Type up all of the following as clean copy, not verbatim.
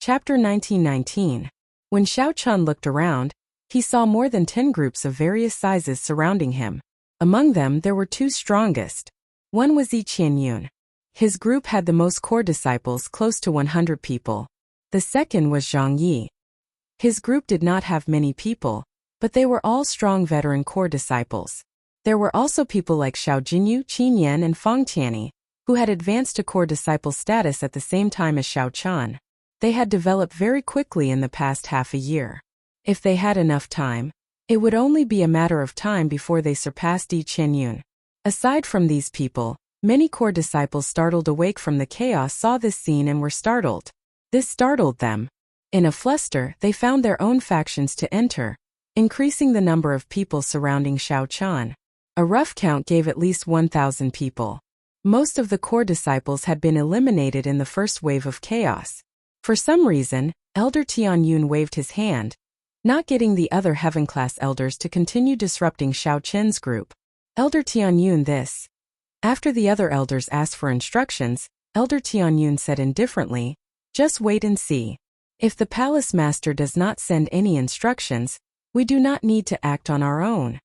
Chapter 1919. When Xiao Chun looked around, he saw more than 10 groups of various sizes surrounding him. Among them there were two strongest. One was Yi Qianyun. His group had the most core disciples, close to 100 people. The second was Zhang Yi. His group did not have many people, but they were all strong veteran core disciples. There were also people like Xiao Jinyu, Qin Yan and Fang Tianyi, who had advanced to core disciple status at the same time as Xiao Chun. They had developed very quickly in the past half a year. If they had enough time, it would only be a matter of time before they surpassed Yi Qianyun. Aside from these people, many core disciples startled awake from the chaos saw this scene and were startled. This startled them. In a fluster, they found their own factions to enter, increasing the number of people surrounding Xiao Chun. A rough count gave at least 1,000 people. Most of the core disciples had been eliminated in the first wave of chaos. For some reason, Elder Tianyun waved his hand, not getting the other heaven-class elders to continue disrupting Xiao Chen's group. Elder Tianyun this. After the other elders asked for instructions, Elder Tianyun said indifferently, "Just wait and see. If the palace master does not send any instructions, we do not need to act on our own."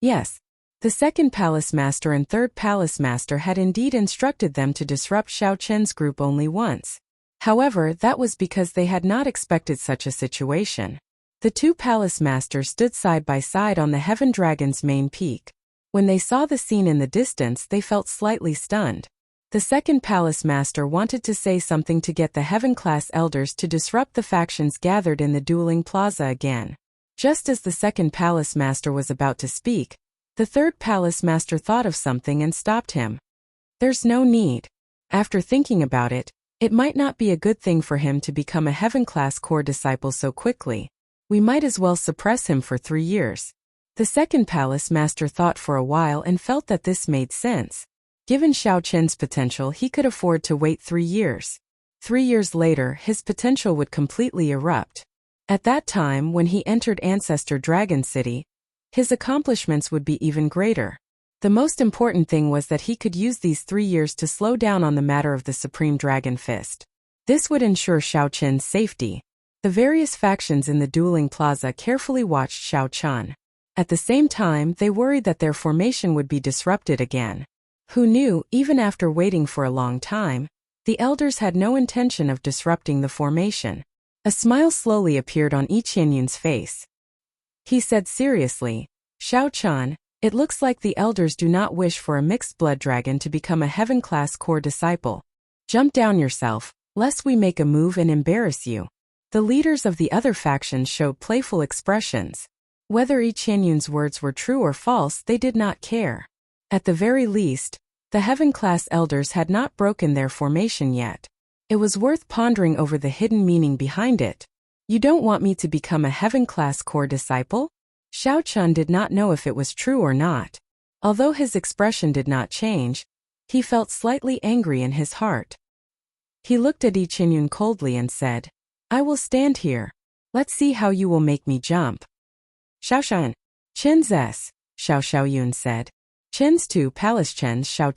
Yes, the second palace master and third palace master had indeed instructed them to disrupt Xiao Chen's group only once. However, that was because they had not expected such a situation. The two palace masters stood side by side on the Heaven Dragon's main peak. When they saw the scene in the distance, they felt slightly stunned. The second palace master wanted to say something to get the heaven-class elders to disrupt the factions gathered in the dueling plaza again. Just as the second palace master was about to speak, the third palace master thought of something and stopped him. There's no need. After thinking about it, it might not be a good thing for him to become a heaven-class core disciple so quickly. We might as well suppress him for 3 years. The second palace master thought for a while and felt that this made sense. Given Xiao Chen's potential, he could afford to wait 3 years. 3 years later, his potential would completely erupt. At that time, when he entered Ancestor Dragon City, his accomplishments would be even greater. The most important thing was that he could use these 3 years to slow down on the matter of the Supreme Dragon Fist. This would ensure Xiao Chen's safety. The various factions in the dueling plaza carefully watched Xiao Chun. At the same time, they worried that their formation would be disrupted again. Who knew, even after waiting for a long time, the elders had no intention of disrupting the formation. A smile slowly appeared on Yi Qianyun's face. He said seriously, "Xiao Chun, it looks like the elders do not wish for a mixed blood dragon to become a heaven-class core disciple. Jump down yourself, lest we make a move and embarrass you." The leaders of the other factions showed playful expressions. Whether Yi Qianyun's words were true or false, they did not care. At the very least, the heaven-class elders had not broken their formation yet. It was worth pondering over the hidden meaning behind it. "You don't want me to become a heaven-class core disciple?" Xiao Chun did not know if it was true or not. Although his expression did not change, he felt slightly angry in his heart. He looked at Yi Qianyun coldly and said, "I will stand here. Let's see how you will make me jump." "Xiao Shan, Chen's S," Xiao Xiaoyun said. "Chen's two palace Chen's, Xiao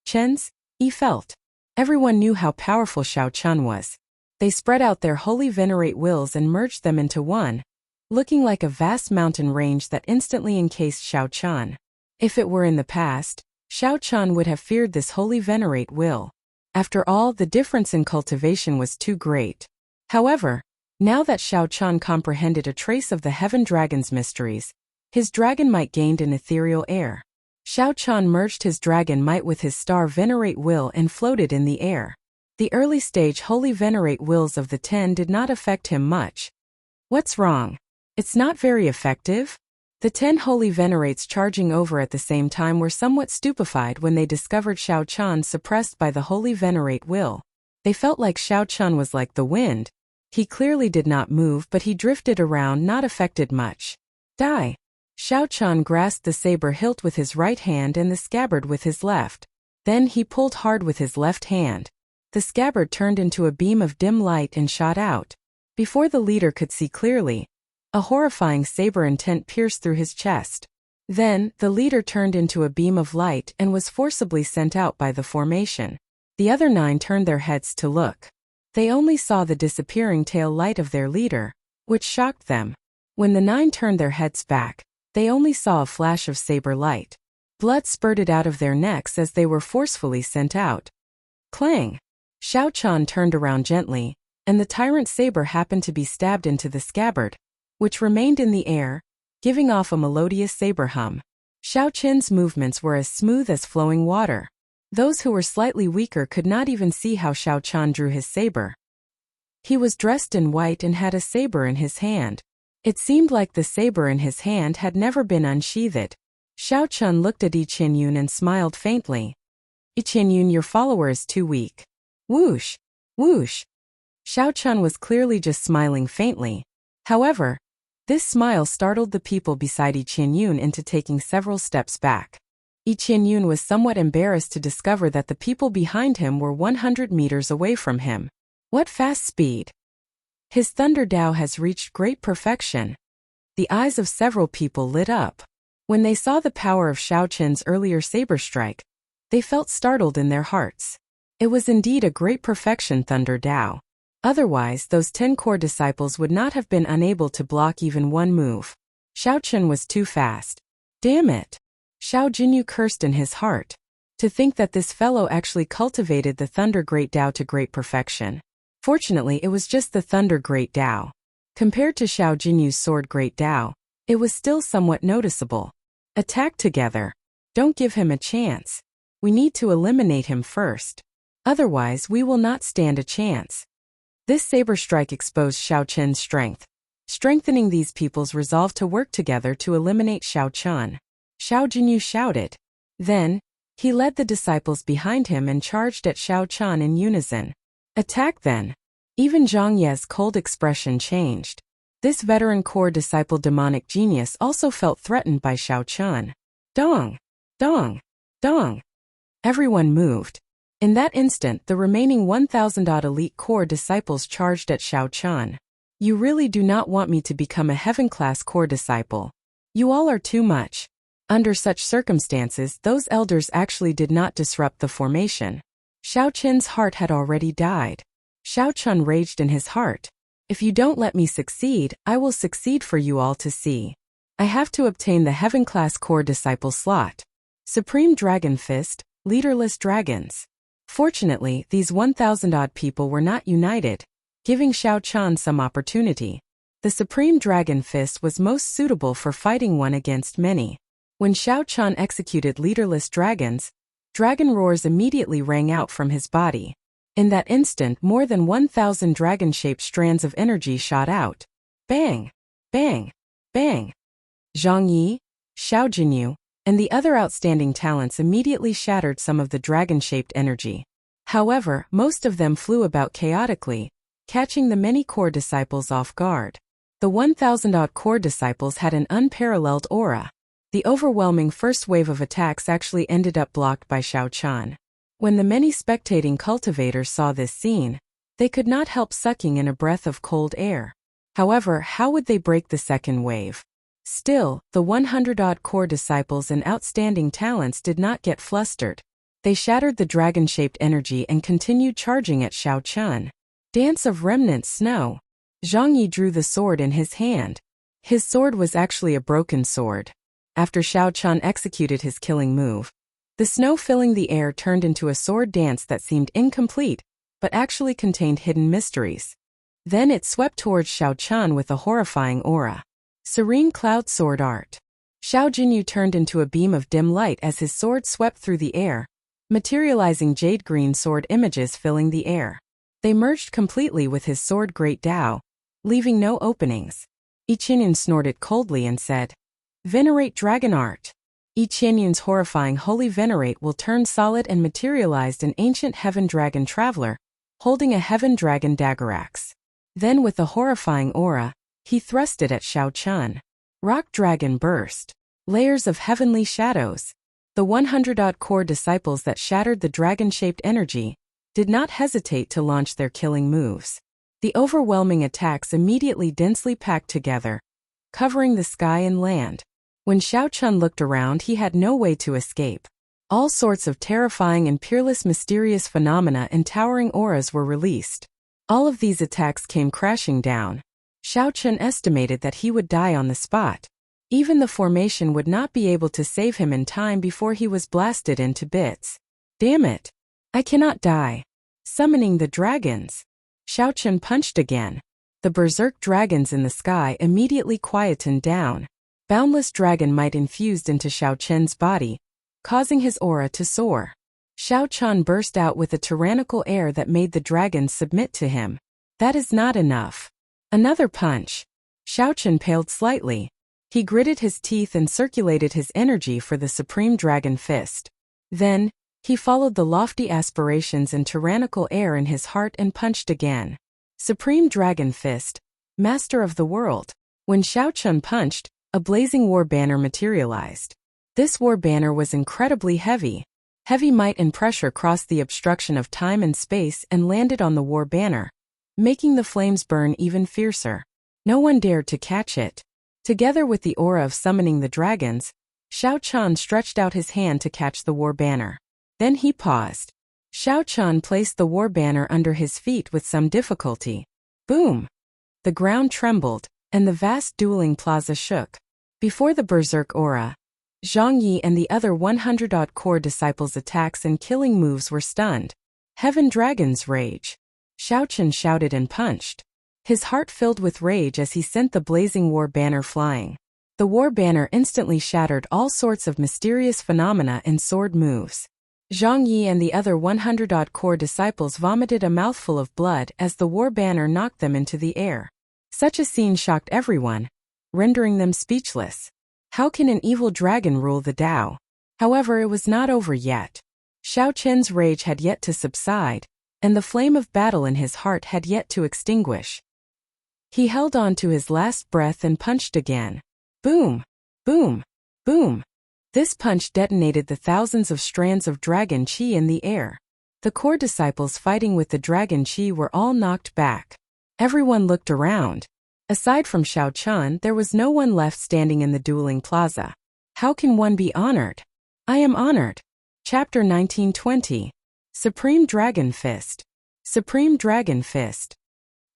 Chen's, he felt. Everyone knew how powerful Xiao Chun was. They spread out their holy venerate wills and merged them into one, looking like a vast mountain range that instantly encased Xiao Chun. If it were in the past, Xiao Chun would have feared this holy venerate will. After all, the difference in cultivation was too great. However, now that Xiao Chun comprehended a trace of the Heaven Dragon's mysteries, his dragon might gained an ethereal air. Xiao Chun merged his dragon might with his star venerate will and floated in the air. The early stage holy venerate wills of the 10 did not affect him much. What's wrong? It's not very effective? The 10 holy venerates charging over at the same time were somewhat stupefied when they discovered Xiao Chun suppressed by the holy venerate will. They felt like Xiao Chun was like the wind. He clearly did not move, but he drifted around, not affected much. Die! Xiao Chun grasped the saber hilt with his right hand and the scabbard with his left. Then he pulled hard with his left hand. The scabbard turned into a beam of dim light and shot out. Before the leader could see clearly, a horrifying saber intent pierced through his chest. Then, the leader turned into a beam of light and was forcibly sent out by the formation. The other 9 turned their heads to look. They only saw the disappearing tail light of their leader, which shocked them. When the 9 turned their heads back, they only saw a flash of saber light. Blood spurted out of their necks as they were forcefully sent out. Clang! Xiao Chan turned around gently, and the tyrant saber happened to be stabbed into the scabbard, which remained in the air, giving off a melodious saber hum. Xiao Qin's movements were as smooth as flowing water. Those who were slightly weaker could not even see how Xiao Chan drew his saber. He was dressed in white and had a saber in his hand. It seemed like the saber in his hand had never been unsheathed. Xiao Chan looked at Yi Qianyun and smiled faintly. Yi Qianyun, your follower is too weak. Whoosh! Whoosh! Xiao Chan was clearly just smiling faintly. However, this smile startled the people beside Yi Qianyun into taking several steps back. Yi Qianyun was somewhat embarrassed to discover that the people behind him were 100 meters away from him. What fast speed! His Thunder Dao has reached great perfection. The eyes of several people lit up. When they saw the power of Xiao Qin's earlier saber strike, they felt startled in their hearts. It was indeed a great perfection Thunder Dao. Otherwise, those 10 core disciples would not have been unable to block even one move. Xiao Qin was too fast. Damn it! Xiao Jinyu cursed in his heart. To think that this fellow actually cultivated the Thunder Great Dao to great perfection. Fortunately, it was just the Thunder Great Dao. Compared to Xiao Jinyu's Sword Great Dao, it was still somewhat noticeable. Attack together. Don't give him a chance. We need to eliminate him first. Otherwise, we will not stand a chance. This saber strike exposed Xiao Qin's strength, strengthening these people's resolve to work together to eliminate Xiao Qian. Xiao Jinyu shouted. Then, he led the disciples behind him and charged at Xiao Qian in unison. Attack then! Even Zhang Ye's cold expression changed. This veteran core disciple demonic genius also felt threatened by Xiao Qian. Dong! Dong! Dong! Everyone moved. In that instant, the remaining 1,000-odd elite core disciples charged at Xiao Qian. You really do not want me to become a heaven-class core disciple. You all are too much. Under such circumstances, those elders actually did not disrupt the formation. Xiao Qin's heart had already died. Xiao Qian raged in his heart. If you don't let me succeed, I will succeed for you all to see. I have to obtain the heaven-class core disciple slot. Supreme Dragon Fist, leaderless dragons. Fortunately, these 1,000-odd people were not united, giving Xiao Qian some opportunity. The Supreme Dragon Fist was most suitable for fighting one against many. When Xiao Qian executed leaderless dragons, dragon roars immediately rang out from his body. In that instant, more than 1,000 dragon-shaped strands of energy shot out. Bang! Bang! Bang! Zhang Yi, Xiao Jinyu, and the other outstanding talents immediately shattered some of the dragon-shaped energy. However, most of them flew about chaotically, catching the many core disciples off guard. The 1,000-odd core disciples had an unparalleled aura. The overwhelming first wave of attacks actually ended up blocked by Xiao Qian. When the many spectating cultivators saw this scene, they could not help sucking in a breath of cold air. However, how would they break the second wave? Still, the 100-odd core disciples and outstanding talents did not get flustered. They shattered the dragon-shaped energy and continued charging at Xiao Qian. Dance of Remnant Snow. Zhang Yi drew the sword in his hand. His sword was actually a broken sword. After Xiao Qian executed his killing move, the snow filling the air turned into a sword dance that seemed incomplete, but actually contained hidden mysteries. Then it swept towards Xiao Qian with a horrifying aura. Serene Cloud Sword Art. Xiao Jinyu turned into a beam of dim light as his sword swept through the air, materializing jade green sword images filling the air. They merged completely with his sword Great Dao, leaving no openings. Yi Qianyun snorted coldly and said, Venerate Dragon Art. Yi Qianyun's horrifying Holy Venerate will turn solid and materialized an ancient heaven dragon traveler, holding a heaven dragon dagger axe. Then with a horrifying aura, he thrust it at Xiao Qian. Rock Dragon Burst. Layers of heavenly shadows. The 100-odd core disciples that shattered the dragon-shaped energy did not hesitate to launch their killing moves. The overwhelming attacks immediately densely packed together, covering the sky and land. When Xiao Qian looked around, he had no way to escape. All sorts of terrifying and peerless mysterious phenomena and towering auras were released. All of these attacks came crashing down. Xiao Chun estimated that he would die on the spot. Even the formation would not be able to save him in time before he was blasted into bits. Damn it! I cannot die. Summoning the dragons. Xiao Chun punched again. The berserk dragons in the sky immediately quietened down. Boundless dragon might infused into Xiao Chun's body, causing his aura to soar. Xiao Chun burst out with a tyrannical air that made the dragons submit to him. That is not enough. Another punch. Xiao Chun paled slightly. He gritted his teeth and circulated his energy for the Supreme Dragon Fist. Then, he followed the lofty aspirations and tyrannical air in his heart and punched again. Supreme Dragon Fist, Master of the World. When Xiao Chun punched, a blazing war banner materialized. This war banner was incredibly heavy. Heavy might and pressure crossed the obstruction of time and space and landed on the war banner, making the flames burn even fiercer. No one dared to catch it. Together with the aura of summoning the dragons, Xiao Chun stretched out his hand to catch the war banner. Then he paused. Xiao Chun placed the war banner under his feet with some difficulty. Boom! The ground trembled, and the vast dueling plaza shook. Before the berserk aura, Zhang Yi and the other 100-odd core disciples' attacks and killing moves were stunned. Heaven Dragon's Rage. Xiao Chun shouted and punched. His heart filled with rage as he sent the blazing war banner flying. The war banner instantly shattered all sorts of mysterious phenomena and sword moves. Zhang Yi and the other 100-odd core disciples vomited a mouthful of blood as the war banner knocked them into the air. Such a scene shocked everyone, rendering them speechless. How can an evil dragon rule the Tao? However, it was not over yet. Xiao Chun's rage had yet to subside, and the flame of battle in his heart had yet to extinguish. He held on to his last breath and punched again. Boom! Boom! Boom! This punch detonated the thousands of strands of dragon chi in the air. The core disciples fighting with the dragon chi were all knocked back. Everyone looked around. Aside from Xiao Chun, there was no one left standing in the dueling plaza. How can one be honored? I am honored. Chapter 1920. Supreme Dragon Fist. Supreme Dragon Fist.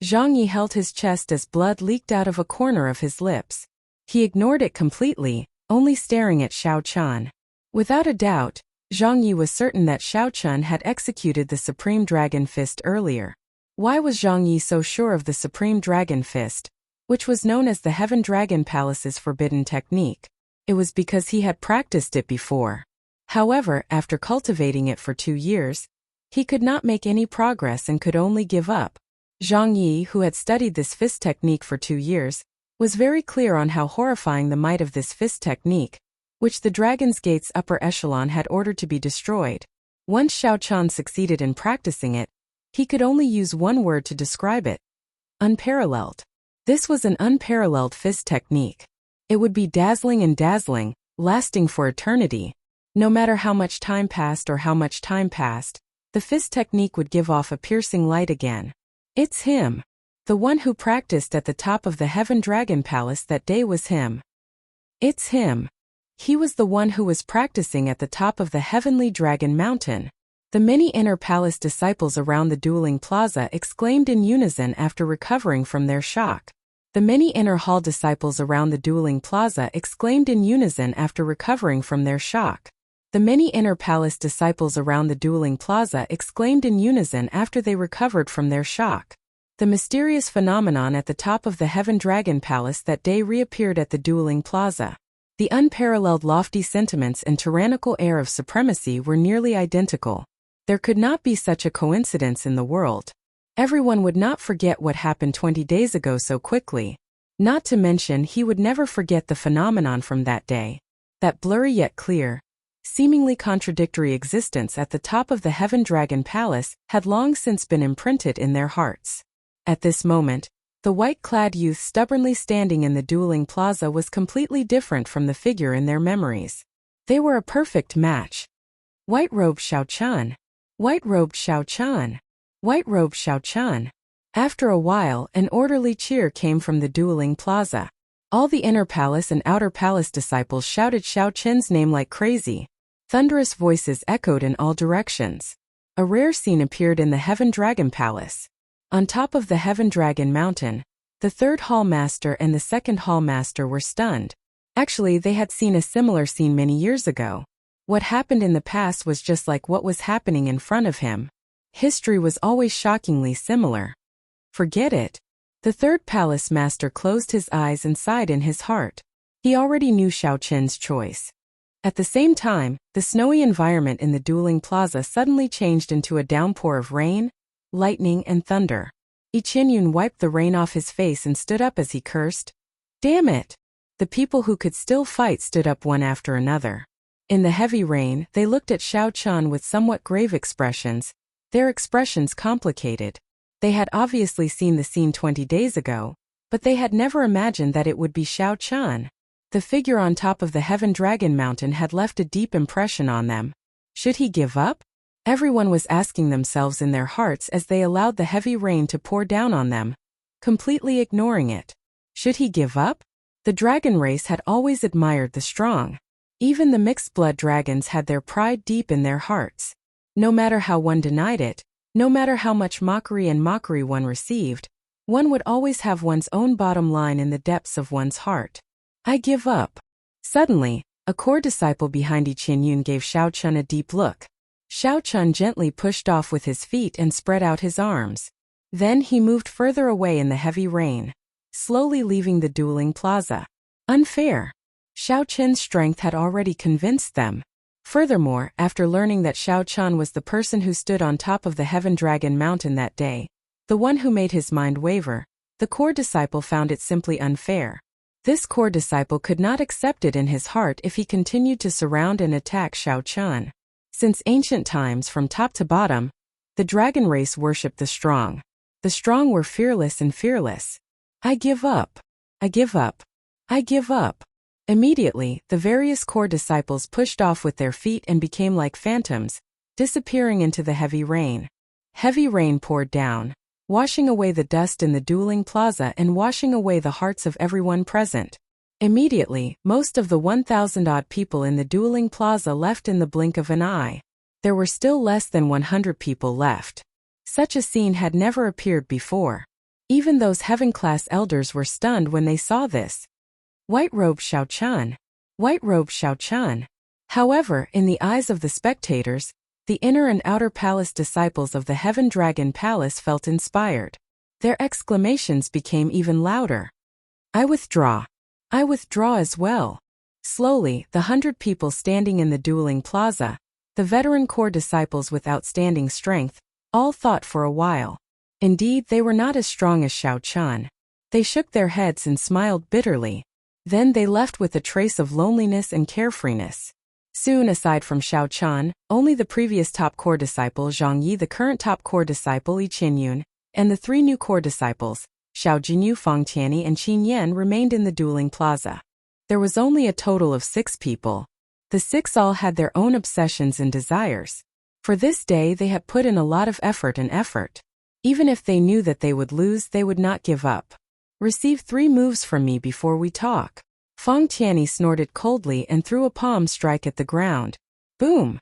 Zhang Yi held his chest as blood leaked out of a corner of his lips. He ignored it completely, only staring at Xiao Chun. Without a doubt, Zhang Yi was certain that Xiao Chun had executed the Supreme Dragon Fist earlier. Why was Zhang Yi so sure of the Supreme Dragon Fist, which was known as the Heaven Dragon Palace's forbidden technique? It was because he had practiced it before. However, after cultivating it for 2 years, he could not make any progress and could only give up. Zhang Yi, who had studied this fist technique for 2 years, was very clear on how horrifying the might of this fist technique, which the Dragon's Gate's upper echelon had ordered to be destroyed. Once Xiao Chun succeeded in practicing it, he could only use one word to describe it: unparalleled. This was an unparalleled fist technique. It would be dazzling and dazzling, lasting for eternity. No matter how much time passed, the fist technique would give off a piercing light again. It's him. The one who practiced at the top of the Heaven Dragon Palace that day was him. It's him. He was the one who was practicing at the top of the Heavenly Dragon Mountain. The many inner palace disciples around the dueling plaza exclaimed in unison after recovering from their shock. The many inner hall disciples around the dueling plaza exclaimed in unison after recovering from their shock. The many inner palace disciples around the dueling plaza exclaimed in unison after they recovered from their shock. The mysterious phenomenon at the top of the Heaven Dragon Palace that day reappeared at the dueling plaza. The unparalleled lofty sentiments and tyrannical air of supremacy were nearly identical. There could not be such a coincidence in the world. Everyone would not forget what happened 20 days ago so quickly. Not to mention he would never forget the phenomenon from that day. That blurry yet clear, seemingly contradictory existence at the top of the Heaven Dragon Palace had long since been imprinted in their hearts. At this moment, the white-clad youth stubbornly standing in the dueling plaza was completely different from the figure in their memories. They were a perfect match. White-robed Xiao Chun. White-robed Xiao Chun. White-robed Xiao Chun. After a while, an orderly cheer came from the dueling plaza. All the inner palace and outer palace disciples shouted Xiao Chun's name like crazy. Thunderous voices echoed in all directions. A rare scene appeared in the Heaven Dragon Palace. On top of the Heaven Dragon Mountain, the third Hall Master and the second Hall Master were stunned. Actually, they had seen a similar scene many years ago. What happened in the past was just like what was happening in front of him. History was always shockingly similar. Forget it. The third Palace Master closed his eyes and sighed in his heart. He already knew Xiao Qin's choice. At the same time, the snowy environment in the dueling plaza suddenly changed into a downpour of rain, lightning, and thunder. Qianyun wiped the rain off his face and stood up as he cursed. Damn it! The people who could still fight stood up one after another. In the heavy rain, they looked at Xiao Qin with somewhat grave expressions, their expressions complicated. They had obviously seen the scene 20 days ago, but they had never imagined that it would be Xiao Qin. The figure on top of the Heaven Dragon Mountain had left a deep impression on them. Should he give up? Everyone was asking themselves in their hearts as they allowed the heavy rain to pour down on them, completely ignoring it. Should he give up? The dragon race had always admired the strong. Even the mixed-blood dragons had their pride deep in their hearts. No matter how one denied it, no matter how much mockery one received, one would always have one's own bottom line in the depths of one's heart. I give up. Suddenly, a core disciple behind Qianyun gave Xiao Qin a deep look. Xiao Qin gently pushed off with his feet and spread out his arms. Then he moved further away in the heavy rain, slowly leaving the dueling plaza. Unfair. Xiao Qin's strength had already convinced them. Furthermore, after learning that Xiao Qin was the person who stood on top of the Heaven Dragon Mountain that day, the one who made his mind waver, the core disciple found it simply unfair. This core disciple could not accept it in his heart if he continued to surround and attack Xiao Qin. Since ancient times, from top to bottom, the dragon race worshipped the strong. The strong were fearless and fearless. I give up. I give up. I give up. Immediately, the various core disciples pushed off with their feet and became like phantoms, disappearing into the heavy rain. Heavy rain poured down, washing away the dust in the dueling plaza and washing away the hearts of everyone present. Immediately, most of the 1,000-odd people in the dueling plaza left in the blink of an eye. There were still less than 100 people left. Such a scene had never appeared before. Even those heaven-class elders were stunned when they saw this. White-robed Xiao Qin. White-robed Xiao Qin. However, in the eyes of the spectators, the inner and outer palace disciples of the Heaven Dragon Palace felt inspired. Their exclamations became even louder. I withdraw. I withdraw as well. Slowly, the 100 people standing in the dueling plaza, the veteran core disciples with outstanding strength, all thought for a while. Indeed, they were not as strong as Xiao Qin. They shook their heads and smiled bitterly. Then they left with a trace of loneliness and carefreeness. Soon, aside from Xiao Qin, only the previous top core disciple Zhang Yi, the current top core disciple Qianyun, and the 3 new core disciples, Xiao Jinyu, Fang Tianyi, and Qin Yan, remained in the dueling plaza. There was only a total of 6 people. The 6 all had their own obsessions and desires. For this day they had put in a lot of effort. Even if they knew that they would lose, they would not give up. Receive 3 moves from me before we talk. Fang Tianyi snorted coldly and threw a palm strike at the ground. Boom!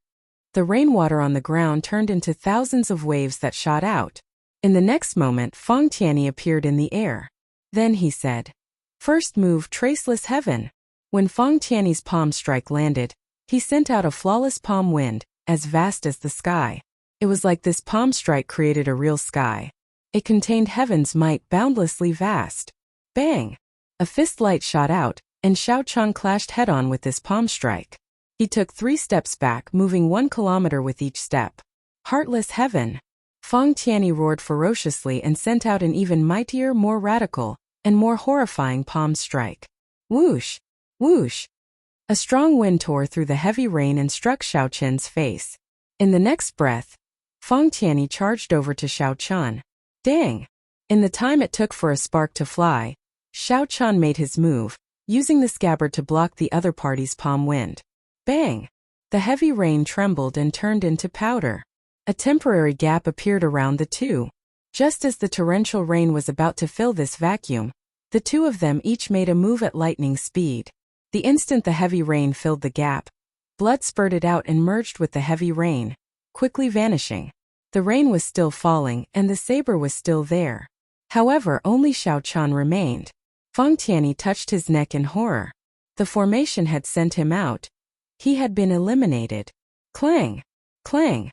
The rainwater on the ground turned into thousands of waves that shot out. In the next moment, Fang Tianyi appeared in the air. Then he said, First move, Traceless Heaven. When Fang Tianyi's palm strike landed, he sent out a flawless palm wind, as vast as the sky. It was like this palm strike created a real sky. It contained heaven's might, boundlessly vast. Bang! A fist light shot out, and Xiao Qin clashed head-on with this palm strike. He took 3 steps back, moving 1 kilometer with each step. Heartless Heaven! Fang Tianyi roared ferociously and sent out an even mightier, more radical, and more horrifying palm strike. Whoosh! Whoosh! A strong wind tore through the heavy rain and struck Xiao Qin's face. In the next breath, Fang Tianyi charged over to Xiao Qin. Dang! In the time it took for a spark to fly, Xiao Qin made his move, using the scabbard to block the other party's palm wind. Bang! The heavy rain trembled and turned into powder. A temporary gap appeared around the two. Just as the torrential rain was about to fill this vacuum, the 2 of them each made a move at lightning speed. The instant the heavy rain filled the gap, blood spurted out and merged with the heavy rain, quickly vanishing. The rain was still falling and the saber was still there. However, only Xiao Chan remained. Feng Tianyi touched his neck in horror. The formation had sent him out. He had been eliminated. Clang! Clang!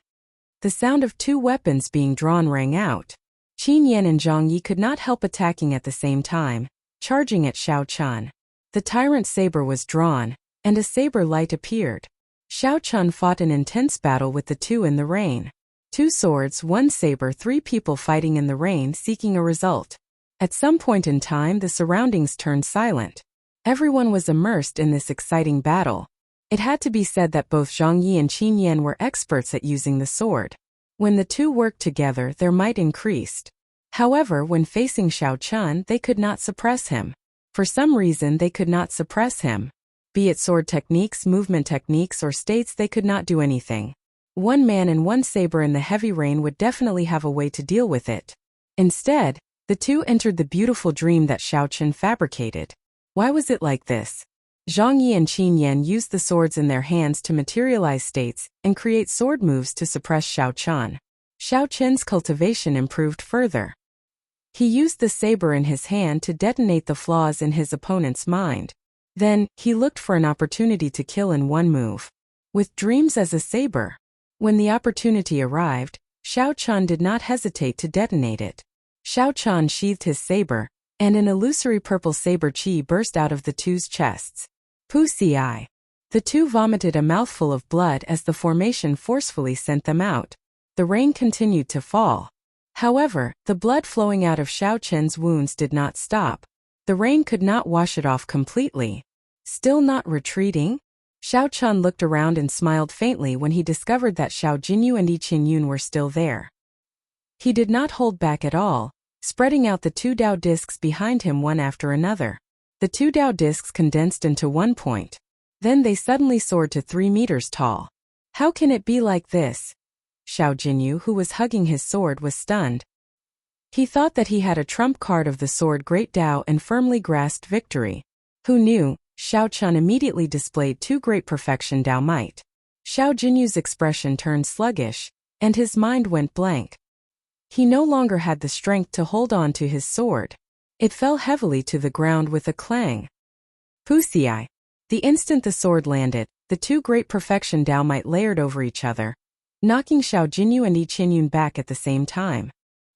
The sound of two weapons being drawn rang out. Qin Yan and Zhang Yi could not help attacking at the same time, charging at Xiao Chan. The tyrant saber was drawn, and a saber light appeared. Xiao Chan fought an intense battle with the two in the rain. 2 swords, 1 saber, 3 people fighting in the rain seeking a result. At some point in time the surroundings turned silent. Everyone was immersed in this exciting battle. It had to be said that both Zhang Yi and Qin Yan were experts at using the sword. When the two worked together their might increased. However, when facing Xiao Chan they could not suppress him. For some reason they could not suppress him. Be it sword techniques, movement techniques or states, they could not do anything. 1 man and 1 saber in the heavy rain would definitely have a way to deal with it. Instead, the two entered the beautiful dream that Xiao Chan fabricated. Why was it like this? Zhang Yi and Qin Yan used the swords in their hands to materialize states and create sword moves to suppress Xiao Chan. Xiao Chen's cultivation improved further. He used the saber in his hand to detonate the flaws in his opponent's mind. Then, he looked for an opportunity to kill in one move. With dreams as a saber. When the opportunity arrived, Xiao Chan did not hesitate to detonate it. Xiao Chan sheathed his saber, and an illusory purple saber chi burst out of the two's chests. Wuxia. The two vomited a mouthful of blood as the formation forcefully sent them out. The rain continued to fall. However, the blood flowing out of Xiao Chen's wounds did not stop. The rain could not wash it off completely. Still not retreating? Xiao Chan looked around and smiled faintly when he discovered that Xiao Jinyu and Yi Qinyun were still there. He did not hold back at all, spreading out the 2 Dao discs behind him one after another. The 2 Dao discs condensed into 1 point. Then they suddenly soared to 3 meters tall. How can it be like this? Xiao Jinyu, who was hugging his sword, was stunned. He thought that he had a trump card of the sword Great Dao and firmly grasped victory. Who knew? Xiao Chan immediately displayed 2 great perfection Dao might. Xiao Jinyu's expression turned sluggish, and his mind went blank. He no longer had the strength to hold on to his sword. It fell heavily to the ground with a clang. Wuxia. The instant the sword landed, the 2 great perfection Dao might layered over each other, knocking Xiao Jinyu and Yi Qinyun back at the same time.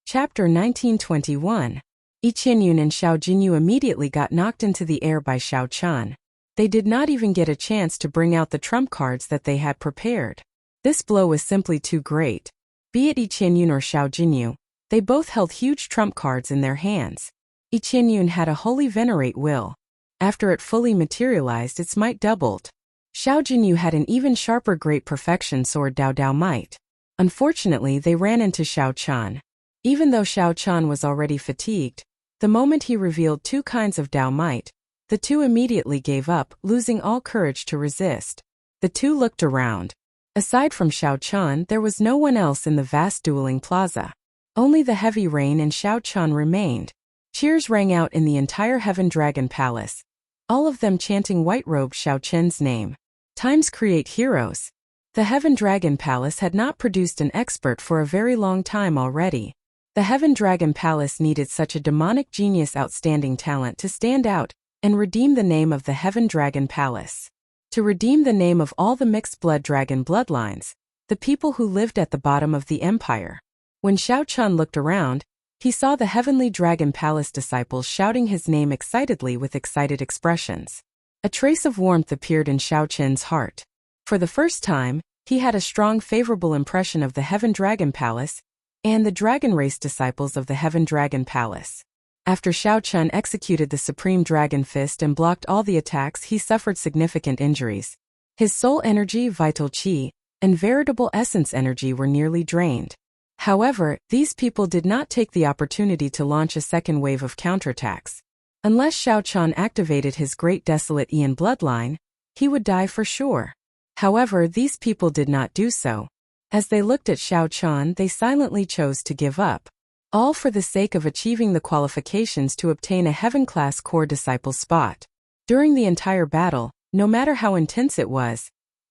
Chapter 1921. Yi Qinyun and Xiao Jinyu immediately got knocked into the air by Xiao Chan. They did not even get a chance to bring out the trump cards that they had prepared. This blow was simply too great. Be it Yi Qinyun or Xiao Jinyu, they both held huge trump cards in their hands. Yi Qinyun had a holy venerate will. After it fully materialized, its might doubled. Xiao Jinyu had an even sharper great perfection sword Dao Dao might. Unfortunately, they ran into Xiao Chan. Even though Xiao Chan was already fatigued, the moment he revealed 2 kinds of Dao might, the two immediately gave up, losing all courage to resist. The two looked around. Aside from Xiao Chan, there was no one else in the vast dueling plaza. Only the heavy rain and Xiao Chan remained. Cheers rang out in the entire Heaven Dragon Palace, all of them chanting white-robed Xiao Chen's name. Times create heroes. The Heaven Dragon Palace had not produced an expert for a very long time already. The Heaven Dragon Palace needed such a demonic genius, outstanding talent to stand out and redeem the name of the Heaven Dragon Palace. To redeem the name of all the mixed blood dragon bloodlines, the people who lived at the bottom of the empire. When Xiao Chan looked around, he saw the Heavenly Dragon Palace disciples shouting his name excitedly with excited expressions. A trace of warmth appeared in Xiao Chen's heart. For the first time, he had a strong favorable impression of the Heaven Dragon Palace and the Dragon Race disciples of the Heaven Dragon Palace. After Xiao Chan executed the Supreme Dragon Fist and blocked all the attacks, he suffered significant injuries. His soul energy, vital chi, and veritable essence energy were nearly drained. However, these people did not take the opportunity to launch a second wave of counterattacks. Unless Xiao Chan activated his great desolate Ian bloodline, he would die for sure. However, these people did not do so. As they looked at Xiao Chan, they silently chose to give up. All for the sake of achieving the qualifications to obtain a Heaven-class core disciple spot. During the entire battle, no matter how intense it was,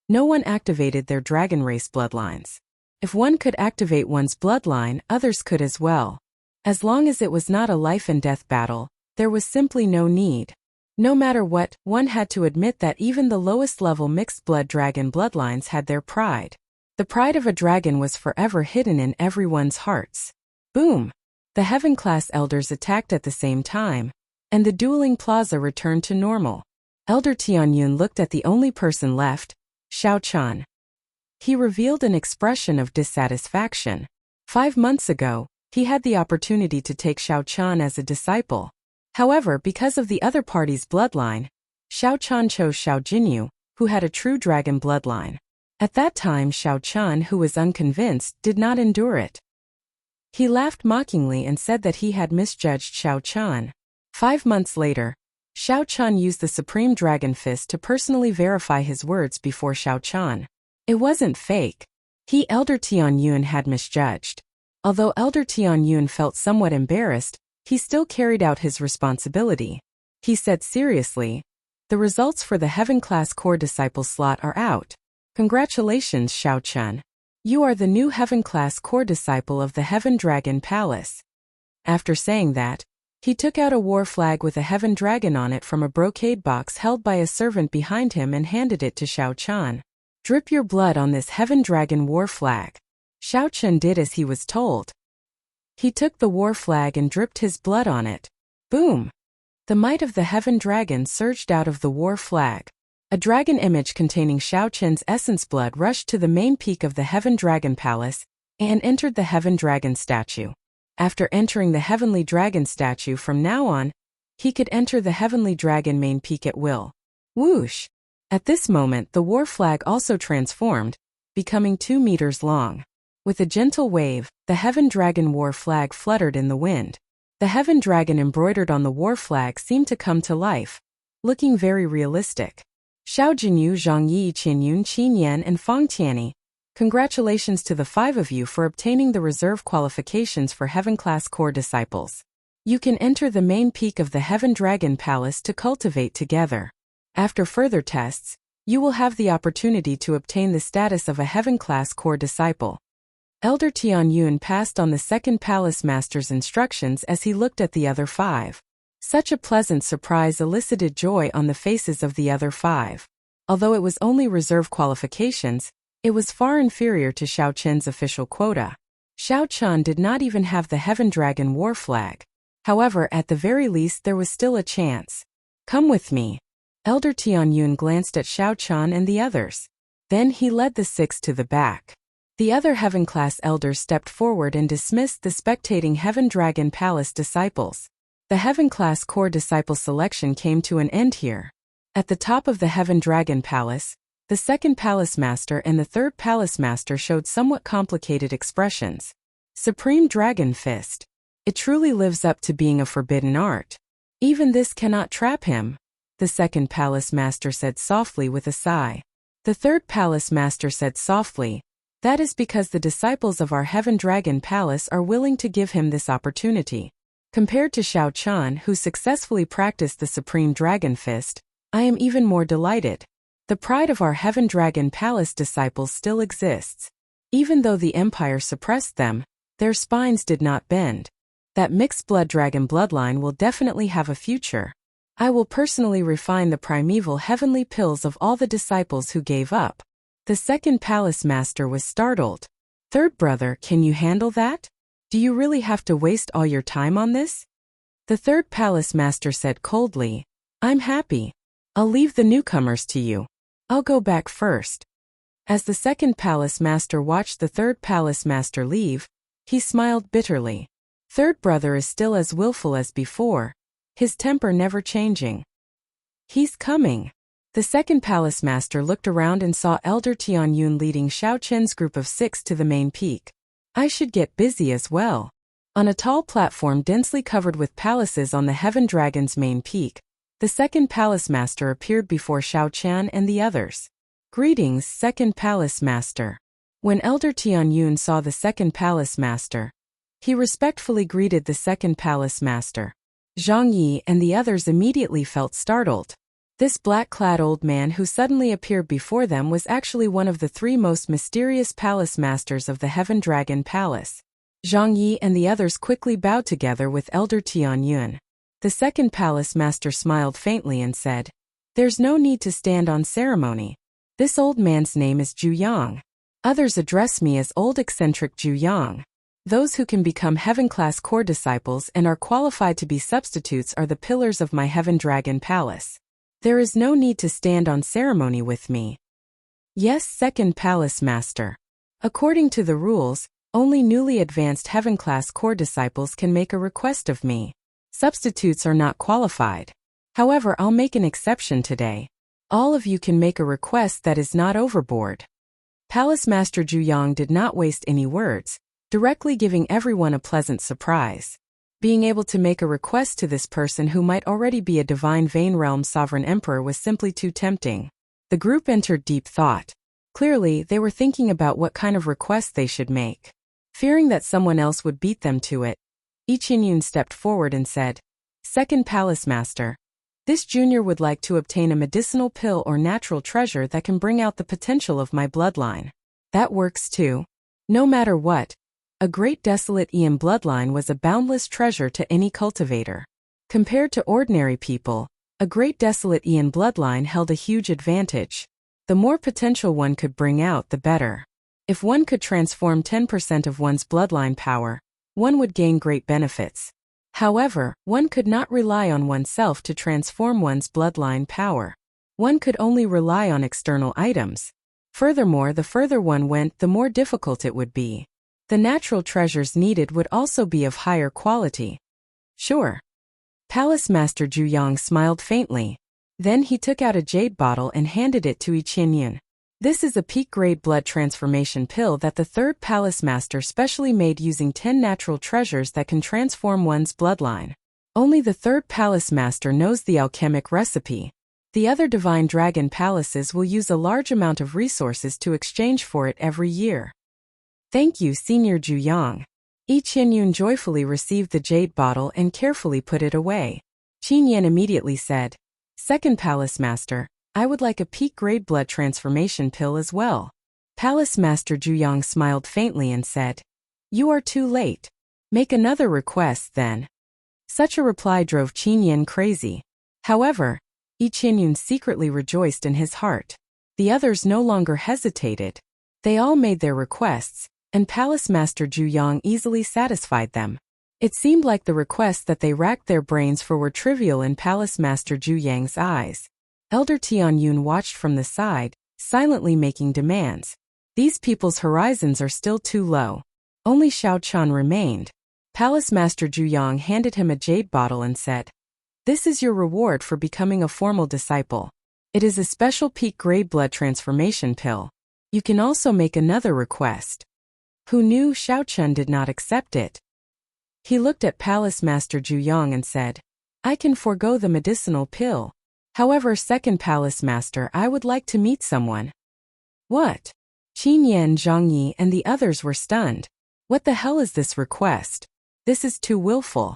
no one activated their dragon race bloodlines. If one could activate one's bloodline, others could as well. As long as it was not a life-and-death battle, there was simply no need. No matter what, one had to admit that even the lowest-level mixed-blood dragon bloodlines had their pride. The pride of a dragon was forever hidden in everyone's hearts. Boom! The Heaven-class elders attacked at the same time, and the dueling plaza returned to normal. Elder Tianyun looked at the only person left, Xiao Chan. He revealed an expression of dissatisfaction. 5 months ago, he had the opportunity to take Xiao Chan as a disciple. However, because of the other party's bloodline, Xiao Chan chose Xiao Jinyu, who had a true dragon bloodline. At that time, Xiao Chan, who was unconvinced, did not endure it. He laughed mockingly and said that he had misjudged Xiao Chan. 5 months later, Xiao Chan used the Supreme Dragon Fist to personally verify his words before Xiao Chan. It wasn't fake. He, Elder Tianyun, had misjudged. Although Elder Tianyun felt somewhat embarrassed, he still carried out his responsibility. He said seriously, "The results for the Heaven-class core disciple slot are out. Congratulations, Xiao Chan. You are the new Heaven-class core disciple of the Heaven Dragon Palace." After saying that, he took out a war flag with a Heaven Dragon on it from a brocade box held by a servant behind him and handed it to Xiao Chan. "Drip your blood on this Heaven Dragon war flag." Xiao Chan did as he was told. He took the war flag and dripped his blood on it. Boom! The might of the Heaven Dragon surged out of the war flag. A dragon image containing Xiao Chen's essence blood rushed to the main peak of the Heaven Dragon Palace and entered the Heaven Dragon statue. After entering the Heavenly Dragon statue from now on, he could enter the Heavenly Dragon main peak at will. Whoosh! At this moment, the war flag also transformed, becoming 2 meters long. With a gentle wave, the Heaven Dragon war flag fluttered in the wind. The Heaven Dragon embroidered on the war flag seemed to come to life, looking very realistic. Xiao Jinyu, Zhang Yi, Qinyun, Qin Yan, and Fang Tianyi, congratulations to the 5 of you for obtaining the reserve qualifications for Heaven-class core disciples. You can enter the main peak of the Heaven Dragon Palace to cultivate together. After further tests, you will have the opportunity to obtain the status of a Heaven-class core disciple. Elder Tianyun passed on the second palace master's instructions as he looked at the other 5. Such a pleasant surprise elicited joy on the faces of the other 5. Although it was only reserve qualifications, it was far inferior to Xiao Chen's official quota. Xiao Chan did not even have the Heaven Dragon war flag. However, at the very least there was still a chance. "Come with me." Elder Tianyun glanced at Xiao Chan and the others. Then he led the 6 to the back. The other Heaven-class elders stepped forward and dismissed the spectating Heaven Dragon Palace disciples. The Heaven-class core disciple selection came to an end here. At the top of the Heaven Dragon Palace, the second palace master and the third palace master showed somewhat complicated expressions. Supreme Dragon Fist. It truly lives up to being a forbidden art. Even this cannot trap him, the second palace master said softly with a sigh. The third palace master said softly, "That is because the disciples of our Heaven Dragon Palace are willing to give him this opportunity. Compared to Xiao Chan, who successfully practiced the Supreme Dragon Fist, I am even more delighted. The pride of our Heaven Dragon Palace disciples still exists. Even though the Empire suppressed them, their spines did not bend. That mixed blood dragon bloodline will definitely have a future. I will personally refine the primeval heavenly pills of all the disciples who gave up." The second palace master was startled. "Third brother, can you handle that? Do you really have to waste all your time on this?" The third palace master said coldly, "I'm happy. I'll leave the newcomers to you. I'll go back first." As the second palace master watched the third palace master leave, he smiled bitterly. Third brother is still as willful as before, his temper never changing. "He's coming." The second palace master looked around and saw Elder Tianyun leading Xiao Chen's group of 6 to the main peak. I should get busy as well. On a tall platform densely covered with palaces on the Heaven Dragon's main peak, the second palace master appeared before Xiao Chen and the others. "Greetings, second palace master." When Elder Tianyun saw the second palace master, he respectfully greeted the second palace master. Zhang Yi and the others immediately felt startled. This black-clad old man who suddenly appeared before them was actually one of the 3 most mysterious palace masters of the Heaven Dragon Palace. Zhang Yi and the others quickly bowed together with Elder Tianyun. The second palace master smiled faintly and said, "There's no need to stand on ceremony. This old man's name is Zhu Yang. Others address me as Old Eccentric Zhu Yang. Those who can become Heaven-class core disciples and are qualified to be substitutes are the pillars of my Heaven Dragon Palace. There is no need to stand on ceremony with me." Yes, second palace master. According to the rules, only newly advanced Heaven-class core disciples can make a request of me. Substitutes are not qualified. However, I'll make an exception today. All of you can make a request that is not overboard. Palace Master Zhu Yang did not waste any words, directly giving everyone a pleasant surprise. Being able to make a request to this person who might already be a divine Vein Realm sovereign emperor was simply too tempting. The group entered deep thought. Clearly, they were thinking about what kind of request they should make. Fearing that someone else would beat them to it, Yi Qinyun stepped forward and said, "Second Palace Master, this junior would like to obtain a medicinal pill or natural treasure that can bring out the potential of my bloodline." That works too. No matter what, a great desolate Ian bloodline was a boundless treasure to any cultivator. Compared to ordinary people, a great desolate Ian bloodline held a huge advantage. The more potential one could bring out, the better. If one could transform 10% of one's bloodline power, one would gain great benefits. However, one could not rely on oneself to transform one's bloodline power. One could only rely on external items. Furthermore, the further one went, the more difficult it would be. The natural treasures needed would also be of higher quality. Sure. Palace Master Zhu Yang smiled faintly. Then he took out a jade bottle and handed it to Yi Qinyun. This is a peak-grade blood transformation pill that the third palace master specially made using 10 natural treasures that can transform one's bloodline. Only the third palace master knows the alchemic recipe. The other divine dragon palaces will use a large amount of resources to exchange for it every year. Thank you, Senior Zhu Yang. Yi Qinyun joyfully received the jade bottle and carefully put it away. Qin Yan immediately said, "Second palace master, I would like a peak-grade blood transformation pill as well." Palace Master Zhu Yang smiled faintly and said, "You are too late. Make another request then." Such a reply drove Qin Yan crazy. However, Yi Qinyun secretly rejoiced in his heart. The others no longer hesitated. They all made their requests, and Palace Master Zhu Yang easily satisfied them. It seemed like the requests that they racked their brains for were trivial in Palace Master Zhu Yang's eyes. Elder Tianyun watched from the side, silently making demands. These people's horizons are still too low. Only Xiao Chan remained. Palace Master Zhu Yang handed him a jade bottle and said, "This is your reward for becoming a formal disciple. It is a special peak-grade blood transformation pill. You can also make another request." Who knew Xiao Chun did not accept it? He looked at Palace Master Zhu Yang and said, "I can forego the medicinal pill. However, second Palace Master, I would like to meet someone." What? Qin Yan, Zhang Yi, and the others were stunned. What the hell is this request? This is too willful.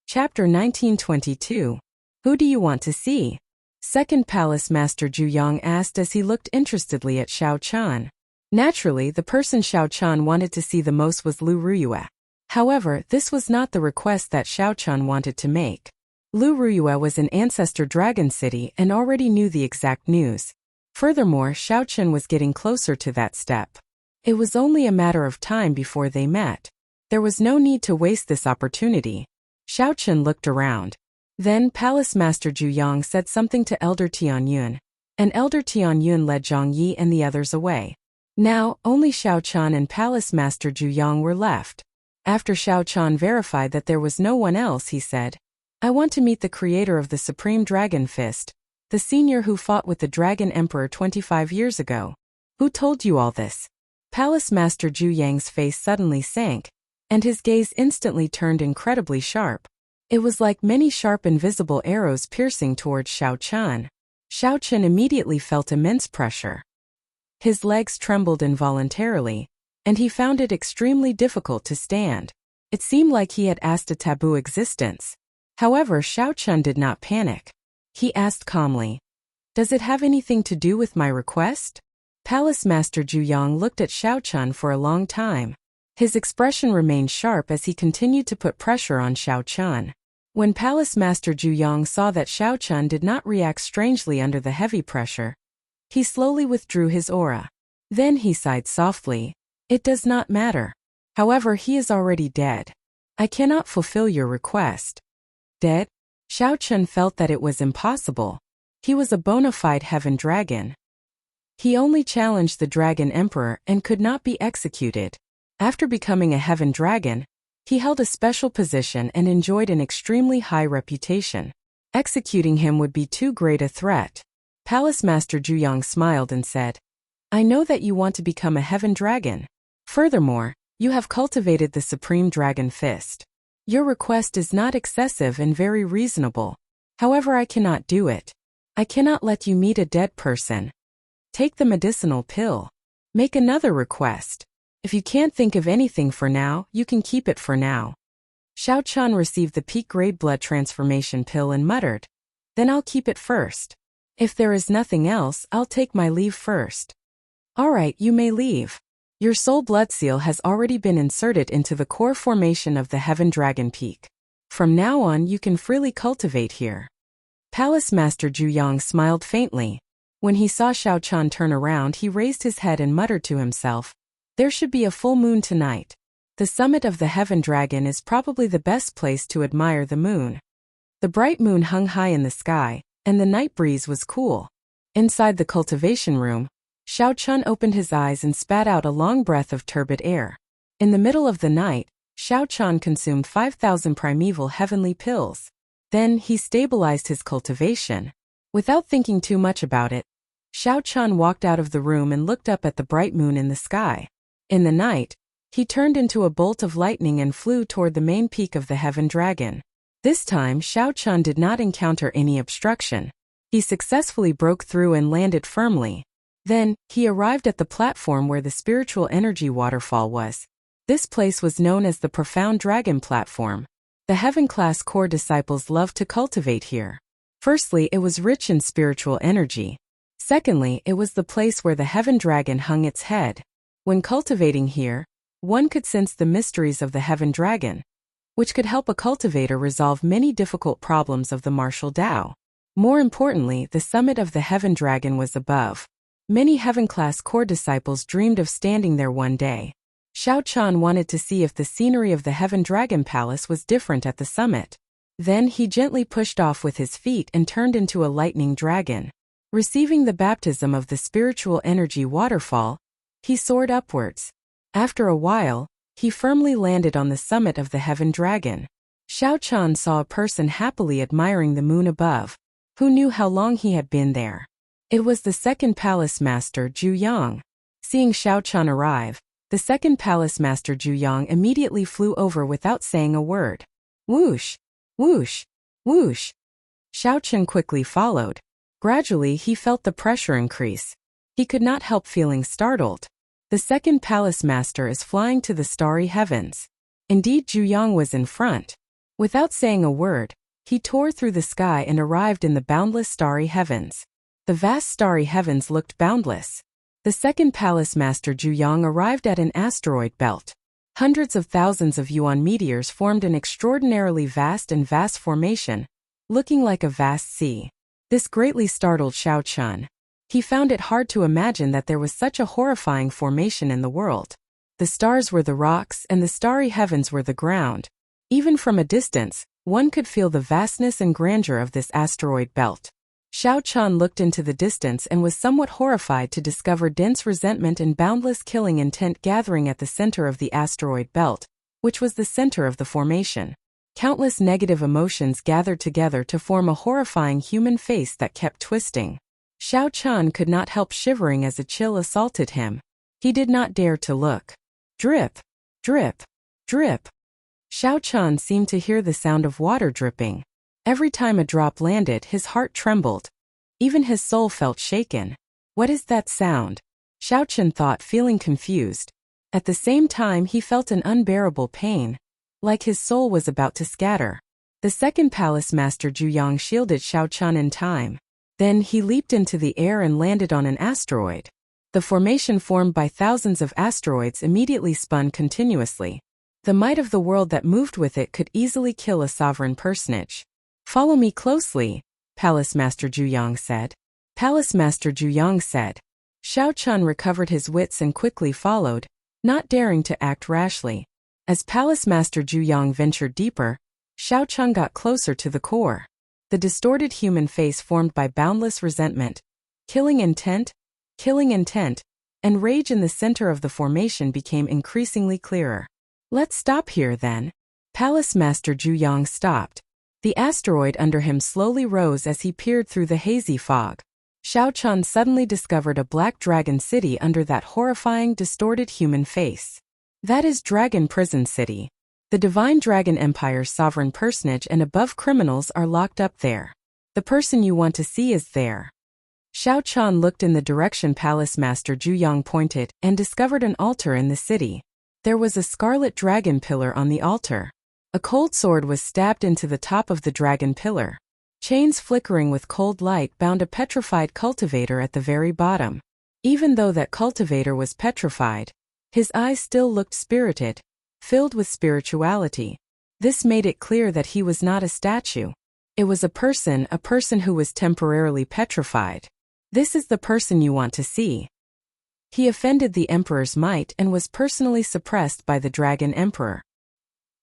Chapter 1922. Who do you want to see? Second Palace Master Zhu Yang asked as he looked interestedly at Xiao Chan. Naturally, the person Xiao Chan wanted to see the most was Lu Ruyue. However, this was not the request that Xiao Chan wanted to make. Lu Ruyue was in Ancestor Dragon City and already knew the exact news. Furthermore, Xiao Chen was getting closer to that step. It was only a matter of time before they met. There was no need to waste this opportunity. Xiao Chen looked around. Then Palace Master Zhu Yang said something to Elder Tianyun, and Elder Tianyun led Zhang Yi and the others away. Now, only Xiao Chan and Palace Master Zhu Yang were left. After Xiao Chan verified that there was no one else, he said, "I want to meet the creator of the Supreme Dragon Fist, the senior who fought with the Dragon Emperor 25 years ago. Who told you all this?" Palace Master Zhu Yang's face suddenly sank, and his gaze instantly turned incredibly sharp. It was like many sharp invisible arrows piercing towards Xiao Chan. Xiao Chen immediately felt immense pressure. His legs trembled involuntarily, and he found it extremely difficult to stand. It seemed like he had asked a taboo existence. However, Xiao Chun did not panic. He asked calmly, Does it have anything to do with my request? Palace Master Zhu looked at Xiao Chun for a long time. His expression remained sharp as he continued to put pressure on Xiao Chun. When Palace Master Zhu saw that Xiao Chun did not react strangely under the heavy pressure, he slowly withdrew his aura. Then he sighed softly. It does not matter. However, he is already dead. I cannot fulfill your request. Dead? Xiao Chun felt that it was impossible. He was a bona fide heaven dragon. He only challenged the Dragon Emperor and could not be executed. After becoming a heaven dragon, he held a special position and enjoyed an extremely high reputation. Executing him would be too great a threat. Palace Master Zhu smiled and said, I know that you want to become a heaven dragon. Furthermore, you have cultivated the Supreme Dragon Fist. Your request is not excessive and very reasonable. However, I cannot do it. I cannot let you meet a dead person. Take the medicinal pill. Make another request. If you can't think of anything for now, you can keep it for now. Xiao Chun received the peak-grade blood transformation pill and muttered, Then I'll keep it first. If there is nothing else, I'll take my leave first. Alright, you may leave. Your soul blood seal has already been inserted into the core formation of the Heaven Dragon Peak. From now on, you can freely cultivate here. Palace Master Zhu smiled faintly. When he saw Xiao Chun turn around, he raised his head and muttered to himself, There should be a full moon tonight. The summit of the Heaven Dragon is probably the best place to admire the moon. The bright moon hung high in the sky, and the night breeze was cool. Inside the cultivation room, Xiao Chun opened his eyes and spat out a long breath of turbid air. In the middle of the night, Xiao Chun consumed 5,000 primeval heavenly pills. Then he stabilized his cultivation. Without thinking too much about it, Xiao Chun walked out of the room and looked up at the bright moon in the sky. In the night, he turned into a bolt of lightning and flew toward the main peak of the Heaven Dragon. This time, Xiao Chun did not encounter any obstruction. He successfully broke through and landed firmly. Then, he arrived at the platform where the spiritual energy waterfall was. This place was known as the Profound Dragon Platform. The Heaven-class core disciples loved to cultivate here. Firstly, it was rich in spiritual energy. Secondly, it was the place where the Heaven Dragon hung its head. When cultivating here, one could sense the mysteries of the Heaven Dragon, which could help a cultivator resolve many difficult problems of the martial Tao. More importantly, the summit of the Heaven Dragon was above. Many Heaven-class core disciples dreamed of standing there one day. Xiao Chun wanted to see if the scenery of the Heaven Dragon Palace was different at the summit. Then he gently pushed off with his feet and turned into a lightning dragon. Receiving the baptism of the spiritual energy waterfall, he soared upwards. After a while, he firmly landed on the summit of the Heaven Dragon. Xiao Chun saw a person happily admiring the moon above. Who knew how long he had been there? It was the second palace master, Zhu. Seeing Xiao Chun arrive, the second palace master Zhu immediately flew over without saying a word. Whoosh! Whoosh! Whoosh! Xiao Chun quickly followed. Gradually he felt the pressure increase. He could not help feeling startled. The second palace master is flying to the starry heavens. Indeed, Zhu was in front. Without saying a word, he tore through the sky and arrived in the boundless starry heavens. The vast starry heavens looked boundless. The second palace master Zhu arrived at an asteroid belt. Hundreds of thousands of Yuan meteors formed an extraordinarily vast formation, looking like a vast sea. This greatly startled Xiao Chun. He found it hard to imagine that there was such a horrifying formation in the world. The stars were the rocks and the starry heavens were the ground. Even from a distance, one could feel the vastness and grandeur of this asteroid belt. Xiao Chun looked into the distance and was somewhat horrified to discover dense resentment and boundless killing intent gathering at the center of the asteroid belt, which was the center of the formation. Countless negative emotions gathered together to form a horrifying human face that kept twisting. Xiao Chun could not help shivering as a chill assaulted him. He did not dare to look. Drip, drip, drip. Xiao Chun seemed to hear the sound of water dripping. Every time a drop landed, his heart trembled. Even his soul felt shaken. What is that sound? Xiao Chun thought, feeling confused. At the same time, he felt an unbearable pain, like his soul was about to scatter. The second palace master Zhu shielded Xiao Chun in time. Then he leaped into the air and landed on an asteroid. The formation formed by thousands of asteroids immediately spun continuously. The might of the world that moved with it could easily kill a sovereign personage. "Follow me closely," Palace Master Zhuyang said. Palace Master Zhuyang said. Xiao Chun recovered his wits and quickly followed, not daring to act rashly. As Palace Master Zhuyang ventured deeper, Xiao Chun got closer to the core. The distorted human face formed by boundless resentment, killing intent, and rage in the center of the formation became increasingly clearer. "Let's stop here then." Palace Master Zhuyang stopped. The asteroid under him slowly rose as he peered through the hazy fog. Xiao Chun suddenly discovered a black dragon city under that horrifying, distorted human face. That is Dragon Prison City. The Divine Dragon Empire's sovereign personage and above criminals are locked up there. The person you want to see is there. Xiao Chun looked in the direction Palace Master Zhuyang pointed and discovered an altar in the city. There was a scarlet dragon pillar on the altar. A cold sword was stabbed into the top of the dragon pillar. Chains flickering with cold light bound a petrified cultivator at the very bottom. Even though that cultivator was petrified, his eyes still looked spirited, filled with spirituality. This made it clear that he was not a statue. It was a person who was temporarily petrified. This is the person you want to see. He offended the Emperor's might and was personally suppressed by the Dragon Emperor.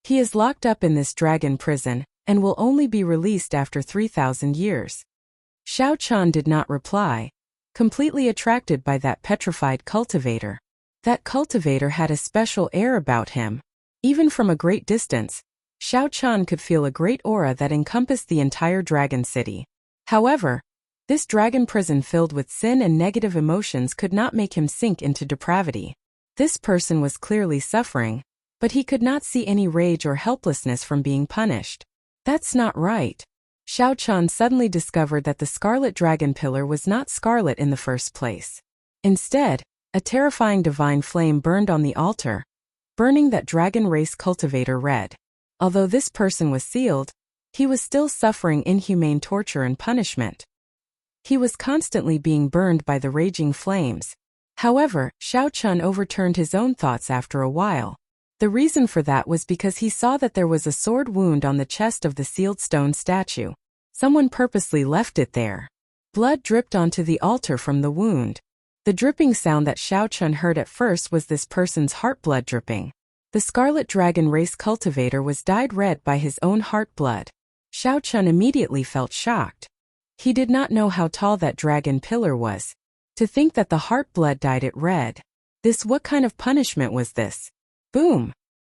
He is locked up in this dragon prison and will only be released after 3,000 years. Xiao Chun did not reply, completely attracted by that petrified cultivator. That cultivator had a special air about him. Even from a great distance, Xiao Chun could feel a great aura that encompassed the entire dragon city. However, this dragon prison filled with sin and negative emotions could not make him sink into depravity. This person was clearly suffering, but he could not see any rage or helplessness from being punished. That's not right. Xiao Chun suddenly discovered that the scarlet dragon pillar was not scarlet in the first place. Instead, a terrifying divine flame burned on the altar, burning that dragon race cultivator red. Although this person was sealed, he was still suffering inhumane torture and punishment. He was constantly being burned by the raging flames. However, Xiao Chun overturned his own thoughts after a while. The reason for that was because he saw that there was a sword wound on the chest of the sealed stone statue. Someone purposely left it there. Blood dripped onto the altar from the wound. The dripping sound that Xiao Chun heard at first was this person's heart blood dripping. The scarlet dragon race cultivator was dyed red by his own heart blood. Xiao Chun immediately felt shocked. He did not know how tall that dragon pillar was. To think that the heart blood dyed it red. What kind of punishment was this? Boom!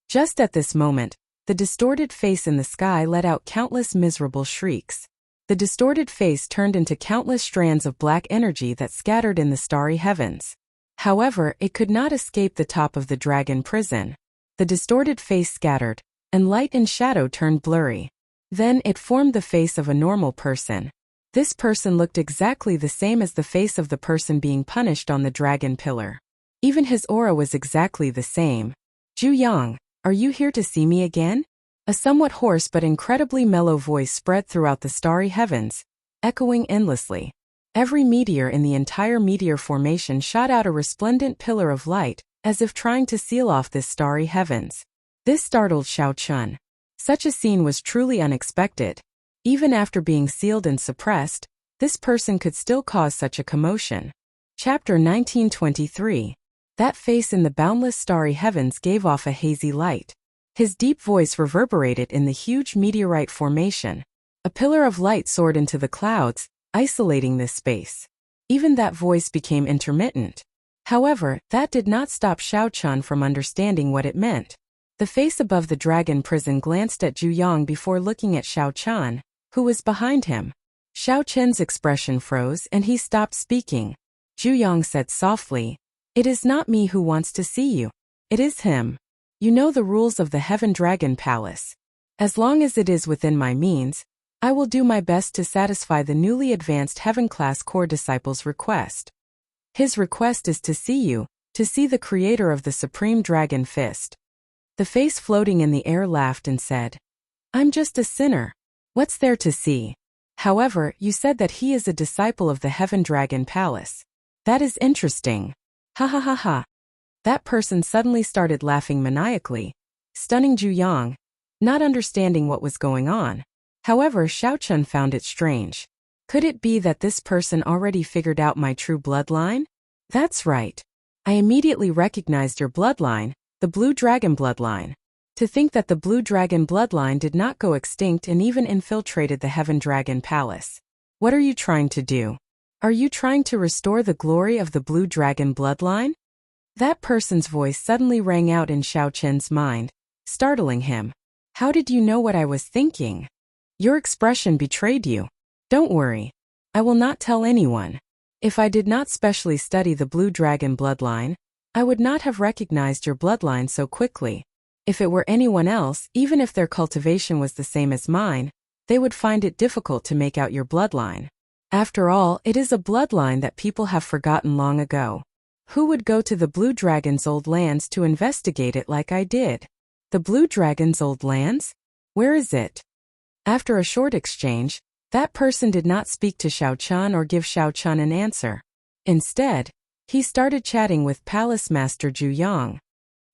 Just at this moment, the distorted face in the sky let out countless miserable shrieks. The distorted face turned into countless strands of black energy that scattered in the starry heavens. However, it could not escape the top of the dragon prison. The distorted face scattered, and light and shadow turned blurry. Then it formed the face of a normal person. This person looked exactly the same as the face of the person being punished on the dragon pillar. Even his aura was exactly the same. "Zhuyang, are you here to see me again?" A somewhat hoarse but incredibly mellow voice spread throughout the starry heavens, echoing endlessly. Every meteor in the entire meteor formation shot out a resplendent pillar of light, as if trying to seal off this starry heavens. This startled Xiao Chun. Such a scene was truly unexpected. Even after being sealed and suppressed, this person could still cause such a commotion. Chapter 1923. That face in the boundless starry heavens gave off a hazy light. His deep voice reverberated in the huge meteorite formation. A pillar of light soared into the clouds, isolating this space. Even that voice became intermittent. However, that did not stop Xiao Chun from understanding what it meant. The face above the dragon prison glanced at Zhuyang before looking at Xiao Chun, who was behind him. Xiao Chun's expression froze and he stopped speaking. Zhuyang said softly, "It is not me who wants to see you. It is him. You know the rules of the Heaven Dragon Palace. As long as it is within my means, I will do my best to satisfy the newly advanced Heaven-class core disciple's request. His request is to see you, to see the creator of the Supreme Dragon Fist." The face floating in the air laughed and said, "I'm just a sinner. What's there to see?" However, you said that he is a disciple of the Heaven Dragon Palace. That is interesting. Ha ha ha ha. That person suddenly started laughing maniacally, stunning Zhu Yang, not understanding what was going on. However, Xiao Chun found it strange. Could it be that this person already figured out my true bloodline? That's right. I immediately recognized your bloodline, the Blue Dragon bloodline. To think that the Blue Dragon bloodline did not go extinct and even infiltrated the Heaven Dragon Palace. What are you trying to do? Are you trying to restore the glory of the Blue Dragon bloodline? That person's voice suddenly rang out in Xiao Chen's mind, startling him. How did you know what I was thinking? Your expression betrayed you. Don't worry. I will not tell anyone. If I did not specially study the Blue Dragon bloodline, I would not have recognized your bloodline so quickly. If it were anyone else, even if their cultivation was the same as mine, they would find it difficult to make out your bloodline. After all, it is a bloodline that people have forgotten long ago. Who would go to the Blue Dragon's old lands to investigate it like I did? The Blue Dragon's old lands? Where is it? After a short exchange, that person did not speak to Xiao Chun or give Xiao Chun an answer. Instead, he started chatting with Palace Master Zhu Yang.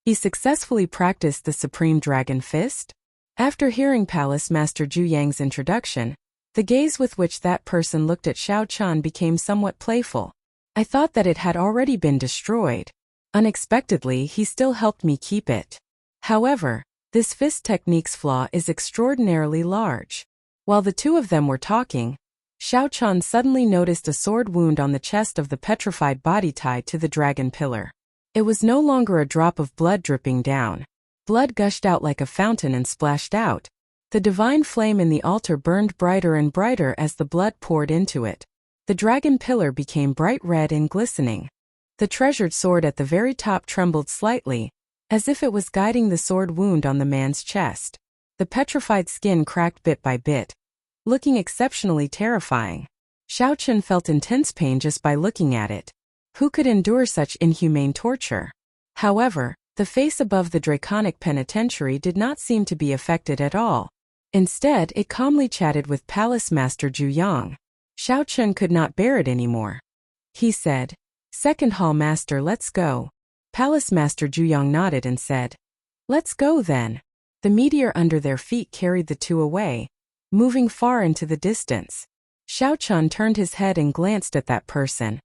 He successfully practiced the Supreme Dragon Fist. After hearing Palace Master Zhu Yang's introduction, the gaze with which that person looked at Xiao Chun became somewhat playful. I thought that it had already been destroyed. Unexpectedly, he still helped me keep it. However, this fist technique's flaw is extraordinarily large. While the two of them were talking, Xiao Chun suddenly noticed a sword wound on the chest of the petrified body tied to the dragon pillar. It was no longer a drop of blood dripping down. Blood gushed out like a fountain and splashed out. The divine flame in the altar burned brighter and brighter as the blood poured into it. The dragon pillar became bright red and glistening. The treasured sword at the very top trembled slightly, as if it was guiding the sword wound on the man's chest. The petrified skin cracked bit by bit, looking exceptionally terrifying. Xiao Chun felt intense pain just by looking at it. Who could endure such inhumane torture? However, the face above the draconic penitentiary did not seem to be affected at all. Instead, it calmly chatted with Palace Master Zhu Yang. Xiao Chun could not bear it anymore. He said, "Second Hall Master, let's go." Palace Master Zhu Yang nodded and said, "Let's go then." The meteor under their feet carried the two away, moving far into the distance. Xiao Chun turned his head and glanced at that person.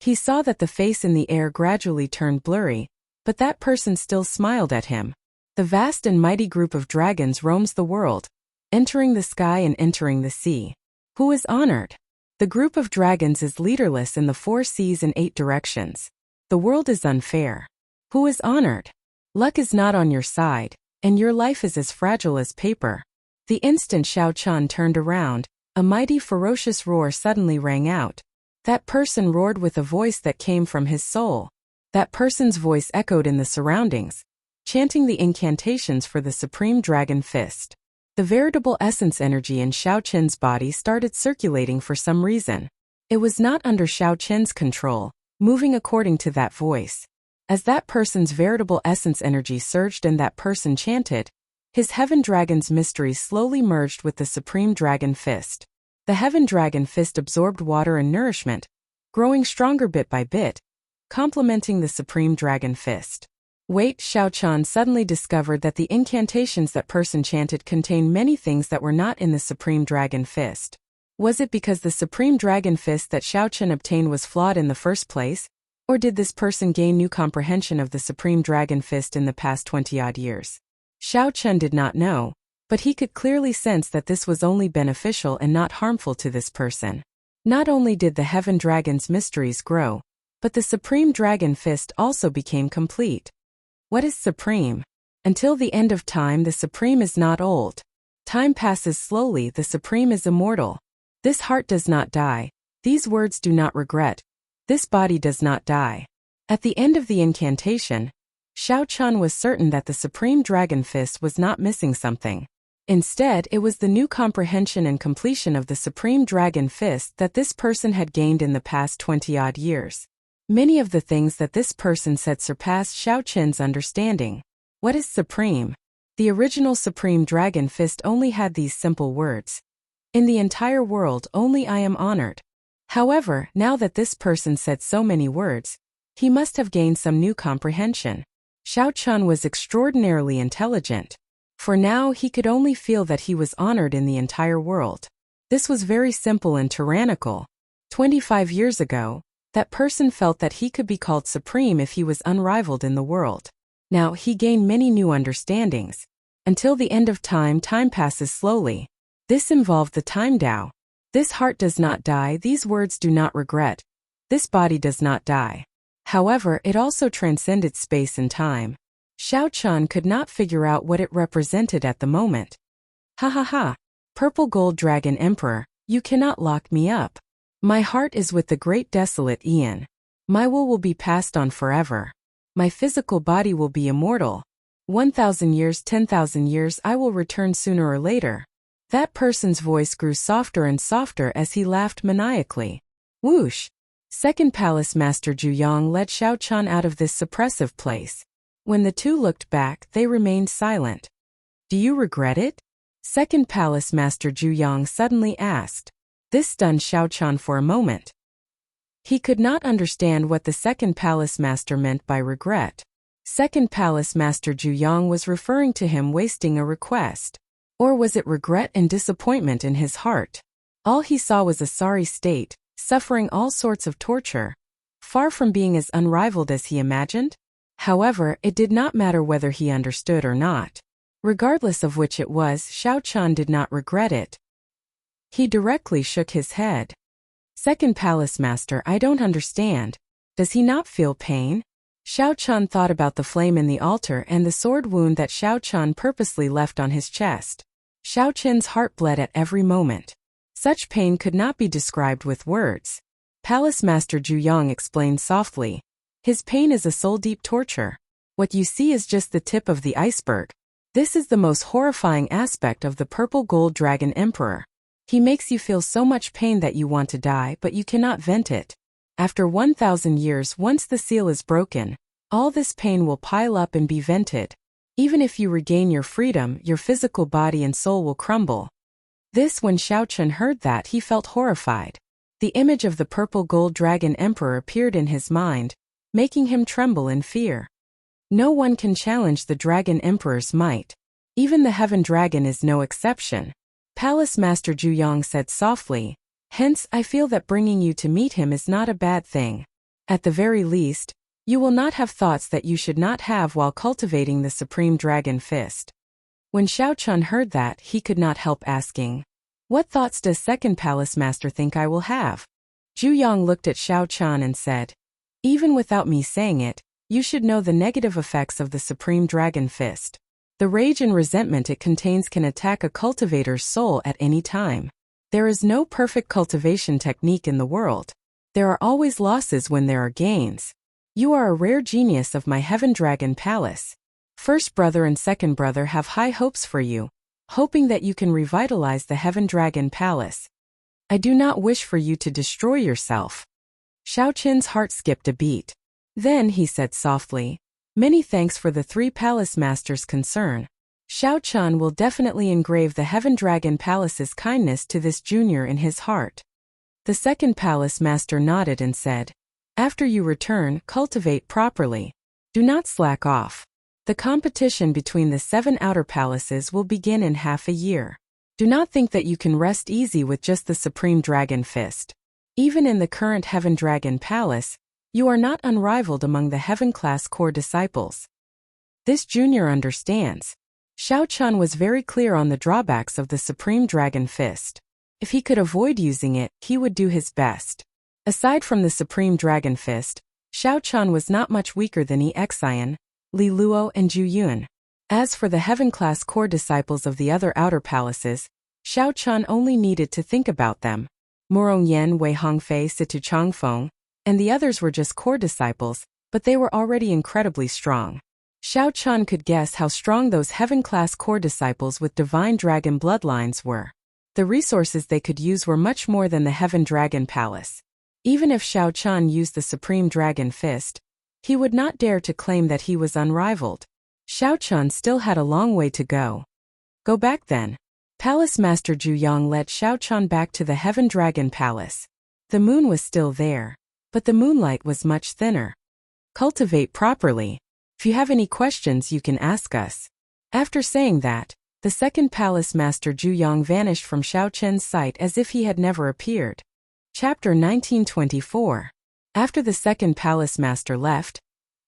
He saw that the face in the air gradually turned blurry, but that person still smiled at him. The vast and mighty group of dragons roams the world, entering the sky and entering the sea. Who is honored? The group of dragons is leaderless in the 4 seas and 8 directions. The world is unfair. Who is honored? Luck is not on your side, and your life is as fragile as paper. The instant Xiao Chun turned around, a mighty ferocious roar suddenly rang out. That person roared with a voice that came from his soul. That person's voice echoed in the surroundings, chanting the incantations for the Supreme Dragon Fist. The veritable essence energy in Xiao Chen's body started circulating for some reason. It was not under Xiao Chen's control, moving according to that voice. As that person's veritable essence energy surged and that person chanted, his Heaven Dragon's mystery slowly merged with the Supreme Dragon Fist. The Heaven Dragon Fist absorbed water and nourishment, growing stronger bit by bit, complementing the Supreme Dragon Fist. Wait, Xiao Chun suddenly discovered that the incantations that person chanted contained many things that were not in the Supreme Dragon Fist. Was it because the Supreme Dragon Fist that Xiao Chun obtained was flawed in the first place? Or did this person gain new comprehension of the Supreme Dragon Fist in the past 20-odd years? Xiao Chun did not know, but he could clearly sense that this was only beneficial and not harmful to this person. Not only did the Heaven Dragon's mysteries grow, but the Supreme Dragon Fist also became complete. What is supreme? Until the end of time, the Supreme is not old. Time passes slowly, the Supreme is immortal. This heart does not die. These words do not regret. This body does not die. At the end of the incantation, Xiao Chun was certain that the Supreme Dragon Fist was not missing something. Instead, it was the new comprehension and completion of the Supreme Dragon Fist that this person had gained in the past 20-odd years. Many of the things that this person said surpassed Xiao Chen's understanding. What is supreme? The original Supreme Dragon Fist only had these simple words. In the entire world only I am honored. However, now that this person said so many words, he must have gained some new comprehension. Xiao Chun was extraordinarily intelligent. For now he could only feel that he was honored in the entire world. This was very simple and tyrannical. 25 years ago, that person felt that he could be called supreme if he was unrivaled in the world. Now he gained many new understandings. Until the end of time, time passes slowly. This involved the time Tao. This heart does not die, these words do not regret. This body does not die. However, it also transcended space and time. Xiao Chun could not figure out what it represented at the moment. Ha ha ha. Purple Gold Dragon Emperor, you cannot lock me up. My heart is with the great desolate Ian. My will be passed on forever. My physical body will be immortal. 1,000 years, 10,000 years, I will return sooner or later. That person's voice grew softer and softer as he laughed maniacally. Whoosh! Second Palace Master Zhu led Xiao Chun out of this suppressive place. When the two looked back, they remained silent. Do you regret it? Second Palace Master Zhu suddenly asked. This stunned Xiao Chun for a moment. He could not understand what the Second Palace Master meant by regret. Second Palace Master Zhu was referring to him wasting a request. Or was it regret and disappointment in his heart? All he saw was a sorry state, suffering all sorts of torture. Far from being as unrivaled as he imagined. However, it did not matter whether he understood or not. Regardless of which it was, Xiao Chun did not regret it. He directly shook his head. Second Palace Master, I don't understand. Does he not feel pain? Xiao Chun thought about the flame in the altar and the sword wound that Xiao Chun purposely left on his chest. Xiao Chun's heart bled at every moment. Such pain could not be described with words. Palace Master Zhu explained softly. His pain is a soul-deep torture. What you see is just the tip of the iceberg. This is the most horrifying aspect of the Purple Gold Dragon Emperor. He makes you feel so much pain that you want to die, but you cannot vent it. After 1,000 years, once the seal is broken, all this pain will pile up and be vented. Even if you regain your freedom, your physical body and soul will crumble. When Xiao Chun heard that, he felt horrified. The image of the Purple Gold Dragon Emperor appeared in his mind, making him tremble in fear. No one can challenge the Dragon Emperor's might. Even the Heaven Dragon is no exception. Palace Master Zhu said softly. Hence, I feel that bringing you to meet him is not a bad thing. At the very least, you will not have thoughts that you should not have while cultivating the Supreme Dragon Fist. When Xiao Chun heard that, he could not help asking, what thoughts does Second Palace Master think I will have? Zhu looked at Xiao Chun and said, even without me saying it, you should know the negative effects of the Supreme Dragon Fist. The rage and resentment it contains can attack a cultivator's soul at any time. There is no perfect cultivation technique in the world. There are always losses when there are gains. You are a rare genius of my Heaven Dragon Palace. First brother and second brother have high hopes for you, hoping that you can revitalize the Heaven Dragon Palace. I do not wish for you to destroy yourself. Xiao Chun's heart skipped a beat. Then he said softly, many thanks for the 3 Palace Masters' concern. Xiao Chun will definitely engrave the Heaven Dragon Palace's kindness to this junior in his heart. The second Palace Master nodded and said, after you return, cultivate properly. Do not slack off. The competition between the 7 outer palaces will begin in half a year. Do not think that you can rest easy with just the Supreme Dragon Fist. Even in the current Heaven Dragon Palace, you are not unrivaled among the Heaven-class core disciples. This junior understands. Xiao Chun was very clear on the drawbacks of the Supreme Dragon Fist. If he could avoid using it, he would do his best. Aside from the Supreme Dragon Fist, Xiao Chun was not much weaker than Exian, Li Luo and Zhu Yun. As for the Heaven-class core disciples of the other outer palaces, Xiao Chun only needed to think about them. Morong Yen, Wei Hongfei, Situ Changfeng, and the others were just core disciples, but they were already incredibly strong. Xiao Chun could guess how strong those Heaven-class core disciples with divine dragon bloodlines were. The resources they could use were much more than the Heaven Dragon Palace. Even if Xiao Chun used the Supreme Dragon Fist, he would not dare to claim that he was unrivaled. Xiao Chun still had a long way to go. Go back then. Palace Master Zhu Yang led Xiaochan back to the Heaven Dragon Palace. The moon was still there, but the moonlight was much thinner. Cultivate properly. If you have any questions you can ask us. After saying that, the second Palace Master Zhu Yang vanished from Xiaochan's sight as if he had never appeared. Chapter 1924. After the second Palace Master left,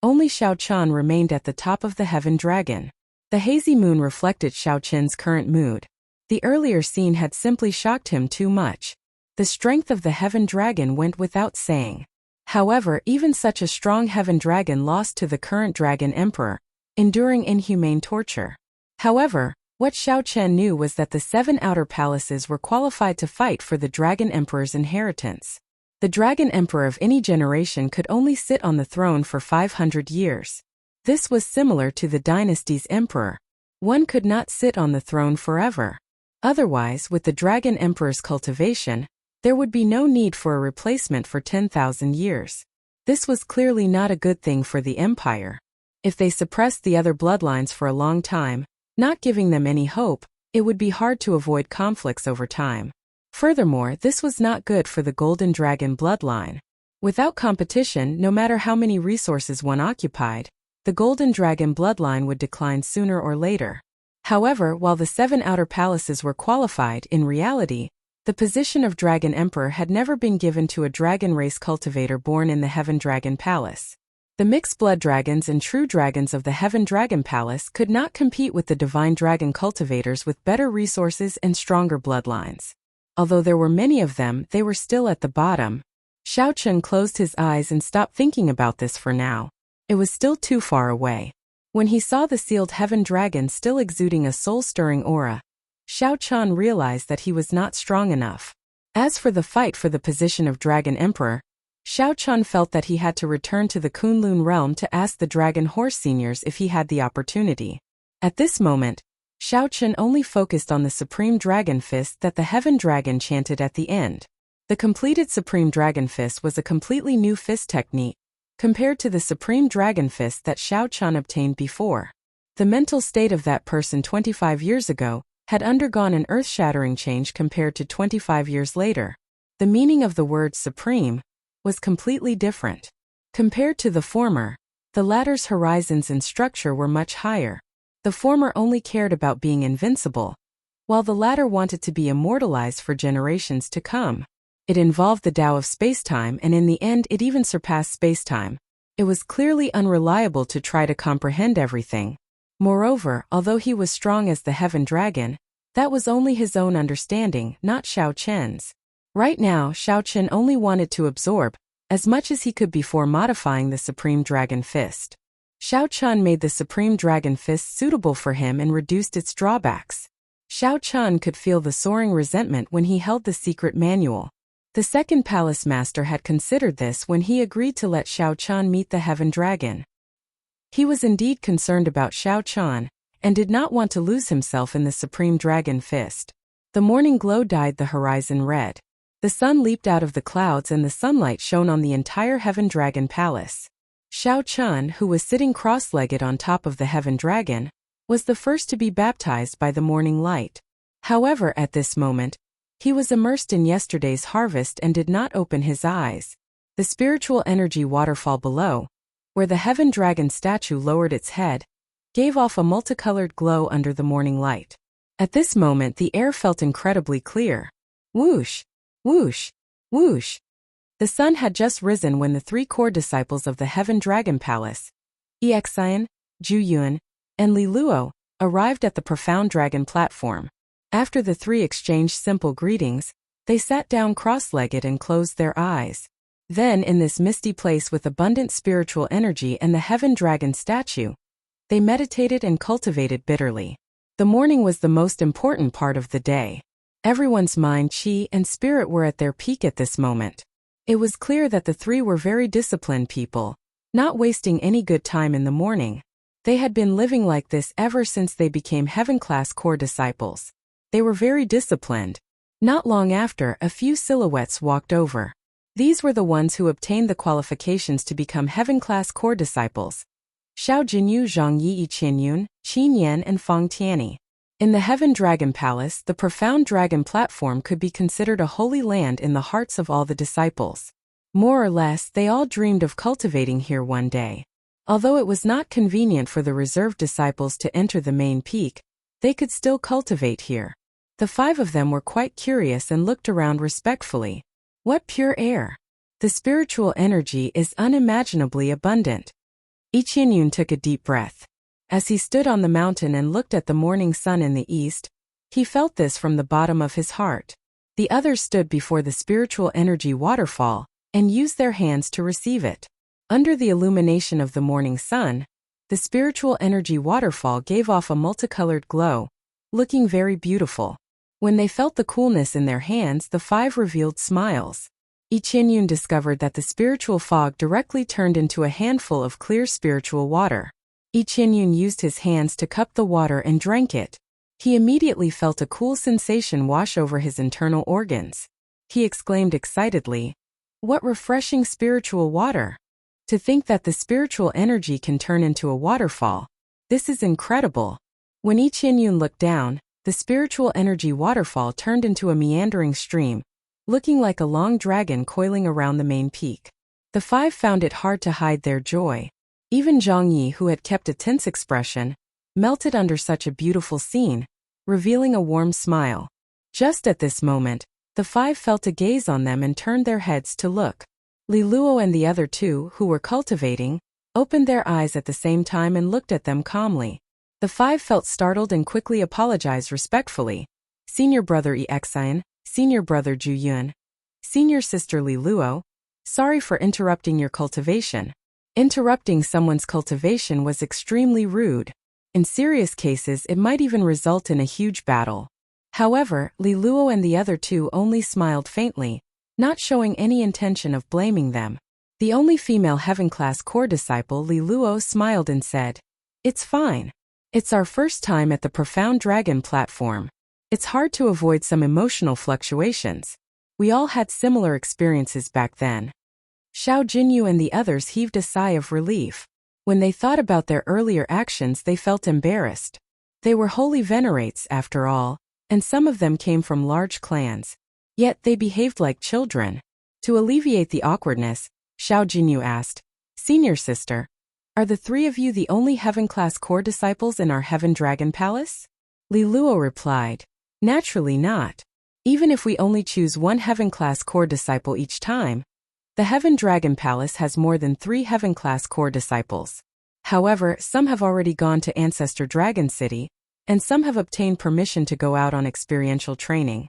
only Xiaochan remained at the top of the Heaven Dragon. The hazy moon reflected Xiaochan's current mood. The earlier scene had simply shocked him too much. The strength of the Heaven Dragon went without saying. However, even such a strong Heaven Dragon lost to the current Dragon Emperor, enduring inhumane torture. However, what Xiaochan knew was that the 7 outer palaces were qualified to fight for the Dragon Emperor's inheritance. The Dragon Emperor of any generation could only sit on the throne for 500 years. This was similar to the dynasty's emperor. One could not sit on the throne forever. Otherwise, with the Dragon Emperor's cultivation, there would be no need for a replacement for 10,000 years. This was clearly not a good thing for the empire. If they suppressed the other bloodlines for a long time, not giving them any hope, it would be hard to avoid conflicts over time. Furthermore, this was not good for the Golden Dragon bloodline. Without competition, no matter how many resources one occupied, the Golden Dragon bloodline would decline sooner or later. However, while the 7 outer palaces were qualified, in reality, the position of Dragon Emperor had never been given to a dragon race cultivator born in the Heaven Dragon Palace. The mixed blood dragons and true dragons of the Heaven Dragon Palace could not compete with the divine dragon cultivators with better resources and stronger bloodlines. Although there were many of them, they were still at the bottom. Xiaochan closed his eyes and stopped thinking about this for now. It was still too far away. When he saw the sealed Heaven Dragon still exuding a soul-stirring aura, Xiaochan realized that he was not strong enough. As for the fight for the position of Dragon Emperor, Xiaochan felt that he had to return to the Kunlun realm to ask the Dragon Horse Seniors if he had the opportunity. At this moment, Xiaochan only focused on the Supreme Dragon Fist that the Heaven Dragon chanted at the end. The completed Supreme Dragon Fist was a completely new fist technique, compared to the Supreme Dragon Fist that Xiaochan obtained before. The mental state of that person 25 years ago had undergone an earth-shattering change compared to 25 years later. The meaning of the word supreme was completely different. Compared to the former, the latter's horizons and structure were much higher. The former only cared about being invincible, while the latter wanted to be immortalized for generations to come. It involved the Tao of spacetime, and in the end it even surpassed spacetime. It was clearly unreliable to try to comprehend everything. Moreover, although he was strong as the Heaven Dragon, that was only his own understanding, not Xiaochan's. Right now, Xiaochan only wanted to absorb as much as he could before modifying the Supreme Dragon Fist. Xiaochan made the Supreme Dragon Fist suitable for him and reduced its drawbacks. Xiaochan could feel the soaring resentment when he held the secret manual. The second Palace Master had considered this when he agreed to let Xiaochan meet the Heaven Dragon. He was indeed concerned about Xiaochan, and did not want to lose himself in the Supreme Dragon Fist. The morning glow dyed the horizon red. The sun leaped out of the clouds and the sunlight shone on the entire Heaven Dragon Palace. Xiaochan, who was sitting cross-legged on top of the Heaven Dragon, was the first to be baptized by the morning light. However, at this moment, he was immersed in yesterday's harvest and did not open his eyes. The spiritual energy waterfall below, where the Heaven Dragon statue lowered its head, gave off a multicolored glow under the morning light. At this moment the air felt incredibly clear. Whoosh! Whoosh! Whoosh! The sun had just risen when the 3 core disciples of the Heaven Dragon Palace, Exian, Zhu Yuan, and Li Luo, arrived at the Profound Dragon platform. After the 3 exchanged simple greetings, they sat down cross-legged and closed their eyes. Then, in this misty place with abundant spiritual energy and the Heaven Dragon statue, they meditated and cultivated bitterly. The morning was the most important part of the day. Everyone's mind, chi, and spirit were at their peak at this moment. It was clear that the 3 were very disciplined people, not wasting any good time in the morning. They had been living like this ever since they became Heaven-class core disciples. They were very disciplined. Not long after, a few silhouettes walked over. These were the ones who obtained the qualifications to become Heaven-class core disciples. Xiao Jinyu, Zhang Yi, Qianyun, Qin Yan, and Fang Tianyi. In the Heaven Dragon Palace, the profound dragon platform could be considered a holy land in the hearts of all the disciples. More or less, they all dreamed of cultivating here one day. Although it was not convenient for the reserved disciples to enter the main peak, they could still cultivate here. The 5 of them were quite curious and looked around respectfully. What pure air! The spiritual energy is unimaginably abundant. Iqianyun took a deep breath. As he stood on the mountain and looked at the morning sun in the east, he felt this from the bottom of his heart. The others stood before the spiritual energy waterfall and used their hands to receive it. Under the illumination of the morning sun, the spiritual energy waterfall gave off a multicolored glow, looking very beautiful. When they felt the coolness in their hands, the 5 revealed smiles. Iqianyun discovered that the spiritual fog directly turned into a handful of clear spiritual water. Iqianyun used his hands to cup the water and drank it. He immediately felt a cool sensation wash over his internal organs. He exclaimed excitedly, "What refreshing spiritual water! To think that the spiritual energy can turn into a waterfall. This is incredible." When Iqianyun looked down, the spiritual energy waterfall turned into a meandering stream, looking like a long dragon coiling around the main peak. The 5 found it hard to hide their joy. Even Zhang Yi, who had kept a tense expression, melted under such a beautiful scene, revealing a warm smile. Just at this moment, the 5 felt a gaze on them and turned their heads to look. Li Luo and the other 2, who were cultivating, opened their eyes at the same time and looked at them calmly. The 5 felt startled and quickly apologized respectfully. "Senior brother Exian, senior brother Ju Yun, senior sister Li Luo, sorry for interrupting your cultivation." Interrupting someone's cultivation was extremely rude. In serious cases, it might even result in a huge battle. However, Li Luo and the other 2 only smiled faintly, not showing any intention of blaming them. The only female heaven-class core disciple, Li Luo, smiled and said, "It's fine. It's our first time at the profound dragon platform. It's hard to avoid some emotional fluctuations. We all had similar experiences back then." Xiao Jinyu and the others heaved a sigh of relief. When they thought about their earlier actions, they felt embarrassed. They were holy venerates, after all, and some of them came from large clans. Yet they behaved like children. To alleviate the awkwardness, Xiao Jinyu asked, "Senior sister, are the 3 of you the only heaven-class core disciples in our Heaven Dragon Palace?" Li Luo replied, "Naturally not. Even if we only choose one heaven-class core disciple each time, the Heaven Dragon Palace has more than 3 heaven-class core disciples. However, some have already gone to Ancestor Dragon City, and some have obtained permission to go out on experiential training."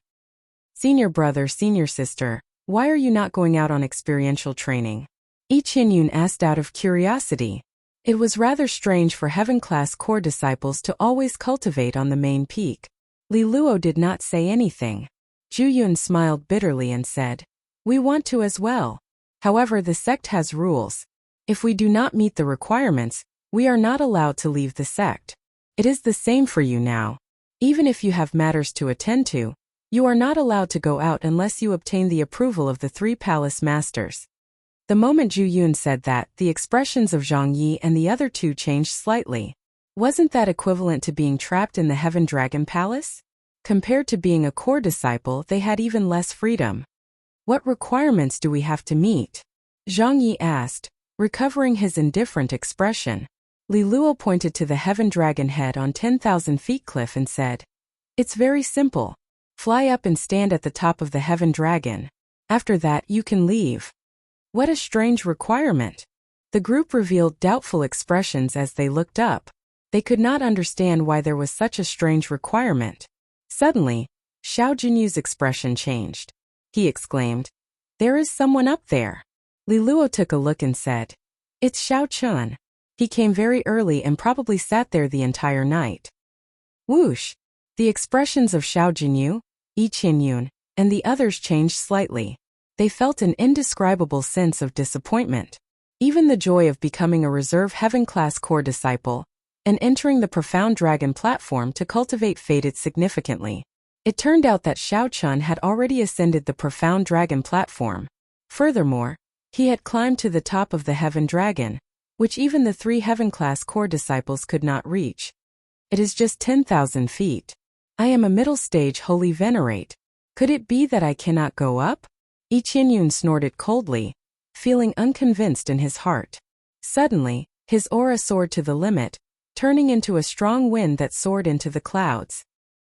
"Senior brother, senior sister, why are you not going out on experiential training?" Iqianyun asked out of curiosity. It was rather strange for heaven-class core disciples to always cultivate on the main peak. Li Luo did not say anything. Ju Yun smiled bitterly and said, "We want to as well. However, the sect has rules. If we do not meet the requirements, we are not allowed to leave the sect. It is the same for you now. Even if you have matters to attend to, you are not allowed to go out unless you obtain the approval of the 3 palace masters." The moment Ju Yun said that, the expressions of Zhang Yi and the other 2 changed slightly. Wasn't that equivalent to being trapped in the Heaven Dragon Palace? Compared to being a core disciple, they had even less freedom. "What requirements do we have to meet?" Zhang Yi asked, recovering his indifferent expression. Li Luo pointed to the Heaven Dragon head on 10,000 feet cliff and said, "It's very simple. Fly up and stand at the top of the Heaven Dragon. After that, you can leave." What a strange requirement. The group revealed doubtful expressions as they looked up. They could not understand why there was such a strange requirement. Suddenly, Xiao Jinyu's expression changed. He exclaimed, "There is someone up there." Li Luo took a look and said, "It's Xiao Chun. He came very early and probably sat there the entire night." Whoosh! The expressions of Xiao Jinyu, Iqianyun, and the others changed slightly. They felt an indescribable sense of disappointment. Even the joy of becoming a reserve heaven-class core disciple and entering the profound dragon platform to cultivate faded significantly. It turned out that Xiao Chun had already ascended the profound dragon platform. Furthermore, he had climbed to the top of the Heaven Dragon, which even the 3 heaven-class core disciples could not reach. It is just 10,000 feet. I am a middle stage holy venerate. Could it be that I cannot go up? I Qianyun snorted coldly, feeling unconvinced in his heart. Suddenly, his aura soared to the limit, turning into a strong wind that soared into the clouds.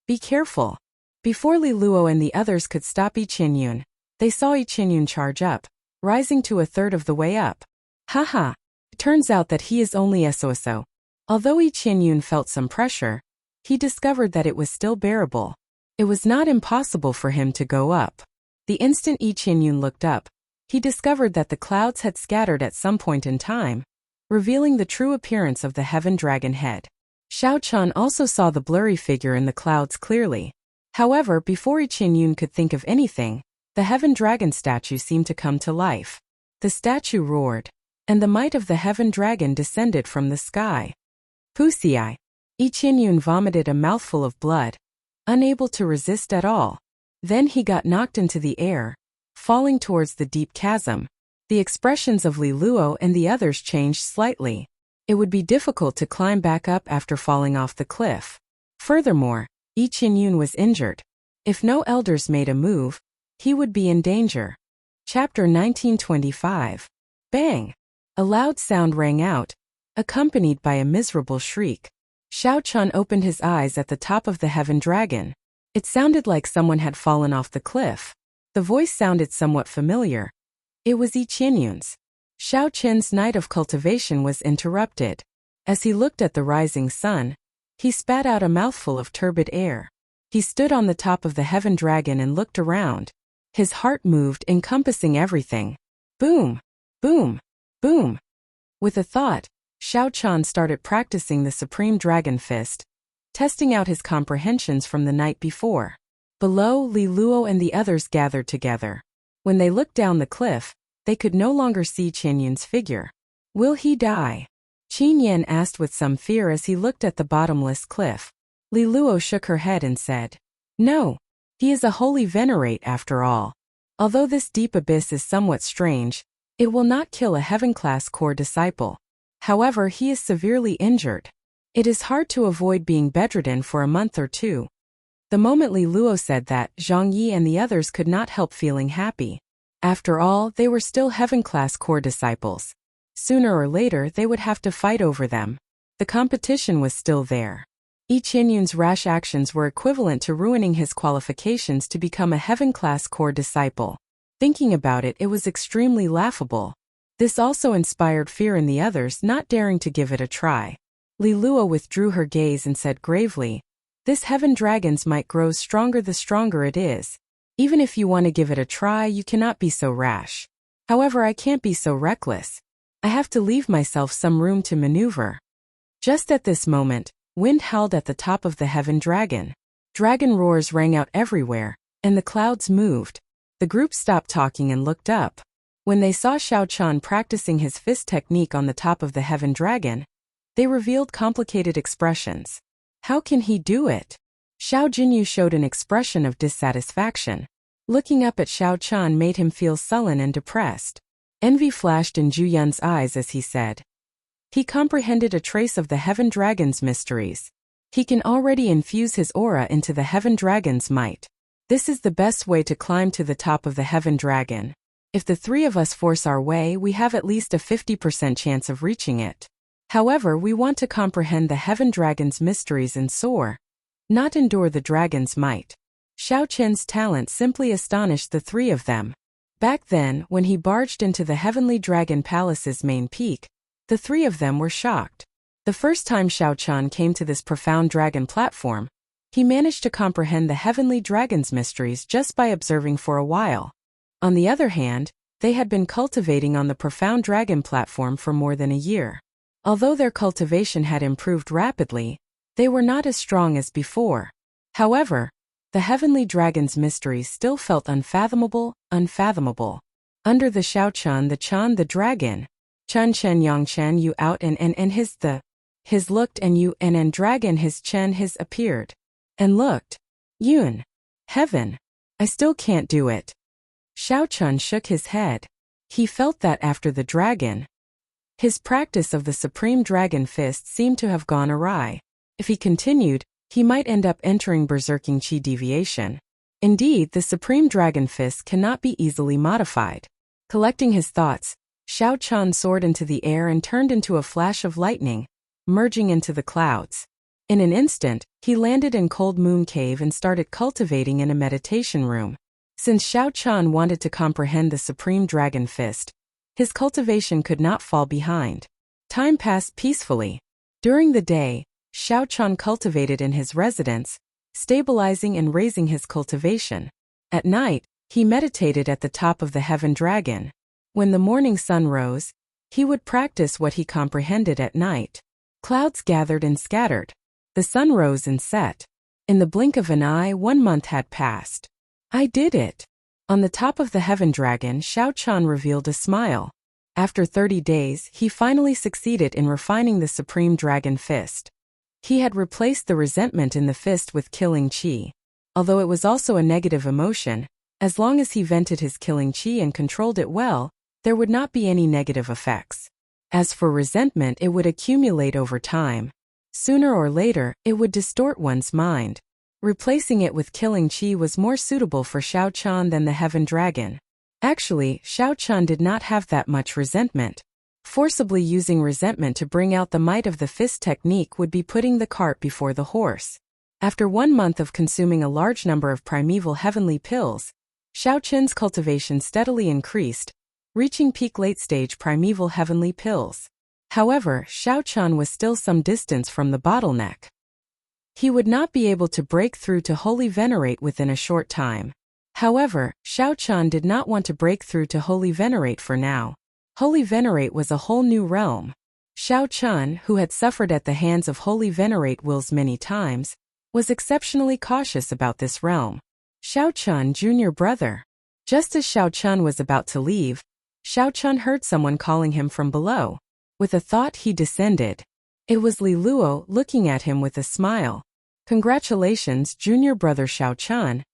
Be careful. Before Li Luo and the others could stop I Qianyun, they saw I Qianyun charge up, rising to a third of the way up. Haha. It turns out that he is only SOSO. Although I Qianyun felt some pressure, he discovered that it was still bearable. It was not impossible for him to go up. The instant I Qianyun looked up, he discovered that the clouds had scattered at some point in time, revealing the true appearance of the heaven dragon head. Xiao Chun also saw the blurry figure in the clouds clearly. However, before I Qianyun could think of anything, the heaven dragon statue seemed to come to life. The statue roared, and the might of the heaven dragon descended from the sky. Pussy I Qianyun vomited a mouthful of blood, unable to resist at all. Then he got knocked into the air, falling towards the deep chasm. The expressions of Li Luo and the others changed slightly. It would be difficult to climb back up after falling off the cliff. Furthermore, I Qianyun was injured. If no elders made a move, he would be in danger. Chapter 1925. Bang! A loud sound rang out, accompanied by a miserable shriek. Xiao Chun opened his eyes at the top of the heaven dragon. It sounded like someone had fallen off the cliff. The voice sounded somewhat familiar. It was I Qianyun's. Xiao Chen's night of cultivation was interrupted. As he looked at the rising sun, he spat out a mouthful of turbid air. He stood on the top of the heaven dragon and looked around. His heart moved, encompassing everything. Boom! Boom! Boom! With a thought, Xiao Chun started practicing the Supreme Dragon Fist, testing out his comprehensions from the night before. Below, Li Luo and the others gathered together. When they looked down the cliff, they could no longer see Qianyun's figure. Will he die? Qin Yan asked with some fear as he looked at the bottomless cliff. Li Luo shook her head and said, No, he is a holy venerate after all. Although this deep abyss is somewhat strange, it will not kill a heaven-class core disciple. However, he is severely injured. It is hard to avoid being bedridden for a month or two. The moment Li Luo said that, Zhang Yi and the others could not help feeling happy. After all, they were still heaven-class core disciples. Sooner or later, they would have to fight over them. The competition was still there. I Qianyun's rash actions were equivalent to ruining his qualifications to become a heaven-class core disciple. Thinking about it, it was extremely laughable. This also inspired fear in the others, not daring to give it a try. Li Luo withdrew her gaze and said gravely, This heaven dragon's might grows stronger the stronger it is. Even if you want to give it a try, you cannot be so rash. However, I can't be so reckless. I have to leave myself some room to maneuver. Just at this moment, wind howled at the top of the heaven dragon. Dragon roars rang out everywhere, and the clouds moved. The group stopped talking and looked up. When they saw Xiao Chun practicing his fist technique on the top of the heaven dragon, they revealed complicated expressions. How can he do it? Xiao Jinyu showed an expression of dissatisfaction. Looking up at Xiao Chun made him feel sullen and depressed. Envy flashed in Zhu Yun's eyes as he said. He comprehended a trace of the heaven dragon's mysteries. He can already infuse his aura into the heaven dragon's might. This is the best way to climb to the top of the heaven dragon. If the three of us force our way, we have at least a 50% chance of reaching it. However, we want to comprehend the heaven dragon's mysteries and soar, not endure the dragon's might. Xiao Chen's talent simply astonished the three of them. Back then, when he barged into the Heavenly Dragon Palace's main peak, the three of them were shocked. The first time Xiao Chun came to this profound dragon platform, he managed to comprehend the Heavenly Dragon's mysteries just by observing for a while. On the other hand, they had been cultivating on the profound dragon platform for more than a year. Although their cultivation had improved rapidly, they were not as strong as before. However, the Heavenly Dragon's mysteries still felt unfathomable. Under the Xiao Chun the dragon, Chun Chen Yang Chen Yu out and his looked and Yu and dragon his Chen his appeared. And looked. Yun. Heaven. I still can't do it. Xiao Chun shook his head. He felt that after the dragon, his practice of the Supreme Dragon Fist seemed to have gone awry. If he continued, he might end up entering berserking chi deviation. Indeed, the Supreme Dragon Fist cannot be easily modified. Collecting his thoughts, Xiao Chan soared into the air and turned into a flash of lightning, merging into the clouds. In an instant, he landed in Cold Moon Cave and started cultivating in a meditation room. Since Xiao Chan wanted to comprehend the Supreme Dragon Fist, his cultivation could not fall behind. Time passed peacefully. During the day, Xiao Chan cultivated in his residence, stabilizing and raising his cultivation. At night, he meditated at the top of the Heaven Dragon. When the morning sun rose, he would practice what he comprehended at night. Clouds gathered and scattered. The sun rose and set. In the blink of an eye, 1 month had passed. I did it. On the top of the Heaven Dragon, Xiao Chan revealed a smile. After 30 days, he finally succeeded in refining the Supreme Dragon Fist. He had replaced the resentment in the fist with killing chi. Although it was also a negative emotion, as long as he vented his killing chi and controlled it well, there would not be any negative effects. As for resentment, it would accumulate over time. Sooner or later, it would distort one's mind. Replacing it with killing chi was more suitable for Xiao Chan than the Heaven Dragon. Actually, Xiao Chan did not have that much resentment. Forcibly using resentment to bring out the might of the fist technique would be putting the cart before the horse. After 1 month of consuming a large number of primeval heavenly pills, Xiao Chen's cultivation steadily increased, reaching peak late-stage primeval heavenly pills. However, Xiao Chan was still some distance from the bottleneck. He would not be able to break through to Holy Venerate within a short time. However, Xiao Chan did not want to break through to Holy Venerate for now. Holy Venerate was a whole new realm. Xiao Chan, who had suffered at the hands of Holy Venerate wills many times, was exceptionally cautious about this realm. Xiao Chan, junior brother. Just as Xiao Chan was about to leave, Xiao Chan heard someone calling him from below. With a thought, he descended. It was Li Luo looking at him with a smile. Congratulations, junior brother Xiao Chan,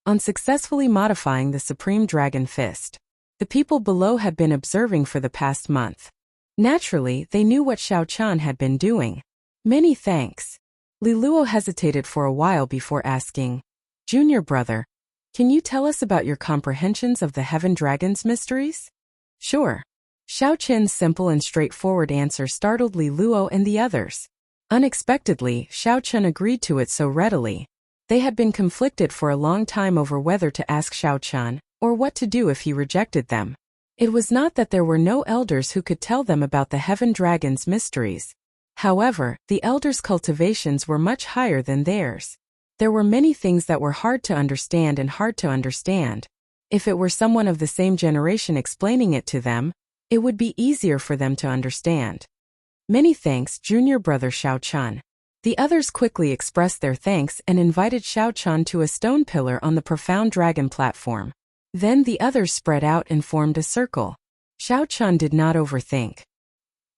on successfully modifying the Supreme Dragon Fist. The people below had been observing for the past month. Naturally, they knew what Xiao Chan had been doing. Many thanks. Li Luo hesitated for a while before asking, Junior brother, can you tell us about your comprehensions of the Heaven Dragon's mysteries? Sure. Xiao Chen's simple and straightforward answer startled Li Luo and the others. Unexpectedly, Xiao Chen agreed to it so readily. They had been conflicted for a long time over whether to ask Xiao Chen, or what to do if he rejected them. It was not that there were no elders who could tell them about the Heaven Dragon's mysteries. However, the elders' cultivations were much higher than theirs. There were many things that were hard to understand and hard to understand. If it were someone of the same generation explaining it to them, it would be easier for them to understand. Many thanks, junior brother Xiao Chan. The others quickly expressed their thanks and invited Xiao Chan to a stone pillar on the profound dragon platform. Then the others spread out and formed a circle. Xiao Chan did not overthink.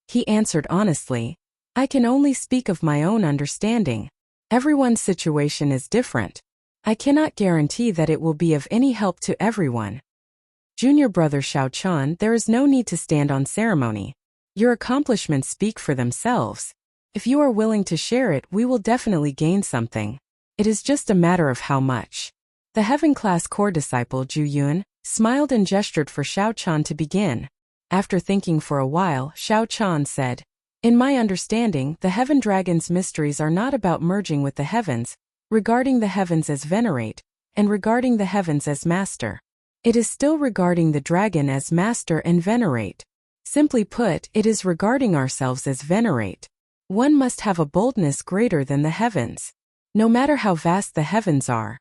He answered honestly, I can only speak of my own understanding. Everyone's situation is different. I cannot guarantee that it will be of any help to everyone. Junior brother Xiao Chan, there is no need to stand on ceremony. Your accomplishments speak for themselves. If you are willing to share it, we will definitely gain something. It is just a matter of how much. The Heaven Class core disciple Zhu Yun smiled and gestured for Xiao Chan to begin. After thinking for a while, Xiao Chan said, In my understanding, the Heaven Dragon's mysteries are not about merging with the heavens, regarding the heavens as venerate, and regarding the heavens as master. It is still regarding the dragon as master and venerate. Simply put, it is regarding ourselves as venerate. One must have a boldness greater than the heavens. No matter how vast the heavens are,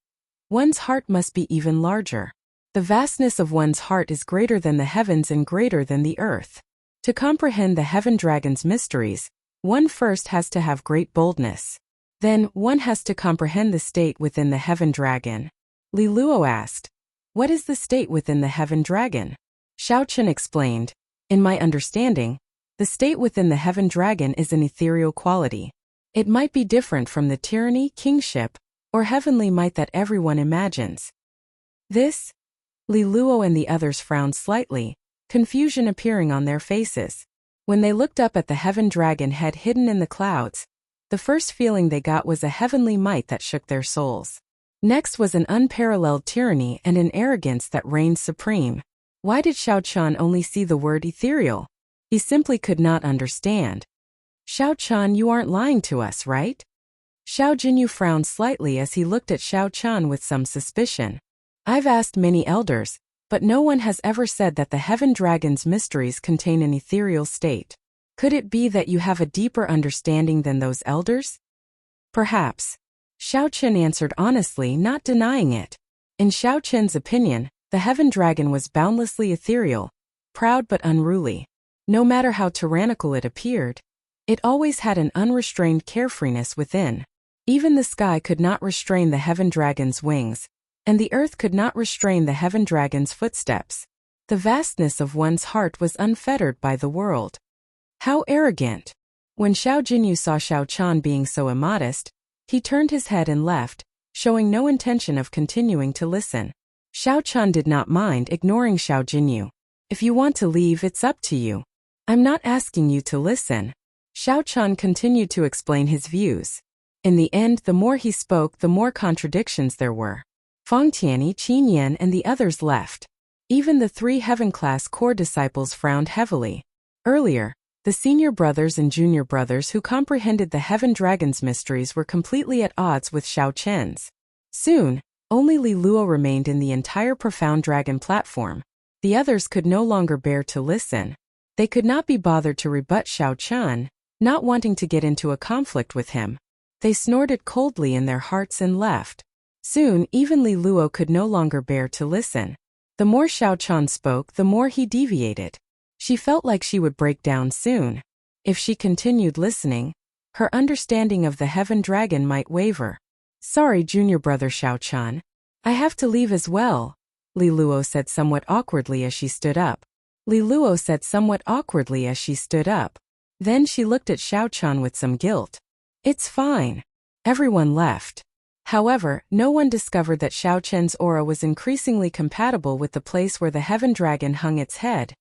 one's heart must be even larger. The vastness of one's heart is greater than the heavens and greater than the earth. To comprehend the Heaven Dragon's mysteries, one first has to have great boldness. Then, one has to comprehend the state within the Heaven Dragon. Li Luo asked, What is the state within the Heaven Dragon? Xiao Chen explained, In my understanding, the state within the Heaven Dragon is an ethereal quality. It might be different from the tyranny, kingship, or heavenly might that everyone imagines. This? Li Luo and the others frowned slightly, confusion appearing on their faces. When they looked up at the Heaven Dragon head hidden in the clouds, The first feeling they got was a heavenly might that shook their souls. Next was an unparalleled tyranny and an arrogance that reigned supreme. Why did Xiao Qian only see the word ethereal? He simply could not understand. Xiao Qian, you aren't lying to us, right? Xiao Jinyu frowned slightly as he looked at Xiao Qian with some suspicion. I've asked many elders, but no one has ever said that the Heaven Dragon's mysteries contain an ethereal state. Could it be that you have a deeper understanding than those elders? Perhaps. Xiao Qin answered honestly, not denying it. In Xiao Qin's opinion, the Heaven Dragon was boundlessly ethereal, proud but unruly. No matter how tyrannical it appeared, it always had an unrestrained carefreeness within. Even the sky could not restrain the Heaven Dragon's wings, and the earth could not restrain the Heaven Dragon's footsteps. The vastness of one's heart was unfettered by the world. How arrogant! When Xiao Jinyu saw Xiao Qian being so immodest, he turned his head and left, showing no intention of continuing to listen. Xiao Qian did not mind ignoring Xiao Jinyu. If you want to leave, it's up to you. I'm not asking you to listen. Xiao Qian continued to explain his views. In the end, the more he spoke, the more contradictions there were. Feng Tianyi, Qin Yan, and the others left. Even the 3 heaven-class core disciples frowned heavily. Earlier, the senior brothers and junior brothers who comprehended the Heaven Dragon's mysteries were completely at odds with Xiao Qian's. Soon, only Li Luo remained in the entire Profound Dragon platform. The others could no longer bear to listen. They could not be bothered to rebut Xiao Qian, not wanting to get into a conflict with him. They snorted coldly in their hearts and left. Soon, even Li Luo could no longer bear to listen. The more Xiao Qian spoke, the more he deviated. She felt like she would break down soon. If she continued listening, her understanding of the Heaven Dragon might waver. Sorry, junior brother Xiao Qian. I have to leave as well, Li Luo said somewhat awkwardly as she stood up. Then she looked at Xiao Qian with some guilt. It's fine. Everyone left. However, no one discovered that Xiao Qian's aura was increasingly compatible with the place where the Heaven Dragon hung its head,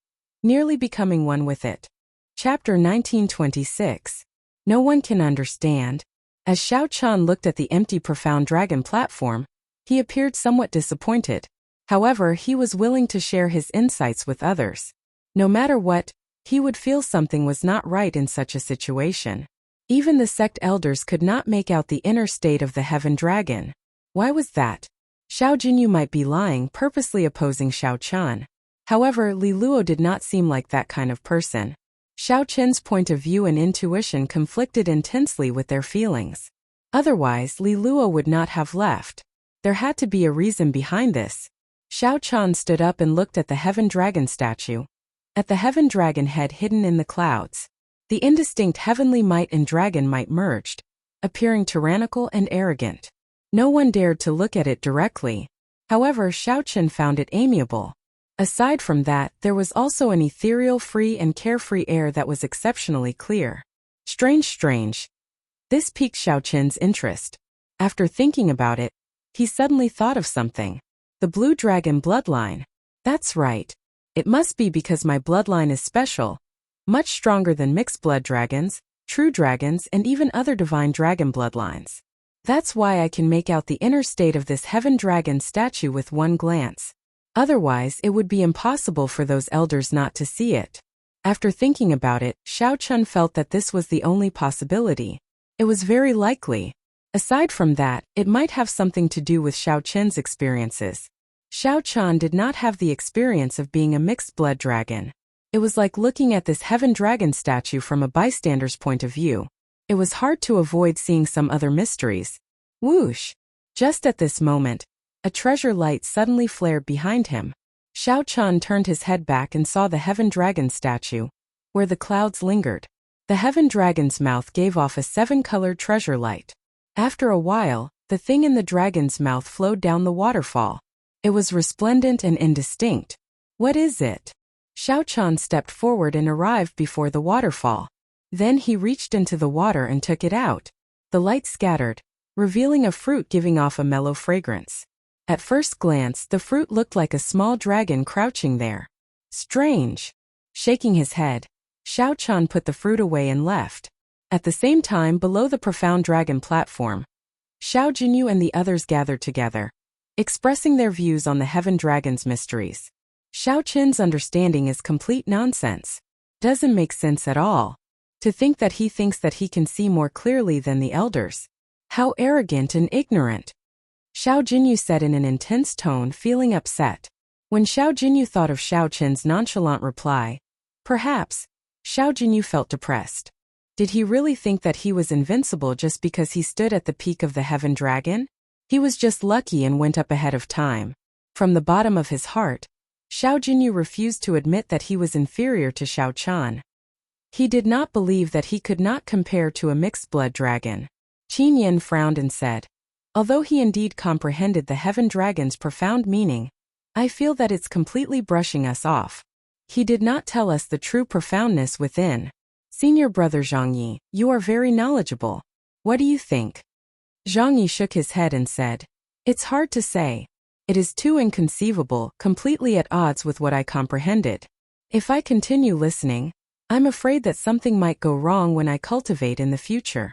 nearly becoming one with it. Chapter 1926. No one can understand. As Xiao Qian looked at the empty Profound Dragon platform, he appeared somewhat disappointed. However, he was willing to share his insights with others. No matter what, he would feel something was not right in such a situation. Even the sect elders could not make out the inner state of the Heaven Dragon. Why was that? Xiao Jinyu might be lying, purposely opposing Xiao Qian. However, Li Luo did not seem like that kind of person. Xiao Qian's point of view and intuition conflicted intensely with their feelings. Otherwise, Li Luo would not have left. There had to be a reason behind this. Xiao Qian stood up and looked at the Heaven Dragon statue. At the Heaven Dragon head hidden in the clouds, the indistinct heavenly might and dragon might merged, appearing tyrannical and arrogant. No one dared to look at it directly. However, Xiao Qian found it amiable. Aside from that, there was also an ethereal, free and carefree air that was exceptionally clear. Strange. This piqued Xiao Qian's interest. After thinking about it, he suddenly thought of something. The blue dragon bloodline. That's right. It must be because my bloodline is special, much stronger than mixed blood dragons, true dragons, and even other divine dragon bloodlines. That's why I can make out the inner state of this Heaven Dragon statue with one glance. Otherwise, it would be impossible for those elders not to see it. After thinking about it, Xiao Qian felt that this was the only possibility. It was very likely. Aside from that, it might have something to do with Xiao Qian's experiences. Xiao Qian did not have the experience of being a mixed blood dragon. It was like looking at this Heaven Dragon statue from a bystander's point of view. It was hard to avoid seeing some other mysteries. Whoosh! Just at this moment, a treasure light suddenly flared behind him. Xiao Qian turned his head back and saw the Heaven Dragon statue, where the clouds lingered. The Heaven Dragon's mouth gave off a 7-colored treasure light. After a while, the thing in the dragon's mouth flowed down the waterfall. It was resplendent and indistinct. What is it? Xiao Qian stepped forward and arrived before the waterfall. Then he reached into the water and took it out. The light scattered, revealing a fruit giving off a mellow fragrance. At first glance, the fruit looked like a small dragon crouching there. Strange. Shaking his head, Xiao Qian put the fruit away and left. At the same time, below the profound dragon platform, Xiao Jinyu and the others gathered together, expressing their views on the heaven dragon's mysteries. Xiao Qin's understanding is complete nonsense. Doesn't make sense at all. To think that he thinks that he can see more clearly than the elders. How arrogant and ignorant. Xiao Jinyu said in an intense tone, feeling upset. When Xiao Jinyu thought of Xiao Qin's nonchalant reply, perhaps, Xiao Jinyu felt depressed. Did he really think that he was invincible just because he stood at the peak of the heaven dragon? He was just lucky and went up ahead of time. From the bottom of his heart, Xiao Jinyu refused to admit that he was inferior to Xiao Chan. He did not believe that he could not compare to a mixed-blood dragon. Qin Yin frowned and said, although he indeed comprehended the heaven dragon's profound meaning, I feel that it's completely brushing us off. He did not tell us the true profoundness within. Senior brother Zhang Yi, you are very knowledgeable. What do you think? Zhang Yi shook his head and said, it's hard to say. It is too inconceivable, completely at odds with what I comprehended. If I continue listening, I'm afraid that something might go wrong when I cultivate in the future.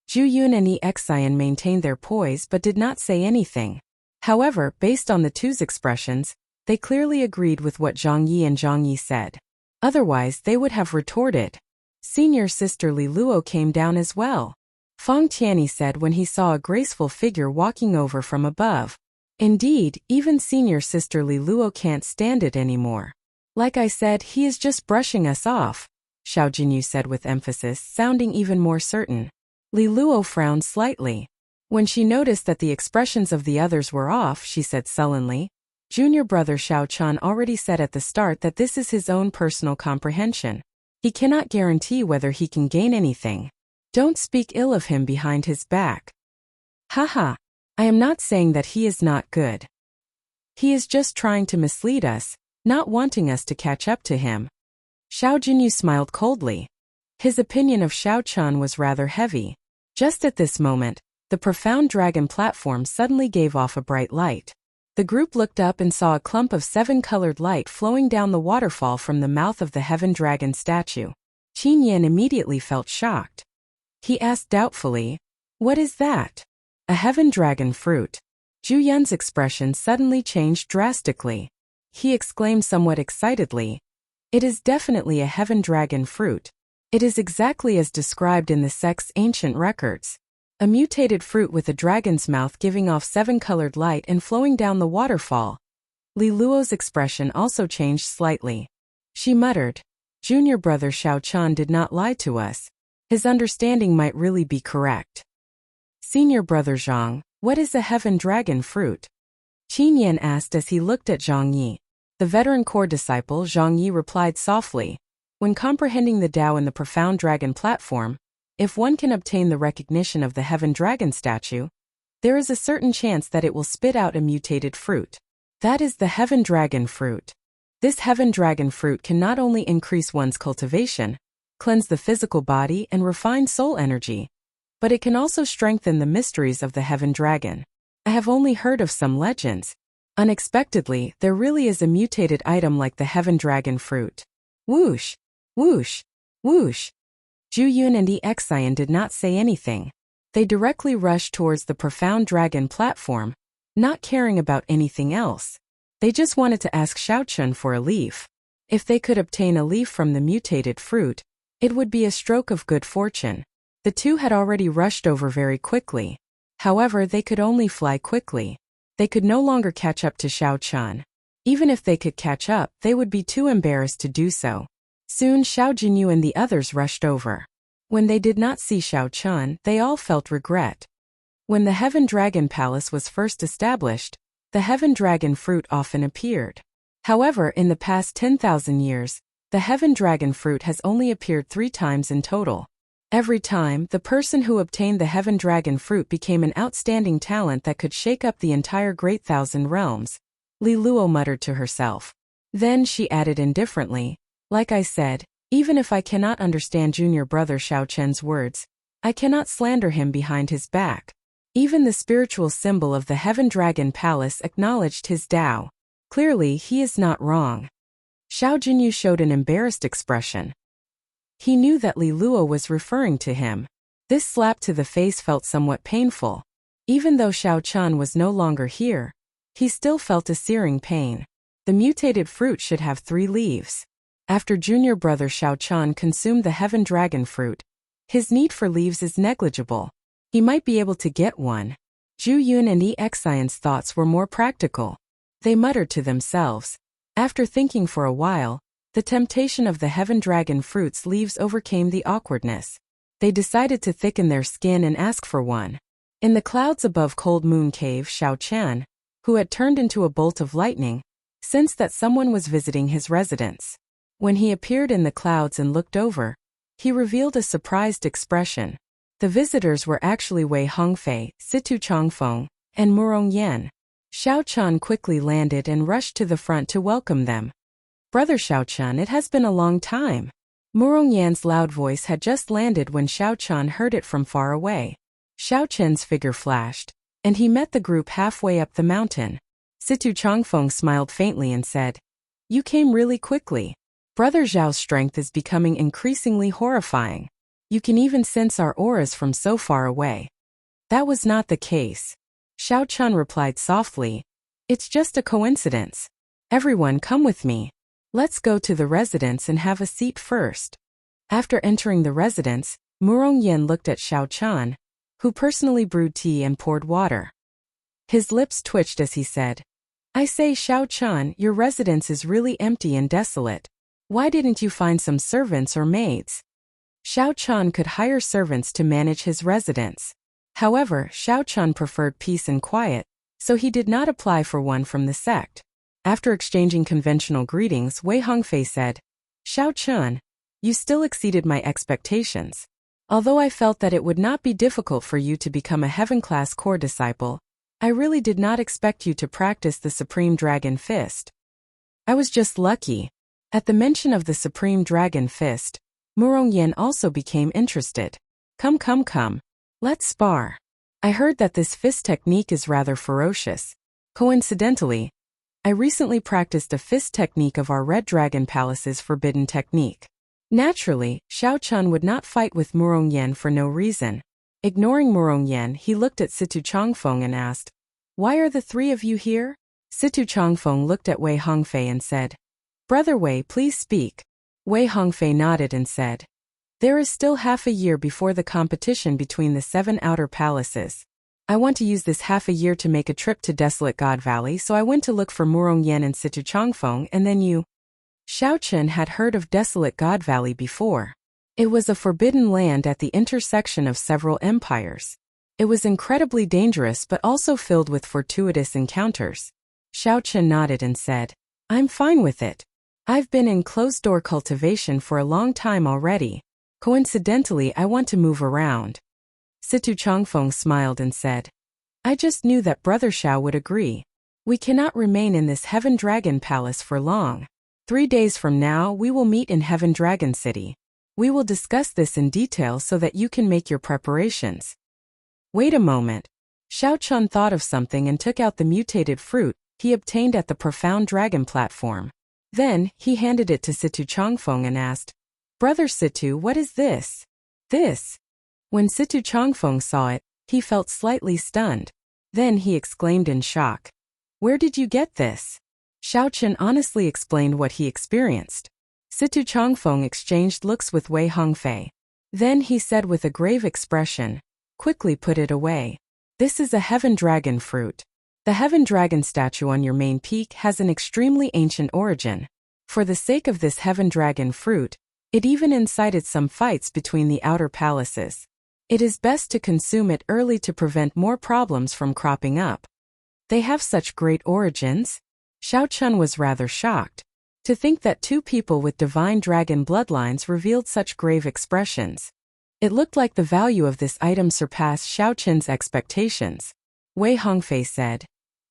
Zhu Yun and Exian maintained their poise but did not say anything. However, based on the two's expressions, they clearly agreed with what Zhang Yi and Zhang Yi said. Otherwise, they would have retorted. Senior sister Li Luo came down as well. Feng Tianyi said when he saw a graceful figure walking over from above. Indeed, even senior sister Li Luo can't stand it anymore. Like I said, he is just brushing us off, Xiao Jinyu said with emphasis, sounding even more certain. Li Luo frowned slightly. When she noticed that the expressions of the others were off, she said sullenly, Junior brother Xiao Chan already said at the start that this is his own personal comprehension. He cannot guarantee whether he can gain anything. Don't speak ill of him behind his back. Haha. I am not saying that he is not good. He is just trying to mislead us, not wanting us to catch up to him. Xiao Jinyu smiled coldly. His opinion of Xiao Chan was rather heavy. Just at this moment, the profound dragon platform suddenly gave off a bright light. The group looked up and saw a clump of 7-colored light flowing down the waterfall from the mouth of the heaven dragon statue. Qin Yin immediately felt shocked. He asked doubtfully, what is that? A heaven dragon fruit. Zhu Yun's expression suddenly changed drastically. He exclaimed somewhat excitedly, it is definitely a heaven dragon fruit. It is exactly as described in the sect's ancient records. A mutated fruit with a dragon's mouth giving off 7-colored light and flowing down the waterfall. Li Luo's expression also changed slightly. She muttered, Junior brother Xiao Chan did not lie to us. His understanding might really be correct. Senior brother Zhang, what is a heaven dragon fruit? Qin Yin asked as he looked at Zhang Yi. The veteran core disciple Zhang Yi replied softly, when comprehending the Tao in the profound dragon platform, if one can obtain the recognition of the heaven dragon statue, there is a certain chance that it will spit out a mutated fruit. That is the heaven dragon fruit. This heaven dragon fruit can not only increase one's cultivation, cleanse the physical body and refine soul energy, but it can also strengthen the mysteries of the heaven dragon. I have only heard of some legends. Unexpectedly, there really is a mutated item like the heaven dragon fruit. Whoosh! Whoosh! Whoosh! Zhu Yun and Exian did not say anything. They directly rushed towards the profound dragon platform, not caring about anything else. They just wanted to ask Xiao Chun for a leaf. If they could obtain a leaf from the mutated fruit, it would be a stroke of good fortune. The two had already rushed over very quickly. However, they could only fly quickly. They could no longer catch up to Xiao Chun. Even if they could catch up, they would be too embarrassed to do so. Soon Xiao Jinyu and the others rushed over. When they did not see Xiao Chun, they all felt regret. When the Heaven Dragon Palace was first established, the Heaven Dragon fruit often appeared. However, in the past 10,000 years, the Heaven Dragon fruit has only appeared 3 times in total. Every time, the person who obtained the Heaven Dragon fruit became an outstanding talent that could shake up the entire Great Thousand Realms. Li Luo muttered to herself. Then she added indifferently, like I said, even if I cannot understand junior brother Xiao Chen's words, I cannot slander him behind his back. Even the spiritual symbol of the Heaven Dragon Palace acknowledged his Tao. Clearly, he is not wrong. Xiao Jinyu showed an embarrassed expression. He knew that Li Luo was referring to him. This slap to the face felt somewhat painful. Even though Xiao Chun was no longer here, he still felt a searing pain. The mutated fruit should have 3 leaves. After junior brother Xiao Chun consumed the heaven dragon fruit, his need for leaves is negligible. He might be able to get one. Zhu Yun and Exion's thoughts were more practical. They muttered to themselves. After thinking for a while, the temptation of the heaven dragon fruit's leaves overcame the awkwardness. They decided to thicken their skin and ask for one. In the clouds above Cold Moon Cave, Xiao Qian, who had turned into a bolt of lightning, sensed that someone was visiting his residence. When he appeared in the clouds and looked over, he revealed a surprised expression. The visitors were actually Wei Hongfei, Situ Chongfeng, and Murong Yan. Xiao Chun quickly landed and rushed to the front to welcome them. "Brother Xiao Chun, it has been a long time." Murong Yan's loud voice had just landed when Xiao Chun heard it from far away. Xiao Chen's figure flashed, and he met the group halfway up the mountain. Situ Chongfeng smiled faintly and said, "You came really quickly. Brother Zhao's strength is becoming increasingly horrifying. You can even sense our auras from so far away." "That was not the case," Xiao Chun replied softly. "It's just a coincidence. Everyone, come with me. Let's go to the residence and have a seat first." After entering the residence, Murong Yan looked at Xiao Chun, who personally brewed tea and poured water. His lips twitched as he said, "I say, Xiao Chun, your residence is really empty and desolate. Why didn't you find some servants or maids?" Xiao Chun could hire servants to manage his residence. However, Xiao Chun preferred peace and quiet, so he did not apply for one from the sect. After exchanging conventional greetings, Wei Hongfei said, "Xiao Chun, you still exceeded my expectations. Although I felt that it would not be difficult for you to become a heaven-class core disciple, I really did not expect you to practice the Supreme Dragon Fist." "I was just lucky." At the mention of the Supreme Dragon Fist, Murong Yan also became interested. Come. Let's spar. I heard that this fist technique is rather ferocious. Coincidentally, I recently practiced a fist technique of our Red Dragon Palace's forbidden technique." Naturally, Xiao Chun would not fight with Murong Yan for no reason. Ignoring Murong Yan, he looked at Situ Chongfeng and asked, "Why are the 3 of you here?" Situ Chongfeng looked at Wei Hongfei and said, "Brother Wei, please speak." Wei Hongfei nodded and said, "There is still half a year before the competition between the 7 outer palaces. I want to use this half a year to make a trip to Desolate God Valley, so I went to look for Murong Yan and Situ Chongfeng, and then you." Xiao Chun had heard of Desolate God Valley before. It was a forbidden land at the intersection of several empires. It was incredibly dangerous but also filled with fortuitous encounters. Xiao Chun nodded and said, "I'm fine with it. I've been in closed-door cultivation for a long time already. Coincidentally, I want to move around." Situ Chongfeng smiled and said, "I just knew that Brother Xiao would agree. We cannot remain in this Heaven Dragon Palace for long. 3 days from now, we will meet in Heaven Dragon City. We will discuss this in detail so that you can make your preparations." "Wait a moment." Xiao Chun thought of something and took out the mutated fruit he obtained at the Profound Dragon platform. Then, he handed it to Situ Chongfeng and asked, "Brother Situ, what is this?" "This?" When Situ Chongfeng saw it, he felt slightly stunned. Then he exclaimed in shock, "Where did you get this?" Xiao Chun honestly explained what he experienced. Situ Chongfeng exchanged looks with Wei Hongfei. Then he said with a grave expression, "Quickly put it away. This is a heaven dragon fruit. The heaven dragon statue on your main peak has an extremely ancient origin. For the sake of this heaven dragon fruit, it even incited some fights between the outer palaces. It is best to consume it early to prevent more problems from cropping up." "They have such great origins?" Xiao Chun was rather shocked. To think that 2 people with divine dragon bloodlines revealed such grave expressions. It looked like the value of this item surpassed Xiao Chun's expectations. Wei Hongfei said,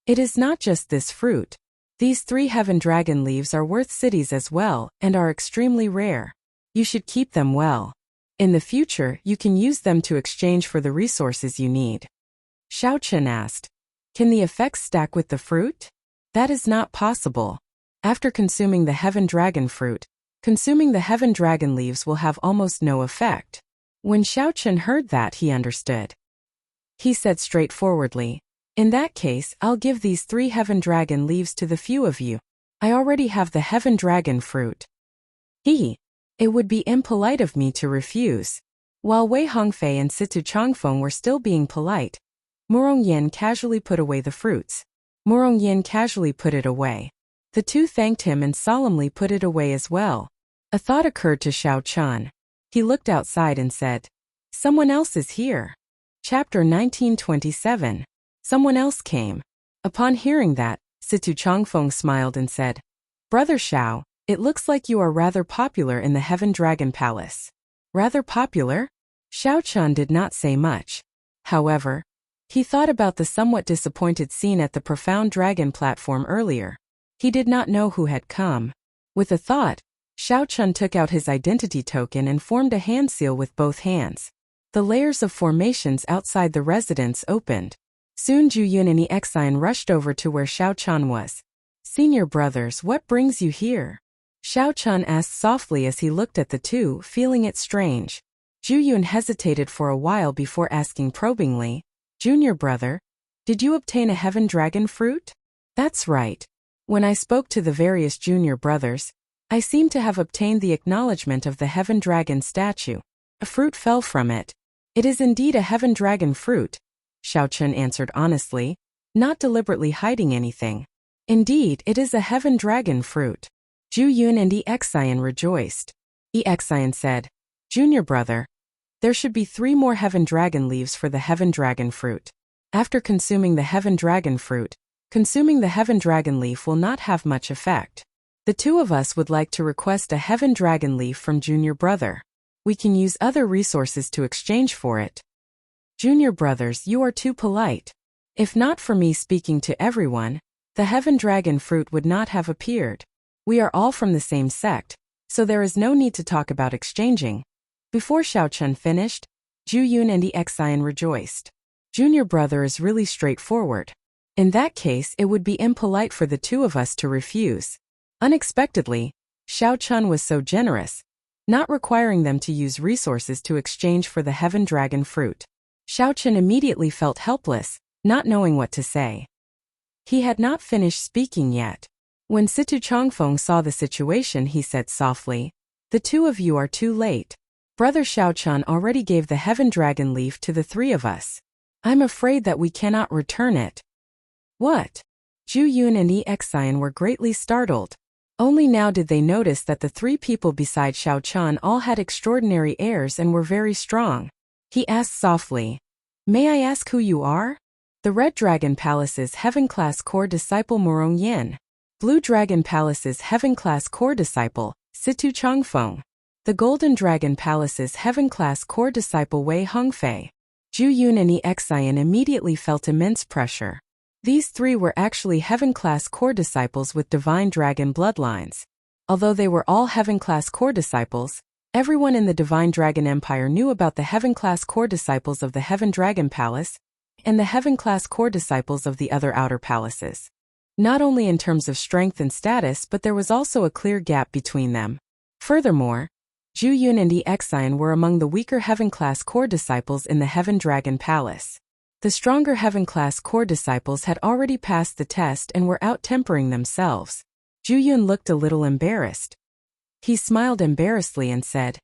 "It is not just this fruit. These 3 heaven dragon leaves are worth cities as well and are extremely rare. You should keep them well. In the future, you can use them to exchange for the resources you need." Xiao Chun asked, "Can the effects stack with the fruit?" "That is not possible. After consuming the heaven dragon fruit, Consuming the heaven dragon leaves will have almost no effect. When Xiao Chun heard that, he understood. He said straightforwardly, "In that case, I'll give these 3 heaven dragon leaves to the few of you. I already have the heaven dragon fruit." It would be impolite of me to refuse. While Wei Hongfei and Situ Changfeng were still being polite, Murong Yin casually put away the fruits. Murong Yin casually put it away. The two thanked him and solemnly put it away as well. A thought occurred to Xiao Chun. He looked outside and said, "Someone else is here." Chapter 1927. Someone else came. Upon hearing that, Situ Changfeng smiled and said, "Brother Xiao, it looks like you are rather popular in the Heaven Dragon Palace." Rather popular? Xiao Chun did not say much. However, he thought about the somewhat disappointed scene at the Profound Dragon platform earlier. He did not know who had come. With a thought, Xiao Chun took out his identity token and formed a hand seal with both hands. The layers of formations outside the residence opened. Soon Zhu Yun and Exine rushed over to where Xiao Chun was. "Senior brothers, what brings you here?" Xiao Chun asked softly as he looked at the two, feeling it strange. Zhu Yun hesitated for a while before asking probingly, "Junior brother, did you obtain a heaven dragon fruit?" "That's right. When I spoke to the various junior brothers, I seem to have obtained the acknowledgement of the heaven dragon statue. A fruit fell from it. It is indeed a heaven dragon fruit," Xiao Chun answered honestly, not deliberately hiding anything. "Indeed, it is a heaven dragon fruit." Zhu Yun and Exine rejoiced. Exine said, "Junior brother, there should be 3 more heaven dragon leaves for the heaven dragon fruit. After consuming the heaven dragon fruit, consuming the heaven dragon leaf will not have much effect. The 2 of us would like to request a heaven dragon leaf from junior brother. We can use other resources to exchange for it." "Junior brothers, you are too polite. If not for me speaking to everyone, the heaven dragon fruit would not have appeared. We are all from the same sect, so there is no need to talk about exchanging." Before Xiao Chun finished, Zhu Yun and Exine rejoiced. "Junior brother is really straightforward. In that case, it would be impolite for the 2 of us to refuse." Unexpectedly, Xiao Chun was so generous, not requiring them to use resources to exchange for the heaven dragon fruit. Xiao Chun immediately felt helpless, not knowing what to say. He had not finished speaking yet. When Situ Changfeng saw the situation, he said softly, "The 2 of you are too late. Brother Xiao Chun already gave the heaven dragon leaf to the 3 of us. I'm afraid that we cannot return it." "What?" Zhu Yun and Exine were greatly startled. Only now did they notice that the 3 people beside Xiao Chun all had extraordinary airs and were very strong. He asked softly, "May I ask who you are?" "The Red Dragon Palace's Heaven-class core disciple Murong Yin. Blue Dragon Palace's Heaven-class core disciple, Situ Changfeng. The Golden Dragon Palace's Heaven-class core disciple Wei Hongfei." Zhu Yun and Exine immediately felt immense pressure. These 3 were actually Heaven-class core disciples with divine dragon bloodlines. Although they were all Heaven-class core disciples, everyone in the Divine Dragon Empire knew about the Heaven-class core disciples of the Heaven Dragon Palace and the Heaven-class core disciples of the other outer palaces. Not only in terms of strength and status, but there was also a clear gap between them. Furthermore, Zhu Yun and Exine were among the weaker Heaven-class core disciples in the Heaven Dragon Palace. The stronger Heaven-class core disciples had already passed the test and were out-tempering themselves. Zhu Yun looked a little embarrassed. He smiled embarrassedly and said,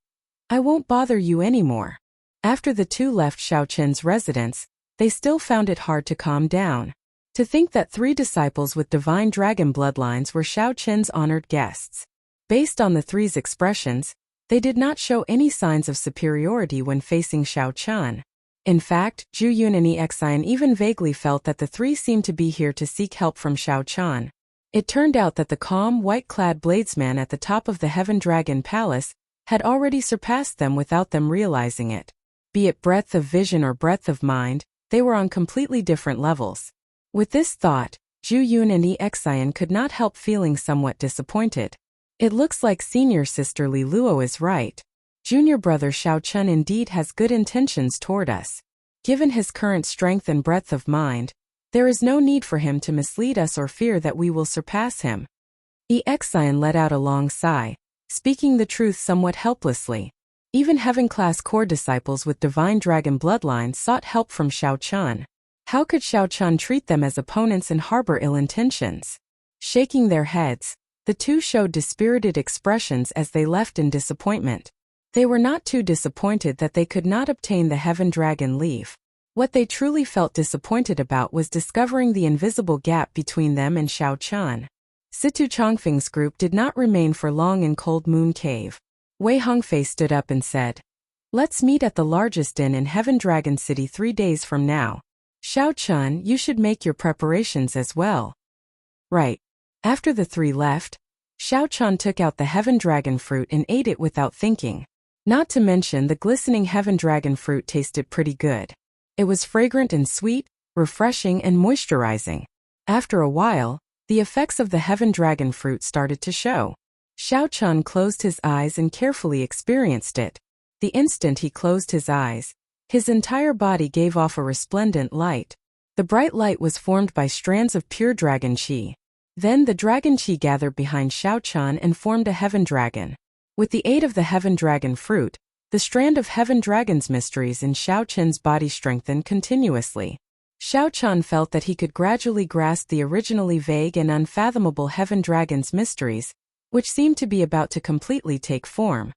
"I won't bother you anymore." After the 2 left Xiao Chun's residence, they still found it hard to calm down. To think that 3 disciples with divine dragon bloodlines were Xiao Chun's honored guests. Based on the 3's expressions, they did not show any signs of superiority when facing Xiao Chun. In fact, Zhu Yun and Exine even vaguely felt that the 3 seemed to be here to seek help from Xiao Chun. It turned out that the calm, white-clad bladesman at the top of the Heaven Dragon Palace had already surpassed them without them realizing it. Be it breadth of vision or breadth of mind, they were on completely different levels. With this thought, Zhu Yun and Exine could not help feeling somewhat disappointed. It looks like senior sister Li Luo is right. Junior brother Xiao Chun indeed has good intentions toward us. Given his current strength and breadth of mind, there is no need for him to mislead us or fear that we will surpass him. Exine let out a long sigh, speaking the truth somewhat helplessly. Even heaven-class core disciples with divine dragon bloodlines sought help from Xiao Chun. How could Xiao Chun treat them as opponents and harbor ill intentions? Shaking their heads, the two showed dispirited expressions as they left in disappointment. They were not too disappointed that they could not obtain the Heaven Dragon leaf. What they truly felt disappointed about was discovering the invisible gap between them and Xiao Chun. Situ Chongfeng's group did not remain for long in Cold Moon Cave. Wei Hongfei stood up and said, "Let's meet at the largest inn in Heaven Dragon City 3 days from now. Xiao Chun, you should make your preparations as well." Right. After the three left, Xiao Chun took out the Heaven Dragon fruit and ate it without thinking. Not to mention the glistening Heaven Dragon fruit tasted pretty good. It was fragrant and sweet, refreshing and moisturizing. After a while, the effects of the Heaven Dragon fruit started to show. Xiao Chun closed his eyes and carefully experienced it. The instant he closed his eyes, his entire body gave off a resplendent light. The bright light was formed by strands of pure dragon qi. Then the dragon qi gathered behind Xiao Chun and formed a heaven dragon. With the aid of the Heaven Dragon fruit, the strand of Heaven Dragon's mysteries in Xiao Chun's body strengthened continuously. Xiao Chun felt that he could gradually grasp the originally vague and unfathomable Heaven Dragon's mysteries, which seemed to be about to completely take form.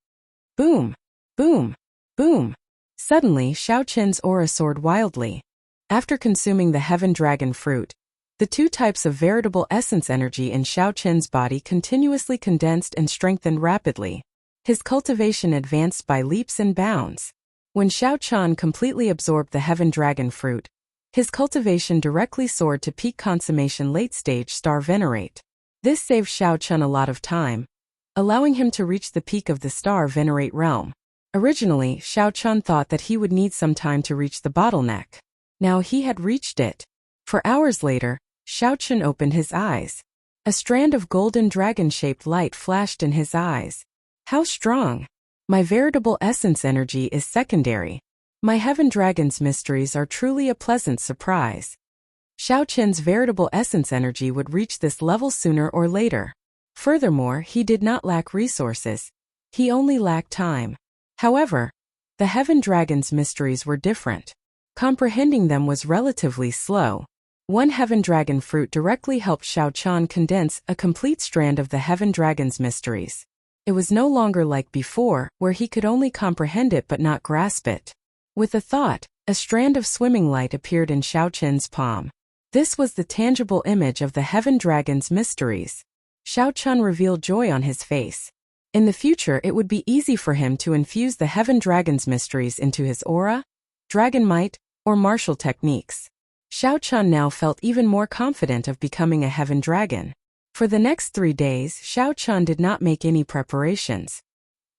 Boom! Boom! Boom! Suddenly, Xiao Chun's aura soared wildly. After consuming the Heaven Dragon fruit, the two types of veritable essence energy in Xiao Chun's body continuously condensed and strengthened rapidly. His cultivation advanced by leaps and bounds. When Xiao Chun completely absorbed the Heaven Dragon fruit, his cultivation directly soared to peak consummation late-stage Star Venerate. This saved Xiao Chun a lot of time, allowing him to reach the peak of the Star Venerate realm. Originally, Xiao Chun thought that he would need some time to reach the bottleneck. Now he had reached it. For hours later, Xiao Chun opened his eyes. A strand of golden dragon-shaped light flashed in his eyes. How strong! My veritable essence energy is secondary. My Heaven Dragon's mysteries are truly a pleasant surprise. Xiao Chun's veritable essence energy would reach this level sooner or later. Furthermore, he did not lack resources. He only lacked time. However, the Heaven Dragon's mysteries were different. Comprehending them was relatively slow. One Heaven Dragon fruit directly helped Xiao Chun condense a complete strand of the Heaven Dragon's mysteries. It was no longer like before, where he could only comprehend it but not grasp it. With a thought, a strand of swimming light appeared in Xiao Chun's palm. This was the tangible image of the Heaven Dragon's mysteries. Xiao Chun revealed joy on his face. In the future, it would be easy for him to infuse the Heaven Dragon's mysteries into his aura, dragon might, or martial techniques. Xiao Chun now felt even more confident of becoming a Heaven Dragon. For the next 3 days, Xiao Chun did not make any preparations.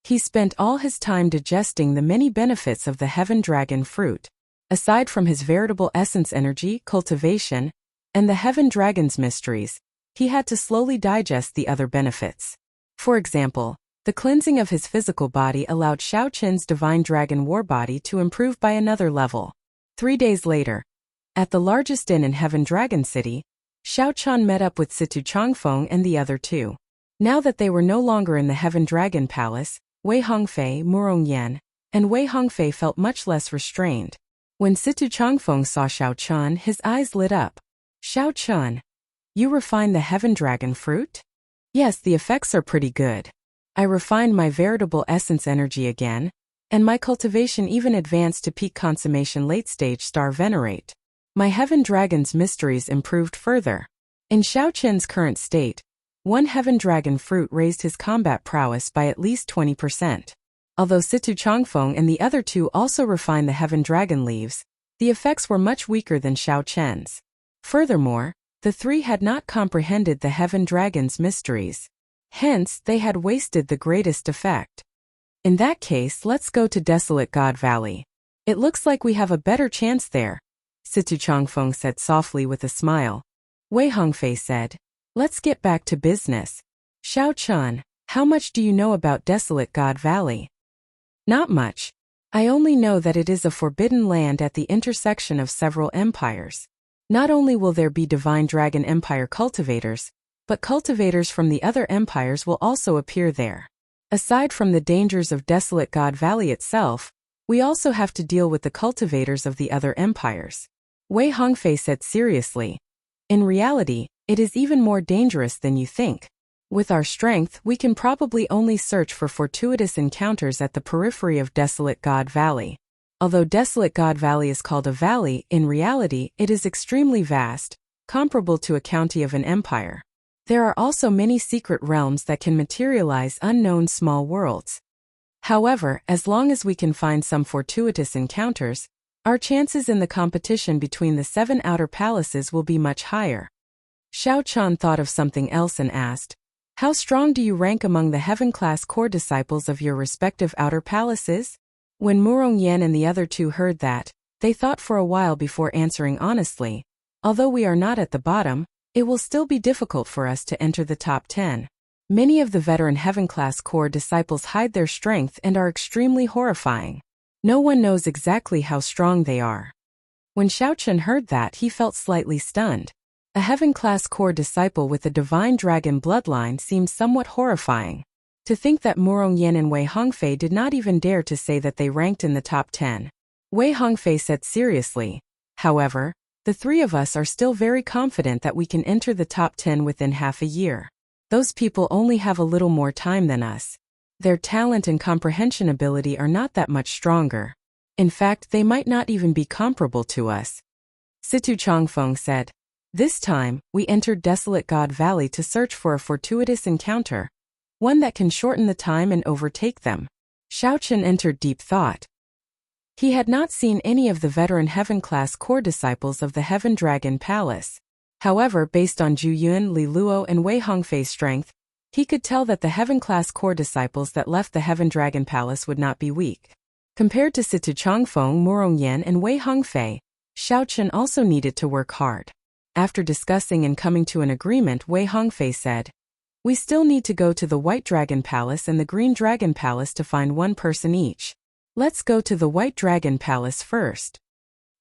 He spent all his time digesting the many benefits of the Heaven Dragon fruit. Aside from his veritable essence energy, cultivation, and the Heaven Dragon's mysteries, he had to slowly digest the other benefits. For example, the cleansing of his physical body allowed Xiao Chun's divine dragon war body to improve by another level. 3 days later, at the largest inn in Heaven Dragon City, Xiao Chun met up with Situ Chongfeng and the other two. Now that they were no longer in the Heaven Dragon Palace, Wei Hongfei, Murong Yan, and Wei Hongfei felt much less restrained. When Situ Chongfeng saw Xiao Chun, his eyes lit up. "Xiao Chun, you refined the Heaven Dragon fruit?" "Yes, the effects are pretty good. I refined my veritable essence energy again, and my cultivation even advanced to peak consummation late-stage Star Venerate. My Heaven Dragon's mysteries improved further." In Xiao Chun's current state, one Heaven Dragon fruit raised his combat prowess by at least 20%. Although Situ Chongfeng and the other two also refined the Heaven Dragon leaves, the effects were much weaker than Xiao Chun's. Furthermore, the three had not comprehended the Heaven Dragon's mysteries. Hence, they had wasted the greatest effect. "In that case, let's go to Desolate God Valley. It looks like we have a better chance there," Situ Chongfeng said softly with a smile. Wei Hongfei said, "Let's get back to business. Xiao Chun, how much do you know about Desolate God Valley?" "Not much. I only know that it is a forbidden land at the intersection of several empires. Not only will there be Divine Dragon Empire cultivators, but cultivators from the other empires will also appear there. Aside from the dangers of Desolate God Valley itself, we also have to deal with the cultivators of the other empires. Wei Hongfei said seriously. In reality, it is even more dangerous than you think. With our strength, we can probably only search for fortuitous encounters at the periphery of Desolate God Valley. Although Desolate God Valley is called a valley, in reality, it is extremely vast, comparable to a county of an empire. There are also many secret realms that can materialize unknown small worlds. However, as long as we can find some fortuitous encounters, our chances in the competition between the 7 outer palaces will be much higher. Xiao Chan thought of something else and asked, "How strong do you rank among the heaven-class core disciples of your respective outer palaces?" When Murong Yan and the other two heard that, they thought for a while before answering honestly, "Although we are not at the bottom, it will still be difficult for us to enter the top 10. Many of the veteran heaven-class core disciples hide their strength and are extremely horrifying. No one knows exactly how strong they are." When Xiao Chen heard that, he felt slightly stunned. A heaven-class core disciple with a divine dragon bloodline seems somewhat horrifying. To think that Murong Yan and Wei Hongfei did not even dare to say that they ranked in the top 10. Wei Hongfei said seriously, "However, the three of us are still very confident that we can enter the top 10 within half a year. Those people only have a little more time than us. Their talent and comprehension ability are not that much stronger. In fact, they might not even be comparable to us." Situ Changfeng said, "This time, we entered Desolate God Valley to search for a fortuitous encounter, one that can shorten the time and overtake them." Xiao Chen entered deep thought. He had not seen any of the veteran heaven-class core disciples of the Heaven Dragon Palace. However, based on Zhu Yun, Li Luo and Wei Hongfei's strength, he could tell that the heaven-class core disciples that left the Heaven Dragon Palace would not be weak. Compared to Situ Changfeng, Murong Yan and Wei Hongfei, Xiao Chen also needed to work hard. After discussing and coming to an agreement, Wei Hongfei said, "We still need to go to the White Dragon Palace and the Green Dragon Palace to find one person each. Let's go to the White Dragon Palace first."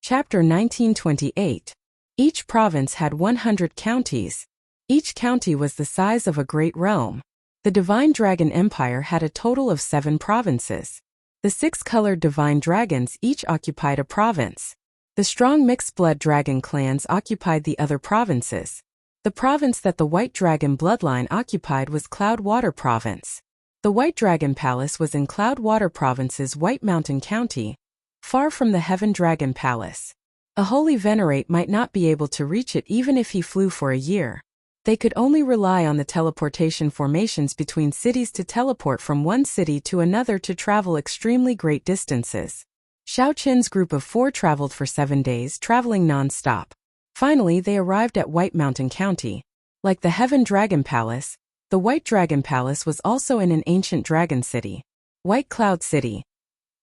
Chapter 1928. Each province had 100 counties. Each county was the size of a great realm. The Divine Dragon Empire had a total of 7 provinces. The 6-colored divine dragons each occupied a province. The strong mixed-blood dragon clans occupied the other provinces. The province that the White Dragon bloodline occupied was Cloudwater Province. The White Dragon Palace was in Cloudwater Province's White Mountain County, far from the Heaven Dragon Palace. A Holy Venerate might not be able to reach it even if he flew for a year. They could only rely on the teleportation formations between cities to teleport from one city to another to travel extremely great distances. Xiao Chen's group of 4 traveled for 7 days, traveling non-stop. Finally, they arrived at White Mountain County. Like the Heaven Dragon Palace, the White Dragon Palace was also in an ancient dragon city, White Cloud City.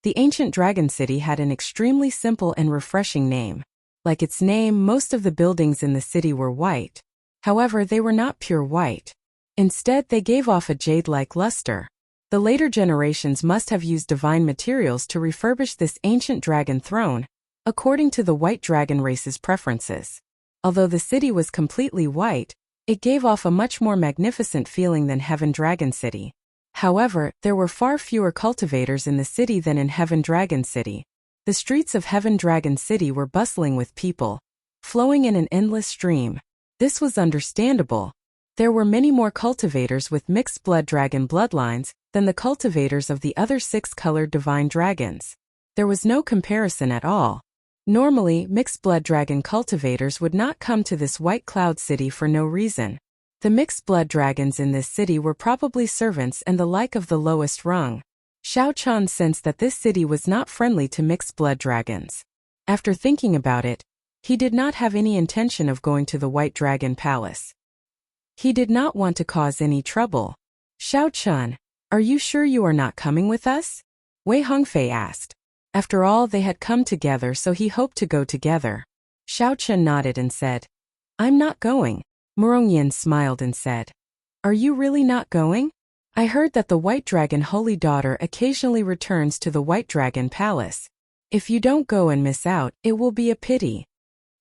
The ancient dragon city had an extremely simple and refreshing name. Like its name, most of the buildings in the city were white. However, they were not pure white. Instead, they gave off a jade-like luster. The later generations must have used divine materials to refurbish this ancient dragon throne, according to the white dragon race's preferences. Although the city was completely white, it gave off a much more magnificent feeling than Heaven Dragon City. However, there were far fewer cultivators in the city than in Heaven Dragon City. The streets of Heaven Dragon City were bustling with people, flowing in an endless stream. This was understandable. There were many more cultivators with mixed blood dragon bloodlines than the cultivators of the other 6-colored divine dragons. There was no comparison at all. Normally, mixed blood dragon cultivators would not come to this White Cloud City for no reason. The mixed blood dragons in this city were probably servants and the like of the lowest rung. Xiao Chan sensed that this city was not friendly to mixed blood dragons. After thinking about it, he did not have any intention of going to the White Dragon Palace. He did not want to cause any trouble. "Xiao Chan, are you sure you are not coming with us?" Wei Hongfei asked. After all, they had come together, so he hoped to go together. Xiao Chen nodded and said, "I'm not going." Murong Yin smiled and said, "Are you really not going? I heard that the White Dragon Holy Daughter occasionally returns to the White Dragon Palace. If you don't go and miss out, it will be a pity."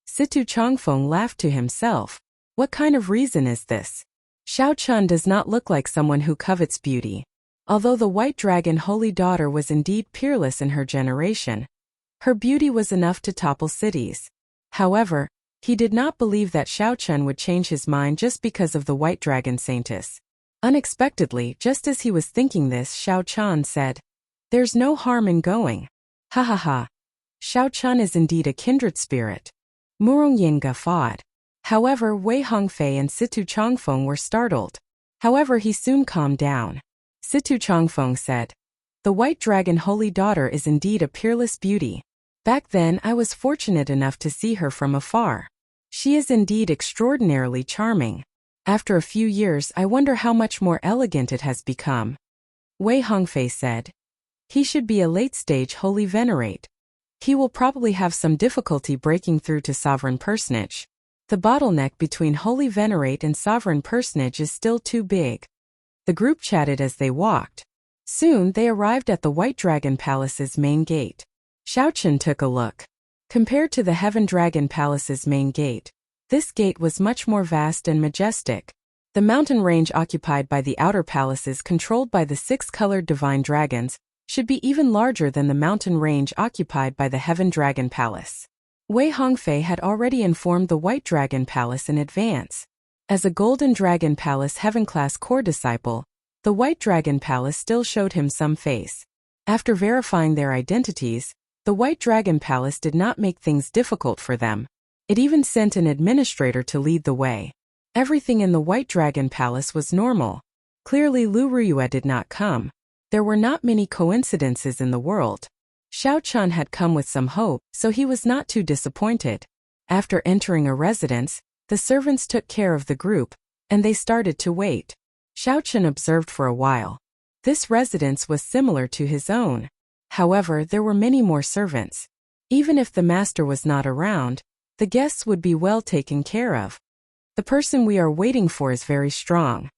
Situ Changfeng laughed to himself. What kind of reason is this? Xiao Chun does not look like someone who covets beauty. Although the White Dragon Holy Daughter was indeed peerless in her generation, her beauty was enough to topple cities. However, he did not believe that Xiao Chun would change his mind just because of the White Dragon Saintess. Unexpectedly, just as he was thinking this, Xiao Chun said, "There's no harm in going." Ha ha ha. Xiao Chun is indeed a kindred spirit. Murong Yin guffawed. However, Wei Hongfei and Situ Changfeng were startled. However, he soon calmed down. Situ Changfeng said, "The White Dragon Holy Daughter is indeed a peerless beauty. Back then I was fortunate enough to see her from afar. She is indeed extraordinarily charming. After a few years I wonder how much more elegant it has become." Wei Hongfei said, "He should be a late-stage Holy Venerate. He will probably have some difficulty breaking through to Sovereign Personage. The bottleneck between Holy Venerate and Sovereign Personage is still too big." The group chatted as they walked. Soon they arrived at the White Dragon Palace's main gate. Xiao Chun took a look. Compared to the Heaven Dragon Palace's main gate, this gate was much more vast and majestic. The mountain range occupied by the outer palaces controlled by the six-colored divine dragons should be even larger than the mountain range occupied by the Heaven Dragon Palace. Wei Hongfei had already informed the White Dragon Palace in advance. As a Golden Dragon Palace Heaven-class core disciple, the White Dragon Palace still showed him some face. After verifying their identities, the White Dragon Palace did not make things difficult for them. It even sent an administrator to lead the way. Everything in the White Dragon Palace was normal. Clearly Lu Ruyue did not come. There were not many coincidences in the world. Xiao Chun had come with some hope, so he was not too disappointed. After entering a residence, the servants took care of the group, and they started to wait. Xiao Chun observed for a while. This residence was similar to his own. However, there were many more servants. Even if the master was not around, the guests would be well taken care of. The person we are waiting for is very strong.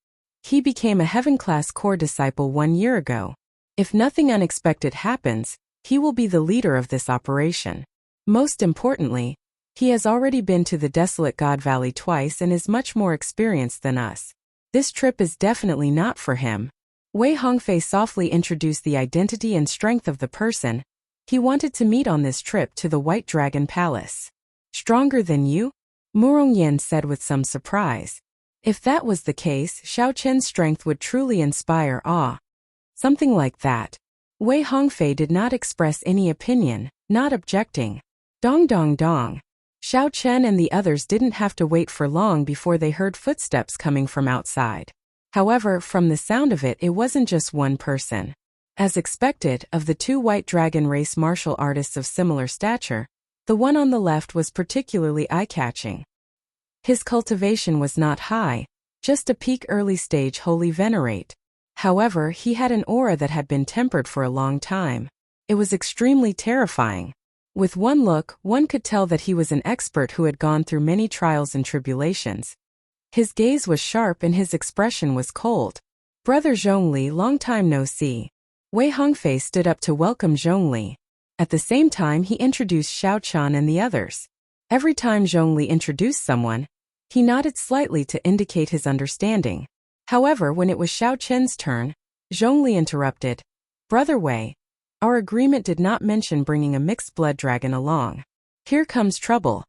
He became a heaven-class core disciple 1 year ago. If nothing unexpected happens, he will be the leader of this operation. Most importantly, he has already been to the Desolate God Valley twice and is much more experienced than us. This trip is definitely not for him. Wei Hongfei softly introduced the identity and strength of the person he wanted to meet on this trip to the White Dragon Palace. "Stronger than you?" Murong Yin said with some surprise. If that was the case, Xiao Chen's strength would truly inspire awe. Something like that. Wei Hongfei did not express any opinion, not objecting. Dong dong dong. Xiao Chen and the others didn't have to wait for long before they heard footsteps coming from outside. However, from the sound of it, it wasn't just one person. As expected, of the two White Dragon race martial artists of similar stature, the one on the left was particularly eye-catching. His cultivation was not high, just a peak early-stage Holy Venerate. However, he had an aura that had been tempered for a long time. It was extremely terrifying. With one look, one could tell that he was an expert who had gone through many trials and tribulations. His gaze was sharp and his expression was cold. "Brother Zhongli, long time no see." Wei Hongfei stood up to welcome Zhongli. At the same time, he introduced Xiao Chun and the others. Every time Zhongli introduced someone, he nodded slightly to indicate his understanding. However, when it was Xiao Chen's turn, Zhongli interrupted. "Brother Wei, our agreement did not mention bringing a mixed blood dragon along. Here comes trouble."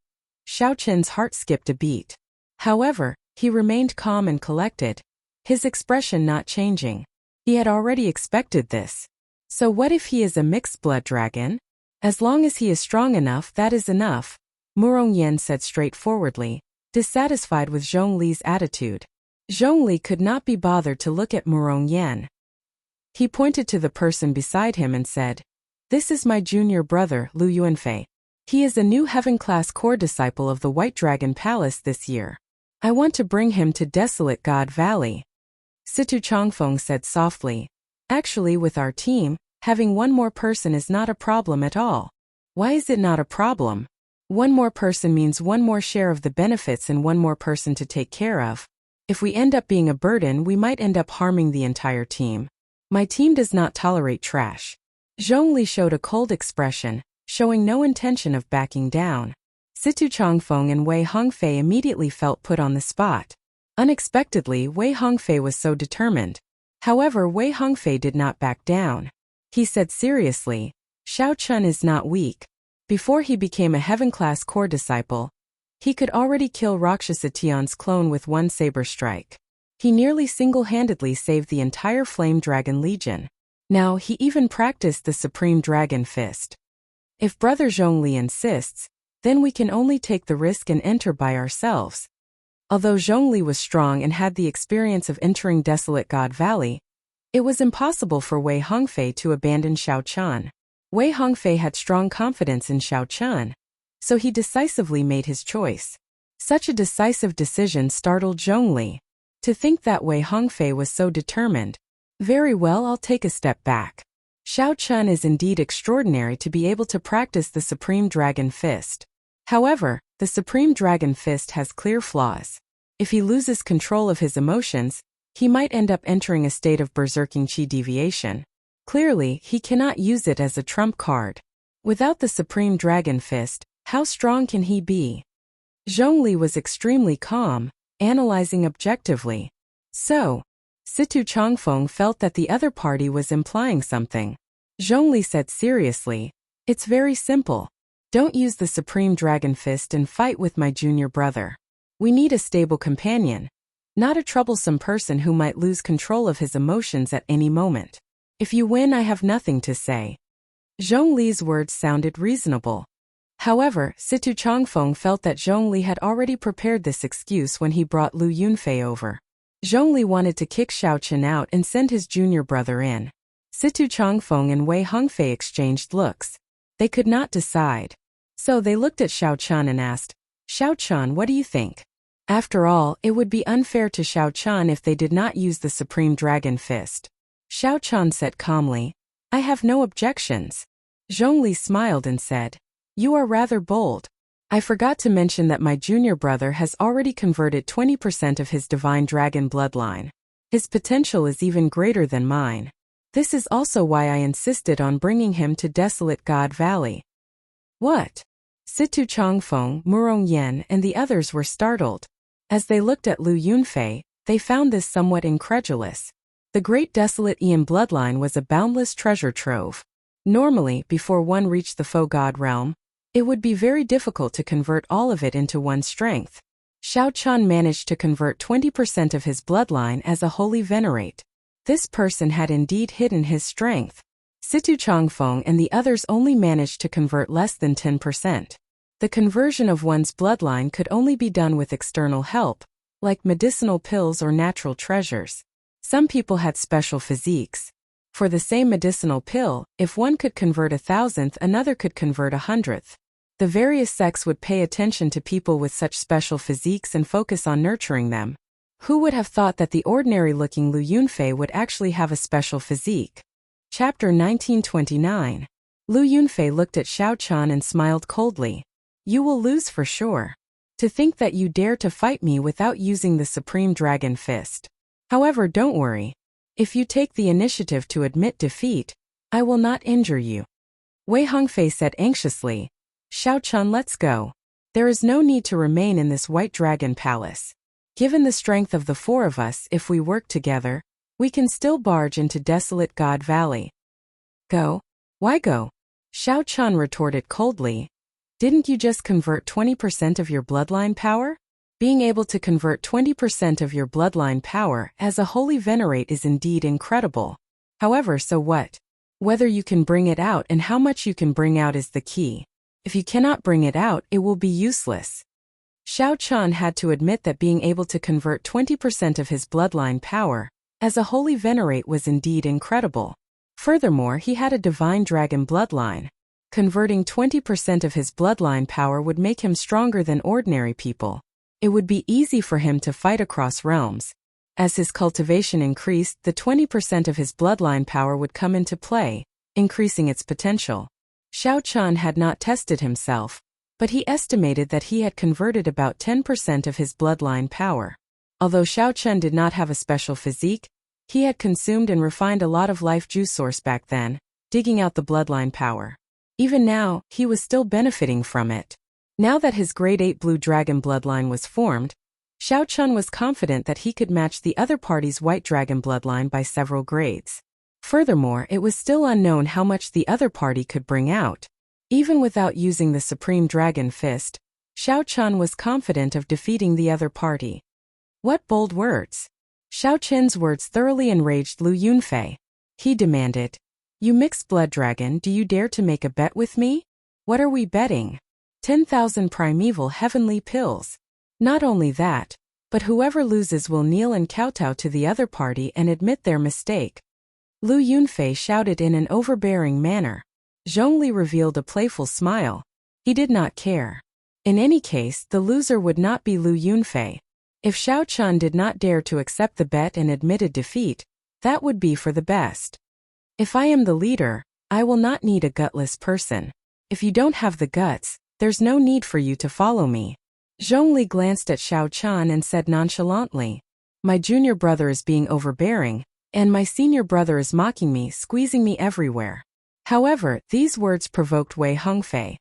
Xiao Chen's heart skipped a beat. However, he remained calm and collected, his expression not changing. He had already expected this. So what if he is a mixed blood dragon? As long as he is strong enough, that is enough, Murong Yen said straightforwardly, dissatisfied with Zhongli's attitude. Zhongli could not be bothered to look at Murong Yen. He pointed to the person beside him and said, "This is my junior brother, Lu Yuanfei. He is a new heaven-class core disciple of the White Dragon Palace this year. I want to bring him to Desolate God Valley." Situ Changfeng said softly, "Actually, with our team, having one more person is not a problem at all." "Why is it not a problem?" "One more person means one more share of the benefits and one more person to take care of. If we end up being a burden, we might end up harming the entire team. My team does not tolerate trash." Zhongli showed a cold expression, showing no intention of backing down. Situ Changfeng and Wei Hongfei immediately felt put on the spot. Unexpectedly, Wei Hongfei was so determined. However, Wei Hongfei did not back down. He said seriously, Xiao Chun is not weak. Before he became a heaven-class core disciple, he could already kill Rakshasa Tian's clone with one saber strike. He nearly single-handedly saved the entire Flame Dragon Legion. Now he even practiced the Supreme Dragon Fist. If Brother Zhongli insists, then we can only take the risk and enter by ourselves. Although Zhongli was strong and had the experience of entering Desolate God Valley, it was impossible for Wei Hongfei to abandon Xiao Chun. Wei Hongfei had strong confidence in Xiao Chun, so he decisively made his choice. Such a decisive decision startled Zhongli. To think that Wei Hongfei was so determined. Very well, I'll take a step back. Xiao Chun is indeed extraordinary to be able to practice the Supreme Dragon Fist. However, the Supreme Dragon Fist has clear flaws. If he loses control of his emotions, he might end up entering a state of berserking chi deviation. Clearly, he cannot use it as a trump card. Without the Supreme Dragon Fist, how strong can he be? Zhongli was extremely calm, analyzing objectively. So, Situ Changfeng felt that the other party was implying something. Zhongli said seriously, it's very simple. Don't use the Supreme Dragon Fist and fight with my junior brother. We need a stable companion, not a troublesome person who might lose control of his emotions at any moment. If you win, I have nothing to say. Zhongli's words sounded reasonable. However, Situ Changfeng felt that Zhongli had already prepared this excuse when he brought Lu Yunfei over. Zhongli wanted to kick Xiao Chun out and send his junior brother in. Situ Changfeng and Wei Hongfei exchanged looks. They could not decide. So they looked at Xiao Chun and asked, Xiao Chun, what do you think? After all, it would be unfair to Xiao Chun if they did not use the Supreme Dragon Fist. Xiao Chun said calmly, I have no objections. Zhongli smiled and said, you are rather bold. I forgot to mention that my junior brother has already converted 20% of his divine dragon bloodline. His potential is even greater than mine. This is also why I insisted on bringing him to Desolate God Valley. What? Situ Changfeng, Murong Yen, and the others were startled. As they looked at Lu Yunfei, they found this somewhat incredulous. The Great Desolate Aeon bloodline was a boundless treasure trove. Normally, before one reached the Faux God realm, it would be very difficult to convert all of it into one's strength. Xiao Chun managed to convert 20% of his bloodline as a holy venerate. This person had indeed hidden his strength. Situ Changfeng and the others only managed to convert less than 10%. The conversion of one's bloodline could only be done with external help, like medicinal pills or natural treasures. Some people had special physiques. For the same medicinal pill, if one could convert 1,000th, another could convert 100th. The various sects would pay attention to people with such special physiques and focus on nurturing them. Who would have thought that the ordinary-looking Lu Yunfei would actually have a special physique? Chapter 1929. Lu Yunfei looked at Xiao Chun and smiled coldly. You will lose for sure. To think that you dare to fight me without using the Supreme Dragon Fist. However, don't worry. If you take the initiative to admit defeat, I will not injure you. Wei Hongfei said anxiously, Xiao Chun, let's go. There is no need to remain in this White Dragon Palace. Given the strength of the four of us, if we work together, we can still barge into Desolate God Valley. Go? Why go? Xiao Chun retorted coldly. Didn't you just convert 20% of your bloodline power? Being able to convert 20% of your bloodline power as a holy venerate is indeed incredible. However, so what? Whether you can bring it out and how much you can bring out is the key. If you cannot bring it out, it will be useless. Xiao Chun had to admit that being able to convert 20% of his bloodline power as a holy venerate was indeed incredible. Furthermore, he had a divine dragon bloodline. Converting 20% of his bloodline power would make him stronger than ordinary people. It would be easy for him to fight across realms. As his cultivation increased, the 20% of his bloodline power would come into play, increasing its potential. Xiao Chun had not tested himself, but he estimated that he had converted about 10% of his bloodline power. Although Xiao Chun did not have a special physique, he had consumed and refined a lot of life juice source back then, digging out the bloodline power. Even now, he was still benefiting from it. Now that his Grade 8 Blue Dragon bloodline was formed, Xiao Chun was confident that he could match the other party's white dragon bloodline by several grades. Furthermore, it was still unknown how much the other party could bring out. Even without using the Supreme Dragon Fist, Xiao Chun was confident of defeating the other party. What bold words! Xiao Chun's words thoroughly enraged Lu Yunfei. He demanded, "You mixed blood dragon, do you dare to make a bet with me? What are we betting? 10,000 primeval heavenly pills. Not only that, but whoever loses will kneel and kowtow to the other party and admit their mistake." Lu Yunfei shouted in an overbearing manner. Zhongli revealed a playful smile. He did not care. In any case, the loser would not be Lu Yunfei. If Xiao Chun did not dare to accept the bet and admitted defeat, that would be for the best. If I am the leader, I will not need a gutless person. If you don't have the guts, there's no need for you to follow me. Zhongli glanced at Xiao Chun and said nonchalantly, "My junior brother is being overbearing, and my senior brother is mocking me, squeezing me everywhere." However, these words provoked Wei Hongfei.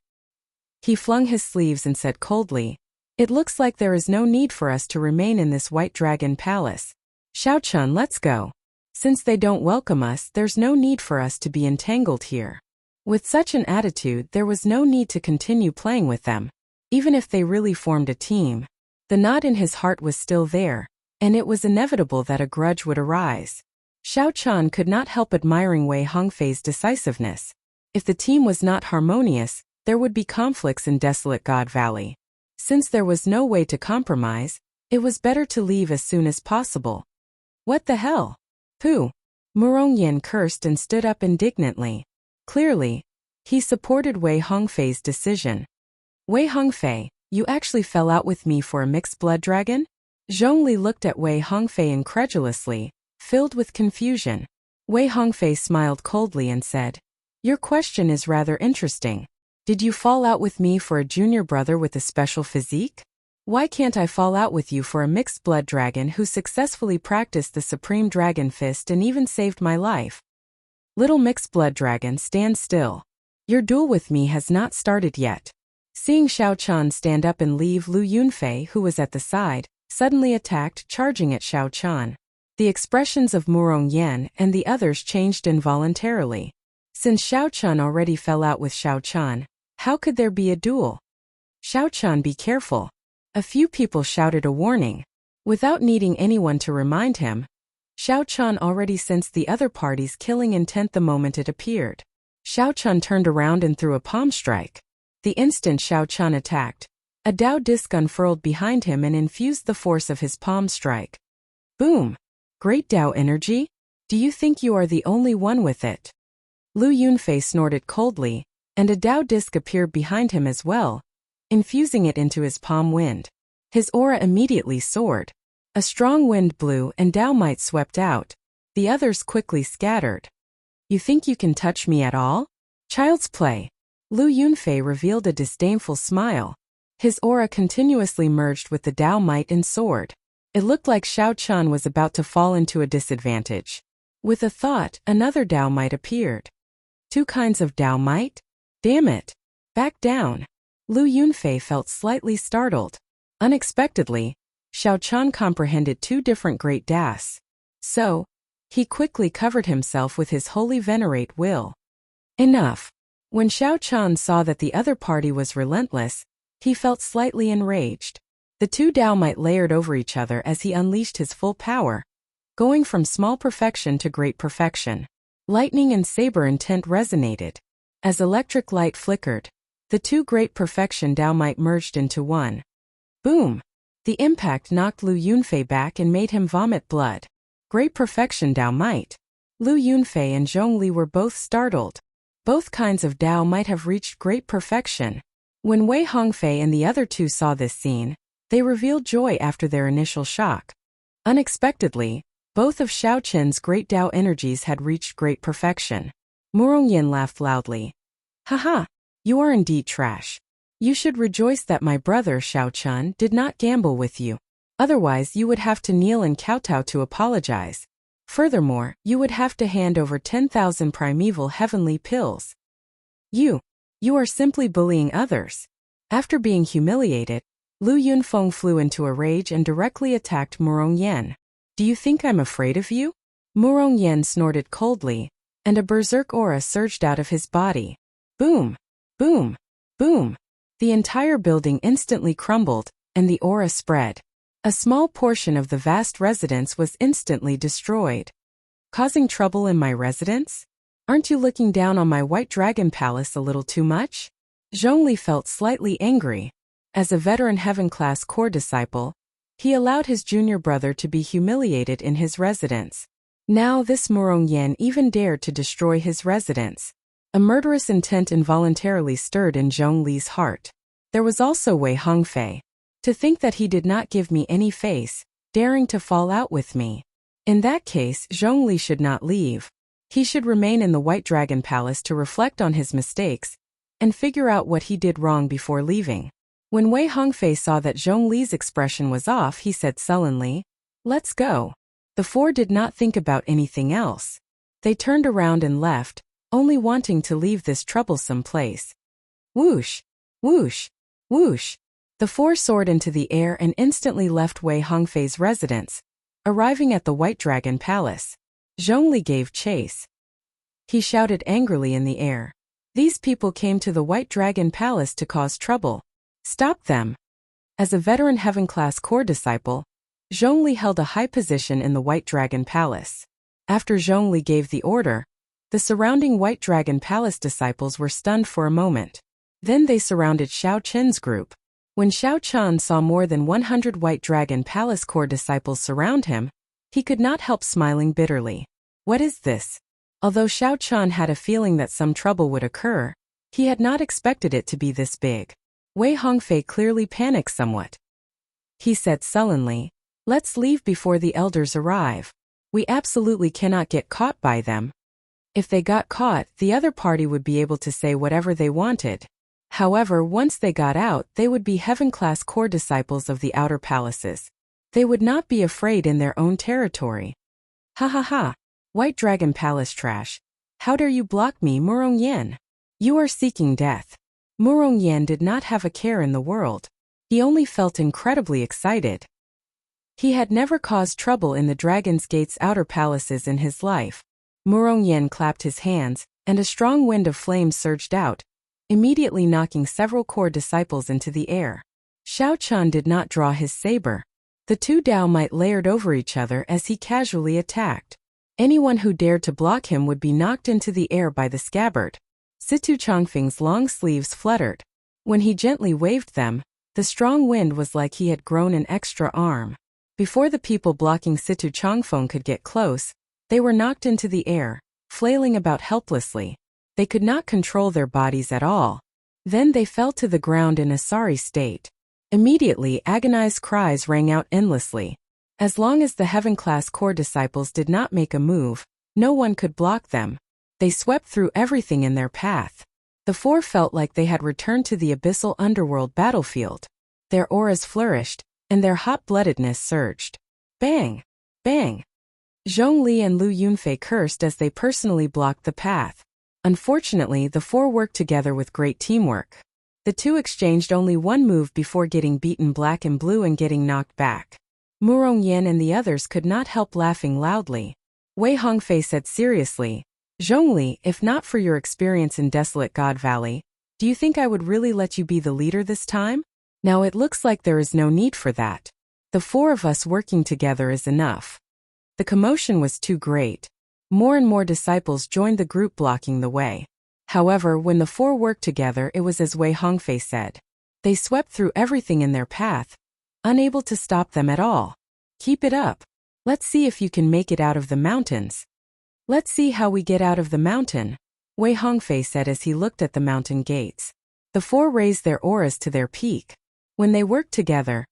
He flung his sleeves and said coldly, "It looks like there is no need for us to remain in this White Dragon Palace. Xiao Chun, let's go. Since they don't welcome us, there's no need for us to be entangled here." With such an attitude, there was no need to continue playing with them. Even if they really formed a team, the knot in his heart was still there, and it was inevitable that a grudge would arise. Xiao Chun could not help admiring Wei Hongfei's decisiveness. If the team was not harmonious, there would be conflicts in Desolate God Valley. Since there was no way to compromise, it was better to leave as soon as possible. What the hell? Pooh! Murongyan cursed and stood up indignantly. Clearly, he supported Wei Hongfei's decision. "Wei Hongfei, you actually fell out with me for a mixed blood dragon?" Zhongli looked at Wei Hongfei incredulously, filled with confusion. Wei Hongfei smiled coldly and said, "Your question is rather interesting. Did you fall out with me for a junior brother with a special physique? Why can't I fall out with you for a mixed blood dragon who successfully practiced the Supreme Dragon Fist and even saved my life? Little mixed blood dragon, stand still. Your duel with me has not started yet." Seeing Xiao Chun stand up and leave, Lu Yunfei, who was at the side, suddenly attacked, charging at Xiao Chun. The expressions of Murong Yan and the others changed involuntarily. Since Xiao Chun already fell out with Xiao Chun, how could there be a duel? "Xiao Chun, be careful." A few people shouted a warning. Without needing anyone to remind him, Xiao Chun already sensed the other party's killing intent the moment it appeared. Xiao Chun turned around and threw a palm strike. The instant Xiao Chun attacked, a Dao disc unfurled behind him and infused the force of his palm strike. Boom! Great Dao energy? Do you think you are the only one with it? Lu Yunfei snorted coldly, and a Dao disc appeared behind him as well, infusing it into his palm wind. His aura immediately soared. A strong wind blew and Dao might swept out. The others quickly scattered. "You think you can touch me at all? Child's play." Lu Yunfei revealed a disdainful smile. His aura continuously merged with the Dao might and soared. It looked like Xiao Chun was about to fall into a disadvantage. With a thought, another Dao might appeared. Two kinds of Dao might? Damn it! Back down. Lu Yunfei felt slightly startled. Unexpectedly, Xiao Chun comprehended two different great Das. So, he quickly covered himself with his holy venerate will. Enough. When Xiao Chun saw that the other party was relentless, he felt slightly enraged. The two Dao might layered over each other as he unleashed his full power, going from small perfection to great perfection. Lightning and saber intent resonated. As electric light flickered, the two great perfection Dao might merged into one. Boom! The impact knocked Lu Yunfei back and made him vomit blood. Great perfection Dao might. Lu Yunfei and Zhongli were both startled. Both kinds of Dao might have reached great perfection. When Wei Hongfei and the other two saw this scene, they revealed joy after their initial shock. Unexpectedly, both of Xiao Chun's great Dao energies had reached great perfection. Murongyan laughed loudly. Haha, you are indeed trash. You should rejoice that my brother Xiao Chun did not gamble with you. Otherwise you would have to kneel and kowtow to apologize. Furthermore, you would have to hand over 10,000 primeval heavenly pills. You are simply bullying others. After being humiliated, Lu Yunfeng flew into a rage and directly attacked Murong Yan. Do you think I'm afraid of you? Murong Yan snorted coldly, and a berserk aura surged out of his body. Boom! Boom! Boom! The entire building instantly crumbled, and the aura spread. A small portion of the vast residence was instantly destroyed. Causing trouble in my residence? Aren't you looking down on my White Dragon Palace a little too much? Zhongli felt slightly angry. As a veteran heaven-class core disciple, he allowed his junior brother to be humiliated in his residence. Now this Murong Yan even dared to destroy his residence. A murderous intent involuntarily stirred in Zhongli's heart. There was also Wei Hongfei. To think that he did not give me any face, daring to fall out with me. In that case, Zhongli should not leave. He should remain in the White Dragon Palace to reflect on his mistakes and figure out what he did wrong before leaving. When Wei Hongfei saw that Zhongli's expression was off, he said sullenly, "Let's go." The four did not think about anything else. They turned around and left, only wanting to leave this troublesome place. Whoosh! Whoosh! Whoosh! The four soared into the air and instantly left Wei Hongfei's residence, arriving at the White Dragon Palace. Zhongli gave chase. He shouted angrily in the air. These people came to the White Dragon Palace to cause trouble. Stop them! As a veteran heaven-class core disciple, Zhongli held a high position in the White Dragon Palace. After Zhongli gave the order, the surrounding White Dragon Palace disciples were stunned for a moment. Then they surrounded Xiao Qin's group. When Xiao Qin saw more than 100 White Dragon Palace core disciples surround him, he could not help smiling bitterly. What is this? Although Xiao Qin had a feeling that some trouble would occur, he had not expected it to be this big. Wei Hongfei clearly panicked somewhat. He said sullenly, "Let's leave before the elders arrive. We absolutely cannot get caught by them. If they got caught, the other party would be able to say whatever they wanted. However, once they got out, they would be heaven-class core disciples of the outer palaces. They would not be afraid in their own territory." Ha ha ha! White Dragon Palace trash. How dare you block me, Murong Yan? You are seeking death. Murong Yan did not have a care in the world. He only felt incredibly excited. He had never caused trouble in the Dragon's Gate's outer palaces in his life. Murong Yan clapped his hands, and a strong wind of flame surged out, immediately knocking several core disciples into the air. Xiao Qin did not draw his saber. The two Dao might layered over each other as he casually attacked. Anyone who dared to block him would be knocked into the air by the scabbard. Situ Chongfeng's long sleeves fluttered. When he gently waved them, the strong wind was like he had grown an extra arm. Before the people blocking Situ Chongfeng could get close, they were knocked into the air, flailing about helplessly. They could not control their bodies at all. Then they fell to the ground in a sorry state. Immediately, agonized cries rang out endlessly. As long as the heaven-class core disciples did not make a move, no one could block them. They swept through everything in their path. The four felt like they had returned to the abyssal underworld battlefield. Their auras flourished, and their hot-bloodedness surged. Bang! Bang! Zhongli and Lu Yunfei cursed as they personally blocked the path. Unfortunately, the four worked together with great teamwork. The two exchanged only one move before getting beaten black and blue and getting knocked back. Murong Yan and the others could not help laughing loudly. Wei Hongfei said seriously, "Zhongli, if not for your experience in Desolate God Valley, do you think I would really let you be the leader this time? Now it looks like there is no need for that. The four of us working together is enough." The commotion was too great. More and more disciples joined the group blocking the way. However, when the four worked together, it was as Wei Hongfei said. They swept through everything in their path, unable to stop them at all. "Keep it up. Let's see if you can make it out of the mountains." "Let's see how we get out of the mountain," Wei Hongfei said as he looked at the mountain gates. The four raised their auras to their peak. When they worked together,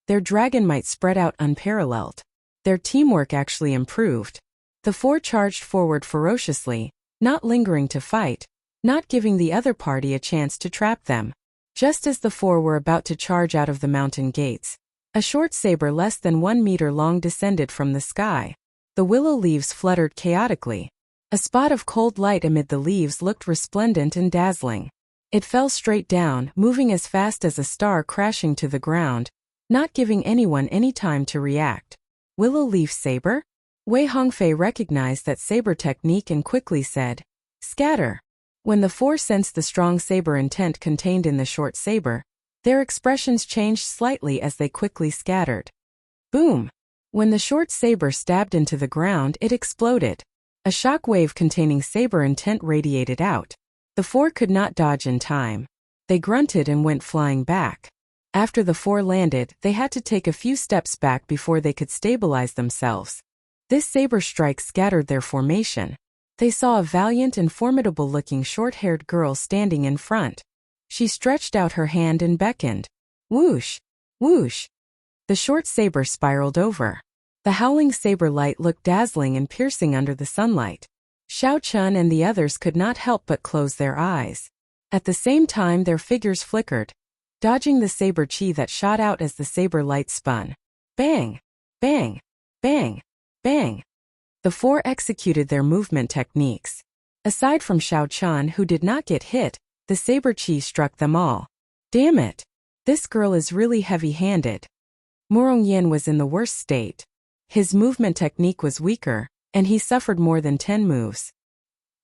their dragon might spread out unparalleled. Their teamwork actually improved. The four charged forward ferociously, not lingering to fight, not giving the other party a chance to trap them. Just as the four were about to charge out of the mountain gates, a short saber less than 1 meter long descended from the sky. The willow leaves fluttered chaotically. A spot of cold light amid the leaves looked resplendent and dazzling. It fell straight down, moving as fast as a star crashing to the ground, not giving anyone any time to react. Willow leaf saber? Wei Hongfei recognized that saber technique and quickly said, "Scatter." When the four sensed the strong saber intent contained in the short saber, their expressions changed slightly as they quickly scattered. Boom! When the short saber stabbed into the ground, it exploded. A shock wave containing saber intent radiated out. The four could not dodge in time. They grunted and went flying back. After the four landed, they had to take a few steps back before they could stabilize themselves. This saber strike scattered their formation. They saw a valiant and formidable-looking short-haired girl standing in front. She stretched out her hand and beckoned. Whoosh! Whoosh! The short saber spiraled over. The howling saber light looked dazzling and piercing under the sunlight. Xiao Chun and the others could not help but close their eyes. At the same time their figures flickered, dodging the saber chi that shot out as the saber light spun. Bang! Bang! Bang! Bang! The four executed their movement techniques. Aside from Xiao Chun, who did not get hit, the saber chi struck them all. Damn it! This girl is really heavy-handed. Murong Yin was in the worst state. His movement technique was weaker, and he suffered more than 10 moves.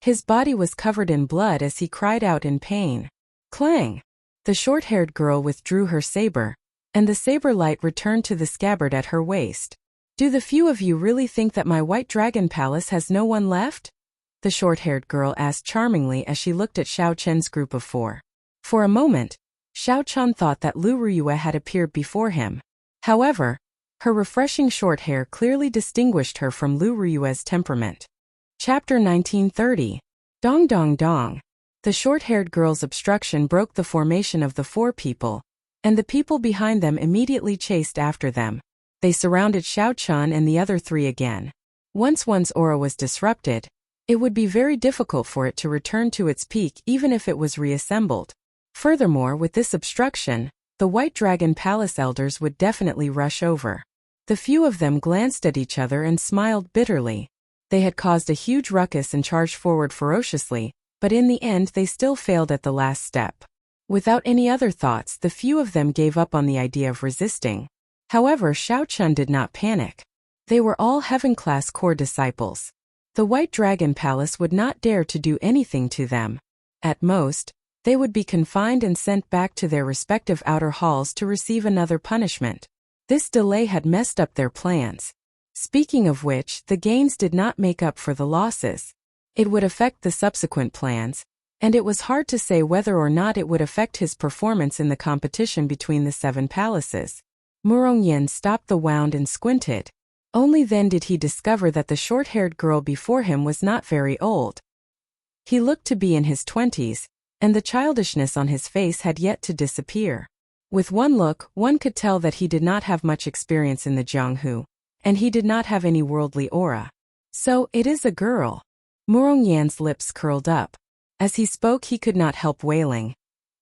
His body was covered in blood as he cried out in pain. Clang! The short-haired girl withdrew her saber, and the saber light returned to the scabbard at her waist. Do the few of you really think that my White Dragon Palace has no one left? The short-haired girl asked charmingly as she looked at Xiao Chen's group of four. For a moment, Xiao Chen thought that Lu Ruyue had appeared before him. However, her refreshing short hair clearly distinguished her from Lu Ruyue's temperament. Chapter 1930. Dong Dong Dong. The short-haired girl's obstruction broke the formation of the four people, and the people behind them immediately chased after them. They surrounded Xiao Chun and the other three again. Once one's aura was disrupted, it would be very difficult for it to return to its peak even if it was reassembled. Furthermore, with this obstruction, the White Dragon Palace elders would definitely rush over. The few of them glanced at each other and smiled bitterly. They had caused a huge ruckus and charged forward ferociously, but in the end they still failed at the last step. Without any other thoughts, the few of them gave up on the idea of resisting. However, Xiao Chun did not panic. They were all heaven-class core disciples. The White Dragon Palace would not dare to do anything to them. At most, they would be confined and sent back to their respective outer halls to receive another punishment. This delay had messed up their plans. Speaking of which, the gains did not make up for the losses. It would affect the subsequent plans, and it was hard to say whether or not it would affect his performance in the competition between the 7 palaces. Murong Yin stopped the wound and squinted. Only then did he discover that the short-haired girl before him was not very old. He looked to be in his 20s, and the childishness on his face had yet to disappear. With one look, one could tell that he did not have much experience in the Jianghu, and he did not have any worldly aura. So, it is a girl. Murong Yan's lips curled up. As he spoke, he could not help wailing.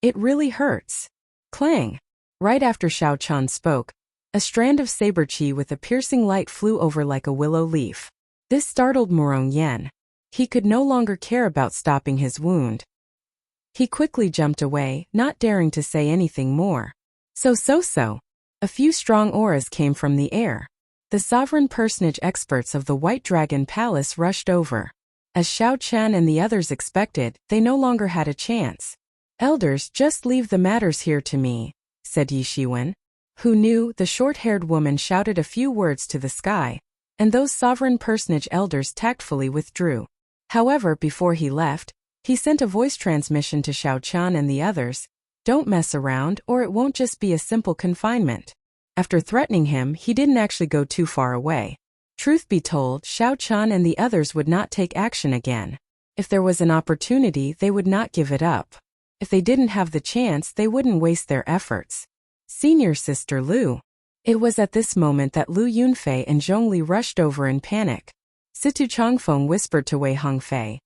It really hurts. Clang! Right after Xiao Chun spoke, a strand of saber chi with a piercing light flew over like a willow leaf. This startled Murong Yan. He could no longer care about stopping his wound. He quickly jumped away, not daring to say anything more. So. A few strong auras came from the air. The sovereign personage experts of the White Dragon Palace rushed over. As Xiao Chen and the others expected, they no longer had a chance. Elders, just leave the matters here to me, said Yi Shiwen. Who knew? The short-haired woman shouted a few words to the sky, and those sovereign personage elders tactfully withdrew. However, before he left, he sent a voice transmission to Xiao Chen and the others. Don't mess around, or it won't just be a simple confinement. After threatening him, he didn't actually go too far away. Truth be told, Xiao Chen and the others would not take action again. If there was an opportunity, they would not give it up. If they didn't have the chance, they wouldn't waste their efforts. Senior Sister Lu. It was at this moment that Lu Yunfei and Zhongli rushed over in panic. Situ Changfeng whispered to Wei Hongfei.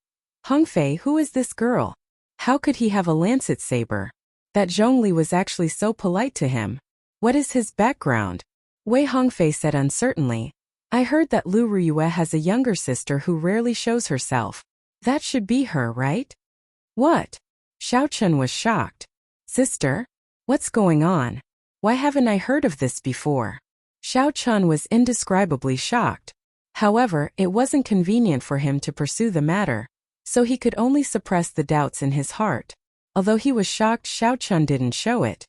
Hongfei, who is this girl? How could he have a lancet saber? That Zhongli was actually so polite to him. What is his background? Wei Hongfei said uncertainly. I heard that Lu Ruyue has a younger sister who rarely shows herself. That should be her, right? What? Xiao Chun was shocked. Sister? What's going on? Why haven't I heard of this before? Xiao Chun was indescribably shocked. However, it wasn't convenient for him to pursue the matter, so he could only suppress the doubts in his heart. Although he was shocked, Xiao Chun didn't show it.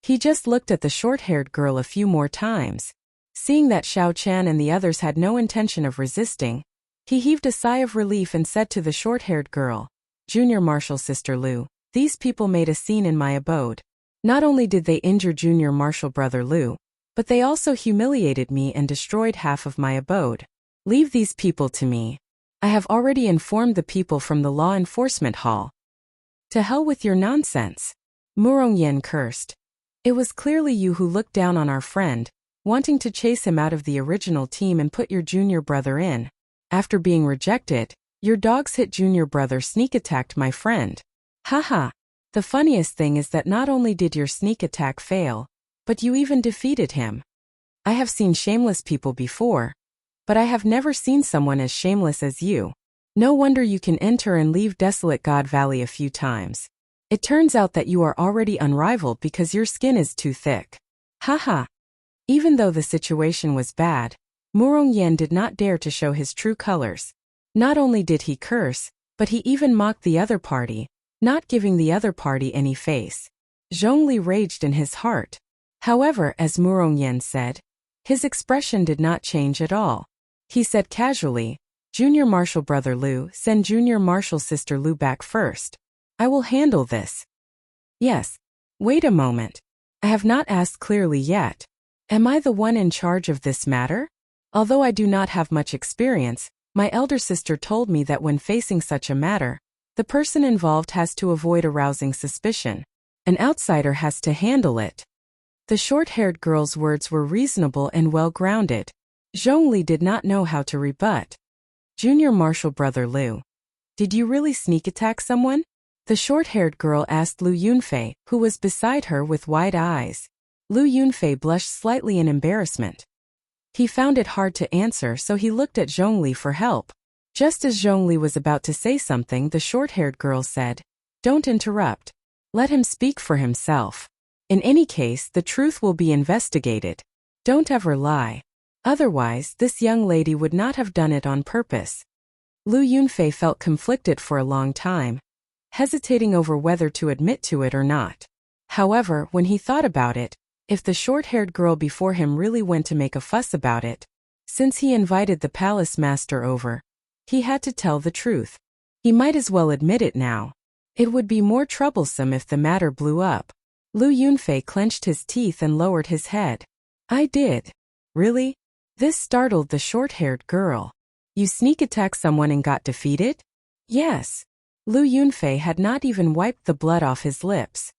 He just looked at the short-haired girl a few more times. Seeing that Xiao Chan and the others had no intention of resisting, he heaved a sigh of relief and said to the short-haired girl, Junior Marshal Sister Lu, these people made a scene in my abode. Not only did they injure Junior Marshal Brother Lu, but they also humiliated me and destroyed half of my abode. Leave these people to me. I have already informed the people from the law enforcement hall. To hell with your nonsense. Murongyan cursed. It was clearly you who looked down on our friend, wanting to chase him out of the original team and put your junior brother in. After being rejected, your dogs hit junior brother sneak attacked my friend. Haha. The funniest thing is that not only did your sneak attack fail, but you even defeated him. I have seen shameless people before, but I have never seen someone as shameless as you. No wonder you can enter and leave Desolate God Valley a few times. It turns out that you are already unrivaled because your skin is too thick. Haha. Even though the situation was bad, Murongyan did not dare to show his true colors. Not only did he curse, but he even mocked the other party, not giving the other party any face. Zhongli raged in his heart. However, as Murongyan said, his expression did not change at all. He said casually, Junior Marshal Brother Lu, send Junior Marshal Sister Lu back first. I will handle this. Yes. Wait a moment. I have not asked clearly yet. Am I the one in charge of this matter? Although I do not have much experience, my elder sister told me that when facing such a matter, the person involved has to avoid arousing suspicion. An outsider has to handle it. The short-haired girl's words were reasonable and well-grounded. Zhongli did not know how to rebut. Junior Marshal Brother Lu, did you really sneak attack someone? The short-haired girl asked Lu Yunfei, who was beside her with wide eyes. Lu Yunfei blushed slightly in embarrassment. He found it hard to answer, so he looked at Zhongli for help. Just as Zhongli was about to say something, the short-haired girl said, Don't interrupt. Let him speak for himself. In any case, the truth will be investigated. Don't ever lie. Otherwise, this young lady would not have done it on purpose. Lu Yunfei felt conflicted for a long time, hesitating over whether to admit to it or not. However, when he thought about it, if the short-haired girl before him really went to make a fuss about it, since he invited the palace master over, he had to tell the truth. He might as well admit it now. It would be more troublesome if the matter blew up. Lu Yunfei clenched his teeth and lowered his head. I did. Really? This startled the short-haired girl. You sneak attack someone and got defeated? Yes. Lu Yunfei had not even wiped the blood off his lips.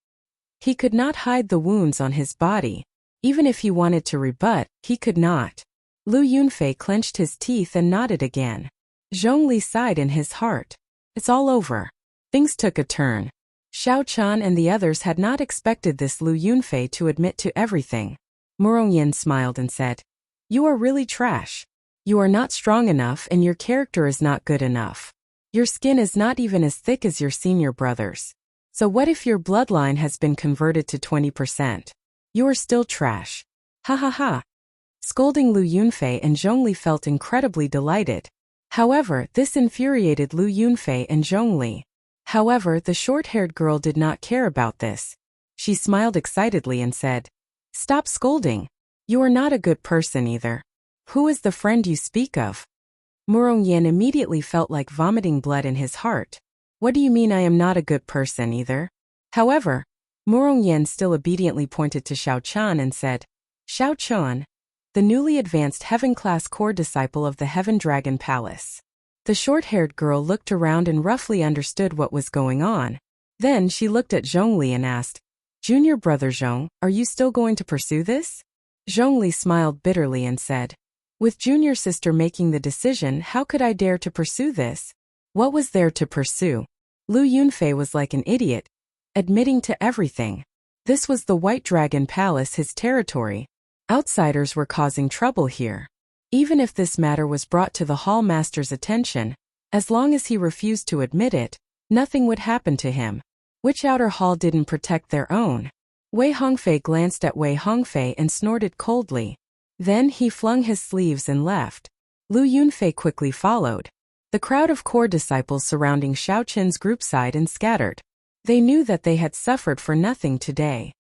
He could not hide the wounds on his body. Even if he wanted to rebut, he could not. Lu Yunfei clenched his teeth and nodded again. Zhongli sighed in his heart. It's all over. Things took a turn. Xiao Chan and the others had not expected this Lu Yunfei to admit to everything. Murongyan smiled and said, You are really trash. You are not strong enough and your character is not good enough. Your skin is not even as thick as your senior brothers. So what if your bloodline has been converted to 20%? You are still trash. Ha ha ha. Scolding Lu Yunfei and Zhongli felt incredibly delighted. However, this infuriated Lu Yunfei and Zhongli. However, the short-haired girl did not care about this. She smiled excitedly and said, Stop scolding. You are not a good person either. Who is the friend you speak of? Murongyan immediately felt like vomiting blood in his heart. What do you mean I am not a good person either? However, Murongyan still obediently pointed to Xiao Chan and said, Xiao Chan, the newly advanced heaven-class core disciple of the Heaven Dragon Palace. The short-haired girl looked around and roughly understood what was going on. Then she looked at Zhongli and asked, Junior brother Zhong, are you still going to pursue this? Zhongli smiled bitterly and said, With junior sister making the decision, how could I dare to pursue this? What was there to pursue? Lu Yunfei was like an idiot, admitting to everything. This was the White Dragon Palace, his territory. Outsiders were causing trouble here. Even if this matter was brought to the hall master's attention, as long as he refused to admit it, nothing would happen to him. Which outer hall didn't protect their own? Wei Hongfei glanced at Wei Hongfei and snorted coldly. Then he flung his sleeves and left. Lu Yunfei quickly followed. The crowd of core disciples surrounding Xiao Qin's group sighed and scattered. They knew that they had suffered for nothing today.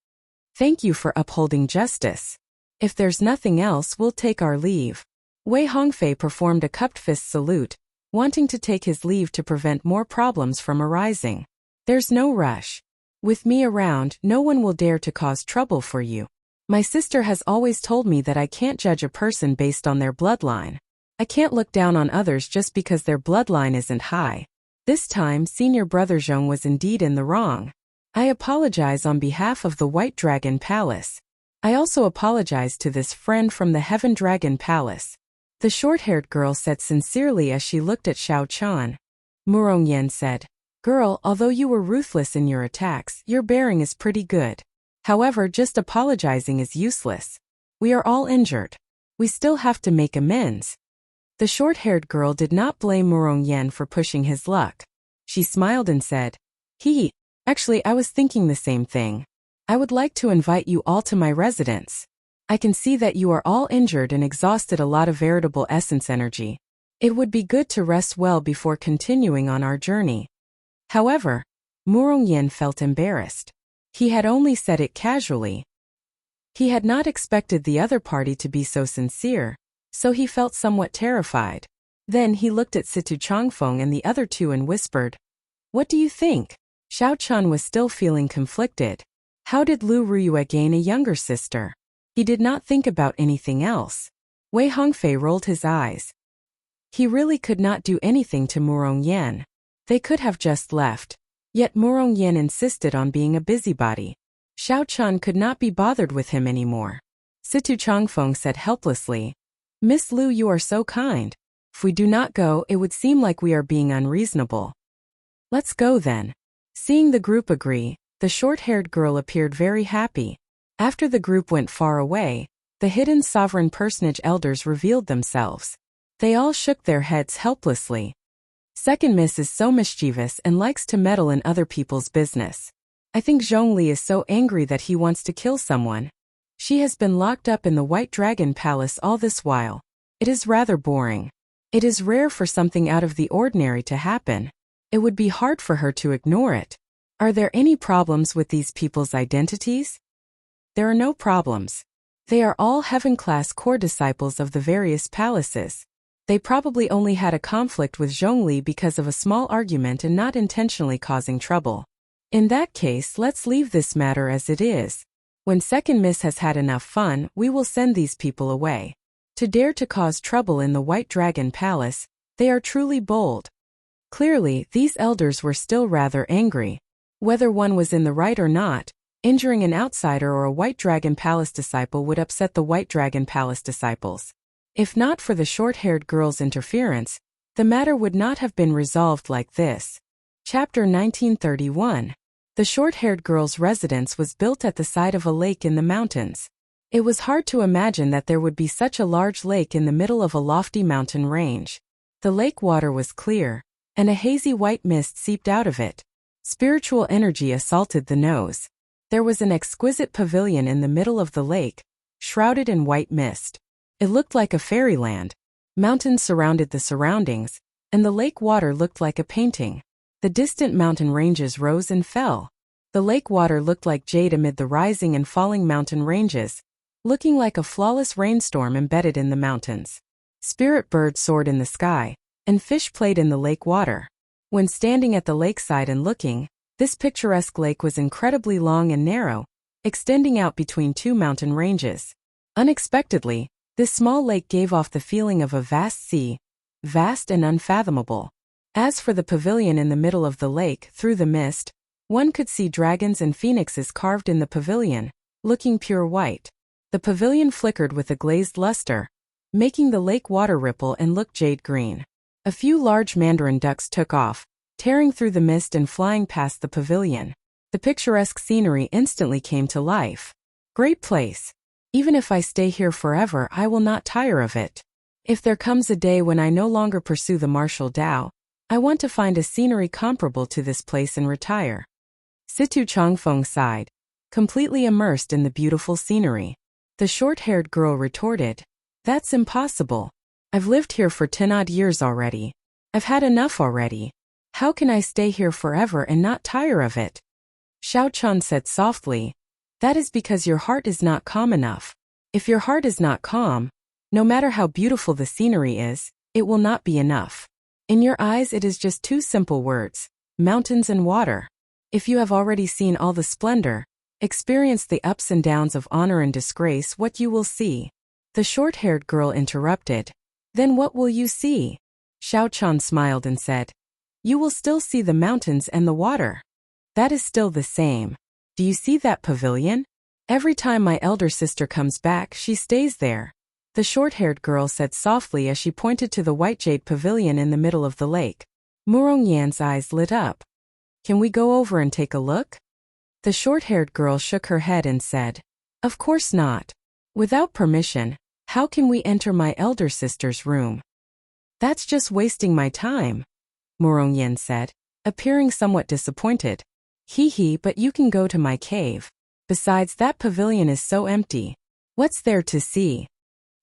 Thank you for upholding justice. If there's nothing else, we'll take our leave. Wei Hongfei performed a cupped fist salute, wanting to take his leave to prevent more problems from arising. There's no rush. With me around, no one will dare to cause trouble for you. My sister has always told me that I can't judge a person based on their bloodline. I can't look down on others just because their bloodline isn't high. This time, senior brother Zhong was indeed in the wrong. I apologize on behalf of the White Dragon Palace. I also apologize to this friend from the Heaven Dragon Palace. The short-haired girl said sincerely as she looked at Xiao Qian. Murongyan said, Girl, although you were ruthless in your attacks, your bearing is pretty good. However, just apologizing is useless. We are all injured. We still have to make amends. The short-haired girl did not blame Murongyan for pushing his luck. She smiled and said, Actually, I was thinking the same thing. I would like to invite you all to my residence. I can see that you are all injured and exhausted a lot of veritable essence energy. It would be good to rest well before continuing on our journey. However, Murongyan felt embarrassed. He had only said it casually. He had not expected the other party to be so sincere, so he felt somewhat terrified. Then he looked at Situ Changfeng and the other two and whispered, What do you think? Xiao Qian was still feeling conflicted. How did Lu Ruyue gain a younger sister? He did not think about anything else. Wei Hongfei rolled his eyes. He really could not do anything to Murongyan. They could have just left. Yet Murongyan insisted on being a busybody. Xiao Qian could not be bothered with him anymore. Situ Changfeng said helplessly, Miss Lu, you are so kind. If we do not go, it would seem like we are being unreasonable. Let's go then. Seeing the group agree, the short-haired girl appeared very happy. After the group went far away, the hidden sovereign personage elders revealed themselves. They all shook their heads helplessly. Second Miss is so mischievous and likes to meddle in other people's business. I think Zhongli is so angry that he wants to kill someone. She has been locked up in the White Dragon Palace all this while. It is rather boring. It is rare for something out of the ordinary to happen. It would be hard for her to ignore it. Are there any problems with these people's identities? There are no problems. They are all heaven-class core disciples of the various palaces. They probably only had a conflict with Zhongli because of a small argument and not intentionally causing trouble. In that case, let's leave this matter as it is. When Second Miss has had enough fun, we will send these people away. To dare to cause trouble in the White Dragon Palace, they are truly bold. Clearly, these elders were still rather angry. Whether one was in the right or not, injuring an outsider or a White Dragon Palace disciple would upset the White Dragon Palace disciples. If not for the short-haired girl's interference, the matter would not have been resolved like this. Chapter 1931. The short-haired girl's residence was built at the side of a lake in the mountains. It was hard to imagine that there would be such a large lake in the middle of a lofty mountain range. The lake water was clear, and a hazy white mist seeped out of it. Spiritual energy assaulted the nose. There was an exquisite pavilion in the middle of the lake, shrouded in white mist. It looked like a fairyland. Mountains surrounded the surroundings, and the lake water looked like a painting. The distant mountain ranges rose and fell. The lake water looked like jade amid the rising and falling mountain ranges, looking like a flawless rainstorm embedded in the mountains. Spirit birds soared in the sky, and fish played in the lake water. When standing at the lakeside and looking, this picturesque lake was incredibly long and narrow, extending out between two mountain ranges. Unexpectedly, this small lake gave off the feeling of a vast sea, vast and unfathomable. As for the pavilion in the middle of the lake, through the mist, one could see dragons and phoenixes carved in the pavilion, looking pure white. The pavilion flickered with a glazed luster, making the lake water ripple and look jade green. A few large mandarin ducks took off, tearing through the mist and flying past the pavilion. The picturesque scenery instantly came to life. Great place. Even if I stay here forever, I will not tire of it. If there comes a day when I no longer pursue the martial Tao, I want to find a scenery comparable to this place and retire. Situ Changfeng sighed, completely immersed in the beautiful scenery. The short-haired girl retorted, "That's impossible. I've lived here for 10 odd years already. I've had enough already. How can I stay here forever and not tire of it?" Xiao Chun said softly, "That is because your heart is not calm enough. If your heart is not calm, no matter how beautiful the scenery is, it will not be enough. In your eyes it is just two simple words, mountains and water. If you have already seen all the splendor, experienced the ups and downs of honor and disgrace, what you will see." The short-haired girl interrupted, "Then what will you see?" Xiao Chun smiled and said, "You will still see the mountains and the water. That is still the same. Do you see that pavilion? Every time my elder sister comes back, she stays there." The short-haired girl said softly as she pointed to the white jade pavilion in the middle of the lake. Murong Yan's eyes lit up. "Can we go over and take a look?" The short-haired girl shook her head and said, "Of course not. Without permission, how can we enter my elder sister's room?" "That's just wasting my time," Murong Yan said, appearing somewhat disappointed. "Hee, but you can go to my cave. Besides, that pavilion is so empty. What's there to see?"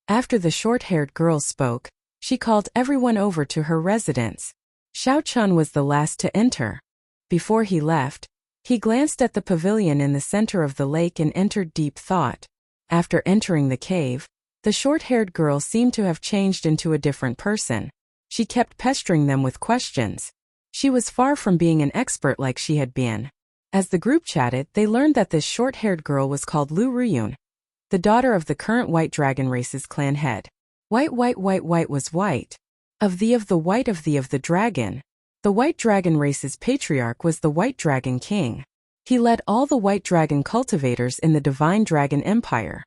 After the short-haired girl spoke, she called everyone over to her residence. Xiao Chun was the last to enter. Before he left, he glanced at the pavilion in the center of the lake and entered deep thought. After entering the cave, the short-haired girl seemed to have changed into a different person. She kept pestering them with questions. She was far from being an expert like she had been. As the group chatted, they learned that this short-haired girl was called Lu Ruyun, the daughter of the current White Dragon race's clan head. White was white. Of the white of the dragon. The White Dragon race's patriarch was the White Dragon King. He led all the White Dragon cultivators in the Divine Dragon Empire.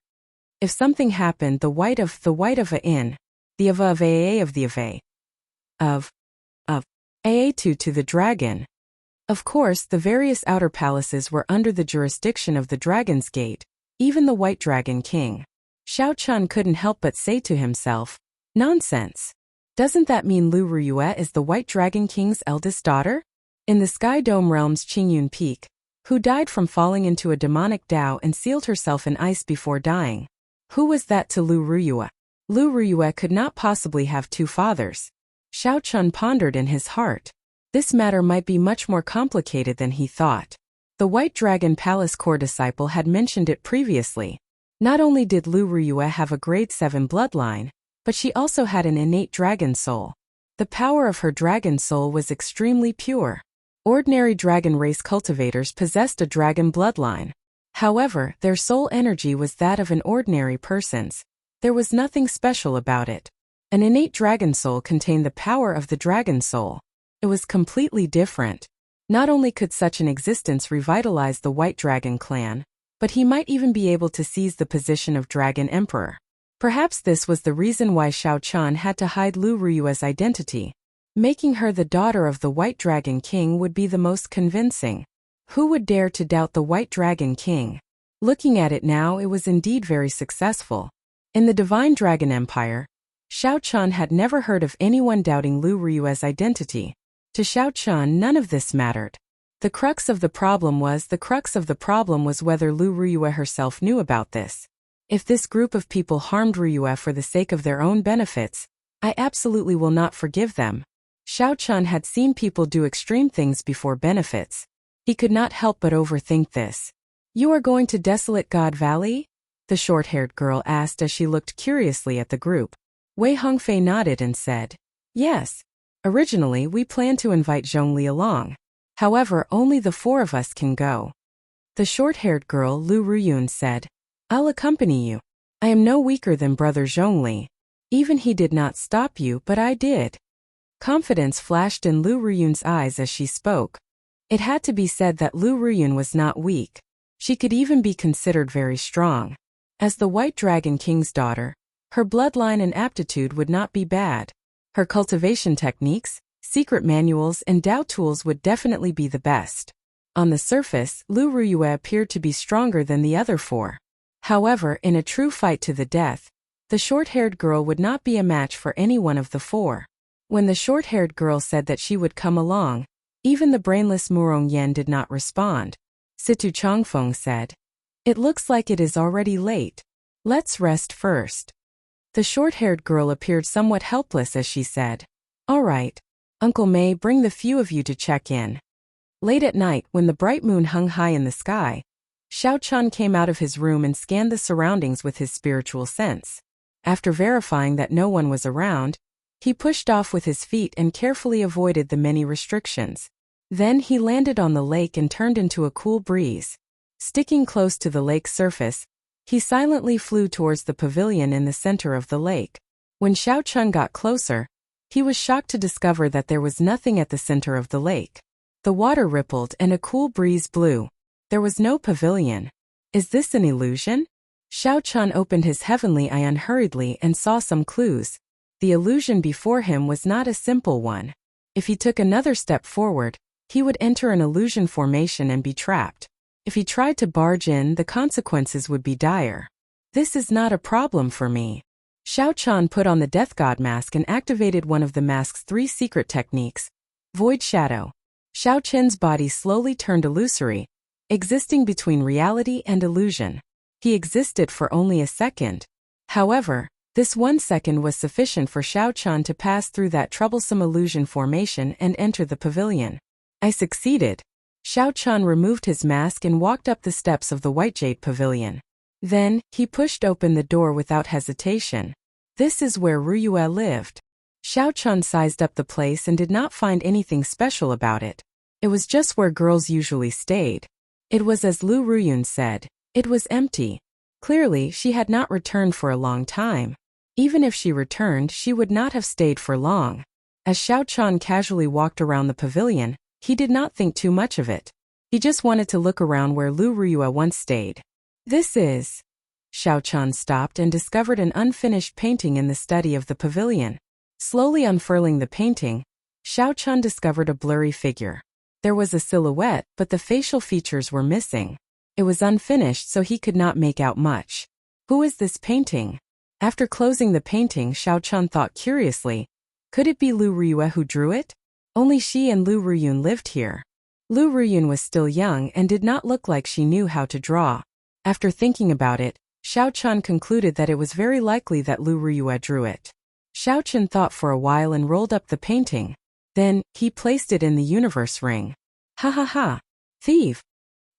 If something happened, the white of a in, the of a of the of a, of a to the dragon. Of course, the various outer palaces were under the jurisdiction of the Dragon's Gate, even the White Dragon King. Xiao Chun couldn't help but say to himself, "Nonsense. Doesn't that mean Lu Ruyue is the White Dragon King's eldest daughter?" In the Sky Dome realm's Qingyun Peak, who died from falling into a demonic Dao and sealed herself in ice before dying. Who was that to Lu Ruyue? Lu Ruyue could not possibly have two fathers. Xiao Chun pondered in his heart. This matter might be much more complicated than he thought. The White Dragon Palace core disciple had mentioned it previously. Not only did Lu Ruyue have a grade 7 bloodline, but she also had an innate dragon soul. The power of her dragon soul was extremely pure. Ordinary dragon race cultivators possessed a dragon bloodline. However, their soul energy was that of an ordinary person's. There was nothing special about it. An innate dragon soul contained the power of the dragon soul. It was completely different. Not only could such an existence revitalize the White Dragon clan, but he might even be able to seize the position of Dragon Emperor. Perhaps this was the reason why Xiao Chun had to hide Lu Ruyue's identity. Making her the daughter of the White Dragon King would be the most convincing. Who would dare to doubt the White Dragon King? Looking at it now, it was indeed very successful. In the Divine Dragon Empire, Xiao Chun had never heard of anyone doubting Lu Ruyue's identity. To Xiao Chun, none of this mattered. The crux of the problem was whether Lu Ruyue herself knew about this. If this group of people harmed Ruyue for the sake of their own benefits, I absolutely will not forgive them. Xiao Chun had seen people do extreme things before benefits. He could not help but overthink this. "You are going to Desolate God Valley?" the short-haired girl asked as she looked curiously at the group. Wei Hongfei nodded and said, "Yes. Originally, we planned to invite Zhongli along. However, only the 4 of us can go." The short-haired girl, Lu Ruyun, said, "I'll accompany you. I am no weaker than Brother Zhongli. Even he did not stop you, but I did." Confidence flashed in Lu Ruyun's eyes as she spoke. It had to be said that Lu Ruyun was not weak. She could even be considered very strong. As the White Dragon King's daughter, her bloodline and aptitude would not be bad. Her cultivation techniques, secret manuals, and Dao tools would definitely be the best. On the surface, Lu Ruyue appeared to be stronger than the other 4. However, in a true fight to the death, the short-haired girl would not be a match for any one of the 4. When the short-haired girl said that she would come along, even the brainless Murong Yan did not respond. Situ Chongfeng said. It looks like it is already late. Let's rest first. The short-haired girl appeared somewhat helpless as she said, All right, Uncle May, bring the few of you to check in. Late at night, when the bright moon hung high in the sky, Xiao Chun came out of his room and scanned the surroundings with his spiritual sense. After verifying that no one was around, he pushed off with his feet and carefully avoided the many restrictions. Then he landed on the lake and turned into a cool breeze. Sticking close to the lake's surface, he silently flew towards the pavilion in the center of the lake. When Xiao Chun got closer, he was shocked to discover that there was nothing at the center of the lake. The water rippled and a cool breeze blew. There was no pavilion. Is this an illusion? Xiao Chun opened his heavenly eye unhurriedly and saw some clues. The illusion before him was not a simple one. If he took another step forward, he would enter an illusion formation and be trapped. If he tried to barge in, the consequences would be dire. This is not a problem for me. Xiao Chun put on the Death God mask and activated one of the mask's 3 secret techniques. Void Shadow. Xiao Chun's body slowly turned illusory, existing between reality and illusion. He existed for only a second. However, this 1 second was sufficient for Xiao Chun to pass through that troublesome illusion formation and enter the pavilion. I succeeded. Xiao Chun removed his mask and walked up the steps of the White Jade Pavilion. Then, he pushed open the door without hesitation. This is where Ruyue lived. Xiao Chun sized up the place and did not find anything special about it. It was just where girls usually stayed. It was as Lu Ruyun said. It was empty. Clearly, she had not returned for a long time. Even if she returned, she would not have stayed for long. As Xiao Chun casually walked around the pavilion, he did not think too much of it. He just wanted to look around where Lu Ruyue once stayed. This is... Xiao Chun stopped and discovered an unfinished painting in the study of the pavilion. Slowly unfurling the painting, Xiao Chun discovered a blurry figure. There was a silhouette, but the facial features were missing. It was unfinished, so he could not make out much. Who is this painting? After closing the painting, Xiao Chun thought curiously. Could it be Lu Ruyue who drew it? Only she and Lu Ruyun lived here. Lu Ruyun was still young and did not look like she knew how to draw. After thinking about it, Xiao Chun concluded that it was very likely that Lu Ruyue drew it. Xiao Chun thought for a while and rolled up the painting. Then, he placed it in the universe ring. Ha ha ha! Thief!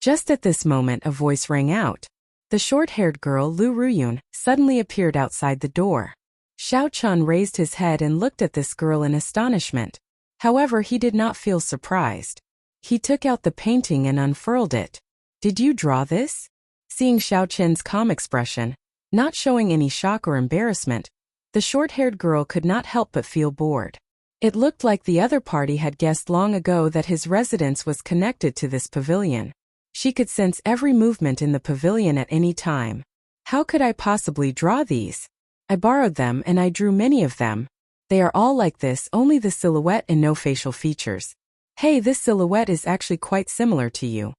Just at this moment a voice rang out. The short-haired girl Lu Ruyun suddenly appeared outside the door. Xiao Chun raised his head and looked at this girl in astonishment. However, he did not feel surprised. He took out the painting and unfurled it. Did you draw this? Seeing Xiao Chun's calm expression, not showing any shock or embarrassment, the short-haired girl could not help but feel bored. It looked like the other party had guessed long ago that his residence was connected to this pavilion. She could sense every movement in the pavilion at any time. How could I possibly draw these? I borrowed them and I drew many of them. They are all like this, only the silhouette and no facial features. Hey, this silhouette is actually quite similar to you.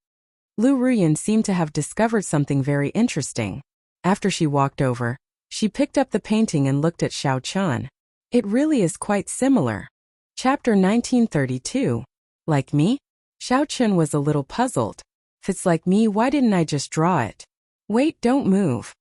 Lu Ruyun seemed to have discovered something very interesting. After she walked over, she picked up the painting and looked at Xiao Chun. It really is quite similar. Chapter 1932. Like me? Xiao Chun was a little puzzled. If it's like me, why didn't I just draw it? Wait, don't move.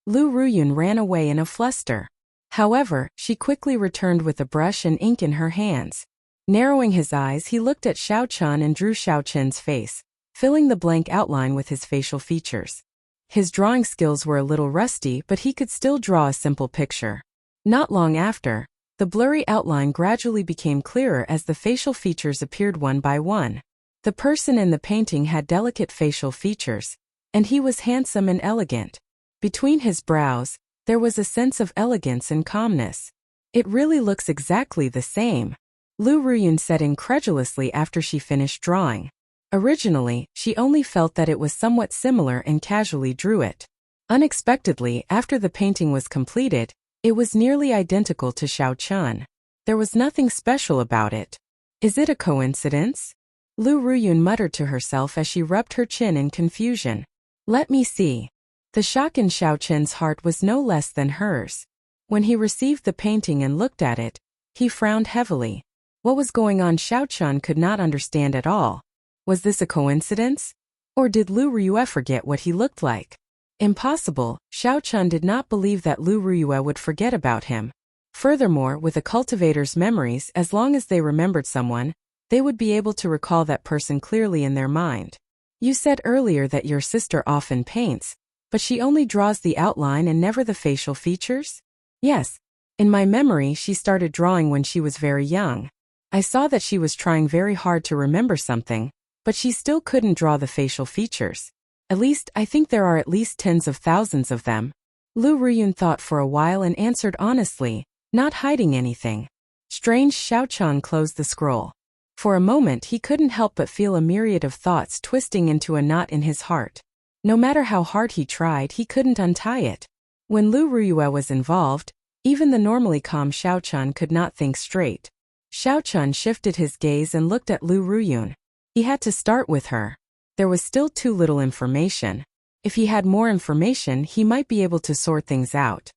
Lu Ruyun ran away in a fluster. However, she quickly returned with a brush and ink in her hands. Narrowing his eyes, he looked at Xiao Chun and drew Xiao Chun's face, filling the blank outline with his facial features. His drawing skills were a little rusty, but he could still draw a simple picture. Not long after, the blurry outline gradually became clearer as the facial features appeared one by one. The person in the painting had delicate facial features, and he was handsome and elegant. Between his brows, there was a sense of elegance and calmness. It really looks exactly the same, Lu Ruyun said incredulously after she finished drawing. Originally, she only felt that it was somewhat similar and casually drew it. Unexpectedly, after the painting was completed, it was nearly identical to Xiao Chun. There was nothing special about it. Is it a coincidence? Lu Ruyun muttered to herself as she rubbed her chin in confusion. Let me see. The shock in Xiao Chun's heart was no less than hers. When he received the painting and looked at it, he frowned heavily. What was going on Xiao Chun could not understand at all. Was this a coincidence? Or did Lu Ruyue forget what he looked like? Impossible. Xiao Chun did not believe that Lu Ruyue would forget about him. Furthermore, with a cultivator's memories, as long as they remembered someone, they would be able to recall that person clearly in their mind. You said earlier that your sister often paints, but she only draws the outline and never the facial features? Yes. In my memory, she started drawing when she was very young. I saw that she was trying very hard to remember something, but she still couldn't draw the facial features. At least, I think there are at least tens of thousands of them. Lu Ruyun thought for a while and answered honestly, not hiding anything. Strange. Xiao Chun closed the scroll. For a moment he couldn't help but feel a myriad of thoughts twisting into a knot in his heart. No matter how hard he tried, he couldn't untie it. When Lu Ruyue was involved, even the normally calm Xiao Chun could not think straight. Xiao Chun shifted his gaze and looked at Lu Ruyun. He had to start with her. There was still too little information. If he had more information, he might be able to sort things out.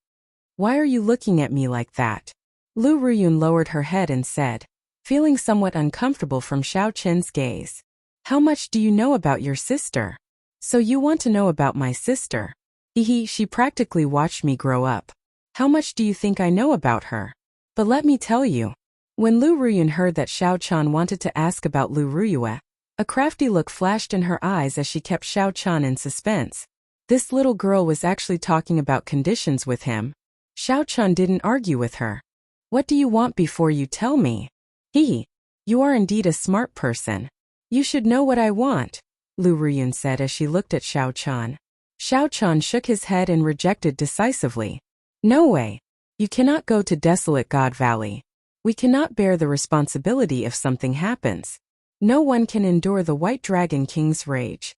Why are you looking at me like that? Lu Ruyun lowered her head and said, feeling somewhat uncomfortable from Xiao Chen's gaze. How much do you know about your sister? So you want to know about my sister? She practically watched me grow up. How much do you think I know about her? But let me tell you. When Lu Ruyun heard that Xiao Chun wanted to ask about Lu Ruyue, a crafty look flashed in her eyes as she kept Xiao Chun in suspense. This little girl was actually talking about conditions with him. Xiao Chun didn't argue with her. What do you want before you tell me? You are indeed a smart person. You should know what I want, Lu Ruyun said as she looked at Xiao Chun. Xiao Chun shook his head and rejected decisively. No way. You cannot go to Desolate God Valley. We cannot bear the responsibility if something happens. No one can endure the White Dragon King's rage.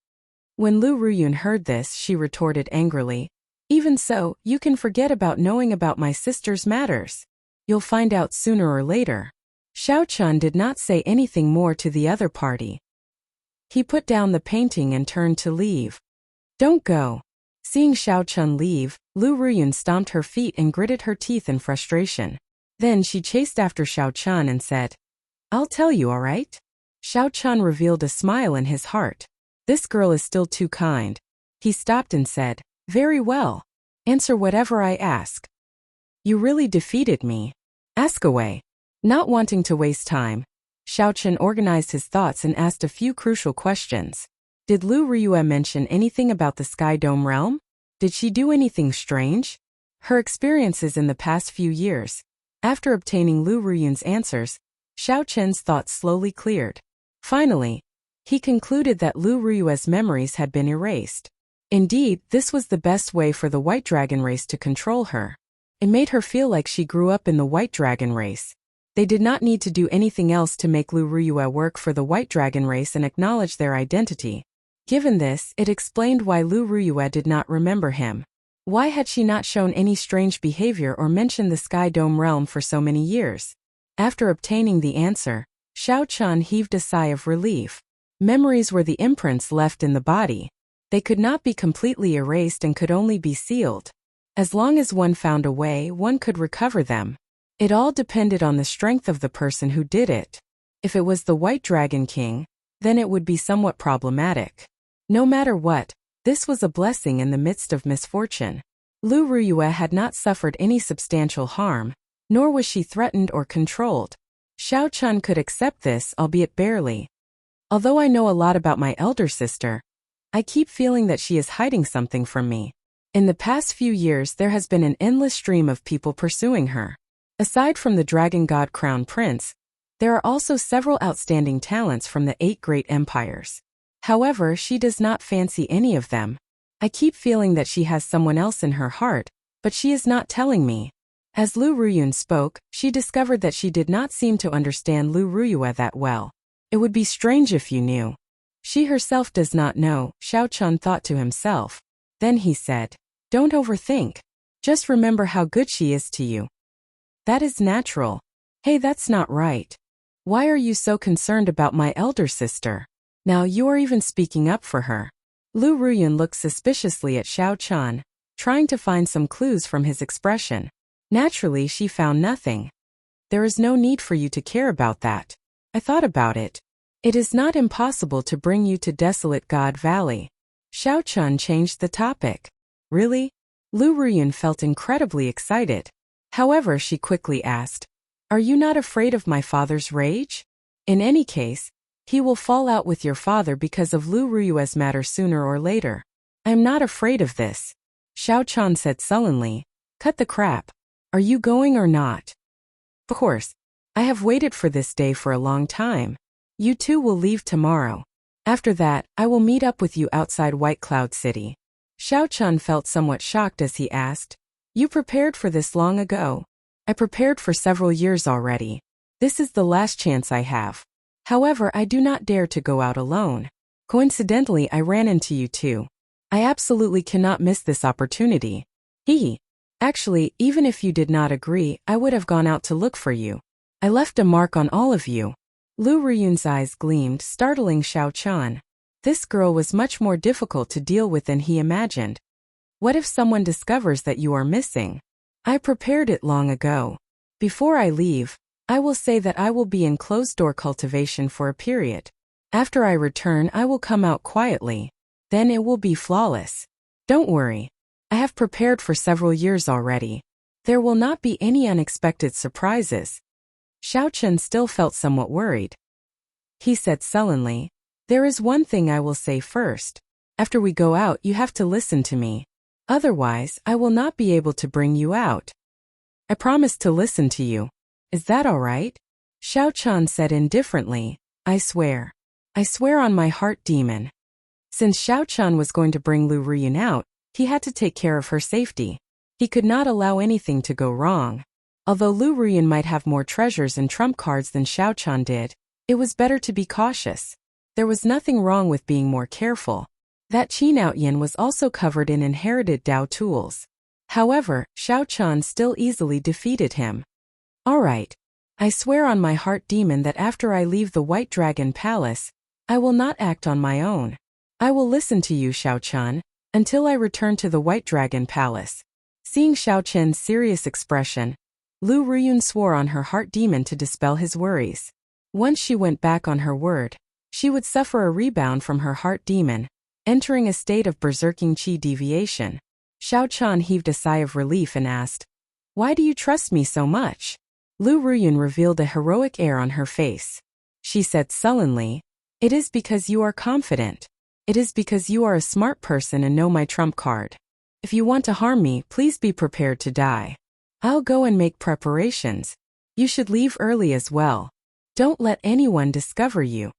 When Lu Ruyun heard this, she retorted angrily, even so, you can forget about knowing about my sister's matters. You'll find out sooner or later. Xiao Chun did not say anything more to the other party. He put down the painting and turned to leave. Don't go. Seeing Xiao Chun leave, Lu Ruyun stomped her feet and gritted her teeth in frustration. Then she chased after Xiao Chun and said, I'll tell you, all right? Xiao Chun revealed a smile in his heart. This girl is still too kind. He stopped and said, very well. Answer whatever I ask. You really defeated me. Ask away. Not wanting to waste time, Xiao Chun organized his thoughts and asked a few crucial questions. Did Lu Ruyue mention anything about the Sky Dome realm? Did she do anything strange? Her experiences in the past few years. After obtaining Lu Ruyun's answers, Xiao Chen's thoughts slowly cleared. Finally, he concluded that Lu Ruyue's memories had been erased. Indeed, this was the best way for the White Dragon race to control her. It made her feel like she grew up in the White Dragon race. They did not need to do anything else to make Lu Ruyue work for the White Dragon race and acknowledge their identity. Given this, it explained why Lu Ruyue did not remember him. Why had she not shown any strange behavior or mentioned the Sky Dome realm for so many years? After obtaining the answer, Xiao Chun heaved a sigh of relief. Memories were the imprints left in the body. They could not be completely erased and could only be sealed. As long as one found a way, one could recover them. It all depended on the strength of the person who did it. If it was the White Dragon King, then it would be somewhat problematic. No matter what, this was a blessing in the midst of misfortune. Lu Ruyue had not suffered any substantial harm, nor was she threatened or controlled. Xiao Chun could accept this, albeit barely. Although I know a lot about my elder sister, I keep feeling that she is hiding something from me. In the past few years there has been an endless stream of people pursuing her. Aside from the Dragon God Crown Prince, there are also several outstanding talents from the 8 great empires. However, she does not fancy any of them. I keep feeling that she has someone else in her heart, but she is not telling me. As Lu Ruyun spoke, she discovered that she did not seem to understand Lu Ruyue that well. It would be strange if you knew. She herself does not know, Xiao Chun thought to himself. Then he said, don't overthink. Just remember how good she is to you. That is natural. Hey, that's not right. Why are you so concerned about my elder sister? Now you are even speaking up for her. Lu Ruyun looked suspiciously at Xiao Chun, trying to find some clues from his expression. Naturally, she found nothing. There is no need for you to care about that. I thought about it. It is not impossible to bring you to Desolate God Valley. Xiao Chun changed the topic. Really? Lu Ruyun felt incredibly excited. However, she quickly asked, are you not afraid of my father's rage? In any case, he will fall out with your father because of Lu Ruyu's matter sooner or later. I am not afraid of this. Xiao Chun said sullenly. Cut the crap. Are you going or not? Of course. I have waited for this day for a long time. You two will leave tomorrow. After that, I will meet up with you outside White Cloud City. Xiao Chun felt somewhat shocked as he asked, you prepared for this long ago? I prepared for several years already. This is the last chance I have. However, I do not dare to go out alone. Coincidentally, I ran into you too. I absolutely cannot miss this opportunity. Actually, even if you did not agree, I would have gone out to look for you. I left a mark on all of you. Lu Ruyun's eyes gleamed, startling Xiao Chun. This girl was much more difficult to deal with than he imagined. What if someone discovers that you are missing? I prepared it long ago. Before I leave, I will say that I will be in closed-door cultivation for a period. After I return, I will come out quietly. Then it will be flawless. Don't worry. I have prepared for several years already. There will not be any unexpected surprises. Xiao Chun still felt somewhat worried. He said sullenly, there is one thing I will say first. After we go out, you have to listen to me. Otherwise, I will not be able to bring you out. I promise to listen to you. Is that all right? Xiao Chun said indifferently, I swear. I swear on my heart demon. Since Xiao Chun was going to bring Lu Ruyun out, he had to take care of her safety. He could not allow anything to go wrong. Although Lu Ruyun might have more treasures and trump cards than Xiao Chun did, it was better to be cautious. There was nothing wrong with being more careful. That Qin Outyin was also covered in inherited Dao tools. However, Xiao Chun still easily defeated him. All right. I swear on my heart demon that after I leave the White Dragon Palace, I will not act on my own. I will listen to you, Xiao Chun, until I return to the White Dragon Palace. Seeing Xiao Chun's serious expression, Lu Ruyun swore on her heart demon to dispel his worries. Once she went back on her word, she would suffer a rebound from her heart demon, entering a state of berserking qi deviation. Xiao Chun heaved a sigh of relief and asked, why do you trust me so much? Lu Ruyun revealed a heroic air on her face. She said sullenly, it is because you are confident. It is because you are a smart person and know my trump card. If you want to harm me, please be prepared to die. I'll go and make preparations. You should leave early as well. Don't let anyone discover you.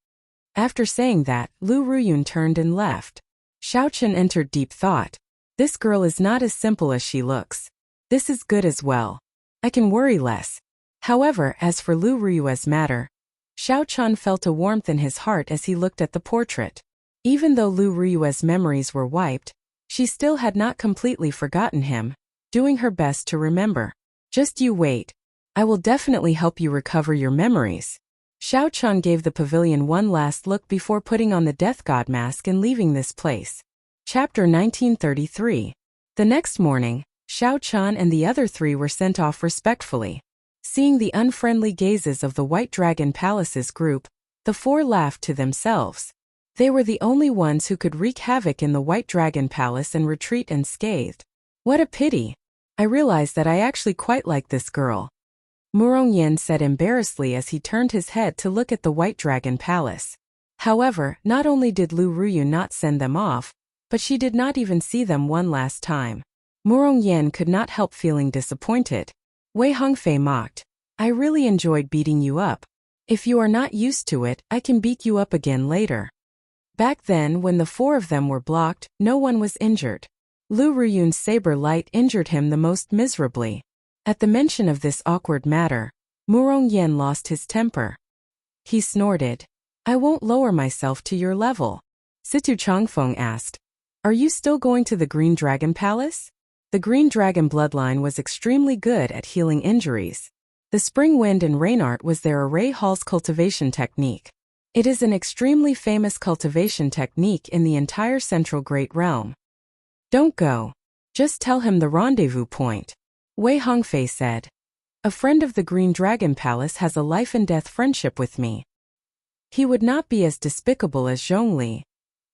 After saying that, Lu Ruyun turned and left. Xiao Chun entered deep thought. This girl is not as simple as she looks. This is good as well. I can worry less. However, as for Lu Ruyu's matter, Xiao Chun felt a warmth in his heart as he looked at the portrait. Even though Lu Ruyu's memories were wiped, she still had not completely forgotten him, doing her best to remember. Just you wait. I will definitely help you recover your memories. Xiao Chun gave the pavilion one last look before putting on the death god mask and leaving this place. Chapter 1933. The next morning, Xiao Chun and the other three were sent off respectfully. Seeing the unfriendly gazes of the White Dragon Palace's group, the four laughed to themselves. They were the only ones who could wreak havoc in the White Dragon Palace and retreat unscathed. What a pity. I realized that I actually quite like this girl. Murong Yen said embarrassedly as he turned his head to look at the White Dragon Palace. However, not only did Lu Ruyun not send them off, but she did not even see them one last time. Murong Yen could not help feeling disappointed. Wei Hongfei mocked. I really enjoyed beating you up. If you are not used to it, I can beat you up again later. Back then, when the four of them were blocked, no one was injured. Lu Ruyun's saber light injured him the most miserably. At the mention of this awkward matter, Murong Yen lost his temper. He snorted. I won't lower myself to your level. Situ Changfeng asked. Are you still going to the Green Dragon Palace? The Green Dragon bloodline was extremely good at healing injuries. The Spring Wind and Rain Art was their Array Hall's cultivation technique. It is an extremely famous cultivation technique in the entire Central Great Realm. Don't go. Just tell him the rendezvous point. Wei Hongfei said. A friend of the Green Dragon Palace has a life and death friendship with me. He would not be as despicable as Zhongli.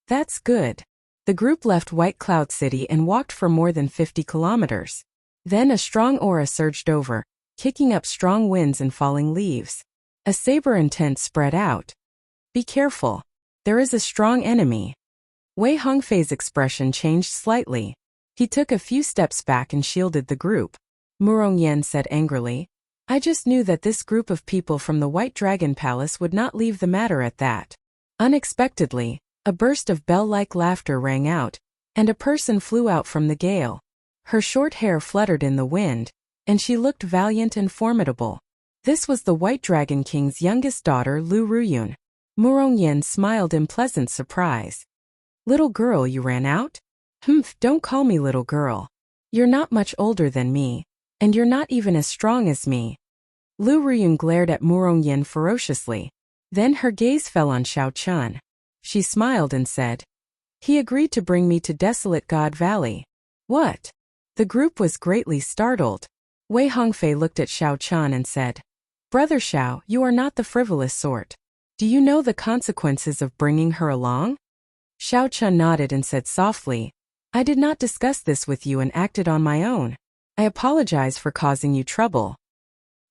That's good. The group left White Cloud City and walked for more than 50 kilometers. Then a strong aura surged over, kicking up strong winds and falling leaves. A saber intent spread out. Be careful. There is a strong enemy. Wei Hongfei's expression changed slightly. He took a few steps back and shielded the group. Murongyan said angrily, I just knew that this group of people from the White Dragon Palace would not leave the matter at that. Unexpectedly, a burst of bell-like laughter rang out, and a person flew out from the gale. Her short hair fluttered in the wind, and she looked valiant and formidable. This was the White Dragon King's youngest daughter, Lu Ruyun. Murongyan smiled in pleasant surprise. Little girl, you ran out? Humph, don't call me little girl. You're not much older than me, and you're not even as strong as me. Lu Ruyun glared at Murongyan ferociously. Then her gaze fell on Xiao Chun. She smiled and said, He agreed to bring me to Desolate God Valley. What? The group was greatly startled. Wei Hongfei looked at Xiao Chun and said, Brother Xiao, you are not the frivolous sort. Do you know the consequences of bringing her along? Xiao Chun nodded and said softly, I did not discuss this with you and acted on my own. I apologize for causing you trouble.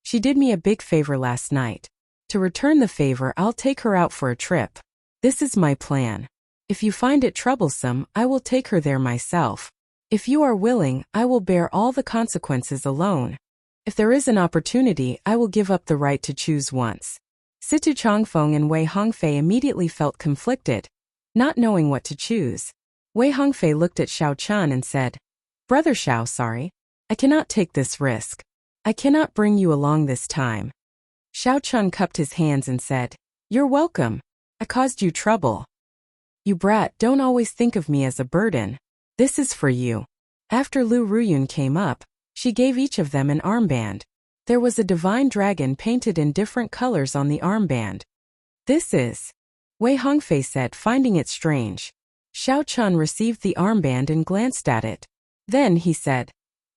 She did me a big favor last night. To return the favor, I'll take her out for a trip. This is my plan. If you find it troublesome, I will take her there myself. If you are willing, I will bear all the consequences alone. If there is an opportunity, I will give up the right to choose once. Situ Changfeng and Wei Hongfei immediately felt conflicted, not knowing what to choose. Wei Hongfei looked at Xiao Chun and said, Brother Xiao, sorry. I cannot take this risk. I cannot bring you along this time. Xiao Chun cupped his hands and said, You're welcome. I caused you trouble. You brat, don't always think of me as a burden. This is for you. After Lu Ruyun came up, she gave each of them an armband. There was a divine dragon painted in different colors on the armband. This is, Wei Hongfei said, finding it strange. Xiao Chun received the armband and glanced at it. Then he said,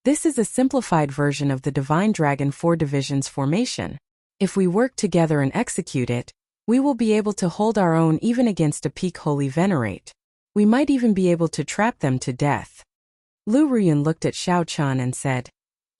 This is a simplified version of the Divine Dragon 4 Divisions formation. If we work together and execute it, we will be able to hold our own even against a peak Holy Venerate. We might even be able to trap them to death. Lu Ruyun looked at Xiao Chun and said,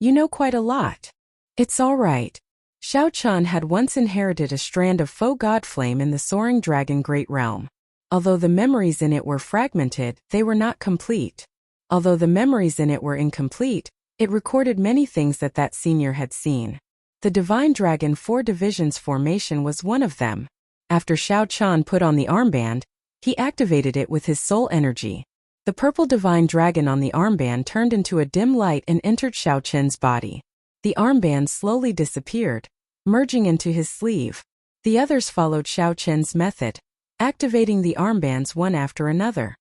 You know quite a lot. It's all right. Xiao Chun had once inherited a strand of faux god flame in the Soaring Dragon Great Realm. Although the memories in it were fragmented, they were not complete. Although the memories in it were incomplete, it recorded many things that senior had seen. The Divine Dragon 4 Divisions formation was one of them. After Xiao Chun put on the armband, he activated it with his soul energy. The purple Divine Dragon on the armband turned into a dim light and entered Xiao Chun's body. The armband slowly disappeared, merging into his sleeve. The others followed Xiao Chun's method, activating the armbands one after another.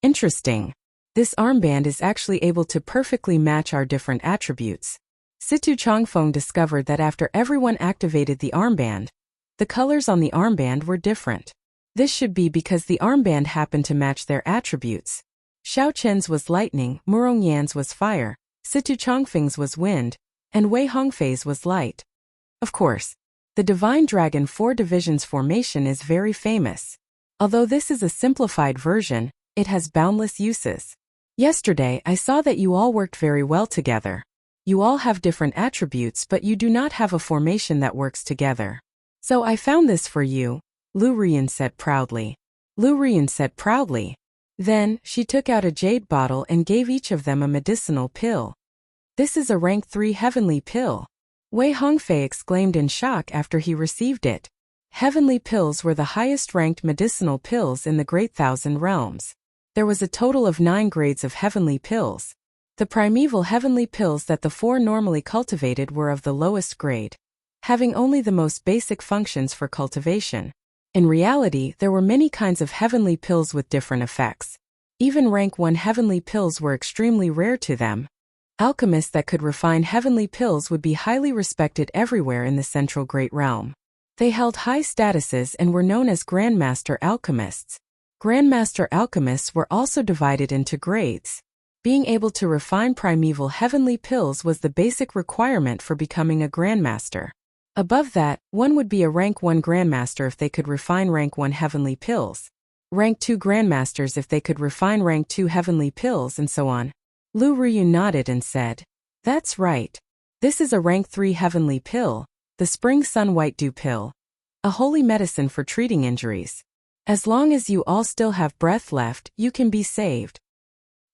Interesting. This armband is actually able to perfectly match our different attributes. Situ Changfeng discovered that after everyone activated the armband, the colors on the armband were different. This should be because the armband happened to match their attributes. Xiao Chen's was lightning, Murongyan's was fire, Situ Changfeng's was wind, and Wei Hongfei's was light. Of course, the Divine Dragon 4 Divisions formation is very famous. Although this is a simplified version, it has boundless uses. Yesterday, I saw that you all worked very well together. You all have different attributes, but you do not have a formation that works together. So I found this for you, Lu Ruyun said proudly. Lu Ruyun said proudly. Then, she took out a jade bottle and gave each of them a medicinal pill. This is a rank 3 heavenly pill. Wei Hongfei exclaimed in shock after he received it. Heavenly pills were the highest ranked medicinal pills in the Great Thousand Realms. There was a total of 9 grades of heavenly pills. The primeval heavenly pills that the 4 normally cultivated were of the lowest grade, having only the most basic functions for cultivation. In reality, there were many kinds of heavenly pills with different effects. Even rank 1 heavenly pills were extremely rare to them. Alchemists that could refine heavenly pills would be highly respected everywhere in the Central Great Realm. They held high statuses and were known as Grandmaster Alchemists. Grandmaster Alchemists were also divided into grades. Being able to refine primeval heavenly pills was the basic requirement for becoming a Grandmaster. Above that, one would be a rank 1 grandmaster if they could refine rank 1 heavenly pills. Rank 2 grandmasters if they could refine rank 2 heavenly pills, and so on. Lu Ruyun nodded and said, "That's right. This is a rank 3 heavenly pill, the Spring Sun White Dew pill. A holy medicine for treating injuries. As long as you all still have breath left, you can be saved.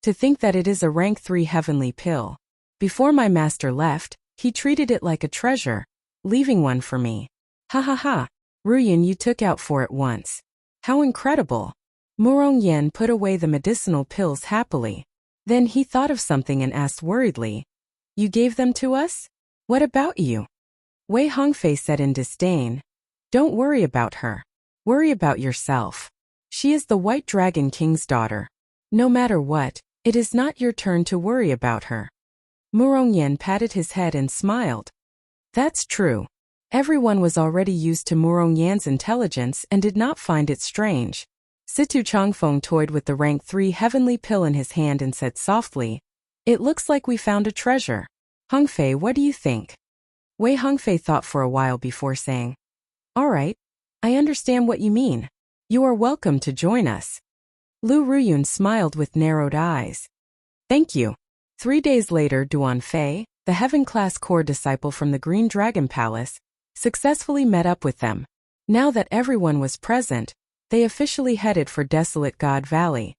To think that it is a rank 3 heavenly pill. Before my master left, he treated it like a treasure, leaving one for me. Ha ha ha. Ruyun, you took out for it once. How incredible." Murong Yen put away the medicinal pills happily. Then he thought of something and asked worriedly, "You gave them to us? What about you?" Wei Hongfei said in disdain, "Don't worry about her. Worry about yourself. She is the White Dragon King's daughter. No matter what, it is not your turn to worry about her." Murong Yen patted his head and smiled. That's true. Everyone was already used to Murong Yan's intelligence and did not find it strange. Situ Changfeng toyed with the rank 3 heavenly pill in his hand and said softly, "It looks like we found a treasure. Hongfei, what do you think?" Wei Hongfei thought for a while before saying, "All right, I understand what you mean. You are welcome to join us." Lu Ruyun smiled with narrowed eyes. "Thank you." 3 days later, Duan Fei, the heaven-class core disciple from the Green Dragon Palace, successfully met up with them. Now that everyone was present, they officially headed for Desolate God Valley.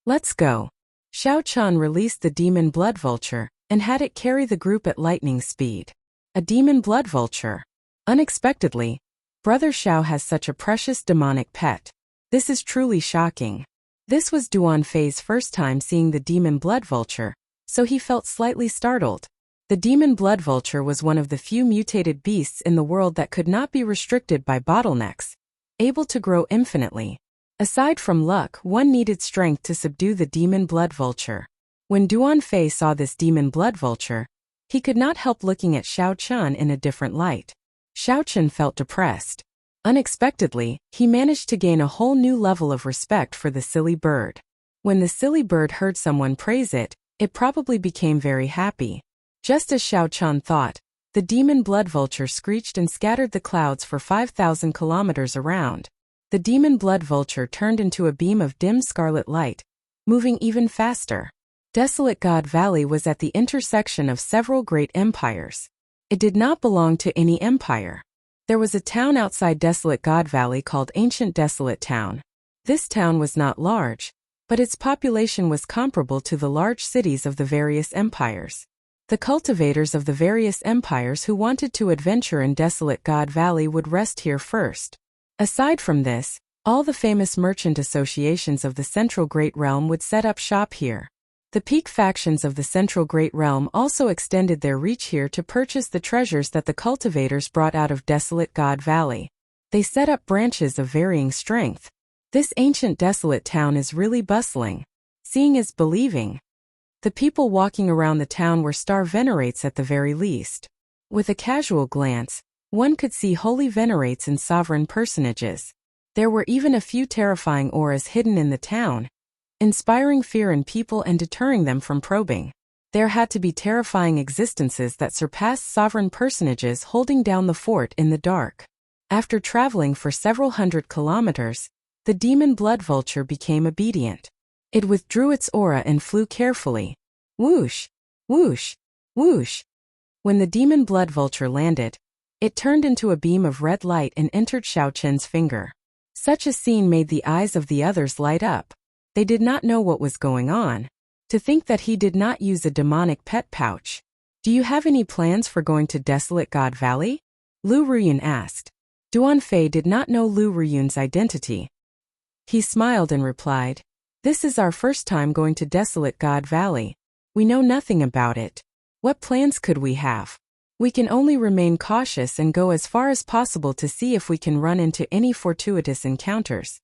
"Let's go." Xiao Chun released the demon blood vulture and had it carry the group at lightning speed. A demon blood vulture. Unexpectedly, Brother Xiao has such a precious demonic pet. This is truly shocking. This was Duan Fei's first time seeing the demon blood vulture, so he felt slightly startled. The demon blood vulture was one of the few mutated beasts in the world that could not be restricted by bottlenecks, able to grow infinitely. Aside from luck, one needed strength to subdue the demon blood vulture. When Duan Fei saw this demon blood vulture, he could not help looking at Xiao Chun in a different light. Xiao Chun felt depressed. Unexpectedly, he managed to gain a whole new level of respect for the silly bird. When the silly bird heard someone praise it, it probably became very happy. Just as Xiao Chun thought, the demon blood vulture screeched and scattered the clouds for 5,000 kilometers around. The demon blood vulture turned into a beam of dim scarlet light, moving even faster. Desolate God Valley was at the intersection of several great empires. It did not belong to any empire. There was a town outside Desolate God Valley called Ancient Desolate Town. This town was not large, but its population was comparable to the large cities of the various empires. The cultivators of the various empires who wanted to adventure in Desolate God Valley would rest here first. Aside from this, all the famous merchant associations of the Central Great Realm would set up shop here. The peak factions of the Central Great Realm also extended their reach here to purchase the treasures that the cultivators brought out of Desolate God Valley. They set up branches of varying strength. This ancient desolate town is really bustling. Seeing is believing. The people walking around the town were star venerates at the very least. With a casual glance, one could see holy venerates and sovereign personages. There were even a few terrifying auras hidden in the town, inspiring fear in people and deterring them from probing. There had to be terrifying existences that surpassed sovereign personages holding down the fort in the dark. After traveling for several hundred kilometers, the demon blood vulture became obedient. It withdrew its aura and flew carefully. Whoosh! Whoosh! Whoosh! When the demon blood vulture landed, it turned into a beam of red light and entered Xiao Chen's finger. Such a scene made the eyes of the others light up. They did not know what was going on. To think that he did not use a demonic pet pouch. "Do you have any plans for going to Desolate God Valley?" Lu Ruyun asked. Duan Fei did not know Lu Ruyun's identity. He smiled and replied, "This is our first time going to Desolate God Valley. We know nothing about it. What plans could we have? We can only remain cautious and go as far as possible to see if we can run into any fortuitous encounters."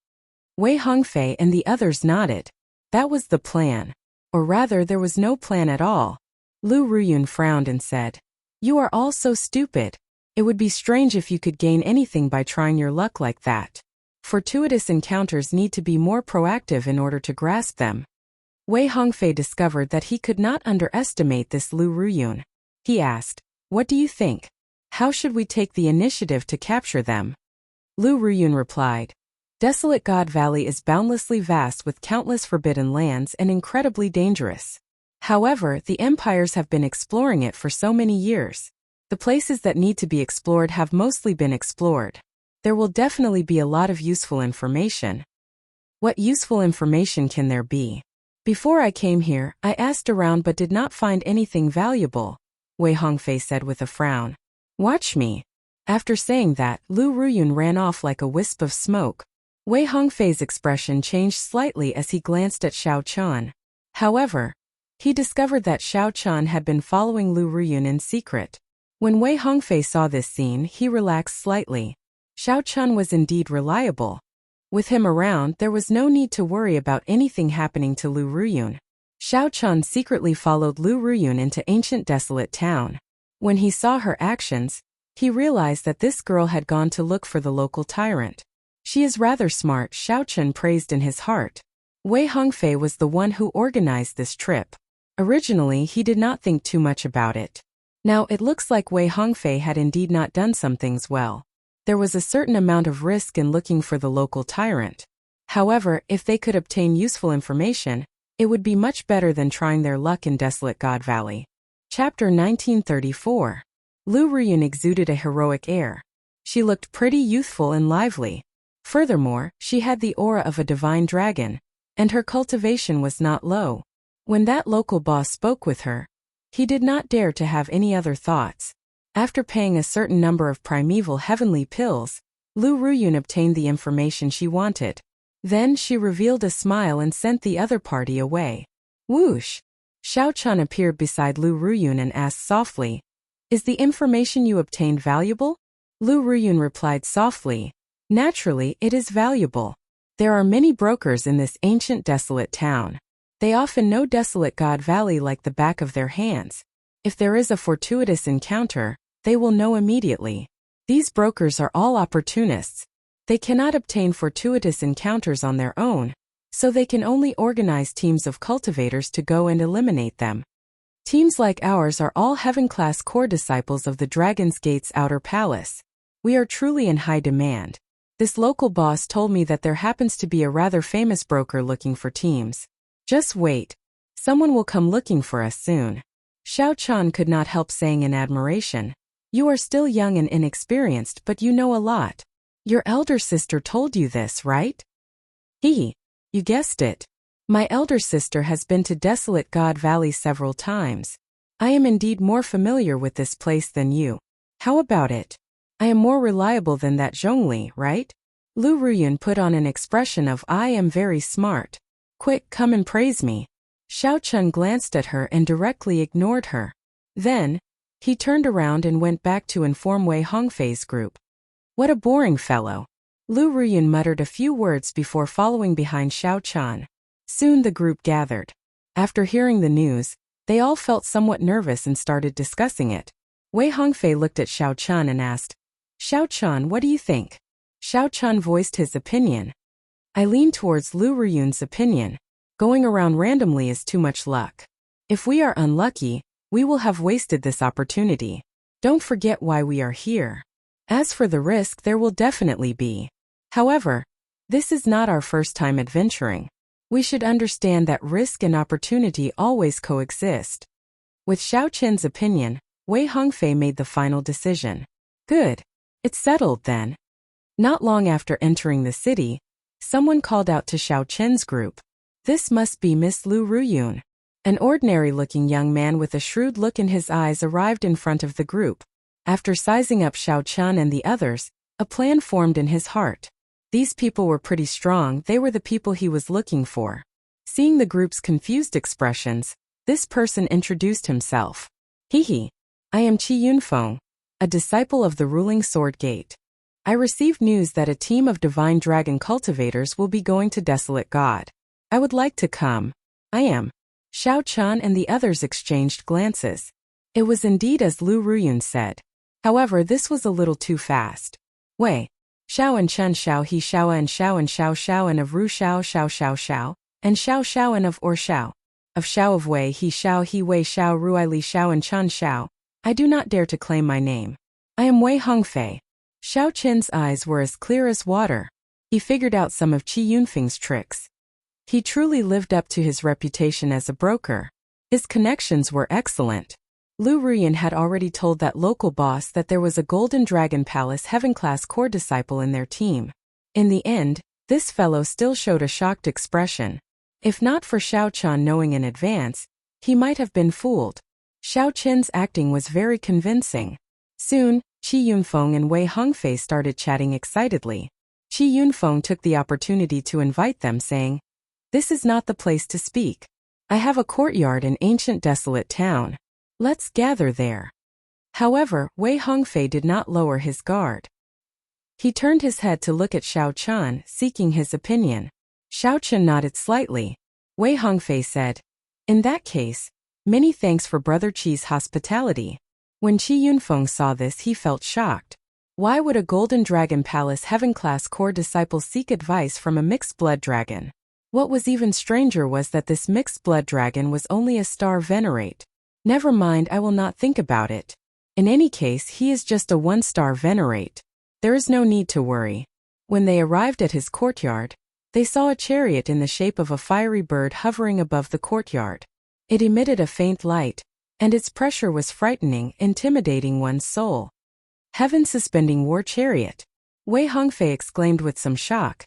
Wei Hongfei and the others nodded. That was the plan. Or rather, there was no plan at all. Lu Ruyun frowned and said, "You are all so stupid. It would be strange if you could gain anything by trying your luck like that. Fortuitous encounters need to be more proactive in order to grasp them." Wei Hongfei discovered that he could not underestimate this Lu Ruyun. He asked, "What do you think?" How should we take the initiative to capture them? Lu Ruyun replied. Desolate God Valley is boundlessly vast with countless forbidden lands and incredibly dangerous. However, the empires have been exploring it for so many years. The places that need to be explored have mostly been explored. There will definitely be a lot of useful information. What useful information can there be? Before I came here, I asked around but did not find anything valuable, Wei Hongfei said with a frown. Watch me. After saying that, Lu Ruyun ran off like a wisp of smoke. Wei Hongfei's expression changed slightly as he glanced at Xiao Chan. However, he discovered that Xiao Chan had been following Lu Ruyun in secret. When Wei Hongfei saw this scene, he relaxed slightly. Xiao Chan was indeed reliable. With him around, there was no need to worry about anything happening to Lu Ruyun. Xiao Chan secretly followed Lu Ruyun into ancient desolate town. When he saw her actions, he realized that this girl had gone to look for the local tyrant. She is rather smart, Xiao Chan praised in his heart. Wei Hongfei was the one who organized this trip. Originally, he did not think too much about it. Now it looks like Wei Hongfei had indeed not done some things well. There was a certain amount of risk in looking for the local tyrant. However, if they could obtain useful information, it would be much better than trying their luck in Desolate God Valley. Chapter 1934. Lu Ruyun exuded a heroic air. She looked pretty youthful and lively. Furthermore, she had the aura of a divine dragon, and her cultivation was not low. When that local boss spoke with her, he did not dare to have any other thoughts. After paying a certain number of primeval heavenly pills, Lu Ruyun obtained the information she wanted. Then she revealed a smile and sent the other party away. Whoosh! Xiao Chan appeared beside Lu Ruyun and asked softly, "Is the information you obtained valuable?" Lu Ruyun replied softly, "Naturally, it is valuable. There are many brokers in this ancient desolate town. They often know Desolate God Valley like the back of their hands. If there is a fortuitous encounter, they will know immediately. These brokers are all opportunists. They cannot obtain fortuitous encounters on their own, so they can only organize teams of cultivators to go and eliminate them. Teams like ours are all heaven-class core disciples of the Dragon's Gate's outer palace. We are truly in high demand. This local boss told me that there happens to be a rather famous broker looking for teams. Just wait. Someone will come looking for us soon." Xiao Chan could not help saying in admiration, "You are still young and inexperienced, but you know a lot. Your elder sister told you this, right?" "Hee. You guessed it. My elder sister has been to Desolate God Valley several times. I am indeed more familiar with this place than you. How about it? I am more reliable than that Zhongli, right?" Lu Ruyun put on an expression of "I am very smart. Quick, come and praise me." Xiao Chun glanced at her and directly ignored her. Then, he turned around and went back to inform Wei Hongfei's group. "What a boring fellow." Lu Ruyun muttered a few words before following behind Xiao Chan. Soon the group gathered. After hearing the news, they all felt somewhat nervous and started discussing it. Wei Hongfei looked at Xiao Chan and asked, "Xiao Chan, what do you think?" Xiao Chan voiced his opinion. "I lean towards Lu Ruyun's opinion. Going around randomly is too much luck. If we are unlucky, we will have wasted this opportunity. Don't forget why we are here. As for the risk, there will definitely be. However, this is not our first time adventuring. We should understand that risk and opportunity always coexist." With Xiao Chen's opinion, Wei Hongfei made the final decision. "Good. It's settled then." Not long after entering the city, someone called out to Xiao Chen's group, "This must be Miss Lu Ruyun." An ordinary-looking young man with a shrewd look in his eyes arrived in front of the group. After sizing up Xiao Chen and the others, a plan formed in his heart. These people were pretty strong, they were the people he was looking for. Seeing the group's confused expressions, this person introduced himself. "Hee. I am Qi Yunfeng, a disciple of the ruling Sword Gate. I received news that a team of divine dragon cultivators will be going to Desolate God. I would like to come. I am." Xiao Chan and the others exchanged glances. It was indeed as Lu Ruyun said. However, this was a little too fast. Wei, Xiao and Chen Xiao He Xiao and Xiao and of Ru Xiao Xiao, and Xiao and of Or Xiao. Of Xiao of Wei He Xiao He Wei Xiao Ruai Li Xiao and Chen Xiao. I do not dare to claim my name. I am Wei Hongfei. Xiao Qin's eyes were as clear as water. He figured out some of Qi Yunfeng's tricks. He truly lived up to his reputation as a broker. His connections were excellent. Lu Ruyan had already told that local boss that there was a Golden Dragon Palace Heaven-class core disciple in their team. In the end, this fellow still showed a shocked expression. If not for Xiao Qian knowing in advance, he might have been fooled. Xiao Qin's acting was very convincing. Soon, Qi Yunfeng and Wei Hongfei started chatting excitedly. Qi Yunfeng took the opportunity to invite them, saying, "This is not the place to speak. I have a courtyard in ancient desolate town. Let's gather there." However, Wei Hongfei did not lower his guard. He turned his head to look at Xiao Qian, seeking his opinion. Xiao Qian nodded slightly. Wei Hongfei said, "In that case, many thanks for Brother Qi's hospitality." When Qi Yunfeng saw this, he felt shocked. Why would a Golden Dragon Palace Heaven-class core disciple seek advice from a mixed-blood dragon? What was even stranger was that this mixed-blood dragon was only a star venerate. Never mind, I will not think about it. In any case, he is just a one-star venerate. There is no need to worry. When they arrived at his courtyard, they saw a chariot in the shape of a fiery bird hovering above the courtyard. It emitted a faint light, and its pressure was frightening, intimidating one's soul. Heaven-suspending war chariot. Wei Hongfei exclaimed with some shock.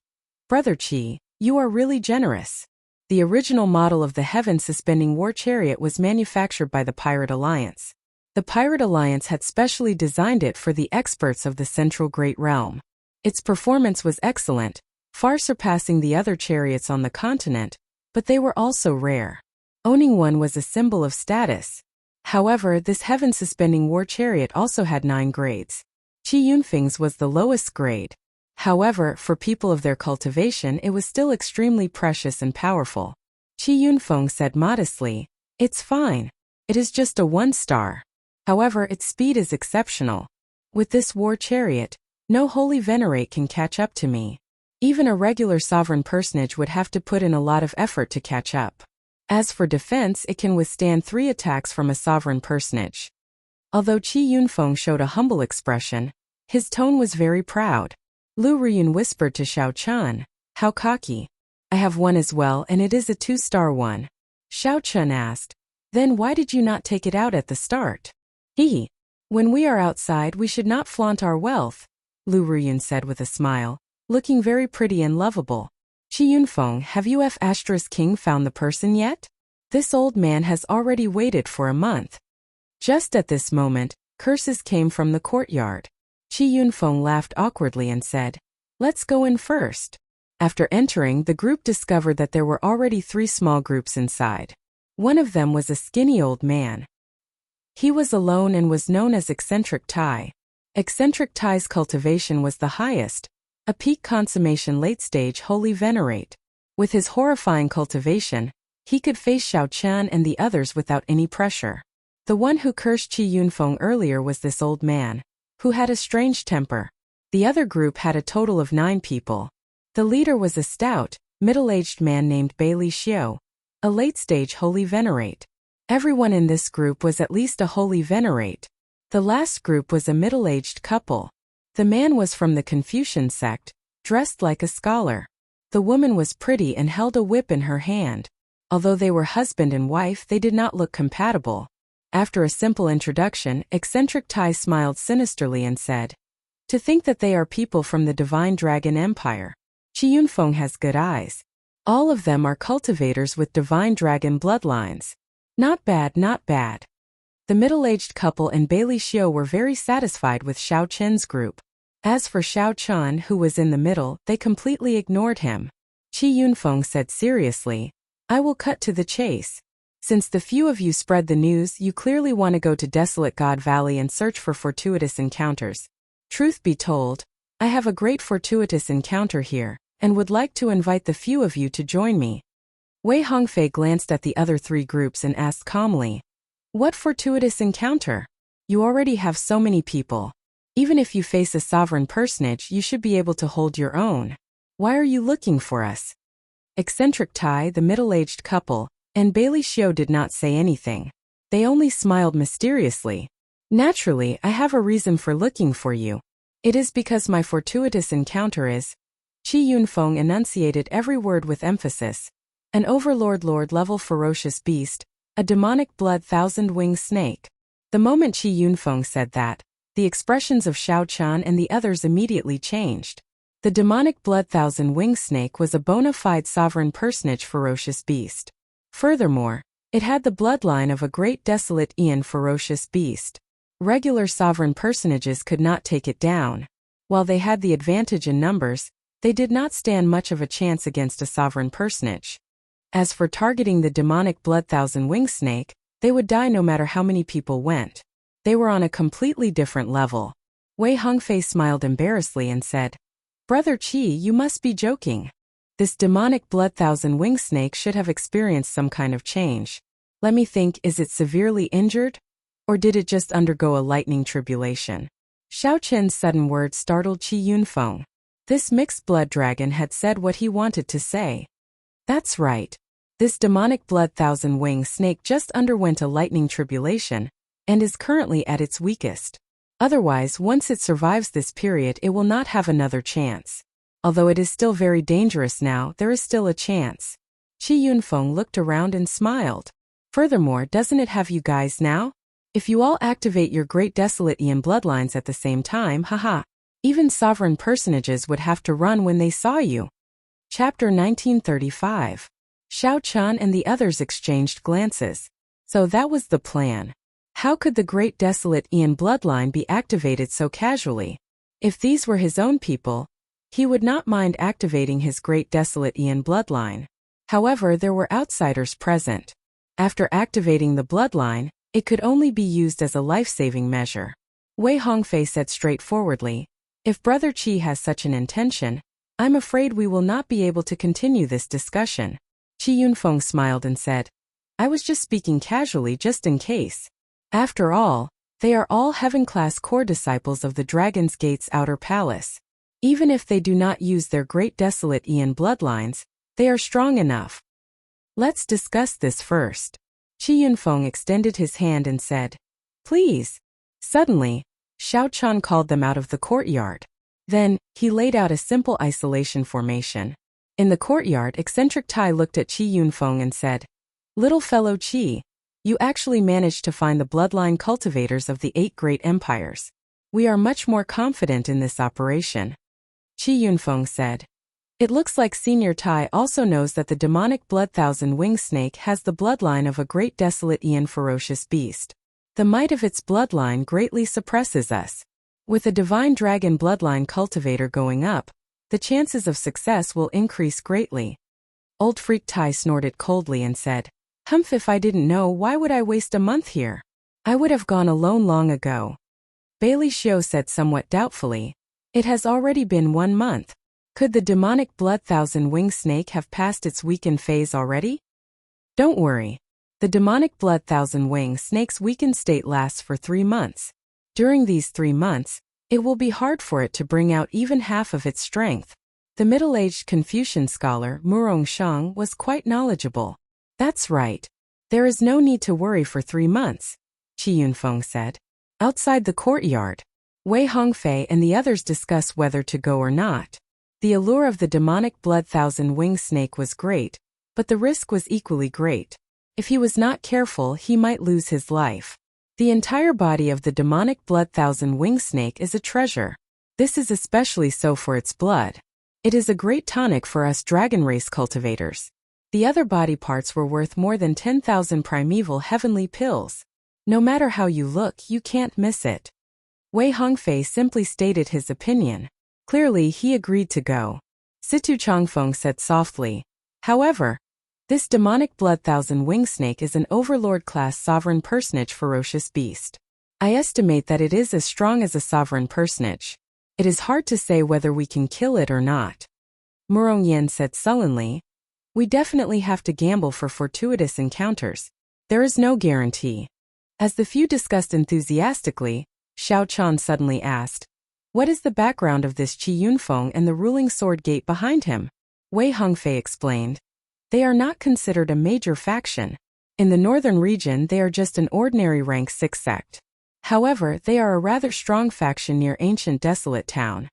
"Brother Qi, you are really generous." The original model of the heaven-suspending war chariot was manufactured by the Pirate Alliance. The Pirate Alliance had specially designed it for the experts of the Central Great Realm. Its performance was excellent, far surpassing the other chariots on the continent, but they were also rare. Owning one was a symbol of status. However, this heaven-suspending war chariot also had 9 grades. Qi Yunfeng's was the lowest grade. However, for people of their cultivation, it was still extremely precious and powerful. Qi Yunfeng said modestly, "It's fine. It is just a 1-star. However, its speed is exceptional. With this war chariot, no holy venerate can catch up to me. Even a regular sovereign personage would have to put in a lot of effort to catch up. As for defense, it can withstand 3 attacks from a sovereign personage." Although Qi Yunfeng showed a humble expression, his tone was very proud. Lu Ruyan whispered to Xiao Qian, "How cocky. I have one as well, and it is a 2-star one." Xiao Qian asked, "Then why did you not take it out at the start?" When we are outside, we should not flaunt our wealth," Lu Ruyan said with a smile, looking very pretty and lovable. "Qi Yunfeng, have you King found the person yet? This old man has already waited for a month." Just at this moment, curses came from the courtyard. Qi Yunfeng laughed awkwardly and said, "Let's go in first." After entering, the group discovered that there were already 3 small groups inside. One of them was a skinny old man. He was alone and was known as Eccentric Tai. Eccentric Tai's cultivation was the highest, a peak consummation late-stage holy venerate. With his horrifying cultivation, he could face Xiao Qian and the others without any pressure. The one who cursed Qi Yunfeng earlier was this old man, who had a strange temper. The other group had a total of 9 people. The leader was a stout, middle-aged man named Bailey Xiu, a late-stage holy venerate. Everyone in this group was at least a holy venerate. The last group was a middle-aged couple. The man was from the Confucian sect, dressed like a scholar. The woman was pretty and held a whip in her hand. Although they were husband and wife, they did not look compatible. After a simple introduction, Eccentric Tai smiled sinisterly and said, "To think that they are people from the Divine Dragon Empire. Qi Yunfeng has good eyes. All of them are cultivators with Divine Dragon bloodlines. Not bad, not bad." The middle-aged couple and Bailey Xiu were very satisfied with Xiao Qian's group. As for Xiao Qian, who was in the middle, they completely ignored him. Qi Yunfeng said seriously, "I will cut to the chase. Since the few of you spread the news, you clearly want to go to Desolate God Valley and search for fortuitous encounters. Truth be told, I have a great fortuitous encounter here, and would like to invite the few of you to join me." Wei Hongfei glanced at the other 3 groups and asked calmly, "What fortuitous encounter? You already have so many people. Even if you face a sovereign personage, you should be able to hold your own. Why are you looking for us?" Eccentric Tai, the middle-aged couple, and Bailey Xiu did not say anything. They only smiled mysteriously. Naturally, I have a reason for looking for you. It is because my fortuitous encounter is. Qi Yunfeng enunciated every word with emphasis. An overlord-level ferocious beast, a demonic blood thousand-winged snake. The moment Qi Yunfeng said that, the expressions of Xiao Qian and the others immediately changed. The demonic blood thousand-winged snake was a bona fide sovereign personage ferocious beast. Furthermore, it had the bloodline of a great desolate Aeon ferocious beast. Regular sovereign personages could not take it down. While they had the advantage in numbers, they did not stand much of a chance against a sovereign personage. As for targeting the demonic blood thousand-winged snake, they would die no matter how many people went. They were on a completely different level. Wei Hongfei smiled embarrassedly and said, "Brother Qi, you must be joking. This demonic blood thousand-winged snake should have experienced some kind of change. Let me think, is it severely injured? Or did it just undergo a lightning tribulation?" Xiao Qian's sudden words startled Qi Yunfeng. This mixed blood dragon had said what he wanted to say. That's right. This demonic blood thousand-winged snake just underwent a lightning tribulation, and is currently at its weakest. Otherwise, once it survives this period, it will not have another chance. Although it is still very dangerous now, there is still a chance. Qi Yunfeng looked around and smiled. Furthermore, doesn't it have you guys now? If you all activate your great desolate Aeon bloodlines at the same time, haha. Even sovereign personages would have to run when they saw you. Chapter 1935. Xiao Qian and the others exchanged glances. So that was the plan. How could the great desolate Aeon bloodline be activated so casually? If these were his own people, he would not mind activating his great desolate Aeon bloodline. However, there were outsiders present. After activating the bloodline, it could only be used as a life-saving measure. Wei Hongfei said straightforwardly, "If Brother Qi has such an intention, I'm afraid we will not be able to continue this discussion." Qi Yunfeng smiled and said, "I was just speaking casually just in case. After all, they are all heaven-class core disciples of the Dragon's Gate's outer palace. Even if they do not use their great desolate Aeon bloodlines, they are strong enough. Let's discuss this first." Qi Yunfeng extended his hand and said, "Please." Suddenly, Xiao Qian called them out of the courtyard. Then, he laid out a simple isolation formation. In the courtyard, eccentric Tai looked at Qi Yunfeng and said, "Little fellow Qi, you actually managed to find the bloodline cultivators of the 8 great empires. We are much more confident in this operation." Qi Yunfeng said, "It looks like Senior Tai also knows that the demonic blood thousand-winged snake has the bloodline of a great desolate Aeon ferocious beast. The might of its bloodline greatly suppresses us. With a divine dragon bloodline cultivator going up, the chances of success will increase greatly." Old Freak Tai snorted coldly and said, "Humph, if I didn't know, why would I waste a month here? I would have gone alone long ago." Bailey Xiu said somewhat doubtfully, "It has already been 1 month. Could the demonic blood thousand-winged snake have passed its weakened phase already?" "Don't worry. The demonic blood thousand-winged snake's weakened state lasts for 3 months. During these 3 months, it will be hard for it to bring out even half of its strength." The middle-aged Confucian scholar Murong Shang was quite knowledgeable. "That's right. There is no need to worry for 3 months," Qi Yunfeng said. Outside the courtyard, Wei Hongfei and the others discussed whether to go or not. The allure of the demonic blood thousand-winged snake was great, but the risk was equally great. If he was not careful, he might lose his life. The entire body of the demonic blood thousand-winged snake is a treasure. This is especially so for its blood. It is a great tonic for us dragon race cultivators. The other body parts were worth more than 10,000 primeval heavenly pills. No matter how you look, you can't miss it. Wei Hongfei simply stated his opinion. Clearly, he agreed to go. Situ Changfeng said softly, "However, this demonic blood thousand-winged snake is an overlord-class sovereign personage ferocious beast. I estimate that it is as strong as a sovereign personage. It is hard to say whether we can kill it or not." Murong Yen said sullenly, "We definitely have to gamble for fortuitous encounters. There is no guarantee." As the few discussed enthusiastically, Xiao Qian suddenly asked, "What is the background of this Qi Yunfeng and the ruling sword gate behind him?" Wei Hongfei explained, "They are not considered a major faction. In the northern region, they are just an ordinary rank 6 sect. However, they are a rather strong faction near ancient desolate town.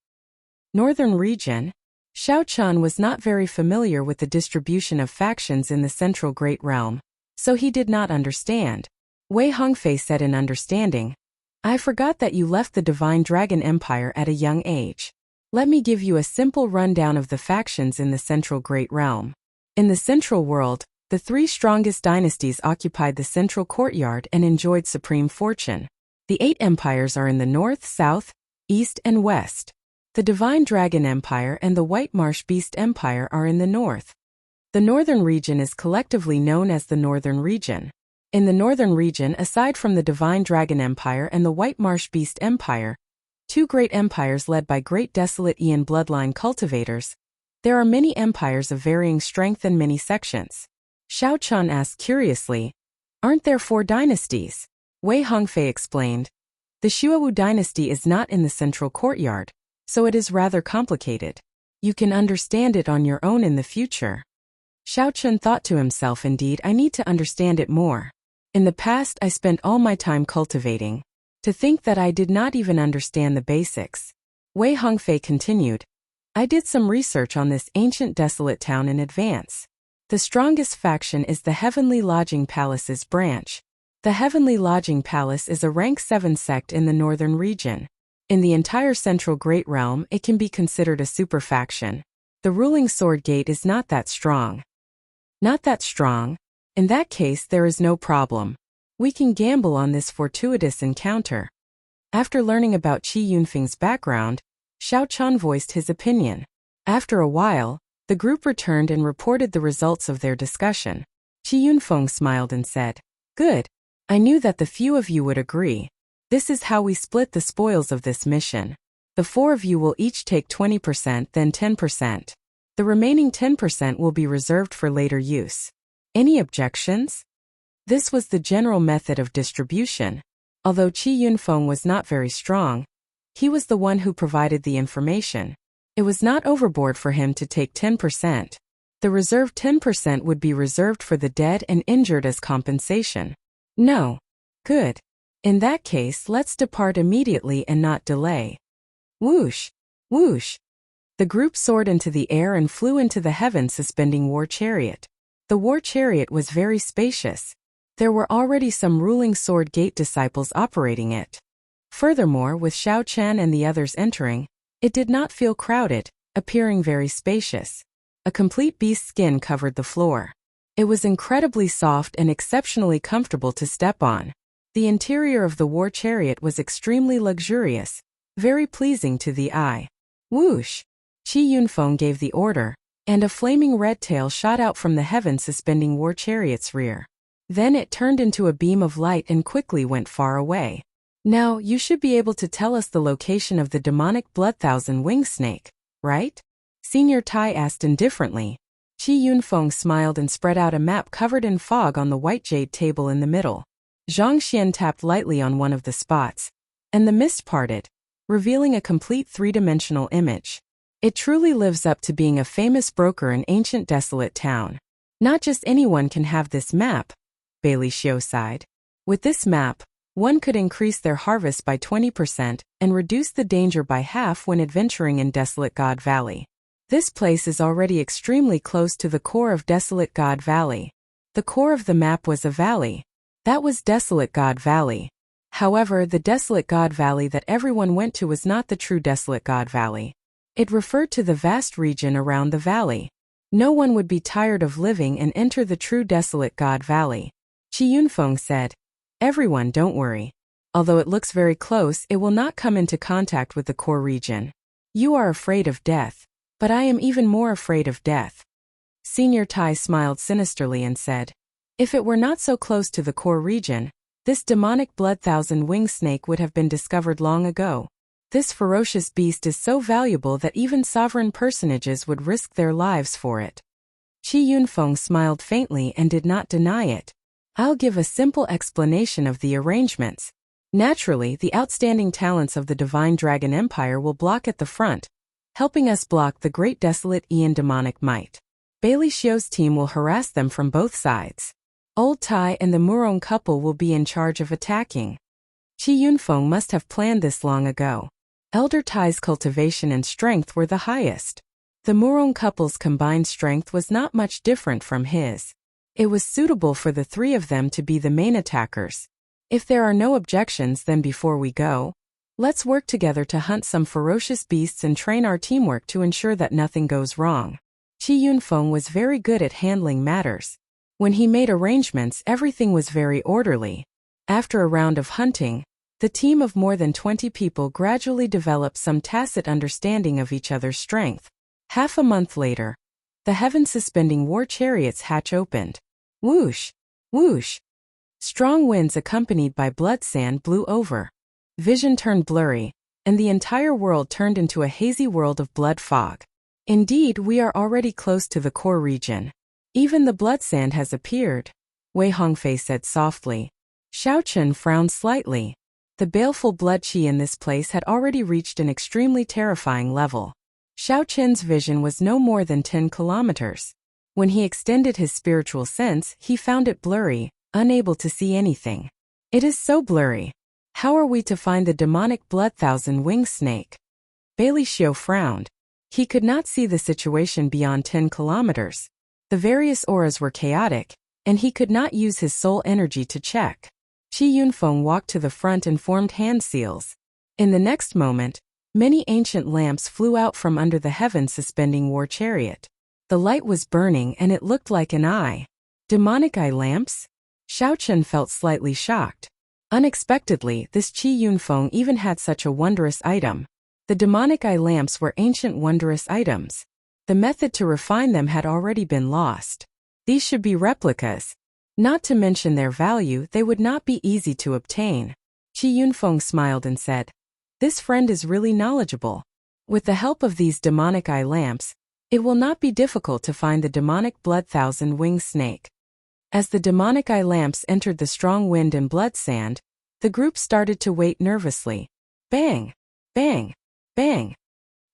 Northern region. Xiao Chun was not very familiar with the distribution of factions in the central Great Realm, so he did not understand. Wei Hongfei said in understanding, I forgot that you left the Divine Dragon Empire at a young age. Let me give you a simple rundown of the factions in the central Great Realm. In the central world, the three strongest dynasties occupied the central courtyard and enjoyed supreme fortune. The 8 empires are in the north, south, east, and west. The Divine Dragon Empire and the White Marsh Beast Empire are in the north. The northern region is collectively known as the Northern Region. In the northern region, aside from the Divine Dragon Empire and the White Marsh Beast Empire, 2 great empires led by great desolate Ian bloodline cultivators, there are many empires of varying strength and many sections. Xiao Chun asked curiously, aren't there 4 dynasties? Wei Hongfei explained, the Xuewu dynasty is not in the central courtyard, so it is rather complicated. You can understand it on your own in the future. Xiao Chun thought to himself, indeed, I need to understand it more. In the past, I spent all my time cultivating. To think that I did not even understand the basics. Wei Hongfei continued, I did some research on this ancient desolate town in advance. The strongest faction is the Heavenly Lodging Palace's branch. The Heavenly Lodging Palace is a rank 7 sect in the northern region. In the entire central Great Realm, it can be considered a super faction. The ruling sword gate is not that strong. Not that strong? In that case, there is no problem. We can gamble on this fortuitous encounter. After learning about Qi Yunfeng's background, Xiao Chun voiced his opinion. After a while, the group returned and reported the results of their discussion. Qi Yunfeng smiled and said, Good. I knew that the few of you would agree. This is how we split the spoils of this mission. The 4 of you will each take 20%, then 10%. The remaining 10% will be reserved for later use. Any objections? This was the general method of distribution. Although Qi Yunfeng was not very strong, he was the one who provided the information. It was not overboard for him to take 10%. The reserved 10% would be reserved for the dead and injured as compensation. No. Good. In that case, let's depart immediately and not delay. Whoosh! Whoosh! The group soared into the air and flew into the heavens suspending war chariot. The war chariot was very spacious. There were already some ruling sword gate disciples operating it. Furthermore, with Xiao Chen and the others entering, it did not feel crowded, appearing very spacious. A complete beast skin covered the floor. It was incredibly soft and exceptionally comfortable to step on. The interior of the war chariot was extremely luxurious, very pleasing to the eye. Whoosh! Qi Yunfeng gave the order, and a flaming red tail shot out from the heavens suspending war chariot's rear. Then it turned into a beam of light and quickly went far away. Now, you should be able to tell us the location of the demonic blood-thousand wing snake, right? Senior Tai asked indifferently. Qi Yunfeng smiled and spread out a map covered in fog on the white jade table in the middle. Zhang Xian tapped lightly on one of the spots, and the mist parted, revealing a complete 3-dimensional image. It truly lives up to being a famous broker in ancient desolate town. Not just anyone can have this map, Bailey Xiu sighed. With this map, one could increase their harvest by 20% and reduce the danger by half when adventuring in Desolate God Valley. This place is already extremely close to the core of Desolate God Valley. The core of the map was a valley. That was Desolate God Valley. However, the Desolate God Valley that everyone went to was not the true Desolate God Valley. It referred to the vast region around the valley. No one would be tired of living and enter the true Desolate God Valley. Qi Yunfeng said, Everyone, don't worry. Although it looks very close, it will not come into contact with the core region. You are afraid of death, but I am even more afraid of death. Senior Tai smiled sinisterly and said, If it were not so close to the core region, this demonic blood-thousand wing snake would have been discovered long ago. This ferocious beast is so valuable that even sovereign personages would risk their lives for it. Qi Yunfeng smiled faintly and did not deny it. I'll give a simple explanation of the arrangements. Naturally, the outstanding talents of the Divine Dragon Empire will block at the front, helping us block the Great Desolate Ian demonic might. Bailey Xiu's team will harass them from both sides. Old Tai and the Murong couple will be in charge of attacking. Qi Yunfeng must have planned this long ago. Elder Tai's cultivation and strength were the highest. The Murong couple's combined strength was not much different from his. It was suitable for the three of them to be the main attackers. If there are no objections, then before we go, let's work together to hunt some ferocious beasts and train our teamwork to ensure that nothing goes wrong. Qi Yunfeng was very good at handling matters. When he made arrangements, everything was very orderly. After a round of hunting, the team of more than 20 people gradually developed some tacit understanding of each other's strength. Half a month later, the heaven-suspending war chariots hatch opened. Whoosh! Whoosh! Strong winds accompanied by blood sand blew over. Vision turned blurry, and the entire world turned into a hazy world of blood fog. Indeed, we are already close to the core region. Even the blood sand has appeared, Wei Hongfei said softly. Xiao Chen frowned slightly. The baleful blood qi in this place had already reached an extremely terrifying level. Xiao Chen's vision was no more than 10 kilometers. When he extended his spiritual sense, he found it blurry, unable to see anything. It is so blurry. How are we to find the demonic blood thousand-winged snake? Bailey Xiu frowned. He could not see the situation beyond 10 kilometers. The various auras were chaotic, and he could not use his soul energy to check. Qi Yunfeng walked to the front and formed hand seals. In the next moment, many ancient lamps flew out from under the heaven-suspending war chariot. The light was burning and it looked like an eye. Demonic eye lamps? Xiao Chen felt slightly shocked. Unexpectedly, this Qi Yunfeng even had such a wondrous item. The demonic eye lamps were ancient wondrous items. The method to refine them had already been lost. These should be replicas. Not to mention their value, they would not be easy to obtain. Qi Yunfeng smiled and said, "This friend is really knowledgeable. With the help of these demonic eye lamps, it will not be difficult to find the demonic blood thousand-winged snake." As the demonic eye lamps entered the strong wind and blood sand, the group started to wait nervously. Bang! Bang! Bang!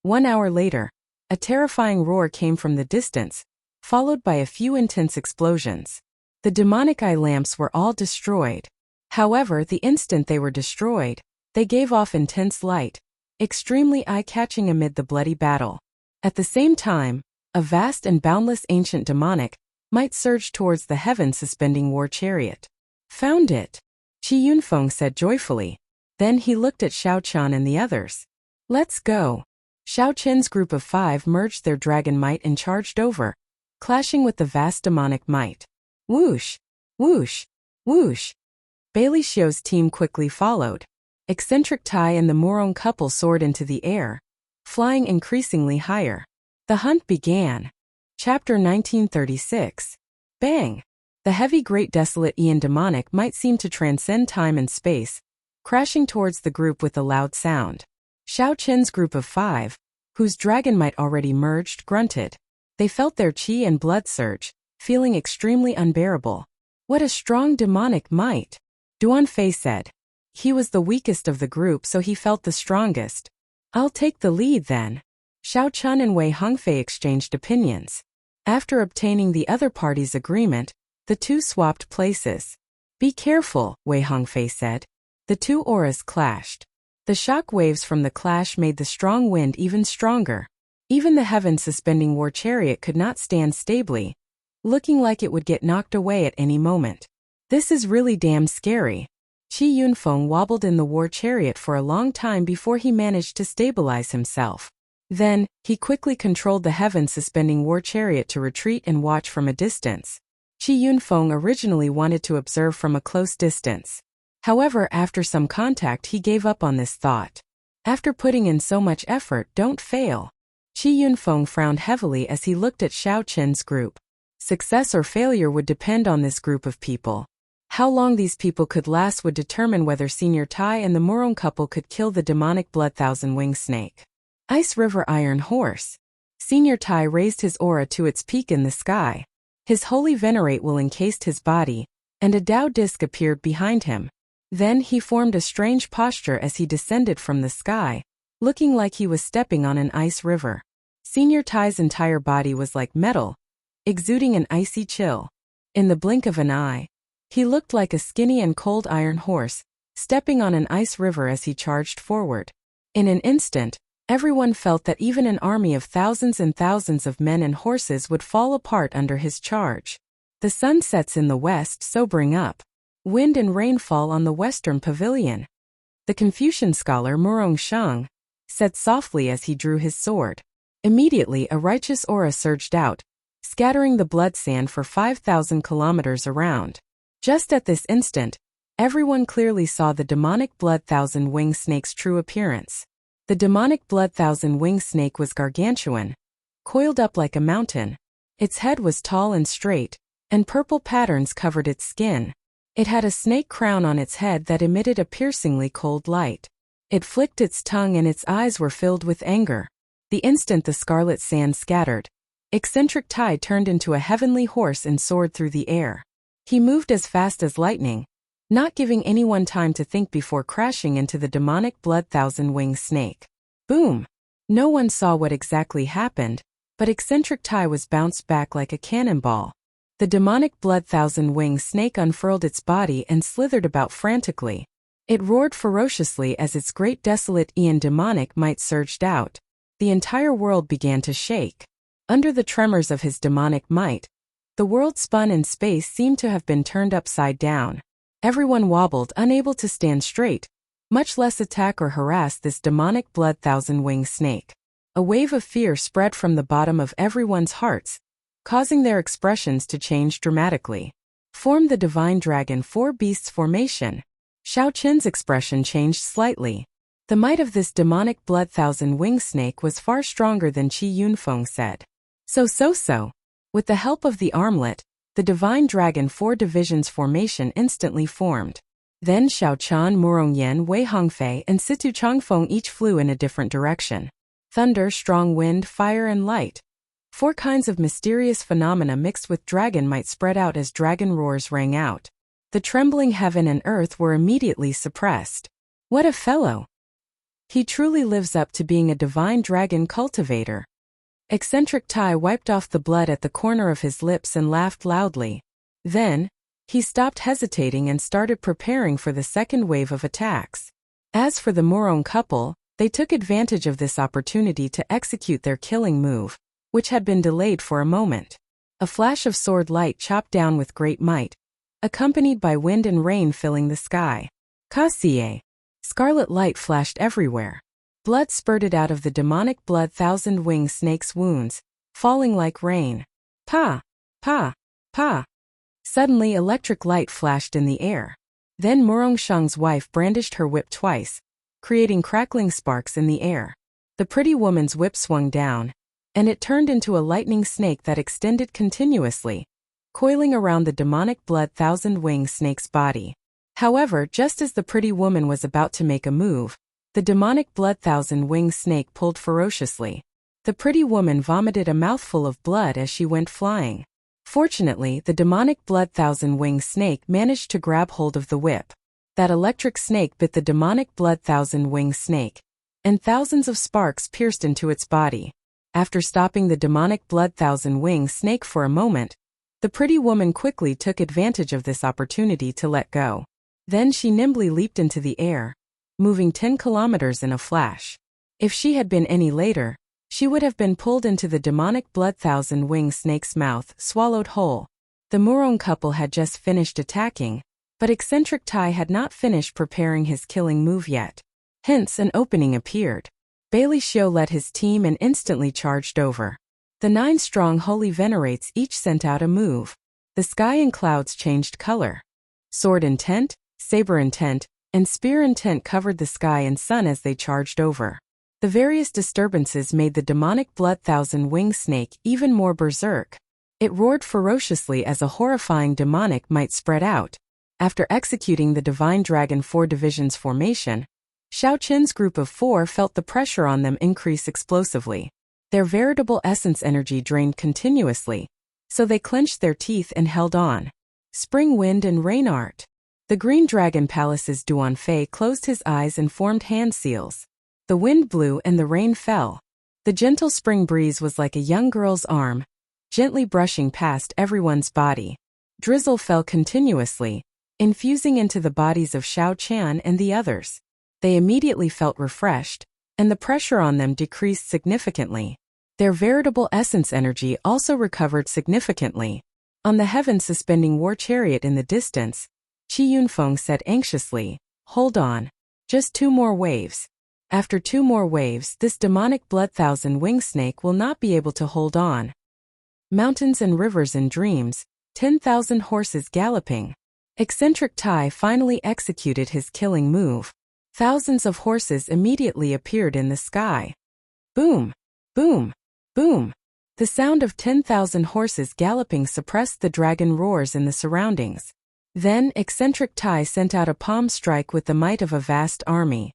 1 hour later, a terrifying roar came from the distance, followed by a few intense explosions. The demonic eye lamps were all destroyed. However, the instant they were destroyed, they gave off intense light, extremely eye-catching amid the bloody battle. At the same time, a vast and boundless ancient demonic might surge towards the heaven-suspending war chariot. Found it! Qi Yunfeng said joyfully. Then he looked at Xiao Chen and the others. Let's go! Xiao Chen's group of 5 merged their dragon might and charged over, clashing with the vast demonic might. Whoosh! Whoosh! Whoosh! Bailey Xiu's team quickly followed. Eccentric Tai and the Murong couple soared into the air, flying increasingly higher. The hunt began. Chapter 1936. Bang! The heavy great desolate Ian demonic might seemed to transcend time and space, crashing towards the group with a loud sound. Xiao Chen's group of 5, whose dragon might already merged, grunted. They felt their qi and blood surge, feeling extremely unbearable. What a strong demonic might! Duan Fei said. He was the weakest of the group, so he felt the strongest. I'll take the lead then. Xiao Chen and Wei Hongfei exchanged opinions. After obtaining the other party's agreement, the two swapped places. Be careful, Wei Hongfei said. The two auras clashed. The shock waves from the clash made the strong wind even stronger. Even the heaven-suspending war chariot could not stand stably, looking like it would get knocked away at any moment. This is really damn scary. Qi Yunfeng wobbled in the war chariot for a long time before he managed to stabilize himself. Then, he quickly controlled the heaven-suspending war chariot to retreat and watch from a distance. Qi Yunfeng originally wanted to observe from a close distance. However, after some contact he gave up on this thought. After putting in so much effort, don't fail. Qi Yunfeng frowned heavily as he looked at Xiao Chen's group. Success or failure would depend on this group of people. How long these people could last would determine whether Senior Tai and the Murong couple could kill the demonic blood thousand-winged snake. Ice River Iron Horse. Senior Tai raised his aura to its peak in the sky. His holy venerate will encased his body, and a Tao disc appeared behind him. Then he formed a strange posture as he descended from the sky, looking like he was stepping on an ice river. Senior Tai's entire body was like metal, exuding an icy chill. In the blink of an eye, he looked like a skinny and cold iron horse, stepping on an ice river as he charged forward. In an instant, everyone felt that even an army of thousands and thousands of men and horses would fall apart under his charge. The sun sets in the west, sobering up. Wind and rain fall on the western pavilion. The Confucian scholar Murong Sheng said softly as he drew his sword. Immediately a righteous aura surged out, scattering the blood sand for 5,000 kilometers around. Just at this instant, everyone clearly saw the demonic blood thousand-winged snake's true appearance. The demonic blood thousand-winged snake was gargantuan, coiled up like a mountain. Its head was tall and straight, and purple patterns covered its skin. It had a snake crown on its head that emitted a piercingly cold light. It flicked its tongue and its eyes were filled with anger. The instant the scarlet sand scattered, eccentric Tai turned into a heavenly horse and soared through the air. He moved as fast as lightning, not giving anyone time to think before crashing into the demonic blood thousand-winged snake. Boom! No one saw what exactly happened, but eccentric Tai was bounced back like a cannonball. The demonic blood thousand-winged snake unfurled its body and slithered about frantically. It roared ferociously as its great desolate Ian demonic might surged out. The entire world began to shake. Under the tremors of his demonic might, the world spun and space seemed to have been turned upside down. Everyone wobbled, unable to stand straight, much less attack or harass this demonic blood thousand-winged snake. A wave of fear spread from the bottom of everyone's hearts, causing their expressions to change dramatically. Form the divine dragon four beasts formation. Xiao Qin's expression changed slightly. The might of this demonic blood thousand-winged snake was far stronger than Qi Yunfeng said. So. With the help of the armlet, the divine dragon four divisions formation instantly formed. Then Xiao Qian, Murong Yan, Wei Hongfei, and Situ Changfeng each flew in a different direction. Thunder, strong wind, fire, and light. Four kinds of mysterious phenomena mixed with dragon might spread out as dragon roars rang out. The trembling heaven and earth were immediately suppressed. What a fellow! He truly lives up to being a divine dragon cultivator. Eccentric Tai wiped off the blood at the corner of his lips and laughed loudly. Then, he stopped hesitating and started preparing for the second wave of attacks. As for the Murong couple, they took advantage of this opportunity to execute their killing move, which had been delayed for a moment. A flash of sword light chopped down with great might, accompanied by wind and rain filling the sky. Kassier. Scarlet light flashed everywhere. Blood spurted out of the demonic blood thousand-winged snake's wounds, falling like rain. Pa! Pa! Pa! Suddenly electric light flashed in the air. Then Murong Sheng's wife brandished her whip twice, creating crackling sparks in the air. The pretty woman's whip swung down, and it turned into a lightning snake that extended continuously, coiling around the demonic blood thousand-winged snake's body. However, just as the pretty woman was about to make a move, the demonic blood thousand-winged snake pulled ferociously. The pretty woman vomited a mouthful of blood as she went flying. Fortunately, the demonic blood thousand-winged snake managed to grab hold of the whip. That electric snake bit the demonic blood thousand-winged snake, and thousands of sparks pierced into its body. After stopping the demonic blood thousand-winged snake for a moment, the pretty woman quickly took advantage of this opportunity to let go. Then she nimbly leaped into the air, moving 10 kilometers in a flash. If she had been any later, she would have been pulled into the demonic blood thousand-winged snake's mouth, swallowed whole. The Murong couple had just finished attacking, but eccentric Tai had not finished preparing his killing move yet. Hence an opening appeared. Bailey Xiu led his team and instantly charged over. The 9 strong holy venerates each sent out a move. The sky and clouds changed color. Sword intent, saber intent, and spear intent covered the sky and sun as they charged over. The various disturbances made the demonic blood thousand-winged snake even more berserk. It roared ferociously as a horrifying demonic might spread out. After executing the divine dragon 4 divisions formation, Xiao Qin's group of 4 felt the pressure on them increase explosively. Their veritable essence energy drained continuously, so they clenched their teeth and held on. Spring wind and rain art. The Green Dragon Palace's Duanfei closed his eyes and formed hand seals. The wind blew and the rain fell. The gentle spring breeze was like a young girl's arm, gently brushing past everyone's body. Drizzle fell continuously, infusing into the bodies of Xiao Qian and the others. They immediately felt refreshed, and the pressure on them decreased significantly. Their veritable essence energy also recovered significantly. On the heaven-suspending war chariot in the distance, Qi Yunfeng said anxiously, "Hold on. Just 2 more waves. After 2 more waves, this demonic blood-thousand-winged snake will not be able to hold on." Mountains and rivers in dreams, 10,000 horses galloping. Eccentric Tai finally executed his killing move. Thousands of horses immediately appeared in the sky. Boom! Boom! Boom! The sound of 10,000 horses galloping suppressed the dragon roars in the surroundings. Then Eccentric Tai sent out a palm strike with the might of a vast army.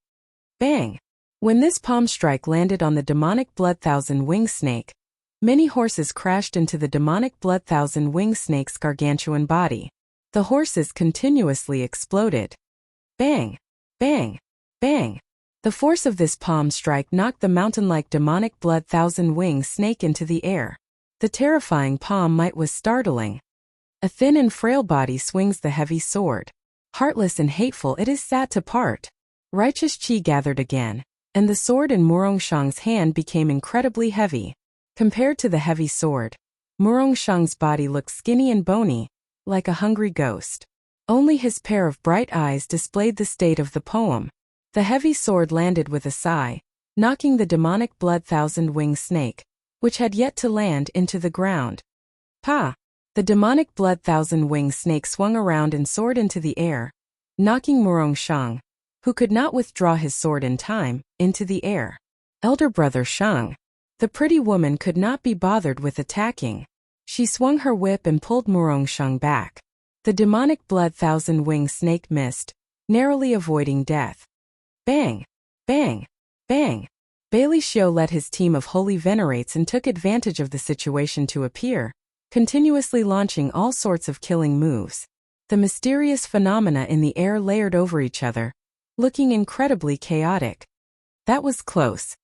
Bang! When this palm strike landed on the demonic blood-thousand-winged snake, many horses crashed into the demonic blood-thousand-winged snake's gargantuan body. The horses continuously exploded. Bang! Bang! Bang! The force of this palm strike knocked the mountain-like demonic blood-thousand-winged snake into the air. The terrifying palm might was startling. A thin and frail body swings the heavy sword. Heartless and hateful it is sad to part. Righteous Qi gathered again, and the sword in Murongshang's hand became incredibly heavy. Compared to the heavy sword, Murongshang's body looked skinny and bony, like a hungry ghost. Only his pair of bright eyes displayed the state of the poem. The heavy sword landed with a sigh, knocking the demonic blood-thousand-winged snake, which had yet to land, into the ground. Pa! The demonic blood-thousand-winged snake swung around and soared into the air, knocking Murongshang, who could not withdraw his sword in time, into the air. Elder brother Shang. The pretty woman could not be bothered with attacking. She swung her whip and pulled Murongshang back. The demonic blood-thousand-winged snake missed, narrowly avoiding death. Bang! Bang! Bang! Bailey Xiu led his team of holy venerates and took advantage of the situation to appear, continuously launching all sorts of killing moves. The mysterious phenomena in the air layered over each other, looking incredibly chaotic. That was close.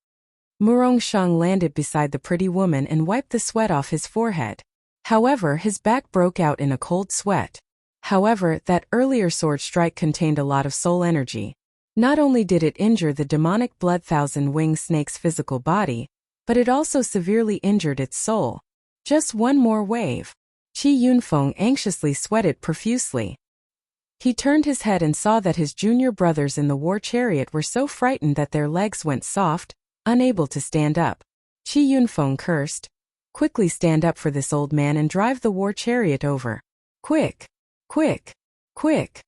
Murongshang landed beside the pretty woman and wiped the sweat off his forehead. However, his back broke out in a cold sweat. However, that earlier sword strike contained a lot of soul energy. Not only did it injure the demonic blood-thousand-winged snake's physical body, but it also severely injured its soul. Just 1 more wave. Qi Yunfeng anxiously sweated profusely. He turned his head and saw that his junior brothers in the war chariot were so frightened that their legs went soft, unable to stand up. Qi Yunfeng cursed, "Quickly stand up for this old man and drive the war chariot over. Quick! Quick! Quick!"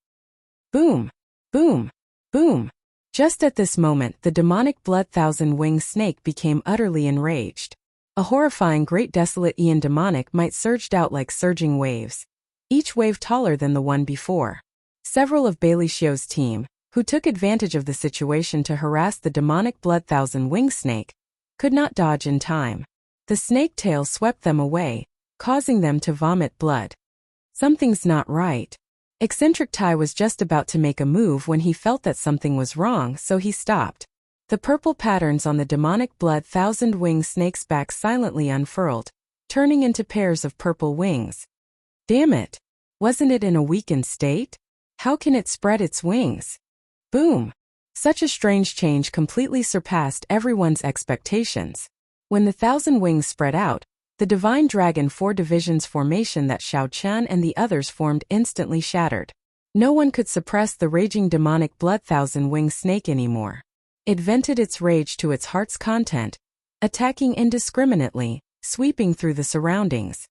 Boom! Boom! Boom! Just at this moment, the demonic blood-thousand-winged snake became utterly enraged. A horrifying great desolate Aeon demonic might surged out like surging waves, each wave taller than the one before. Several of Bailey Xiu's team, who took advantage of the situation to harass the demonic blood-thousand-winged snake, could not dodge in time. The snake tail swept them away, causing them to vomit blood. Something's not right. Eccentric Tai was just about to make a move when he felt that something was wrong, so he stopped. The purple patterns on the demonic blood-thousand-winged snake's back silently unfurled, turning into pairs of purple wings. Damn it! Wasn't it in a weakened state? How can it spread its wings? Boom! Such a strange change completely surpassed everyone's expectations. When the 1,000 wings spread out, the divine dragon 4 divisions formation that Xiao Qian and the others formed instantly shattered. No one could suppress the raging demonic blood-thousand-winged snake anymore. It vented its rage to its heart's content, attacking indiscriminately, sweeping through the surroundings.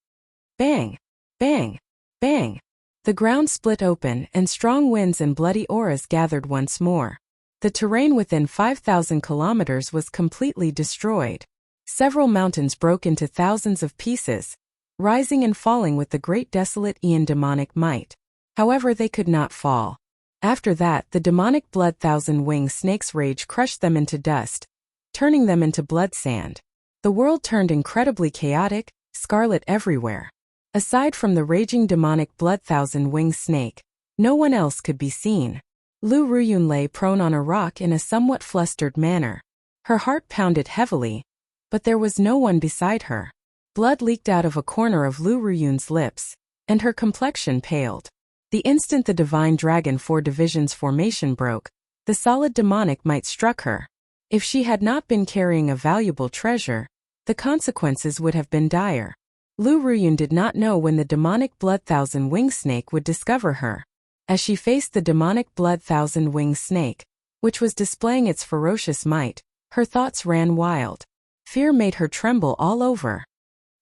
Bang! Bang! Bang! The ground split open and strong winds and bloody auras gathered once more. The terrain within 5,000 kilometers was completely destroyed. Several mountains broke into thousands of pieces, rising and falling with the great desolate Aeon demonic might. However, they could not fall. After that, the demonic blood-thousand-winged snake's rage crushed them into dust, turning them into blood sand. The world turned incredibly chaotic, scarlet everywhere. Aside from the raging demonic blood-thousand-winged snake, no one else could be seen. Lu Ruyun lay prone on a rock in a somewhat flustered manner. Her heart pounded heavily, but there was no one beside her. Blood leaked out of a corner of Lu Ruyun's lips, and her complexion paled. The instant the divine dragon 4 divisions formation broke, the solid demonic might struck her. If she had not been carrying a valuable treasure, the consequences would have been dire. Lu Ruyun did not know when the demonic blood thousand wing snake would discover her. As she faced the demonic blood thousand wing snake, which was displaying its ferocious might, her thoughts ran wild. Fear made her tremble all over.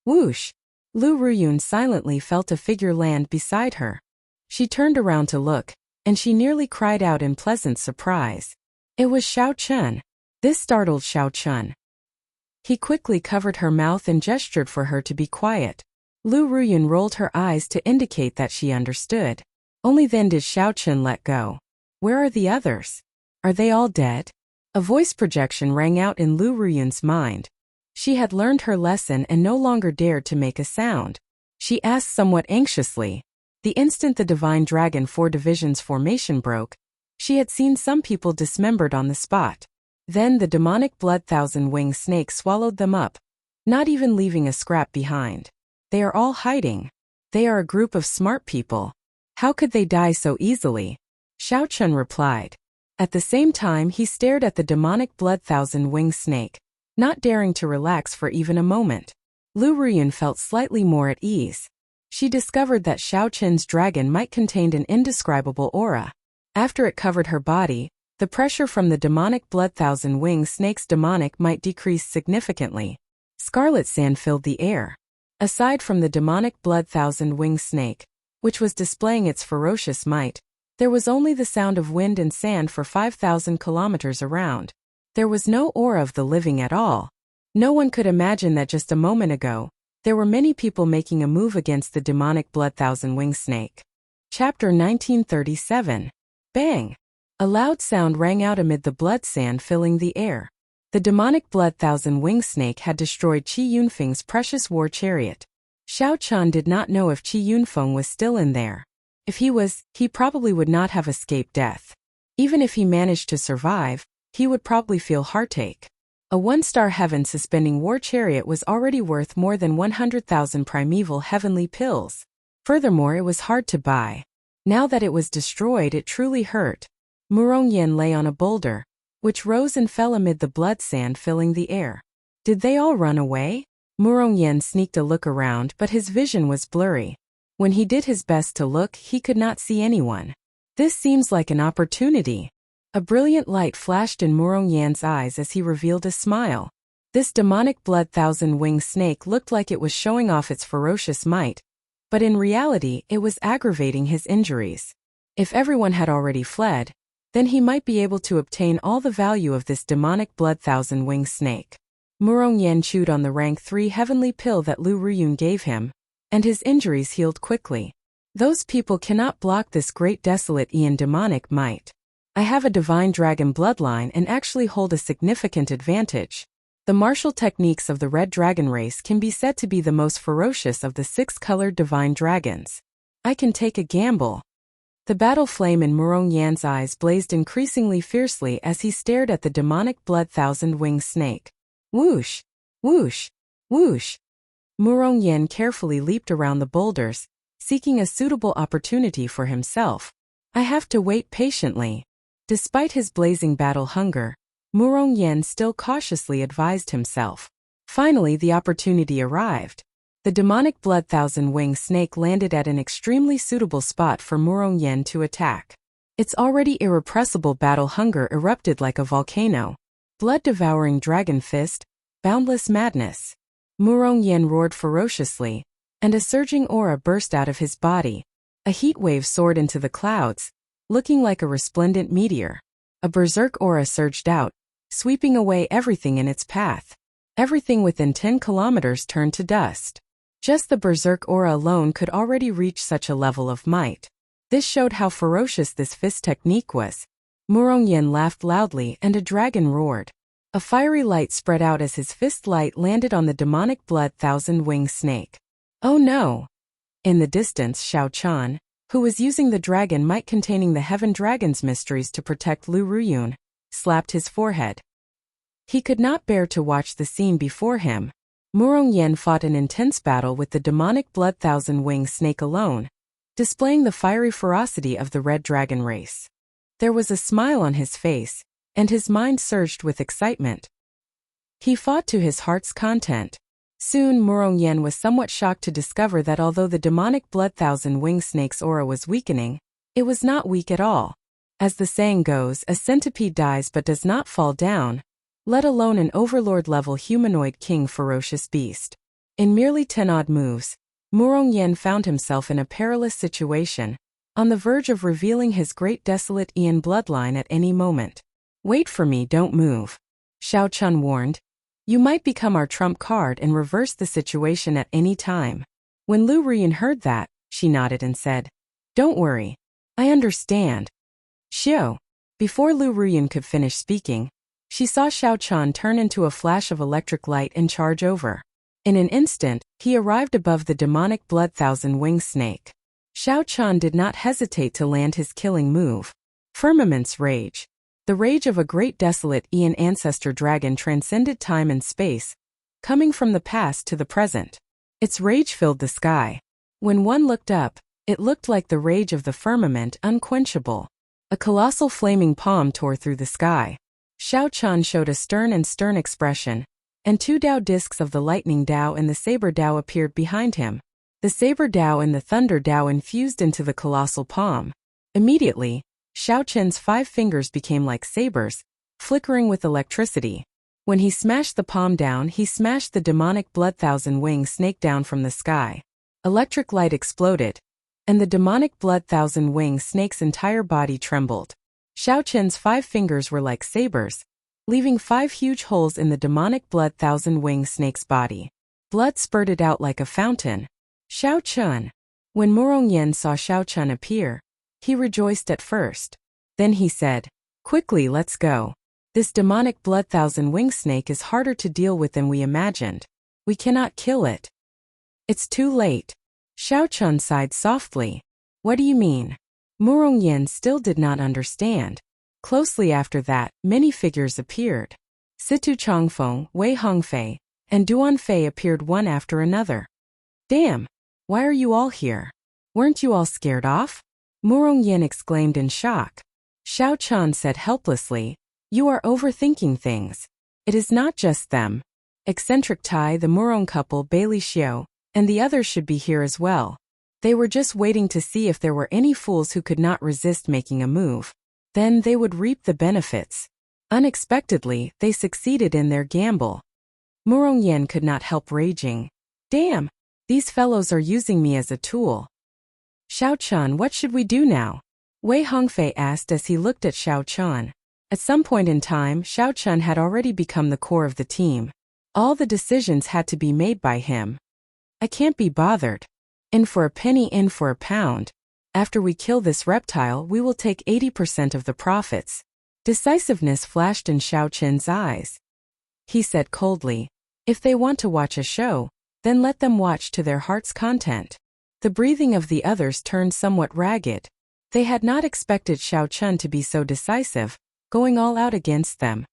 Whoosh! Lu Ruyun silently felt a figure land beside her. She turned around to look, and she nearly cried out in pleasant surprise. It was Xiao Chun. This startled Xiao Chun. He quickly covered her mouth and gestured for her to be quiet. Lu Ruyun rolled her eyes to indicate that she understood. Only then did Xiao Chun let go. Where are the others? Are they all dead? A voice projection rang out in Lu Ruyun's mind. She had learned her lesson and no longer dared to make a sound. She asked somewhat anxiously. The instant the divine dragon 4 divisions formation broke, she had seen some people dismembered on the spot. Then the demonic blood thousand wing snake swallowed them up, not even leaving a scrap behind. They are all hiding. They are a group of smart people. How could they die so easily? Xiao Chun replied. At the same time he stared at the demonic blood thousand wing snake, not daring to relax for even a moment. Lu Ruyun felt slightly more at ease. She discovered that Xiao Chun's dragon might contain an indescribable aura. After it covered her body, the pressure from the demonic blood thousand wing snake's demonic might decrease significantly. Scarlet sand filled the air. Aside from the demonic blood thousand wing snake, which was displaying its ferocious might, there was only the sound of wind and sand for 5,000 kilometers around. There was no aura of the living at all. No one could imagine that just a moment ago, there were many people making a move against the demonic blood thousand wing snake. Chapter 1937. Bang! A loud sound rang out amid the blood sand filling the air. The demonic blood thousand wing snake had destroyed Qi Yunfeng's precious war chariot. Xiao Chun did not know if Qi Yunfeng was still in there. If he was, he probably would not have escaped death. Even if he managed to survive, he would probably feel heartache. A 1-star heaven suspending war chariot was already worth more than 100,000 primeval heavenly pills. Furthermore, it was hard to buy. Now that it was destroyed, it truly hurt. Murong Yen lay on a boulder, which rose and fell amid the blood sand filling the air. Did they all run away? Murong Yen sneaked a look around, but his vision was blurry. When he did his best to look, he could not see anyone. This seems like an opportunity. A brilliant light flashed in Murong Yan's eyes as he revealed a smile. This demonic blood thousand wing snake looked like it was showing off its ferocious might, but in reality it was aggravating his injuries. If everyone had already fled, then he might be able to obtain all the value of this demonic blood thousand wing snake. Murong Yan chewed on the rank 3 heavenly pill that Lu Ruyun gave him, and his injuries healed quickly. Those people cannot block this great desolate Ian demonic might. I have a divine dragon bloodline and actually hold a significant advantage. The martial techniques of the red dragon race can be said to be the most ferocious of the 6-colored divine dragons. I can take a gamble. The battle flame in Murong Yan's eyes blazed increasingly fiercely as he stared at the demonic blood thousand wing snake. Whoosh! Whoosh! Whoosh! Murong Yan carefully leaped around the boulders, seeking a suitable opportunity for himself. I have to wait patiently. Despite his blazing battle hunger, Murong Yan still cautiously advised himself. Finally, the opportunity arrived. The demonic blood thousand wing snake landed at an extremely suitable spot for Murong Yan to attack. Its already irrepressible battle hunger erupted like a volcano. Blood-devouring dragon fist, boundless madness. Murong Yan roared ferociously, and a surging aura burst out of his body. A heat wave soared into the clouds, looking like a resplendent meteor. A berserk aura surged out, sweeping away everything in its path. Everything within 10 kilometers turned to dust. Just the berserk aura alone could already reach such a level of might. This showed how ferocious this fist technique was. Murong Yan laughed loudly and a dragon roared. A fiery light spread out as his fist light landed on the demonic blood thousand wing snake. Oh no! In the distance, Xiao Chun, who was using the dragon might containing the heaven dragon's mysteries to protect Lu Ruyun, slapped his forehead. He could not bear to watch the scene before him. Murong Yan fought an intense battle with the demonic blood thousand wing snake alone. displaying the fiery ferocity of the red dragon race. There was a smile on his face, and his mind surged with excitement. He fought to his heart's content. Soon Murong Yen was somewhat shocked to discover that although the demonic blood thousand-winged snake's aura was weakening, it was not weak at all. As the saying goes, a centipede dies but does not fall down, let alone an overlord-level humanoid king ferocious beast. In merely 10 odd moves, Murong Yen found himself in a perilous situation, on the verge of revealing his great desolate Ian bloodline at any moment. Wait for me, don't move, Xiao Chun warned. You might become our trump card and reverse the situation at any time. When Lu Ruyan heard that, she nodded and said, Don't worry. I understand. Xiao. Before Lu Ruyan could finish speaking, she saw Xiao Chun turn into a flash of electric light and charge over. In an instant, he arrived above the demonic blood thousand-winged snake. Xiao Chun did not hesitate to land his killing move. Firmament's rage. The rage of a great desolate Ian ancestor dragon transcended time and space, coming from the past to the present. Its rage filled the sky. When one looked up, it looked like the rage of the firmament, unquenchable. A colossal flaming palm tore through the sky. Xiao Chun showed a stern expression, and 2 Dao discs of the lightning Dao and the saber Dao appeared behind him. The saber Dao and the thunder Dao infused into the colossal palm. Immediately, Xiao Chun's 5 fingers became like sabers, flickering with electricity. When he smashed the palm down, he smashed the demonic blood thousand-winged snake down from the sky. Electric light exploded, and the demonic blood thousand-winged snake's entire body trembled. Xiao Chun's 5 fingers were like sabers, leaving 5 huge holes in the demonic blood thousand-winged snake's body. Blood spurted out like a fountain. Xiao Chun. When Murong Yen saw Xiao Chun appear, he rejoiced at first. Then he said, Quickly, let's go. This demonic blood thousand-winged snake is harder to deal with than we imagined. We cannot kill it. It's too late. Xiao Chun sighed softly. What do you mean? Murong Yen still did not understand. Closely after that, many figures appeared. Situ Changfeng, Wei Hongfei, and Duan Fei appeared one after another. Damn! Why are you all here? Weren't you all scared off? Murong Yen exclaimed in shock. Xiao Chun said helplessly, You are overthinking things. It is not just them. Eccentric Tai, the Murong couple, Bailey Xiao, and the others should be here as well. They were just waiting to see if there were any fools who could not resist making a move. Then they would reap the benefits. Unexpectedly, they succeeded in their gamble. Murong Yen could not help raging. Damn! These fellows are using me as a tool. Xiao Chun, what should we do now? Wei Hongfei asked as he looked at Xiao Chun. At some point in time, Xiao Chun had already become the core of the team. All the decisions had to be made by him. I can't be bothered. In for a penny, in for a pound. After we kill this reptile, we will take 80% of the profits. Decisiveness flashed in Xiao Chun's eyes. He said coldly, If they want to watch a show, then let them watch to their heart's content. The breathing of the others turned somewhat ragged. They had not expected Xiao Chun to be so decisive, going all out against them.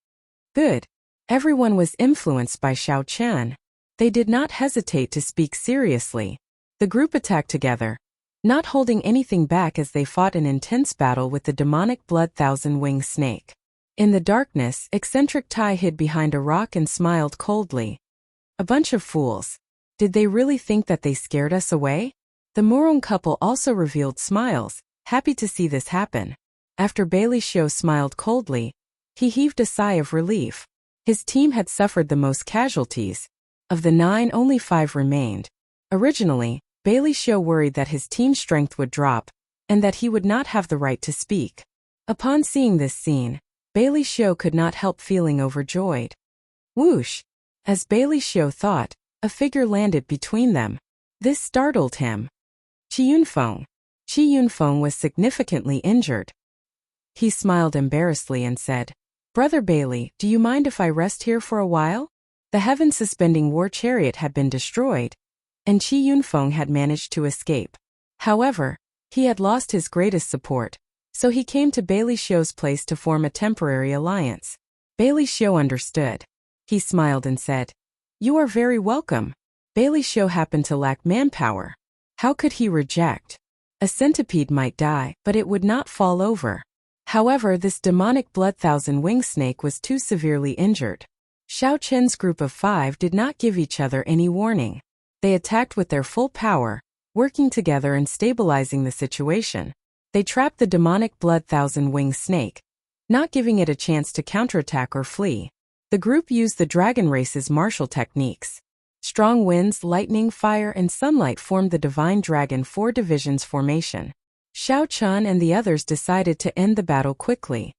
Good. Everyone was influenced by Xiao Chun. They did not hesitate to speak seriously. The group attacked together, not holding anything back as they fought an intense battle with the demonic blood thousand-winged snake. In the darkness, eccentric Tai hid behind a rock and smiled coldly. A bunch of fools. Did they really think that they scared us away? The Murong couple also revealed smiles, happy to see this happen. After Bailey Xiao smiled coldly, he heaved a sigh of relief. His team had suffered the most casualties. Of the 9, only 5 remained. Originally, Bailey Xiao worried that his team's strength would drop, and that he would not have the right to speak. Upon seeing this scene, Bailey Xiao could not help feeling overjoyed. Whoosh! As Bailey Xiao thought, a figure landed between them. This startled him. Qi Yunfeng was significantly injured. He smiled embarrassedly and said, Brother Bailey, do you mind if I rest here for a while? The heaven-suspending war chariot had been destroyed, and Qi Yunfeng had managed to escape. However, he had lost his greatest support, so he came to Bailey Xiao's place to form a temporary alliance. Bailey Xiao understood. He smiled and said, You are very welcome. Bailey Xiao happened to lack manpower. How could he reject? A centipede might die, but it would not fall over. However, this demonic blood-thousand-wing snake was too severely injured. Xiao Chen's group of 5 did not give each other any warning. They attacked with their full power, working together and stabilizing the situation. They trapped the demonic blood-thousand-wing snake, not giving it a chance to counterattack or flee. The group used the dragon race's martial techniques. Strong winds, lightning, fire, and sunlight formed the divine dragon 4 divisions formation. Xiao Chun and the others decided to end the battle quickly.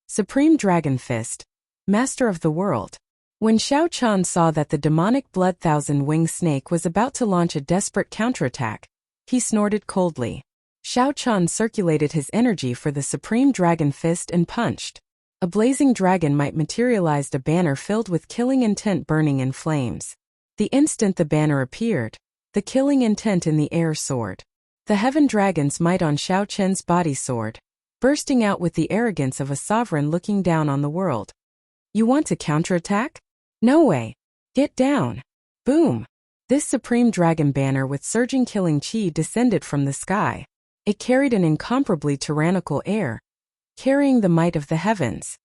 Supreme Dragon Fist, Master of the World. When Xiao Chun saw that the demonic blood-thousand-wing snake was about to launch a desperate counterattack, he snorted coldly. Xiao Chun circulated his energy for the Supreme Dragon Fist and punched. A blazing dragon might materialized a banner filled with killing intent burning in flames. The instant the banner appeared, the killing intent in the air soared. The heaven dragon's might on Xiao Chen's body soared, bursting out with the arrogance of a sovereign looking down on the world. You want to counterattack? No way. Get down. Boom. This supreme dragon banner with surging killing chi descended from the sky. It carried an incomparably tyrannical air, carrying the might of the heavens.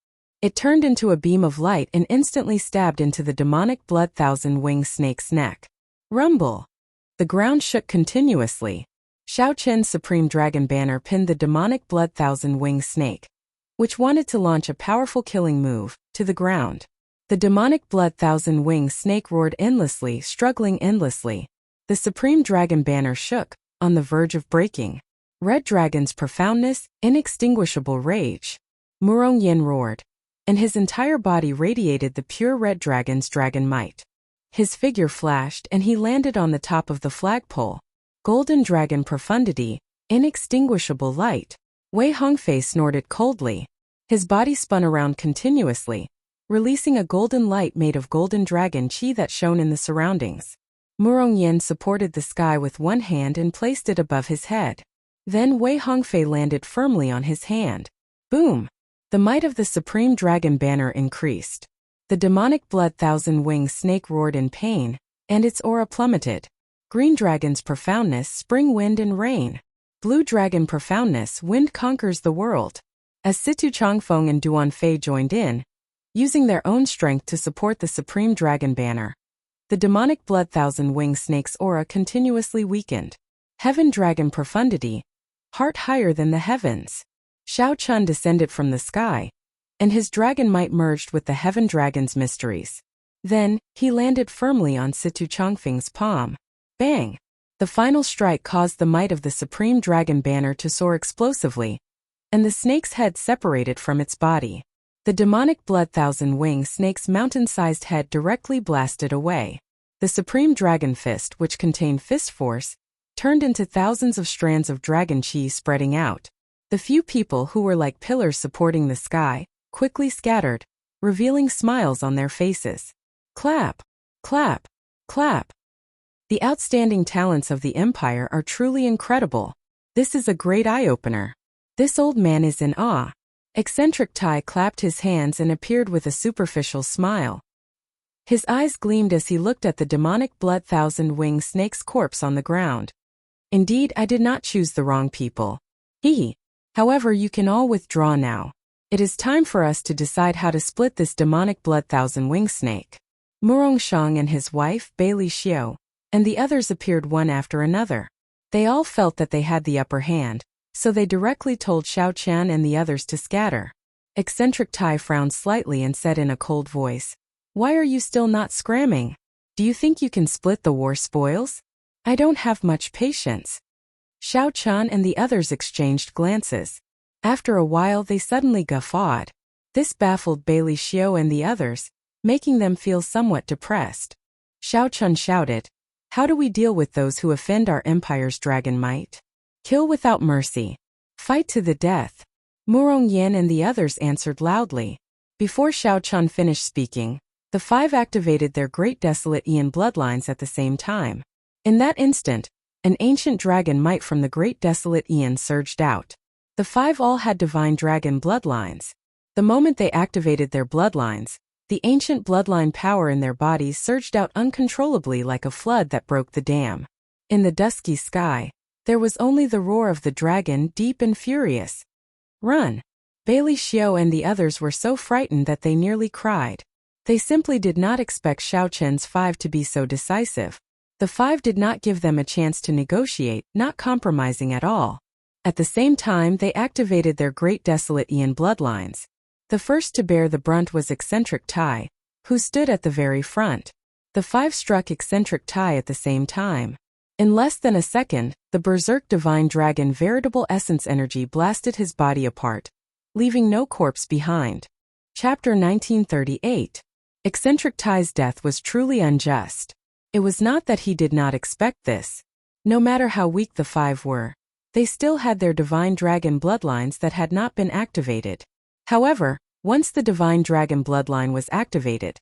It turned into a beam of light and instantly stabbed into the demonic blood-thousand-wing snake's neck. Rumble. The ground shook continuously. Xiao Chen's supreme dragon banner pinned the demonic blood-thousand-wing snake, which wanted to launch a powerful killing move, to the ground. The demonic blood-thousand-wing snake roared endlessly, struggling endlessly. The supreme dragon banner shook, on the verge of breaking. Red Dragon's profoundness, inextinguishable rage. Murong Yin roared, and his entire body radiated the pure Red Dragon's dragon might. His figure flashed and he landed on the top of the flagpole. Golden Dragon profundity, inextinguishable light. Wei Hongfei snorted coldly. His body spun around continuously, releasing a golden light made of golden dragon chi that shone in the surroundings. Murong Yin supported the sky with one hand and placed it above his head. Then Wei Hongfei landed firmly on his hand. Boom! The might of the supreme dragon banner increased. The demonic blood-thousand-wing snake roared in pain, and its aura plummeted. Green Dragon's profoundness, spring wind and rain. Blue Dragon profoundness, wind conquers the world. As Situ Changfeng and Duan Fei joined in, using their own strength to support the supreme dragon banner, the demonic blood-thousand-wing snake's aura continuously weakened. Heaven Dragon profundity, heart higher than the heavens. Xiao Chun descended from the sky, and his dragon might merged with the heaven dragon's mysteries. Then, he landed firmly on Situ Changfeng's palm. Bang! The final strike caused the might of the supreme dragon banner to soar explosively, and the snake's head separated from its body. The demonic blood-thousand-wing snake's mountain-sized head directly blasted away. The supreme dragon fist, which contained fist force, turned into thousands of strands of dragon chi spreading out. The few people who were like pillars supporting the sky quickly scattered, revealing smiles on their faces. Clap! Clap! Clap! The outstanding talents of the Empire are truly incredible. This is a great eye-opener. This old man is in awe. Eccentric Tai clapped his hands and appeared with a superficial smile. His eyes gleamed as he looked at the demonic blood-thousand-wing snake's corpse on the ground. Indeed, I did not choose the wrong people. However, you can all withdraw now. It is time for us to decide how to split this demonic blood-thousand-wing snake. Murong Shang and his wife, Bailey Xiao, and the others appeared one after another. They all felt that they had the upper hand, so they directly told Xiao Qian and the others to scatter. Eccentric Tai frowned slightly and said in a cold voice, "Why are you still not scramming? Do you think you can split the war spoils? I don't have much patience." Xiao Qian and the others exchanged glances. After a while they suddenly guffawed. This baffled Bailey Xiao and the others, making them feel somewhat depressed. Xiao Qian shouted, "How do we deal with those who offend our empire's dragon might? Kill without mercy. Fight to the death." Murong Yin and the others answered loudly. Before Xiao Qian finished speaking, the 5 activated their great desolate Ian bloodlines at the same time. In that instant, an ancient dragon might from the great desolate Ian surged out. The 5 all had divine dragon bloodlines. The moment they activated their bloodlines, the ancient bloodline power in their bodies surged out uncontrollably like a flood that broke the dam. In the dusky sky, There was only the roar of the dragon, deep and furious. Run! Bailey Xiao and the others were so frightened that they nearly cried. They simply did not expect Xiao Chen's 5 to be so decisive. The 5 did not give them a chance to negotiate, not compromising at all. At the same time, they activated their great desolate Ian bloodlines. The first to bear the brunt was eccentric Tai, who stood at the very front. The 5 struck eccentric Tai at the same time. In less than a second, the berserk divine dragon veritable essence energy blasted his body apart, leaving no corpse behind. Chapter 1938. Eccentric Tai's death was truly unjust. It was not that he did not expect this. No matter how weak the 5 were, they still had their divine dragon bloodlines that had not been activated. However, once the divine dragon bloodline was activated,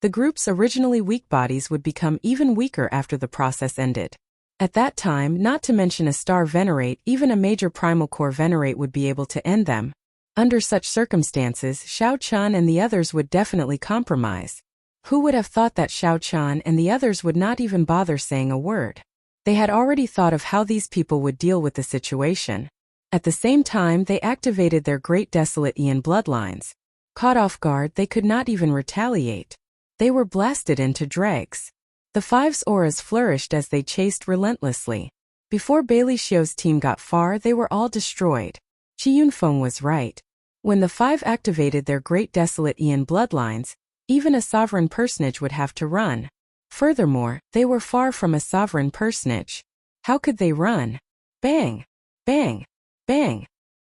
the group's originally weak bodies would become even weaker after the process ended. At that time, not to mention a star venerate, even a major primal core venerate would be able to end them. Under such circumstances, Xiao Chen and the others would definitely compromise. Who would have thought that Xiao Chen and the others would not even bother saying a word? They had already thought of how these people would deal with the situation. At the same time, they activated their great desolate Ian bloodlines. Caught off guard, they could not even retaliate. They were blasted into dregs. The 5's auras flourished as they chased relentlessly. Before Bailey Xiao's team got far, they were all destroyed. Qi Yunfeng was right. When the 5 activated their great desolate Ian bloodlines, even a sovereign personage would have to run. Furthermore, they were far from a sovereign personage. How could they run? Bang! Bang! Bang!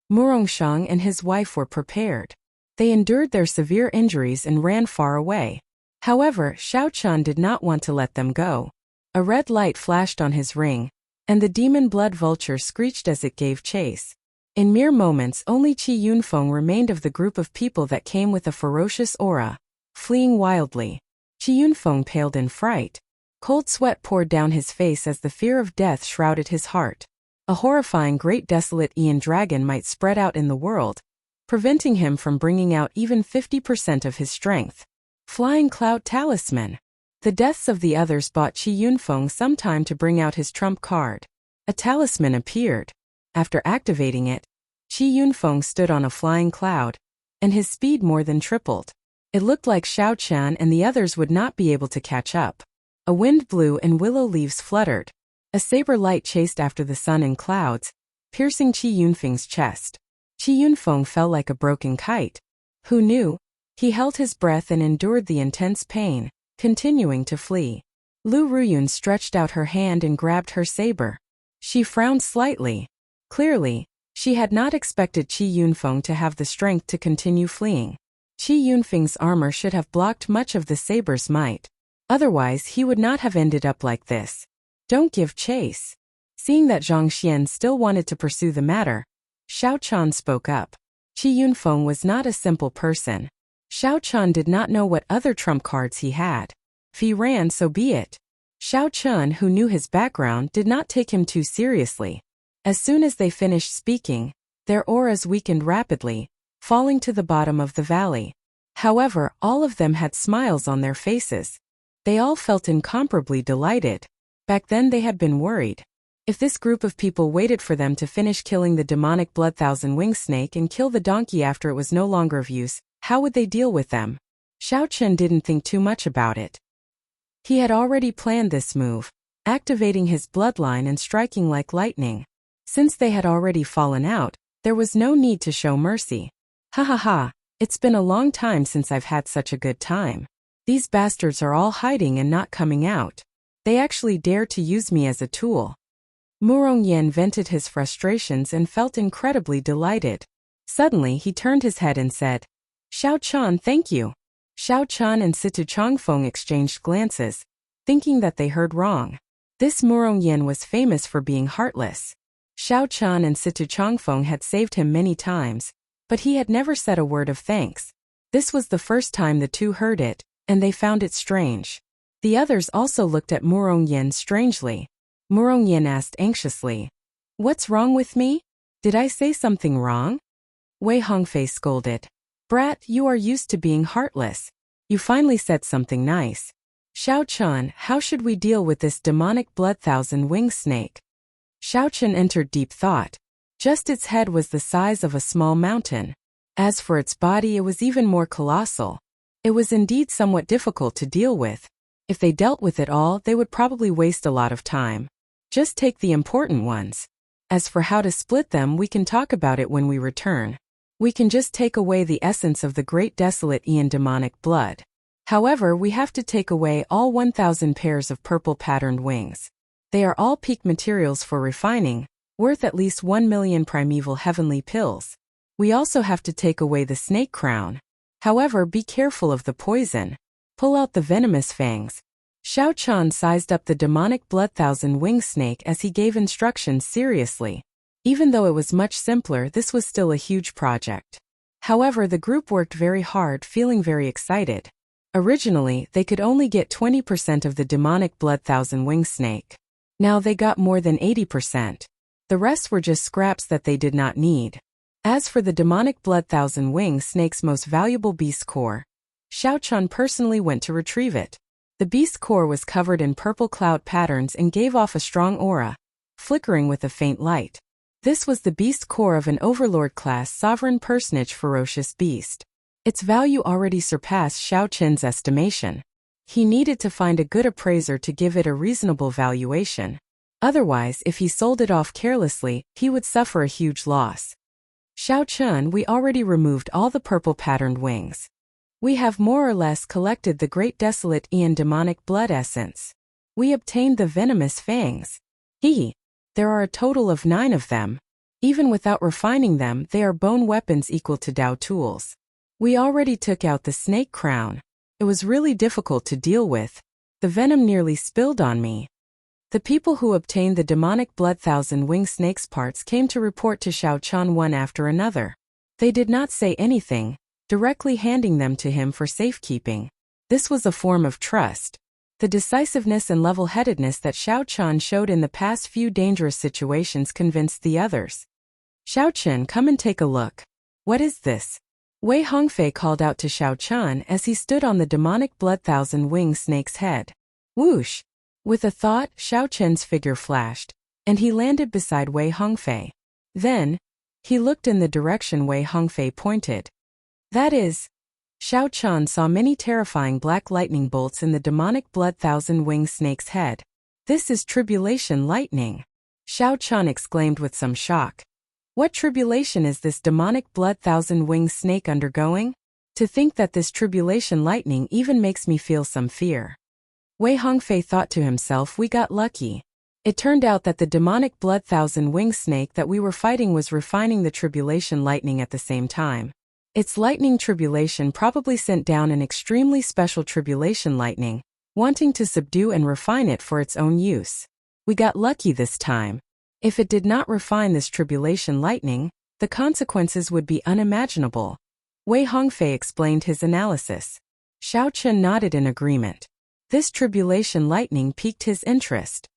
Murongshang and his wife were prepared. They endured their severe injuries and ran far away. However, Xiao Chen did not want to let them go. A red light flashed on his ring, and the demon blood vulture screeched as it gave chase. In mere moments, only Qi Yunfeng remained of the group of people that came with a ferocious aura, fleeing wildly. Qi Yunfeng paled in fright. Cold sweat poured down his face as the fear of death shrouded his heart. A horrifying great desolate Ian dragon might spread out in the world, preventing him from bringing out even 50% of his strength. Flying Cloud Talisman. The deaths of the others bought Qi Yunfeng some time to bring out his trump card. A talisman appeared. After activating it, Qi Yunfeng stood on a flying cloud, and his speed more than tripled. It looked like Xiao Chen and the others would not be able to catch up. A wind blew and willow leaves fluttered. A saber light chased after the sun in clouds, piercing Qi Yunfeng's chest. Qi Yunfeng fell like a broken kite. Who knew? He held his breath and endured the intense pain, continuing to flee. Lu Ruyun stretched out her hand and grabbed her saber. She frowned slightly. Clearly, she had not expected Qi Yunfeng to have the strength to continue fleeing. Qi Yunfeng's armor should have blocked much of the saber's might. Otherwise, he would not have ended up like this. Don't give chase. Seeing that Zhang Xian still wanted to pursue the matter, Xiao Chen spoke up. Qi Yunfeng was not a simple person. Xiao Chen did not know what other trump cards he had. If he ran, so be it. Xiao Chen, who knew his background, did not take him too seriously. As soon as they finished speaking, their auras weakened rapidly, falling to the bottom of the valley. However, all of them had smiles on their faces. They all felt incomparably delighted. Back then they had been worried. If this group of people waited for them to finish killing the demonic blood thousand-winged snake and kill the donkey after it was no longer of use, how would they deal with them? Xiao Chen didn't think too much about it. He had already planned this move, activating his bloodline and striking like lightning. Since they had already fallen out, there was no need to show mercy. Ha ha ha, it's been a long time since I've had such a good time. These bastards are all hiding and not coming out. They actually dare to use me as a tool. Murong Yen vented his frustrations and felt incredibly delighted. Suddenly he turned his head and said, Xiao Chen, thank you. Xiao Chen and Situ Changfeng exchanged glances, thinking that they heard wrong. This Murong Yen was famous for being heartless. Xiao Chen and Situ Changfeng had saved him many times, but he had never said a word of thanks. This was the first time the two heard it, and they found it strange. The others also looked at Murong Yen strangely. Murong Yen asked anxiously, What's wrong with me? Did I say something wrong? Wei Hongfei scolded. Brat, you are used to being heartless. You finally said something nice. Xiao Chen, how should we deal with this demonic blood thousand-winged snake? Xiaochen entered deep thought. Just its head was the size of a small mountain. As for its body, it was even more colossal. It was indeed somewhat difficult to deal with. If they dealt with it all, they would probably waste a lot of time. Just take the important ones. As for how to split them, we can talk about it when we return. We can just take away the essence of the great desolate Aeon demonic blood. However, we have to take away all 1,000 pairs of purple patterned wings. They are all peak materials for refining, worth at least 1 million primeval heavenly pills. We also have to take away the snake crown. However, be careful of the poison. Pull out the venomous fangs. Xiaochen sized up the demonic blood thousand-wing snake as he gave instructions seriously. Even though it was much simpler, this was still a huge project. However, the group worked very hard, feeling very excited. Originally, they could only get 20% of the demonic blood thousand-wing snake. Now they got more than 80%. The rest were just scraps that they did not need. As for the demonic blood thousand-wing snake's most valuable beast core, Xiaochen personally went to retrieve it. The beast core was covered in purple cloud patterns and gave off a strong aura, flickering with a faint light. This was the beast core of an overlord-class sovereign personage ferocious beast. Its value already surpassed Xiaochen's estimation. He needed to find a good appraiser to give it a reasonable valuation. Otherwise, if he sold it off carelessly, he would suffer a huge loss. Xiaochen, we already removed all the purple patterned wings. We have more or less collected the great desolate Aeon demonic blood essence. We obtained the venomous fangs. There are a total of 9 of them. Even without refining them, they are bone weapons equal to Dao tools. We already took out the snake crown. It was really difficult to deal with. The venom nearly spilled on me. The people who obtained the demonic blood thousand-wing snake's parts came to report to Xiaochen one after another. They did not say anything, directly handing them to him for safekeeping. This was a form of trust. The decisiveness and level-headedness that Xiaochen showed in the past few dangerous situations convinced the others. Xiaochen, come and take a look. What is this? Wei Hongfei called out to Xiaochen as he stood on the demonic blood thousand-wing snake's head. Whoosh! With a thought, Xiaochen's figure flashed, and he landed beside Wei Hongfei. Then, he looked in the direction Wei Hongfei pointed. That is, Xiaochen saw many terrifying black lightning bolts in the demonic blood thousand-wing snake's head. This is tribulation lightning. Xiaochen exclaimed with some shock. What tribulation is this demonic blood thousand-wing snake undergoing? To think that this tribulation lightning even makes me feel some fear. Wei Hongfei thought to himself, we got lucky. It turned out that the demonic blood thousand-wing snake that we were fighting was refining the tribulation lightning at the same time. Its lightning tribulation probably sent down an extremely special tribulation lightning, wanting to subdue and refine it for its own use. We got lucky this time. If it did not refine this tribulation lightning, the consequences would be unimaginable. Wei Hongfei explained his analysis. Xiaochen nodded in agreement. This tribulation lightning piqued his interest.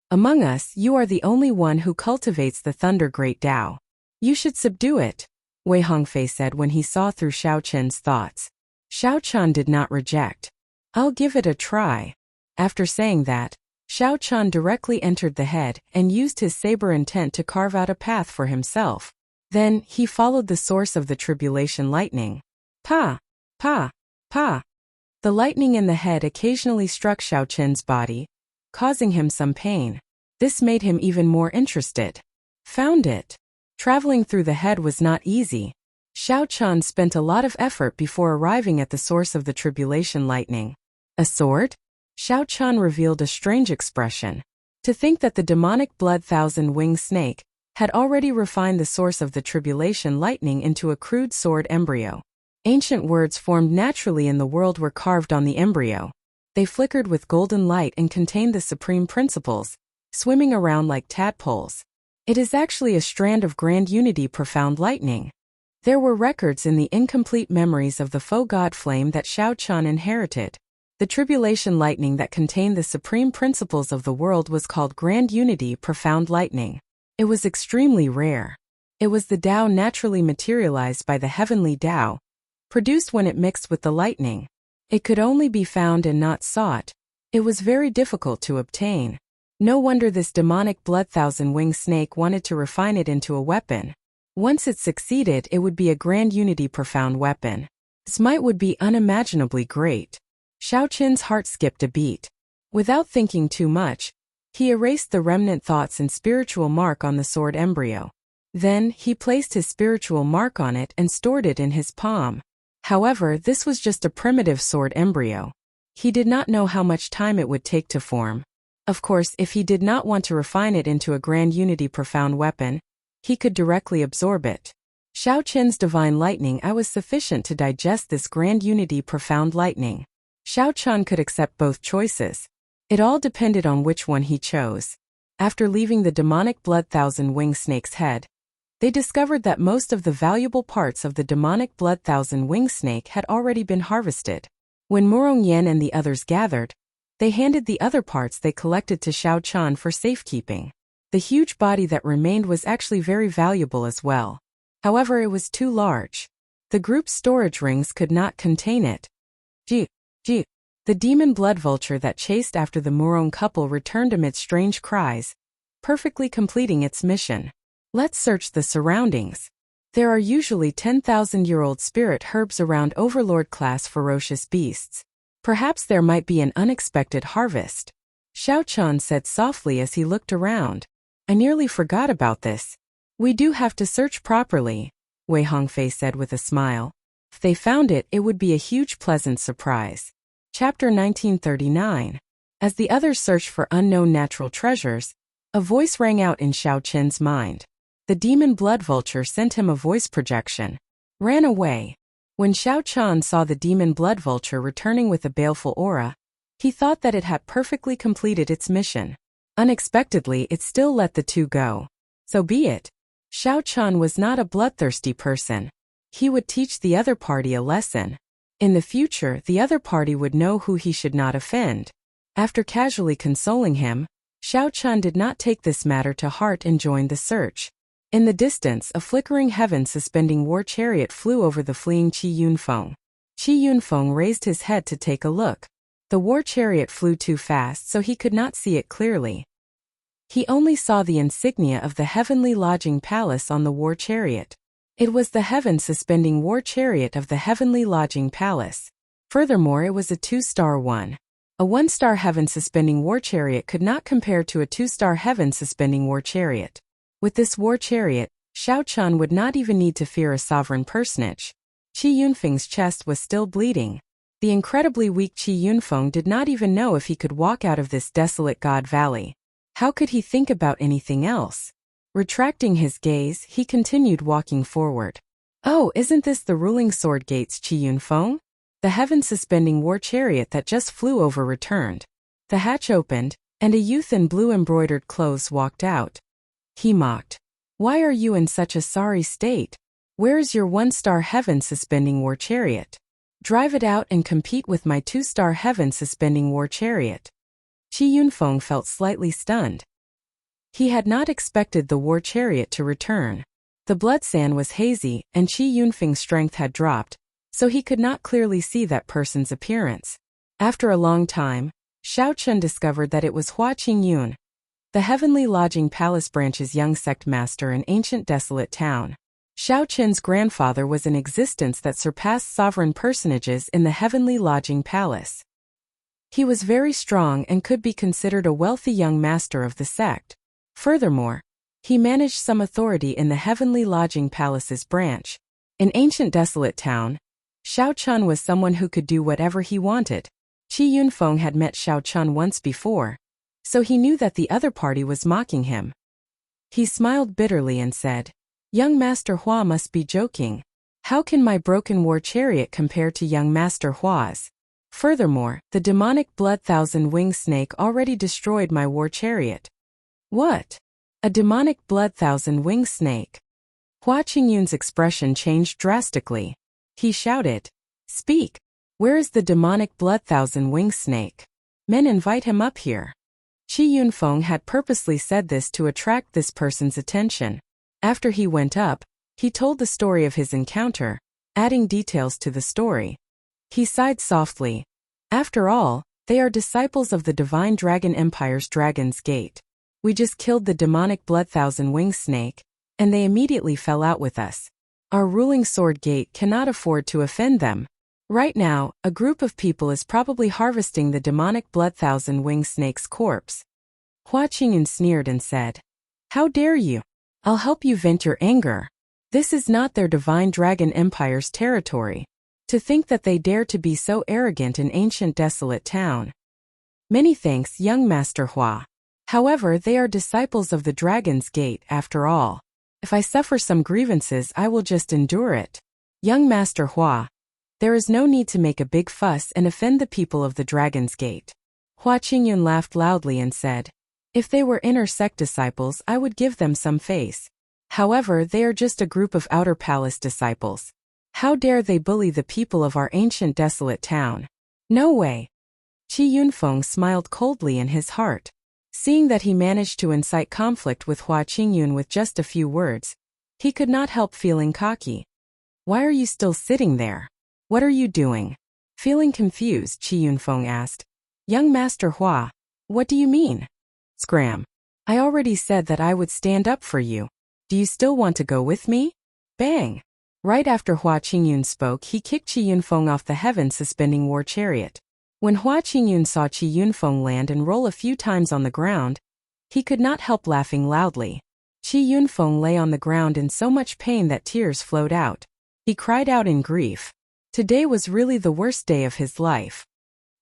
Among us, you are the only one who cultivates the Thunder Great Tao. You should subdue it, Wei Hongfei said when he saw through Xiaochen's thoughts. Xiaochen did not reject. I'll give it a try. After saying that, Xiaochen directly entered the head and used his saber intent to carve out a path for himself. Then, he followed the source of the tribulation lightning. Pa! Pa! Pa! The lightning in the head occasionally struck Xiaochen's body, causing him some pain. This made him even more interested. Found it. Traveling through the head was not easy. Xiaochen spent a lot of effort before arriving at the source of the tribulation lightning. A sword? Xiaochen revealed a strange expression. To think that the demonic blood thousand-wing snake had already refined the source of the tribulation lightning into a crude sword embryo. Ancient words formed naturally in the world were carved on the embryo. They flickered with golden light and contained the supreme principles, swimming around like tadpoles. It is actually a strand of grand unity profound lightning. There were records in the incomplete memories of the faux god flame that Xiaochen inherited. The tribulation lightning that contained the supreme principles of the world was called Grand Unity Profound Lightning. It was extremely rare. It was the Tao naturally materialized by the heavenly Tao, produced when it mixed with the lightning. It could only be found and not sought. It was very difficult to obtain. No wonder this demonic blood thousand-winged snake wanted to refine it into a weapon. Once it succeeded, it would be a grand unity profound weapon. Its might would be unimaginably great. Xiao Qin's heart skipped a beat. Without thinking too much, he erased the remnant thoughts and spiritual mark on the sword embryo. Then, he placed his spiritual mark on it and stored it in his palm. However, this was just a primitive sword embryo. He did not know how much time it would take to form. Of course, if he did not want to refine it into a grand unity profound weapon, he could directly absorb it. Xiao Qin's divine lightning was sufficient to digest this grand unity profound lightning. Xiao Qin could accept both choices. It all depended on which one he chose. After leaving the demonic blood thousand-winged snake's head, they discovered that most of the valuable parts of the demonic blood thousand-winged snake had already been harvested. When Murong Yan and the others gathered, they handed the other parts they collected to Xiao Qin for safekeeping. The huge body that remained was actually very valuable as well. However, it was too large. The group's storage rings could not contain it. Ji. The demon blood vulture that chased after the Murong couple returned amid strange cries, perfectly completing its mission. Let's search the surroundings. There are usually 10,000-year-old spirit herbs around overlord-class ferocious beasts. Perhaps there might be an unexpected harvest. Xiao Qin said softly as he looked around. I nearly forgot about this. We do have to search properly, Wei Hongfei said with a smile. If they found it, it would be a huge pleasant surprise. Chapter 1939. As the others searched for unknown natural treasures, a voice rang out in Xiao Qin's mind. The demon blood vulture sent him a voice projection. Ran away. When Xiao Qin saw the demon blood vulture returning with a baleful aura, he thought that it had perfectly completed its mission. Unexpectedly, it still let the two go. So be it. Xiao Qin was not a bloodthirsty person. He would teach the other party a lesson. In the future, the other party would know who he should not offend. After casually consoling him, Xiao Qin did not take this matter to heart and joined the search. In the distance, a flickering heaven-suspending war chariot flew over the fleeing Qi Yunfeng. Qi Yunfeng raised his head to take a look. The war chariot flew too fast so he could not see it clearly. He only saw the insignia of the heavenly lodging palace on the war chariot. It was the heaven-suspending war chariot of the heavenly lodging palace. Furthermore, it was a 2-star one. A 1-star heaven-suspending war chariot could not compare to a 2-star heaven-suspending war chariot. With this war chariot, Xiao Qin would not even need to fear a sovereign personage. Qi Yunfeng's chest was still bleeding. The incredibly weak Qi Yunfeng did not even know if he could walk out of this desolate God Valley. How could he think about anything else? Retracting his gaze, he continued walking forward. Oh, isn't this the ruling sword gates Qi Yunfeng? The heaven-suspending war chariot that just flew over returned. The hatch opened, and a youth in blue embroidered clothes walked out. He mocked. Why are you in such a sorry state? Where is your 1-star heaven-suspending war chariot? Drive it out and compete with my 2-star heaven-suspending war chariot. Qi Yunfeng felt slightly stunned. He had not expected the war chariot to return. The blood sand was hazy, and Qi Yunfeng's strength had dropped, so he could not clearly see that person's appearance. After a long time, Xiao Qin discovered that it was Hua Qingyun, the Heavenly Lodging Palace branch's young sect master in ancient desolate town. Xiao Qin's grandfather was in existence that surpassed sovereign personages in the Heavenly Lodging Palace. He was very strong and could be considered a wealthy young master of the sect. Furthermore, he managed some authority in the Heavenly Lodging Palace's branch. In ancient desolate town, Xiao Qin was someone who could do whatever he wanted. Qi Yunfeng had met Xiao Qin once before, so he knew that the other party was mocking him. He smiled bitterly and said, Young Master Hua must be joking. How can my broken war chariot compare to young Master Hua's? Furthermore, the demonic blood thousand-winged snake already destroyed my war chariot. What? A demonic blood thousand-winged snake? Hua Qingyun's expression changed drastically. He shouted, Speak! Where is the demonic blood thousand-winged snake? Men, invite him up here. Qi Yunfeng had purposely said this to attract this person's attention. After he went up, he told the story of his encounter, adding details to the story. He sighed softly. After all, They are disciples of the Divine Dragon Empire's Dragon's Gate. We just killed the demonic blood-thousand-winged snake, and they immediately fell out with us. Our ruling Sword Gate cannot afford to offend them. Right now, a group of people is probably harvesting the demonic blood-thousand-winged snake's corpse. Hua Qingyun sneered and said, "How dare you? I'll help you vent your anger. This is not their Divine Dragon Empire's territory. To think that they dare to be so arrogant in ancient desolate town. Many thanks, young Master Hua. However, they are disciples of the Dragon's Gate after all. If I suffer some grievances, I will just endure it. Young Master Hua, there is no need to make a big fuss and offend the people of the Dragon's Gate." Hua Qingyun laughed loudly and said, "If they were inner sect disciples, I would give them some face. However, they are just a group of outer palace disciples. How dare they bully the people of our ancient desolate town? No way." Qi Yunfeng smiled coldly in his heart. Seeing that he managed to incite conflict with Hua Qingyun with just a few words, he could not help feeling cocky. "Why are you still sitting there? What are you doing?" Feeling confused, Qi Yunfeng asked, "Young Master Hua, what do you mean?" "Scram. I already said that I would stand up for you. Do you still want to go with me?" Bang! Right after Hua Qingyun spoke, he kicked Qi Yunfeng off the heaven-suspending war chariot. When Hua Qingyun saw Qi Yunfeng land and roll a few times on the ground, he could not help laughing loudly. Qi Yunfeng lay on the ground in so much pain that tears flowed out. He cried out in grief. Today was really the worst day of his life.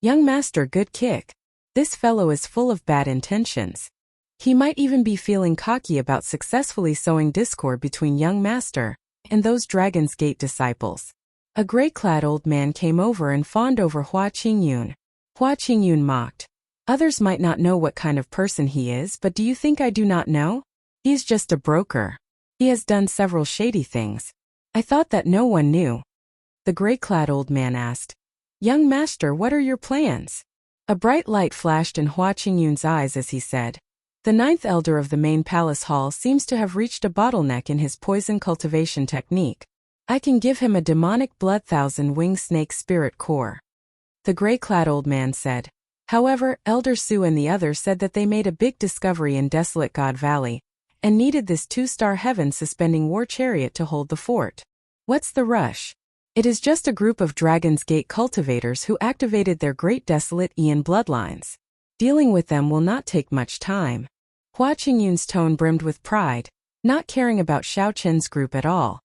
"Young Master, good kick. This fellow is full of bad intentions. He might even be feeling cocky about successfully sowing discord between young Master and those Dragon's Gate disciples." A gray-clad old man came over and fawned over Hua Qingyun. Hua Qingyun mocked. "Others might not know what kind of person he is, but do you think I do not know? He is just a broker. He has done several shady things. I thought that no one knew." The gray-clad old man asked, "Young Master, what are your plans?" A bright light flashed in Hua Qingyun's eyes as he said, "The ninth elder of the main palace hall seems to have reached a bottleneck in his poison cultivation technique. I can give him a demonic blood-thousand-winged snake spirit core." The gray-clad old man said. However, Elder Su and the others said that they made a big discovery in Desolate God Valley and needed this 2-star heaven-suspending war chariot to hold the fort. What's the rush? It is just a group of Dragon's Gate cultivators who activated their great desolate Ian bloodlines. Dealing with them will not take much time. Hua Qingyun's tone brimmed with pride, not caring about Xiao Chen's group at all.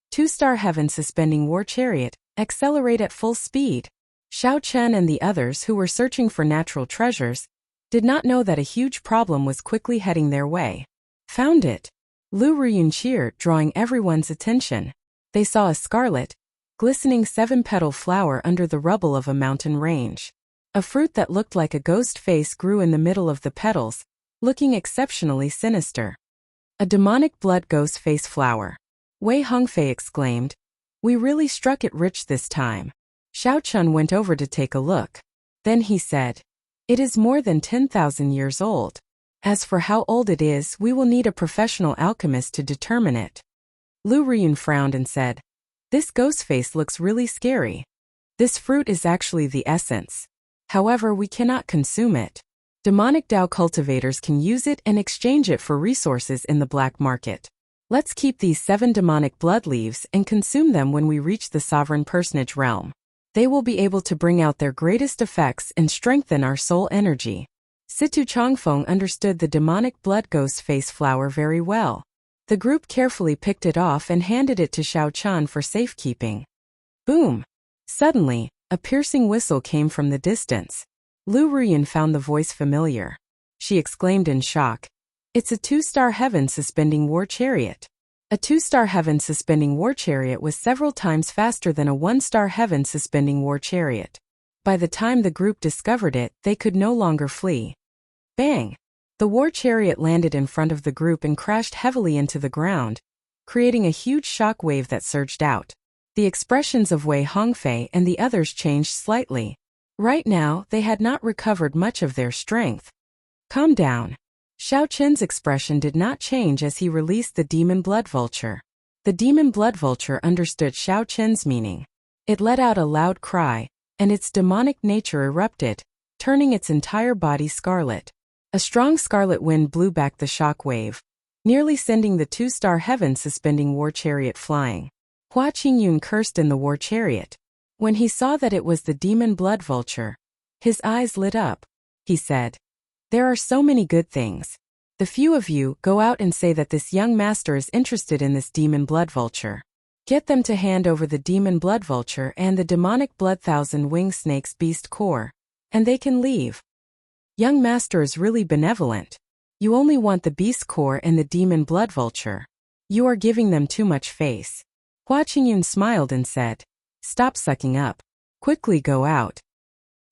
2-star heaven-suspending war chariot, accelerate at full speed. Xiao Chen and the others who were searching for natural treasures did not know that a huge problem was quickly heading their way. Found it! Lu Ruyun cheered, drawing everyone's attention. They saw a scarlet, glistening 7-petal flower under the rubble of a mountain range. A fruit that looked like a ghost face grew in the middle of the petals, looking exceptionally sinister. A demonic blood ghost face flower. Wei Hongfei exclaimed, "We really struck it rich this time." Xiao Chun went over to take a look. Then he said, "It is more than 10,000 years old. As for how old it is, we will need a professional alchemist to determine it." Lu Riyun frowned and said, "This ghost face looks really scary. This fruit is actually the essence. However, we cannot consume it. Demonic Dao cultivators can use it and exchange it for resources in the black market. Let's keep these 7 demonic blood leaves and consume them when we reach the sovereign personage realm. They will be able to bring out their greatest effects and strengthen our soul energy." Situ Chongfeng understood the demonic blood ghost face flower very well. The group carefully picked it off and handed it to Xiao Chan for safekeeping. Boom! Suddenly, a piercing whistle came from the distance. Lu Ruyun found the voice familiar. She exclaimed in shock, "It's a 2-star heaven-suspending war chariot." A 2-star heaven-suspending war chariot was several times faster than a 1-star heaven-suspending war chariot. By the time the group discovered it, they could no longer flee. Bang! The war chariot landed in front of the group and crashed heavily into the ground, creating a huge shock wave that surged out. The expressions of Wei Hongfei and the others changed slightly. Right now, they had not recovered much of their strength. "Calm down." Xiao Chen's expression did not change as he released the demon blood vulture. The demon blood vulture understood Xiao Chen's meaning. It let out a loud cry, and its demonic nature erupted, turning its entire body scarlet. A strong scarlet wind blew back the shock wave, nearly sending the two-star heaven-suspending war chariot flying. Hua Qingyun cursed in the war chariot. When he saw that it was the demon blood vulture, his eyes lit up. He said, "There are so many good things. The few of you go out and say that this young master is interested in this demon blood vulture. Get them to hand over the demon blood vulture and the demonic blood thousand-winged snake's beast core, and they can leave. Young master is really benevolent. You only want the beast core and the demon blood vulture. You are giving them too much face." Hua Qingyun smiled and said, "Stop sucking up. Quickly go out."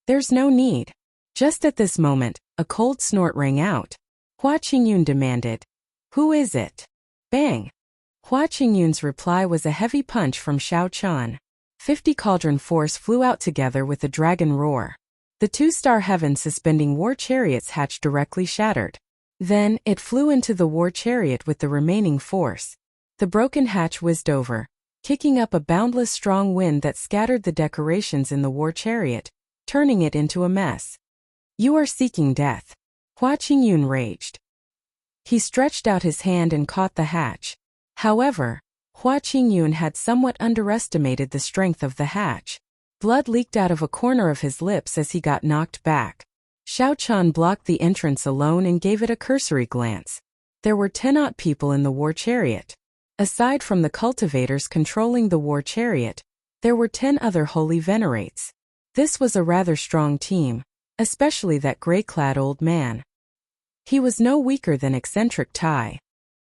"There's no need." Just at this moment, a cold snort rang out. Hua Qingyun demanded, "Who is it?" Bang! Hua Qingyun's reply was a heavy punch from Xiao Chan. 50 cauldron force flew out together with a dragon roar. The two-star heaven-suspending war chariots hatch directly shattered. Then, it flew into the war chariot with the remaining force. The broken hatch whizzed over, kicking up a boundless strong wind that scattered the decorations in the war chariot, turning it into a mess. "You are seeking death." Hua Qingyun raged. He stretched out his hand and caught the hatch. However, Hua Qingyun had somewhat underestimated the strength of the hatch. Blood leaked out of a corner of his lips as he got knocked back. Xiao Chan blocked the entrance alone and gave it a cursory glance. There were 10 odd people in the war chariot. Aside from the cultivators controlling the war chariot, there were 10 other holy venerates. This was a rather strong team, especially that gray-clad old man. He was no weaker than eccentric Tai,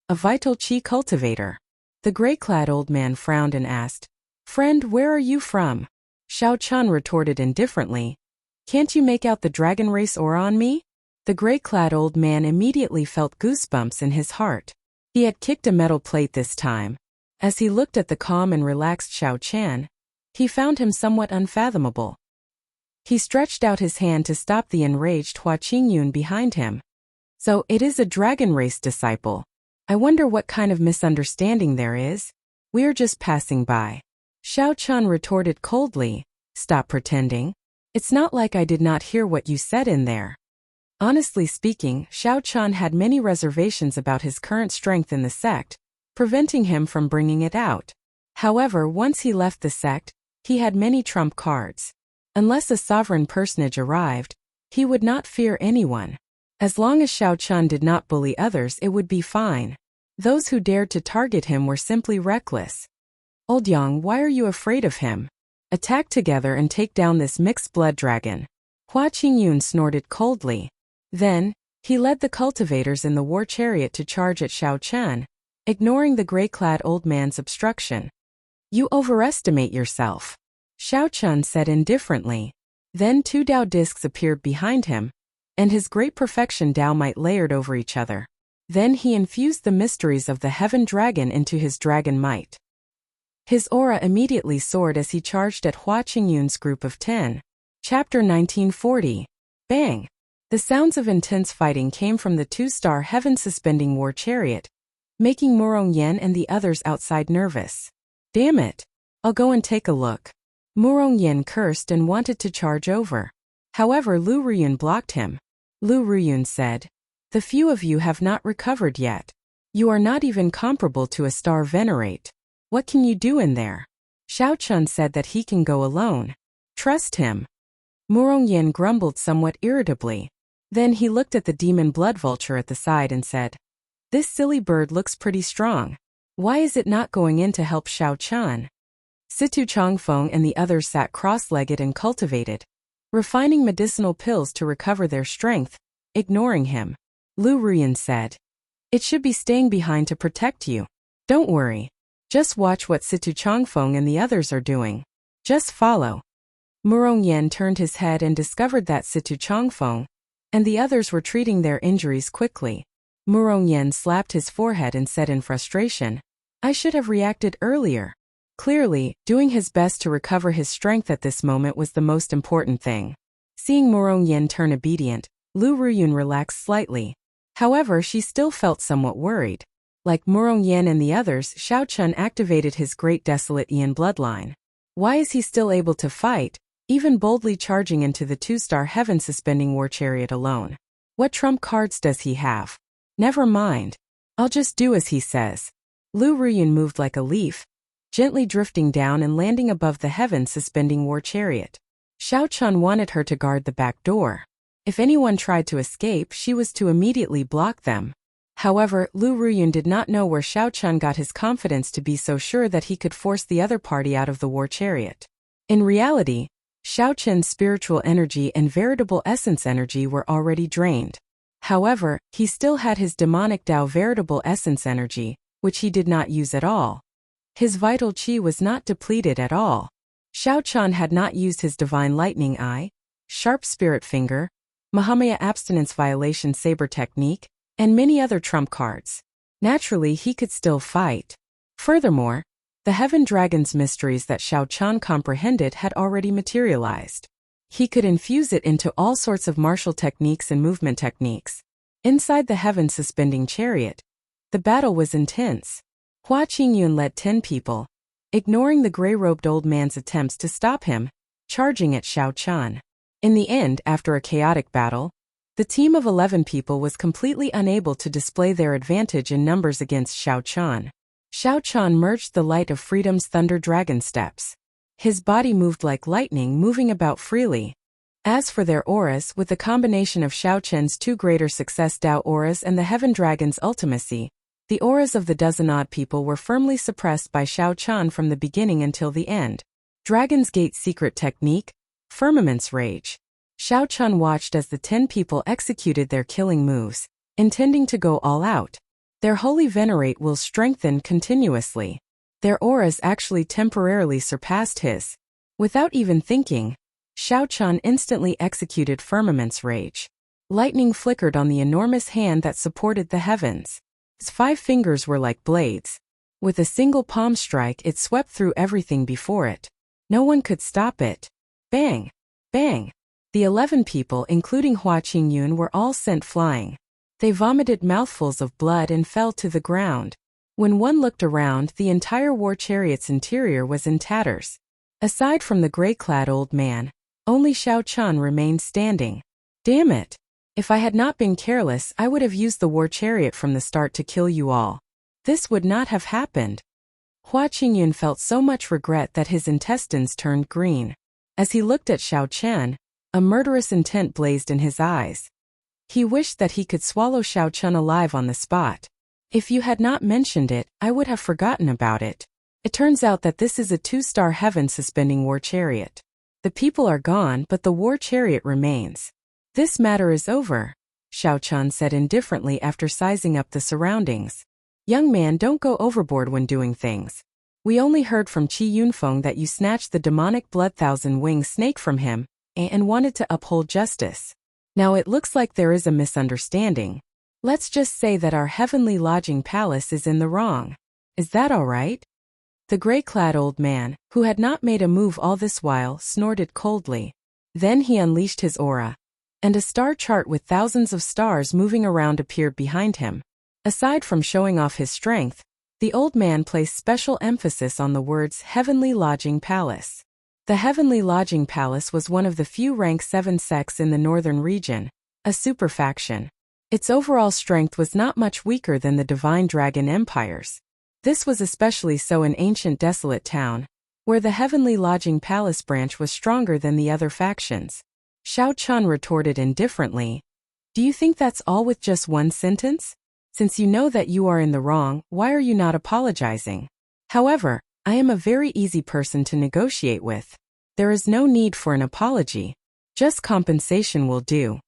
a vital chi cultivator. The gray-clad old man frowned and asked, "Friend, where are you from?" Xiao Chan retorted indifferently, "Can't you make out the dragon race aura on me?" The gray-clad old man immediately felt goosebumps in his heart. He had kicked a metal plate this time. As he looked at the calm and relaxed Xiao Chan, he found him somewhat unfathomable. He stretched out his hand to stop the enraged Hua Qingyun behind him. "So it is a dragon race disciple. I wonder what kind of misunderstanding there is. We're just passing by." Xiao Chan retorted coldly, "Stop pretending. It's not like I did not hear what you said in there." Honestly speaking, Xiao Chan had many reservations about his current strength in the sect, preventing him from bringing it out. However, once he left the sect, he had many trump cards. Unless a sovereign personage arrived, he would not fear anyone. As long as Xiao Chan did not bully others, it would be fine. Those who dared to target him were simply reckless. "Old Yang, why are you afraid of him? Attack together and take down this mixed blood dragon." Hua Qingyun snorted coldly. Then, he led the cultivators in the war chariot to charge at Xiao Chan, ignoring the gray-clad old man's obstruction. "You overestimate yourself," Xiao Chan said indifferently. Then 2 Dao discs appeared behind him, and his great perfection Dao might layered over each other. Then he infused the mysteries of the heaven dragon into his dragon might. His aura immediately soared as he charged at Hua Qingyun's group of 10. Chapter 1940. Bang! The sounds of intense fighting came from the 2-star heaven-suspending war chariot, making Murong Yen and the others outside nervous. "Damn it! I'll go and take a look." Murong Yen cursed and wanted to charge over. However, Lu Ruyun blocked him. Lu Ruyun said, "The few of you have not recovered yet. You are not even comparable to a star venerate. What can you do in there?" Xiao Chun said that he can go alone. "Trust him." Murong Yen grumbled somewhat irritably. Then he looked at the demon blood vulture at the side and said, "This silly bird looks pretty strong. Why is it not going in to help Xiao Chan?" Situ Changfeng and the others sat cross-legged and cultivated, refining medicinal pills to recover their strength, ignoring him. Lu Ruyun said, "It should be staying behind to protect you. Don't worry. Just watch what Situ Changfeng and the others are doing. Just follow." Murong Yen turned his head and discovered that Situ Changfeng and the others were treating their injuries quickly. Murong Yen slapped his forehead and said in frustration, "I should have reacted earlier." Clearly, doing his best to recover his strength at this moment was the most important thing. Seeing Murong Yen turn obedient, Lu Ruyun relaxed slightly. However, she still felt somewhat worried. Like Murong Yen and the others, Xiao Chun activated his great desolate Yin bloodline. Why is he still able to fight, even boldly charging into the 2-star heaven-suspending war chariot alone. What trump cards does he have? Never mind. I'll just do as he says. Lu Ruyun moved like a leaf, gently drifting down and landing above the heaven-suspending war chariot. Xiao Chun wanted her to guard the back door. If anyone tried to escape, she was to immediately block them. However, Lu Ruyun did not know where Xiao Chun got his confidence to be so sure that he could force the other party out of the war chariot. In reality, Xiao Chun's spiritual energy and veritable essence energy were already drained. However, he still had his demonic Tao veritable essence energy, which he did not use at all. His vital qi was not depleted at all. Xiao Chun had not used his divine lightning eye, sharp spirit finger, Mahamaya abstinence violation saber technique, and many other trump cards. Naturally, he could still fight. Furthermore, the Heaven Dragon's mysteries that Xiao Chun comprehended had already materialized. He could infuse it into all sorts of martial techniques and movement techniques. Inside the heaven-suspending chariot, the battle was intense. Hua Qingyun led 10 people, ignoring the gray-robed old man's attempts to stop him, charging at Xiao Chun. In the end, after a chaotic battle, the team of 11 people was completely unable to display their advantage in numbers against Xiao Chun. Xiao Chun merged the light of freedom's thunder dragon steps. His body moved like lightning, moving about freely. As for their auras, with the combination of Xiao Chun's 2 greater success Tao auras and the Heaven Dragon's ultimacy, the auras of the dozen-odd people were firmly suppressed by Xiao Chun from the beginning until the end. Dragon's Gate secret technique, Firmament's Rage. Xiao Chun watched as the 10 people executed their killing moves, intending to go all out. Their holy venerate will strengthen continuously. Their auras actually temporarily surpassed his. Without even thinking, Xiao Chun instantly executed Firmament's Rage. Lightning flickered on the enormous hand that supported the heavens. His 5 fingers were like blades. With a single palm strike, it swept through everything before it. No one could stop it. Bang! Bang! The 11 people, including Hua Qingyun, were all sent flying. They vomited mouthfuls of blood and fell to the ground. When one looked around, the entire war chariot's interior was in tatters. Aside from the gray-clad old man, only Xiao Chun remained standing. Damn it! If I had not been careless, I would have used the war chariot from the start to kill you all. This would not have happened. Hua Qingyun felt so much regret that his intestines turned green. As he looked at Xiao Chun, a murderous intent blazed in his eyes. He wished that he could swallow Xiao Chun alive on the spot. If you had not mentioned it, I would have forgotten about it. It turns out that this is a 2-star heaven-suspending war chariot. The people are gone, but the war chariot remains. This matter is over, Xiao Chun said indifferently after sizing up the surroundings. Young man, don't go overboard when doing things. We only heard from Qi Yunfeng that you snatched the demonic blood thousand-winged snake from him, and wanted to uphold justice. Now it looks like there is a misunderstanding. Let's just say that our heavenly lodging palace is in the wrong. Is that all right? The gray-clad old man, who had not made a move all this while, snorted coldly. Then he unleashed his aura, and a star chart with thousands of stars moving around appeared behind him. Aside from showing off his strength, the old man placed special emphasis on the words Heavenly Lodging Palace. The Heavenly Lodging Palace was one of the few rank 7 sects in the northern region, a super faction. Its overall strength was not much weaker than the Divine Dragon Empires. This was especially so in ancient desolate town, where the Heavenly Lodging Palace branch was stronger than the other factions. Xiao Chun retorted indifferently. Do you think that's all with just one sentence? Since you know that you are in the wrong, why are you not apologizing? However, I am a very easy person to negotiate with. There is no need for an apology. Just compensation will do.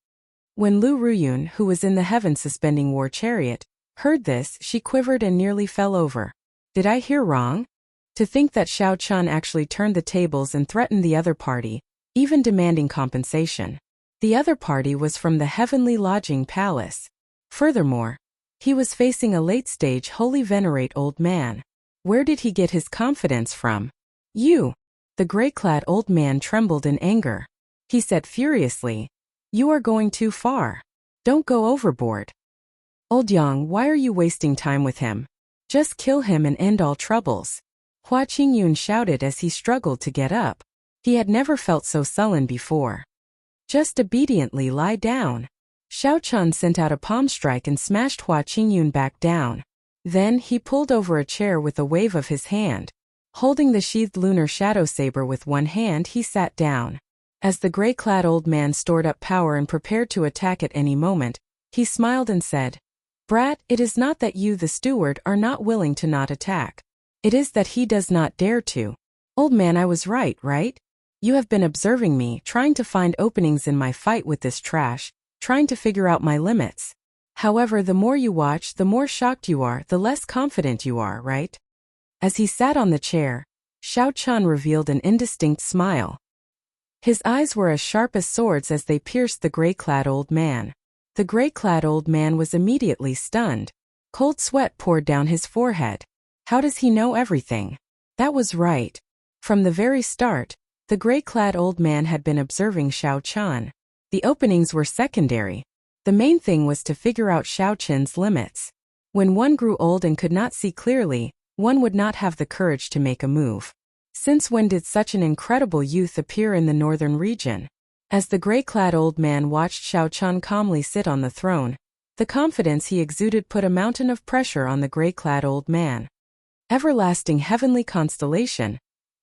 When Lu Ruyun, who was in the heaven-suspending war chariot, heard this, she quivered and nearly fell over. Did I hear wrong? To think that Xiao Chun actually turned the tables and threatened the other party, even demanding compensation. The other party was from the Heavenly Lodging Palace. Furthermore, he was facing a late-stage holy venerate old man. Where did he get his confidence from? You! The gray-clad old man trembled in anger. He said furiously, "You are going too far. Don't go overboard. Old Yang, why are you wasting time with him? Just kill him and end all troubles." Hua Qingyun shouted as he struggled to get up. He had never felt so sullen before. Just obediently lie down. Xiao Chun sent out a palm strike and smashed Hua Qingyun back down. Then he pulled over a chair with a wave of his hand. Holding the sheathed lunar shadow saber with one hand, he sat down. As the gray-clad old man stored up power and prepared to attack at any moment, he smiled and said, "Brat, it is not that you, the steward, are not willing to not attack. It is that he does not dare to. Old man, I was right? You have been observing me, trying to find openings in my fight with this trash, trying to figure out my limits. However, the more you watch, the more shocked you are, the less confident you are, right?" As he sat on the chair, Xiao Chun revealed an indistinct smile. His eyes were as sharp as swords as they pierced the gray-clad old man. The gray-clad old man was immediately stunned. Cold sweat poured down his forehead. How does he know everything? That was right. From the very start, the gray-clad old man had been observing Xiao Chun. The openings were secondary. The main thing was to figure out Xiao Chun's limits. When one grew old and could not see clearly, one would not have the courage to make a move. Since when did such an incredible youth appear in the northern region? As the gray-clad old man watched Xiao Chun calmly sit on the throne, the confidence he exuded put a mountain of pressure on the gray-clad old man. Everlasting heavenly constellation,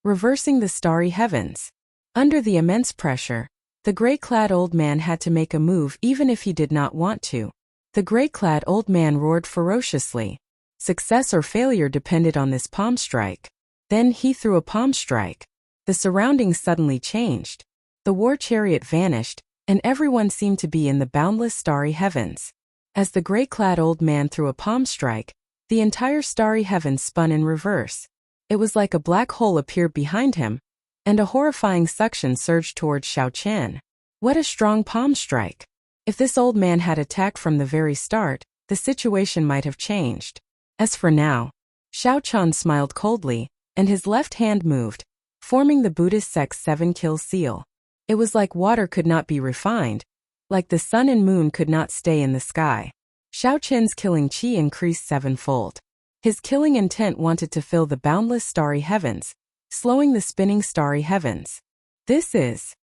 reversing the starry heavens. Under the immense pressure, the gray-clad old man had to make a move even if he did not want to. The gray-clad old man roared ferociously. Success or failure depended on this palm strike. Then he threw a palm strike. The surroundings suddenly changed. The war chariot vanished, and everyone seemed to be in the boundless starry heavens. As the gray-clad old man threw a palm strike, the entire starry heavens spun in reverse. It was like a black hole appeared behind him, and a horrifying suction surged towards Xiao Chun. What a strong palm strike! If this old man had attacked from the very start, the situation might have changed. As for now, Xiao Chun smiled coldly, and his left hand moved, forming the Buddhist sect's 7-kill seal. It was like water could not be refined, like the sun and moon could not stay in the sky. Xiao Chun's killing chi increased 7-fold. His killing intent wanted to fill the boundless starry heavens, slowing the spinning starry heavens. This is...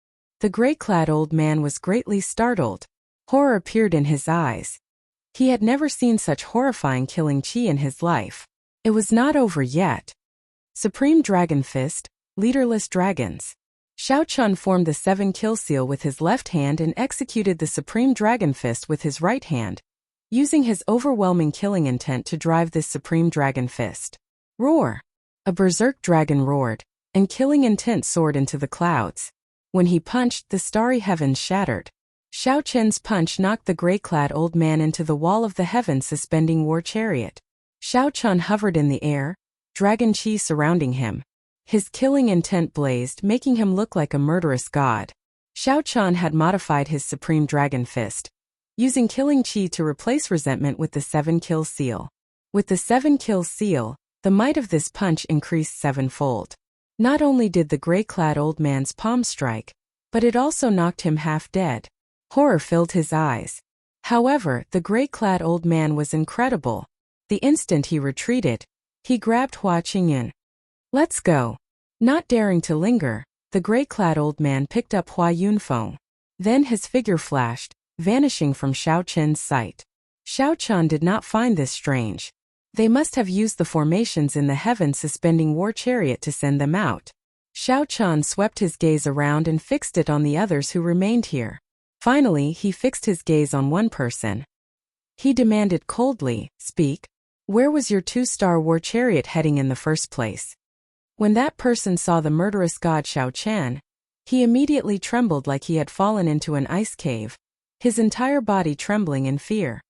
The gray-clad old man was greatly startled. Horror appeared in his eyes. He had never seen such horrifying killing chi in his life. It was not over yet. Supreme Dragon Fist, Leaderless Dragons. Xiao Chun formed the 7-kill seal with his left hand and executed the Supreme Dragon Fist with his right hand, using his overwhelming killing intent to drive this Supreme Dragon Fist. Roar! A berserk dragon roared, and killing intent soared into the clouds. When he punched, the starry heavens shattered. Xiao Chun's punch knocked the gray-clad old man into the wall of the heavens suspending war chariot. Xiao Chun hovered in the air, dragon chi surrounding him. His killing intent blazed, making him look like a murderous god. Xiao Chun had modified his Supreme Dragon Fist, using killing chi to replace resentment with the 7-kill seal. With the 7-kill seal, the might of this punch increased 7-fold. Not only did the gray-clad old man's palm strike, but it also knocked him half dead. Horror filled his eyes. However, the gray-clad old man was incredible. The instant he retreated, he grabbed Hua Qingyun. "Let's go." Not daring to linger, the gray-clad old man picked up Hua Yunfeng. Then his figure flashed, vanishing from Xiao Chun's sight. Xiao Chun did not find this strange. They must have used the formations in the heavens suspending war chariot to send them out. Xiao Chun swept his gaze around and fixed it on the others who remained here. Finally, he fixed his gaze on one person. He demanded coldly, "Speak. Where was your 2-star war chariot heading in the first place?" When that person saw the murderous god Xiao Chun, he immediately trembled like he had fallen into an ice cave, his entire body trembling in fear.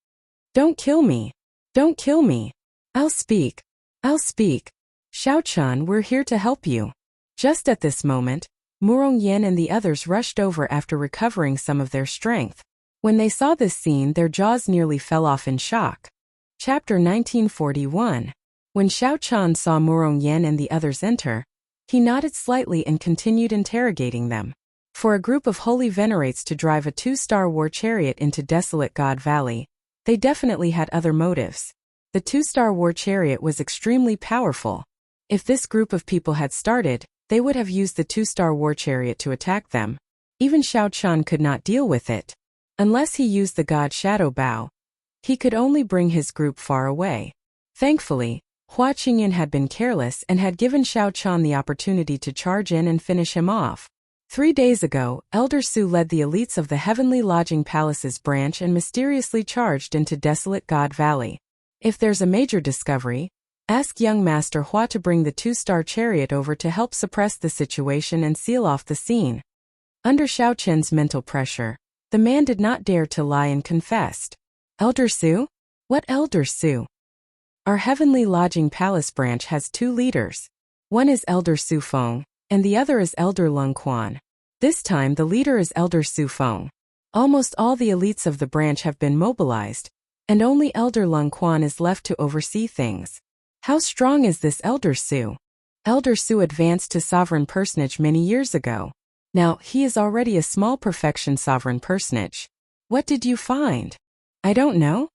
"Don't kill me! Don't kill me! I'll speak! I'll speak! Xiao Chun, we're here to help you." Just at this moment, Murong Yen and the others rushed over after recovering some of their strength. When they saw this scene, their jaws nearly fell off in shock. Chapter 1941. When Xiao Chun saw Murong Yen and the others enter, he nodded slightly and continued interrogating them. For a group of holy venerates to drive a 2-star war chariot into desolate God Valley, they definitely had other motives. The 2-star war chariot was extremely powerful. If this group of people had started, they would have used the 2-star war chariot to attack them. Even Xiao Chun could not deal with it. Unless he used the god Shadow Bow, he could only bring his group far away. Thankfully, Hua Qingyun had been careless and had given Xiao Chun the opportunity to charge in and finish him off. 3 days ago, Elder Su led the elites of the Heavenly Lodging Palace's branch and mysteriously charged into Desolate God Valley. If there's a major discovery, ask young Master Hua to bring the 2-star chariot over to help suppress the situation and seal off the scene. Under Xiao Chen's mental pressure, the man did not dare to lie and confessed. Elder Su? What Elder Su? Our Heavenly Lodging Palace branch has 2 leaders. One is Elder Su Feng, and the other is Elder Lung Quan. This time the leader is Elder Su Feng. Almost all the elites of the branch have been mobilized, and only Elder Lung Quan is left to oversee things. How strong is this Elder Su? Elder Su advanced to sovereign personage many years ago. Now, he is already a small perfection sovereign personage. What did you find? I don't know.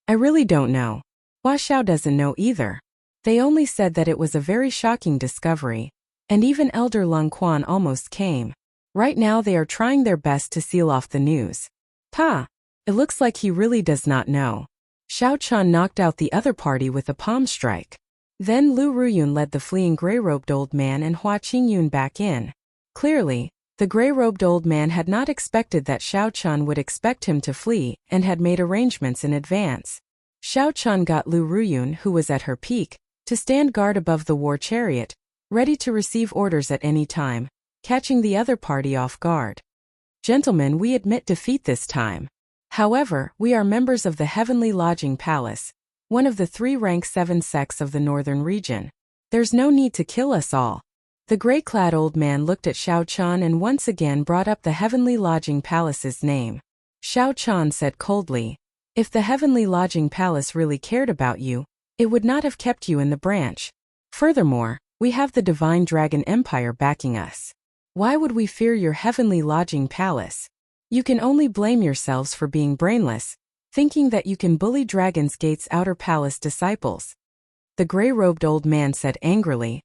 I really don't know. Hua Xiao doesn't know either. They only said that it was a very shocking discovery, and even Elder Lung Quan almost came. Right now they are trying their best to seal off the news. Pa! It looks like he really does not know. Xiao Chun knocked out the other party with a palm strike. Then Lu Ruyun led the fleeing gray-robed old man and Hua Qingyun back in. Clearly, the gray-robed old man had not expected that Xiao Chun would expect him to flee and had made arrangements in advance. Xiao Chun got Lu Ruyun, who was at her peak, to stand guard above the war chariot, ready to receive orders at any time, catching the other party off guard. Gentlemen, we admit defeat this time. However, we are members of the Heavenly Lodging Palace, one of the 3 rank 7 sects of the northern region. There's no need to kill us all. The gray-clad old man looked at Xiao Chun and once again brought up the Heavenly Lodging Palace's name. Xiao Chun said coldly, if the Heavenly Lodging Palace really cared about you, it would not have kept you in the branch. Furthermore, we have the Divine Dragon Empire backing us. Why would we fear your Heavenly Lodging Palace? You can only blame yourselves for being brainless, thinking that you can bully Dragon's Gate's outer palace disciples. The gray-robed old man said angrily,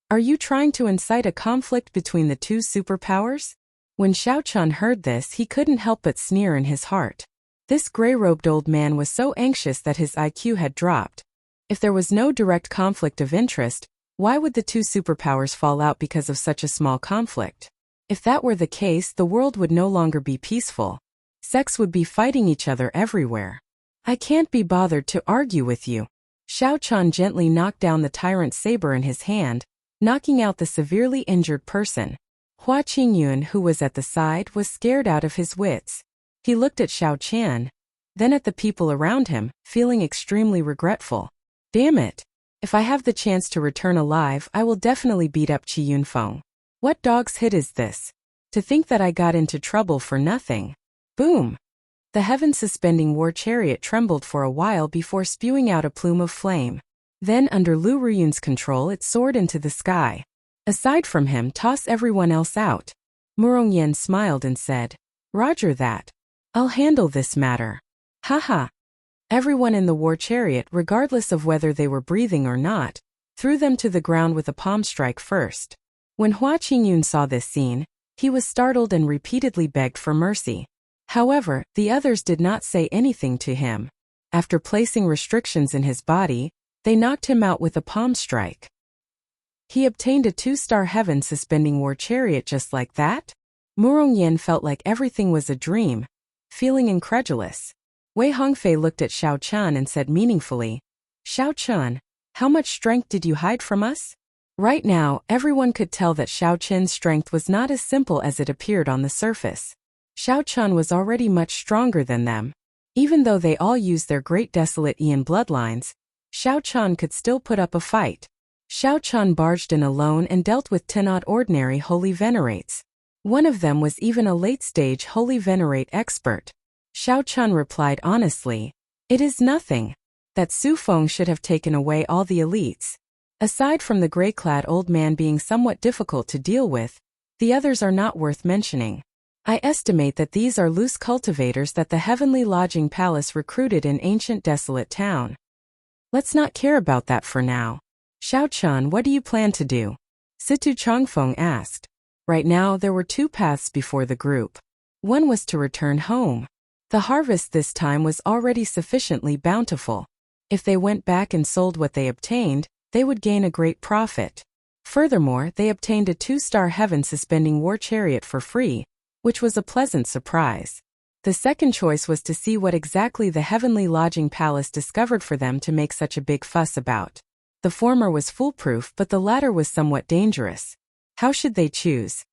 are you trying to incite a conflict between the 2 superpowers? When Xiao Chun heard this, he couldn't help but sneer in his heart. This gray-robed old man was so anxious that his IQ had dropped. If there was no direct conflict of interest, why would the 2 superpowers fall out because of such a small conflict? If that were the case, the world would no longer be peaceful. Sects would be fighting each other everywhere. I can't be bothered to argue with you. Xiao Chun gently knocked down the tyrant's saber in his hand, knocking out the severely injured person. Hua Qingyun, who was at the side, was scared out of his wits. He looked at Xiao Qian, then at the people around him, feeling extremely regretful. Damn it! If I have the chance to return alive, I will definitely beat up Qi Yunfeng. What dog's hit is this? To think that I got into trouble for nothing. Boom! The heaven-suspending war chariot trembled for a while before spewing out a plume of flame. Then, under Lu Ruyun's control, it soared into the sky. Aside from him, toss everyone else out. Murong Yen smiled and said, Roger that. I'll handle this matter. Haha. Everyone in the war chariot, regardless of whether they were breathing or not, threw them to the ground with a palm strike first. When Hua Qingyun saw this scene, he was startled and repeatedly begged for mercy. However, the others did not say anything to him. After placing restrictions in his body, they knocked him out with a palm strike. He obtained a 2-star heaven-suspending war chariot just like that? Murong Yen felt like everything was a dream, feeling incredulous. Wei Hongfei looked at Xiao Chun and said meaningfully, Xiao Chun, how much strength did you hide from us? Right now, everyone could tell that Xiao Chen's strength was not as simple as it appeared on the surface. Xiao Chun was already much stronger than them. Even though they all used their great desolate Ian bloodlines, Xiao Chun could still put up a fight. Xiao Chun barged in alone and dealt with 10 odd ordinary holy venerates. One of them was even a late-stage holy venerate expert. Xiao Chun replied honestly, it is nothing. That Su Feng should have taken away all the elites. Aside from the gray-clad old man being somewhat difficult to deal with, the others are not worth mentioning. I estimate that these are loose cultivators that the Heavenly Lodging Palace recruited in ancient desolate town. Let's not care about that for now. Xiao Chun, what do you plan to do? Situ Changfeng asked. Right now there were two paths before the group. One was to return home. The harvest this time was already sufficiently bountiful. If they went back and sold what they obtained, they would gain a great profit. Furthermore, they obtained a 2-star heaven-suspending war chariot for free, which was a pleasant surprise. The second choice was to see what exactly the heavenly lodging palace discovered for them to make such a big fuss about. The former was foolproof, but the latter was somewhat dangerous. How should they choose?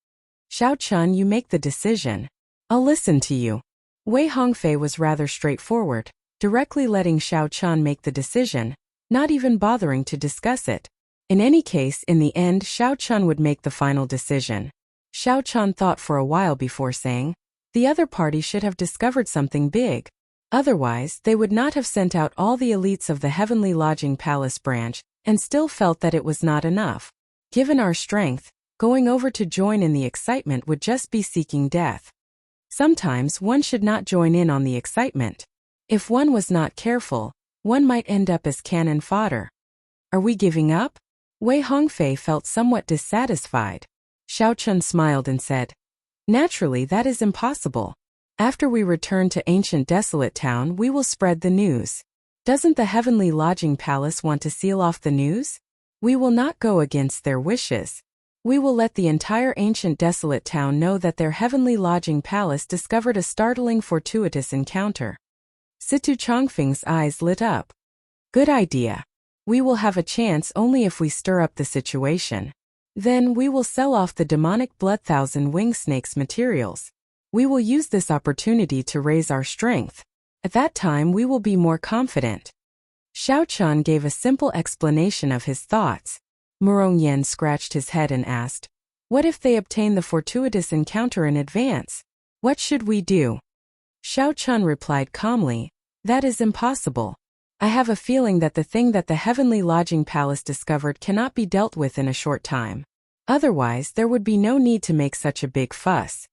Xiao Chun, you make the decision. I'll listen to you. Wei Hongfei was rather straightforward, directly letting Xiao Chun make the decision, not even bothering to discuss it. In any case, in the end, Xiao Chun would make the final decision. Xiao Chun thought for a while before saying, the other party should have discovered something big. Otherwise, they would not have sent out all the elites of the Heavenly Lodging Palace branch, and still felt that it was not enough. Given our strength, going over to join in the excitement would just be seeking death. Sometimes one should not join in on the excitement. If one was not careful, one might end up as cannon fodder. Are we giving up? Wei Hongfei felt somewhat dissatisfied. Xiao Chun smiled and said, naturally, that is impossible. After we return to ancient desolate town, we will spread the news. Doesn't the Heavenly Lodging Palace want to seal off the news? We will not go against their wishes. We will let the entire ancient desolate town know that their Heavenly Lodging Palace discovered a startling fortuitous encounter. Situ Changfeng's eyes lit up. Good idea. We will have a chance only if we stir up the situation. Then we will sell off the demonic blood thousand wing snake's materials. We will use this opportunity to raise our strength. At that time we will be more confident. Xiao Chun gave a simple explanation of his thoughts. Murong Yen scratched his head and asked, what if they obtain the fortuitous encounter in advance? What should we do? Xiao Chun replied calmly, that is impossible. I have a feeling that the thing that the Heavenly Lodging Palace discovered cannot be dealt with in a short time. Otherwise, there would be no need to make such a big fuss.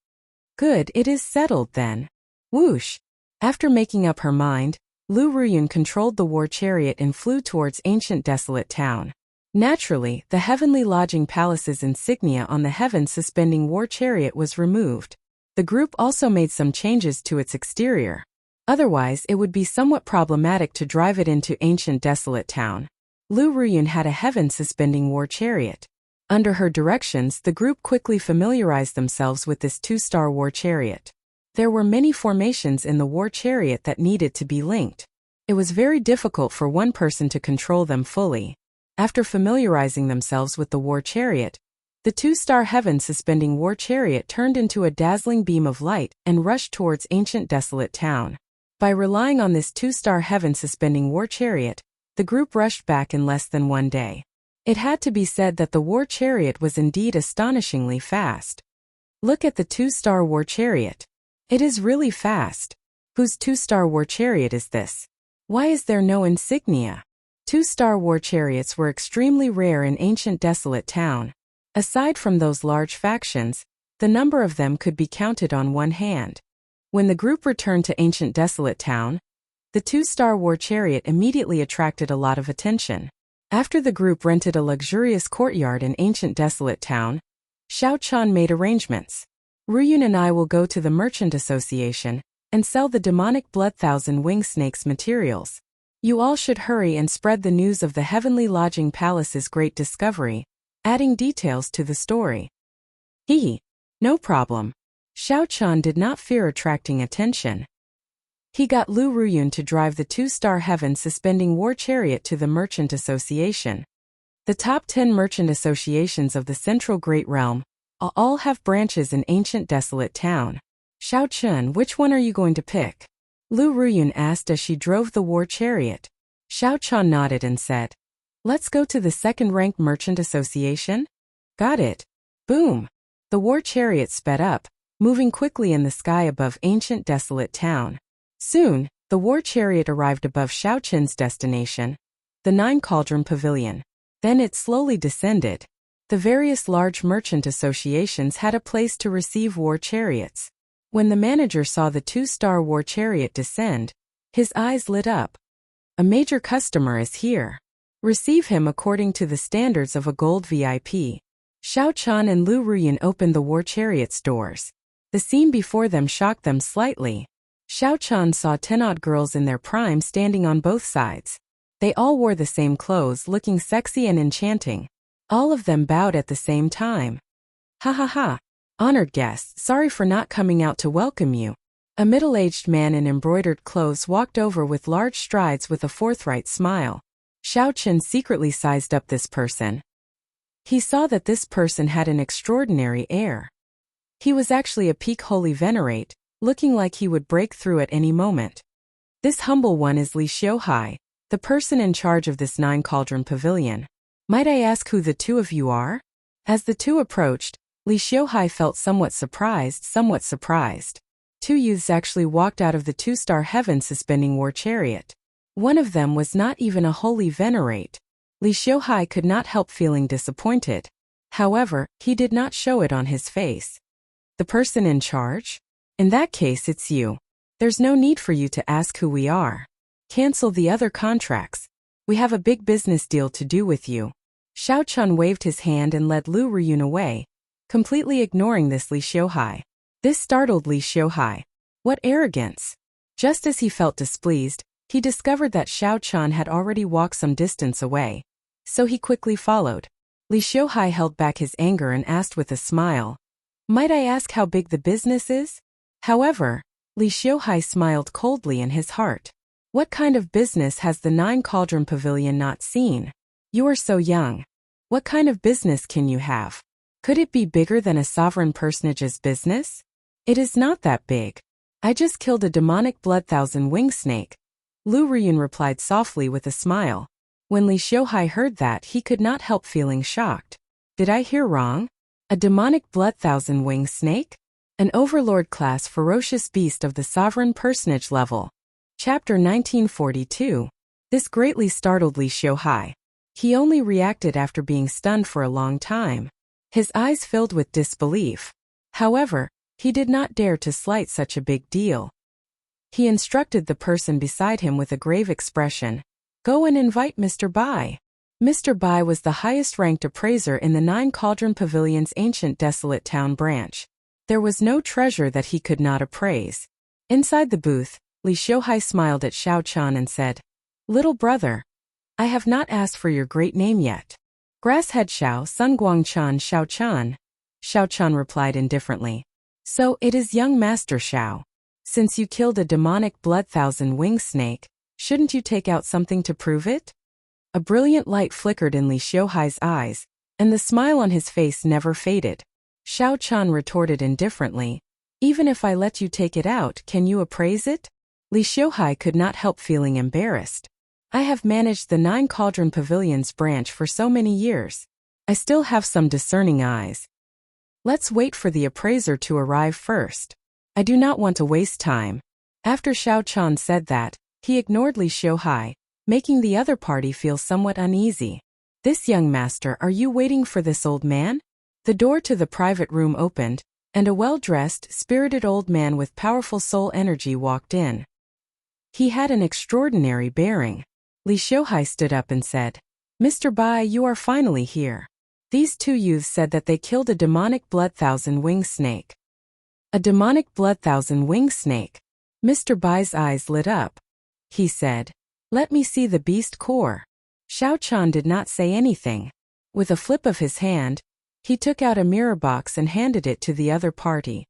Good, it is settled then. Whoosh! After making up her mind, Lu Ruyun controlled the war chariot and flew towards ancient desolate town. Naturally, the Heavenly Lodging Palace's insignia on the heaven-suspending war chariot was removed. The group also made some changes to its exterior. Otherwise, it would be somewhat problematic to drive it into ancient desolate town. Lu Ruyun had a heaven-suspending war chariot. Under her directions, the group quickly familiarized themselves with this 2-star war chariot. There were many formations in the war chariot that needed to be linked. It was very difficult for one person to control them fully. After familiarizing themselves with the war chariot, the 2-star heaven-suspending war chariot turned into a dazzling beam of light and rushed towards ancient desolate town. By relying on this 2-star heaven-suspending war chariot, the group rushed back in less than one day. It had to be said that the war chariot was indeed astonishingly fast. Look at the 2-star war chariot. It is really fast. Whose 2-star war chariot is this? Why is there no insignia? 2-star war chariots were extremely rare in ancient desolate town. Aside from those large factions, the number of them could be counted on one hand. When the group returned to ancient desolate town, the 2-star war chariot immediately attracted a lot of attention. After the group rented a luxurious courtyard in ancient desolate town, Xiao Chun made arrangements. Ruyun and I will go to the Merchant Association and sell the demonic blood thousand wing snake's materials. You all should hurry and spread the news of the Heavenly Lodging Palace's great discovery, adding details to the story. No problem. Xiao Chun did not fear attracting attention. He got Lu Ruyun to drive the 2-star heaven-suspending war chariot to the Merchant Association. The top 10 merchant associations of the Central Great Realm all have branches in ancient desolate town. Xiao Chun, which one are you going to pick? Lu Ruyun asked as she drove the war chariot. Xiao Chun nodded and said, let's go to the second-ranked merchant association? Got it. Boom! The war chariot sped up, moving quickly in the sky above ancient desolate town. Soon, the war chariot arrived above Xiao Chun's destination, the 9-cauldron pavilion. Then it slowly descended. The various large merchant associations had a place to receive war chariots. When the manager saw the 2-star war chariot descend, his eyes lit up. A major customer is here. Receive him according to the standards of a gold VIP. Xiao Chan and Lu Ruyin opened the war chariot's doors. The scene before them shocked them slightly. Xiao Chan saw 10 odd girls in their prime standing on both sides. They all wore the same clothes, looking sexy and enchanting. All of them bowed at the same time. Ha ha ha. Honored guests, sorry for not coming out to welcome you. A middle-aged man in embroidered clothes walked over with large strides with a forthright smile. Xiao Chen secretly sized up this person. He saw that this person had an extraordinary air. He was actually a peak holy venerate, looking like he would break through at any moment. This humble one is Li Xiuhai, the person in charge of this 9-cauldron pavilion. Might I ask who the two of you are? As the two approached, Li Xiuhai felt somewhat surprised. 2 youths actually walked out of the 2-star heaven suspending war chariot. One of them was not even a holy venerate. Li Xiuhai could not help feeling disappointed. However, he did not show it on his face. The person in charge? In that case, it's you. There's no need for you to ask who we are. Cancel the other contracts. We have a big business deal to do with you. Xiao Chun waved his hand and led Lu Ruyun away, completely ignoring this Li Xiuhai. This startled Li Xiuhai. What arrogance! Just as he felt displeased, he discovered that Xiao Chun had already walked some distance away. So he quickly followed. Li Xiuhai held back his anger and asked with a smile, "Might I ask how big the business is?" However, Li Xiuhai smiled coldly in his heart. What kind of business has the 9-cauldron pavilion not seen? You are so young. What kind of business can you have? Could it be bigger than a sovereign personage's business? It is not that big. I just killed a demonic blood thousand-winged snake. Lu Ruyun replied softly with a smile. When Li Xiuhai heard that, he could not help feeling shocked. Did I hear wrong? A demonic blood thousand-winged snake? An overlord-class ferocious beast of the sovereign personage level. Chapter 1942. This greatly startled Li Xiuhai. He only reacted after being stunned for a long time. His eyes filled with disbelief. However, he did not dare to slight such a big deal. He instructed the person beside him with a grave expression, "Go and invite Mr. Bai." Mr. Bai was the highest-ranked appraiser in the 9-cauldron pavilion's ancient desolate town branch. There was no treasure that he could not appraise. Inside the booth, Li Xiuhai smiled at Xiao Chan and said, "Little brother, I have not asked for your great name yet." Grasshead Xiao Sun Guangchan Xiao Chan. Xiao Chan replied indifferently. So it is young Master Xiao. Since you killed a demonic blood thousand-winged snake, shouldn't you take out something to prove it? A brilliant light flickered in Li Xiuhai's eyes, and the smile on his face never faded. Xiao Chan retorted indifferently, "Even if I let you take it out, can you appraise it?" Li Xiuhai could not help feeling embarrassed. I have managed the 9-cauldron pavilion's branch for so many years. I still have some discerning eyes. Let's wait for the appraiser to arrive first. I do not want to waste time. After Xiao Chan said that, he ignored Li Xiuhai, making the other party feel somewhat uneasy. This young master, are you waiting for this old man? The door to the private room opened, and a well-dressed, spirited old man with powerful soul energy walked in. He had an extraordinary bearing. Li Xiuhai stood up and said, "Mr. Bai, you are finally here." These 2 youths said that they killed a demonic blood thousand-winged snake. A demonic blood thousand-winged snake. Mr. Bai's eyes lit up. He said, "Let me see the beast core." Xiao Chan did not say anything. With a flip of his hand, he took out a mirror box and handed it to the other party.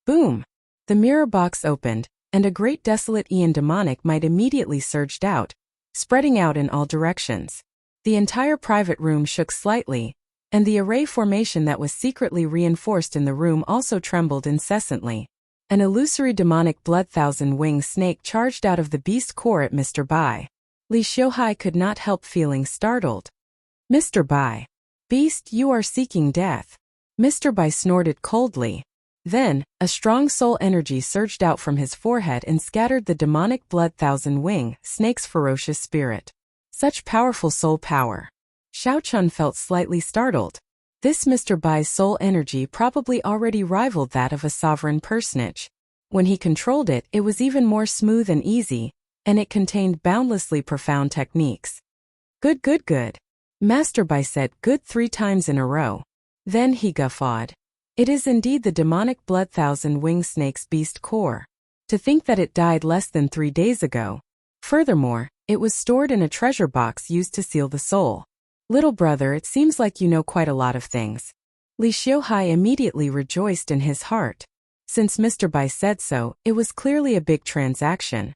Boom! The mirror box opened, and a great desolate Aeon demonic might immediately surged out, spreading out in all directions. The entire private room shook slightly, and the array formation that was secretly reinforced in the room also trembled incessantly. An illusory demonic blood thousand-winged snake charged out of the beast core at Mr. Bai. Li Xiuhai could not help feeling startled. "Mr. Bai. Beast, you are seeking death." Mr. Bai snorted coldly. Then, a strong soul energy surged out from his forehead and scattered the demonic blood thousand-winged snake's ferocious spirit. Such powerful soul power. Xiao Chun felt slightly startled. This Mr. Bai's soul energy probably already rivaled that of a sovereign personage. When he controlled it, it was even more smooth and easy, and it contained boundlessly profound techniques. Good. Master Bai said good 3 times in a row. Then he guffawed. It is indeed the demonic blood thousand-winged snake's beast core. To think that it died less than 3 days ago. Furthermore, it was stored in a treasure box used to seal the soul. Little brother, it seems like you know quite a lot of things. Li Xiuhai immediately rejoiced in his heart. Since Mr. Bai said so, it was clearly a big transaction.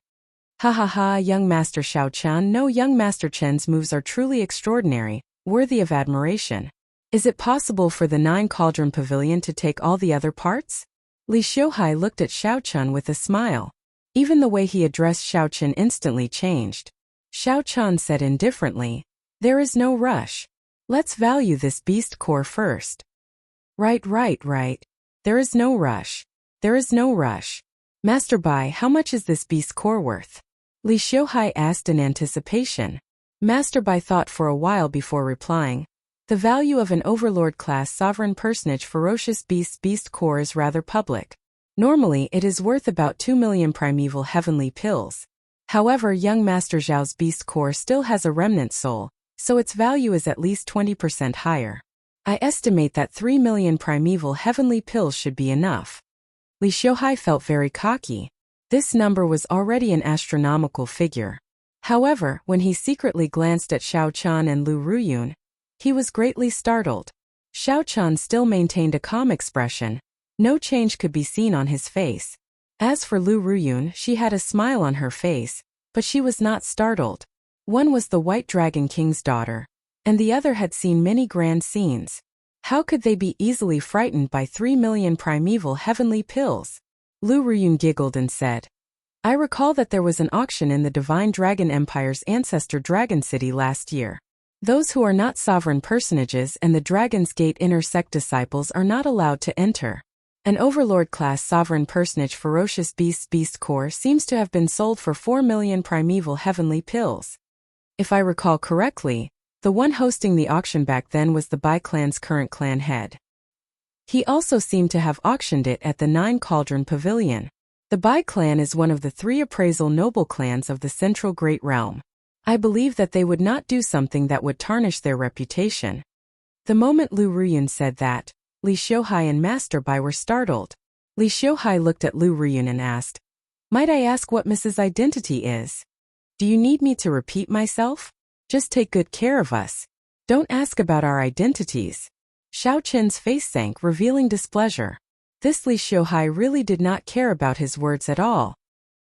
Ha ha ha, young Master Xiao Chen. No, young Master Chen's moves are truly extraordinary, worthy of admiration. Is it possible for the 9 Cauldron Pavilion to take all the other parts? Li Xiuhai looked at Xiao Chen with a smile. Even the way he addressed Xiao Chen instantly changed. Xiao Chen said indifferently, "There is no rush. Let's value this beast core first." Right. There is no rush. There is no rush. Master Bai, how much is this beast core worth? Li Xiuhai asked in anticipation. Master Bai thought for a while before replying. The value of an overlord-class sovereign personage ferocious beast core is rather public. Normally it is worth about 2 million primeval heavenly pills. However, young Master Zhao's beast core still has a remnant soul, so its value is at least 20% higher. I estimate that 3 million primeval heavenly pills should be enough. Li Xiuhai felt very cocky. This number was already an astronomical figure. However, when he secretly glanced at Xiao Chen and Lu Ruyun, he was greatly startled. Xiao Chen still maintained a calm expression. No change could be seen on his face. As for Lu Ruyun, she had a smile on her face, but she was not startled. One was the White Dragon King's daughter, and the other had seen many grand scenes. How could they be easily frightened by 3 million primeval heavenly pills? Lu Ruyun giggled and said, I recall that there was an auction in the Divine Dragon Empire's ancestor Dragon City last year. Those who are not sovereign personages and the Dragon's Gate inner sect disciples are not allowed to enter. An overlord-class sovereign personage ferocious beast core seems to have been sold for 4 million primeval heavenly pills. If I recall correctly, the one hosting the auction back then was the Bai clan's current clan head. He also seemed to have auctioned it at the 9 Cauldron Pavilion. The Bai clan is one of the 3 appraisal noble clans of the Central Great Realm. I believe that they would not do something that would tarnish their reputation. The moment Lu Ruyun said that, Li Xiuhai and Master Bai were startled. Li Xiuhai looked at Lu Ruyun and asked, Might I ask what Mrs. Identity is? Do you need me to repeat myself? Just take good care of us. Don't ask about our identities. Xiao Chen's face sank, revealing displeasure. This Li Xiuhai really did not care about his words at all.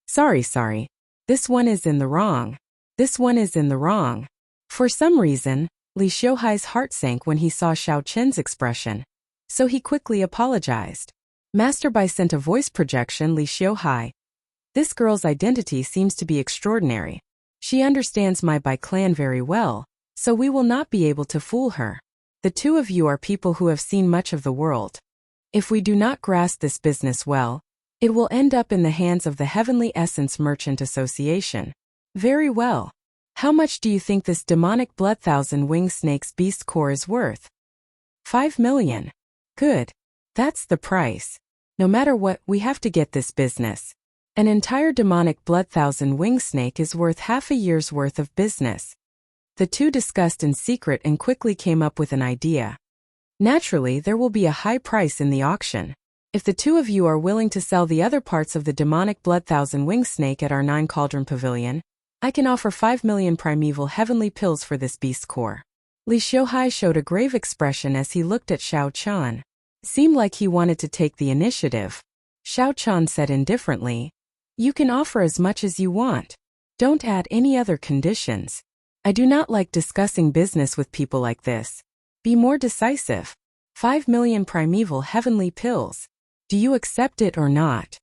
Sorry. This one is in the wrong. This one is in the wrong. For some reason, Li Xiuhai's heart sank when he saw Xiao Chen's expression. So he quickly apologized. Master Bai sent a voice projection. Li Xiuhai. This girl's identity seems to be extraordinary. She understands my Bai clan very well, so we will not be able to fool her. The two of you are people who have seen much of the world. If we do not grasp this business well, it will end up in the hands of the Heavenly Essence Merchant Association. Very well. How much do you think this demonic blood thousand-winged snake's beast core is worth? 5 million. Good. That's the price. No matter what, we have to get this business. An entire demonic blood thousand-winged snake is worth half a year's worth of business. The two discussed in secret and quickly came up with an idea. Naturally, there will be a high price in the auction. If the two of you are willing to sell the other parts of the demonic blood thousand-winged snake at our 9 Cauldron Pavilion, I can offer 5 million primeval heavenly pills for this beast core. Li Xiuhai showed a grave expression as he looked at Xiao Chen. Seemed like he wanted to take the initiative. Xiao Chen said indifferently, You can offer as much as you want. Don't add any other conditions. I do not like discussing business with people like this. Be more decisive. 5 million primeval heavenly pills. Do you accept it or not?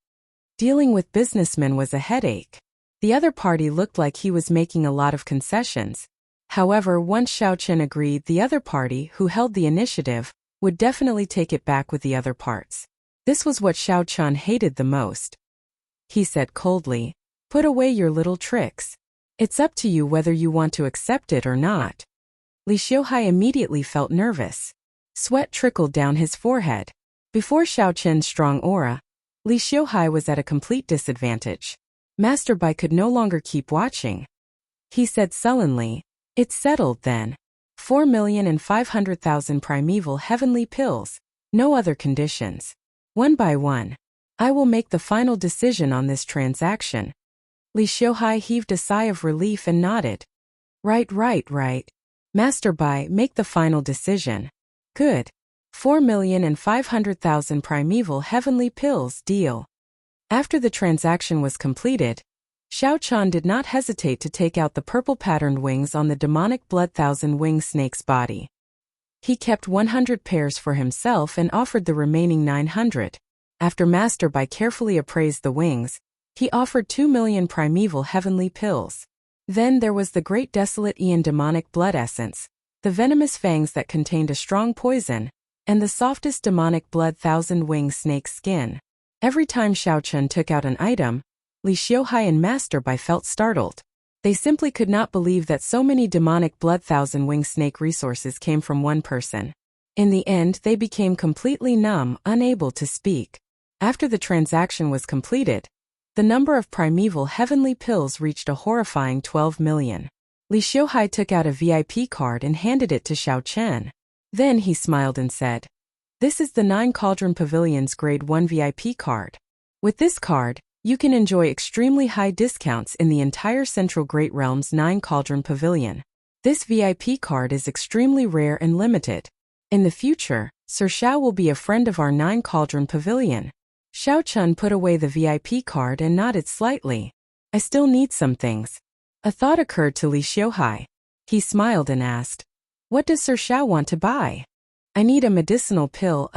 Dealing with businessmen was a headache. The other party looked like he was making a lot of concessions. However, once Xiao Chen agreed, the other party, who held the initiative, would definitely take it back with the other parts. This was what Xiao Chen hated the most. He said coldly, Put away your little tricks. It's up to you whether you want to accept it or not. Li Xiuhai immediately felt nervous. Sweat trickled down his forehead. Before Xiao Chen's strong aura, Li Xiuhai was at a complete disadvantage. Master Bai could no longer keep watching. He said sullenly, It's settled then. 4,500,000 primeval heavenly pills, no other conditions. One by one. I will make the final decision on this transaction. Li Xiuhai heaved a sigh of relief and nodded. Right. Master Bai, make the final decision. Good. 4,500,000 primeval heavenly pills, deal. After the transaction was completed, Xiao Chan did not hesitate to take out the purple-patterned wings on the demonic blood thousand-wing snake's body. He kept 100 pairs for himself and offered the remaining 900. After Master Bai carefully appraised the wings, he offered 2 million primeval heavenly pills. Then there was the great desolate Aeon demonic blood essence, the venomous fangs that contained a strong poison, and the softest demonic blood thousand-wing snake skin. Every time Xiao Chun took out an item, Li Xiuhai and Master Bai felt startled. They simply could not believe that so many demonic blood thousand-wing snake resources came from one person. In the end, they became completely numb, unable to speak. After the transaction was completed, the number of primeval heavenly pills reached a horrifying 12 million. Li Xiuhai took out a VIP card and handed it to Xiao Chen. Then he smiled and said, "This is the 9 Cauldron Pavilion's Grade 1 VIP card. With this card, you can enjoy extremely high discounts in the entire Central Great Realm's 9 Cauldron Pavilion. This VIP card is extremely rare and limited. In the future, Sir Xiao will be a friend of our 9 Cauldron Pavilion." Xiao Chun put away the VIP card and nodded slightly. "I still need some things." A thought occurred to Li Xiuhai. He smiled and asked, "What does Sir Xiao want to buy?" "I need a medicinal pill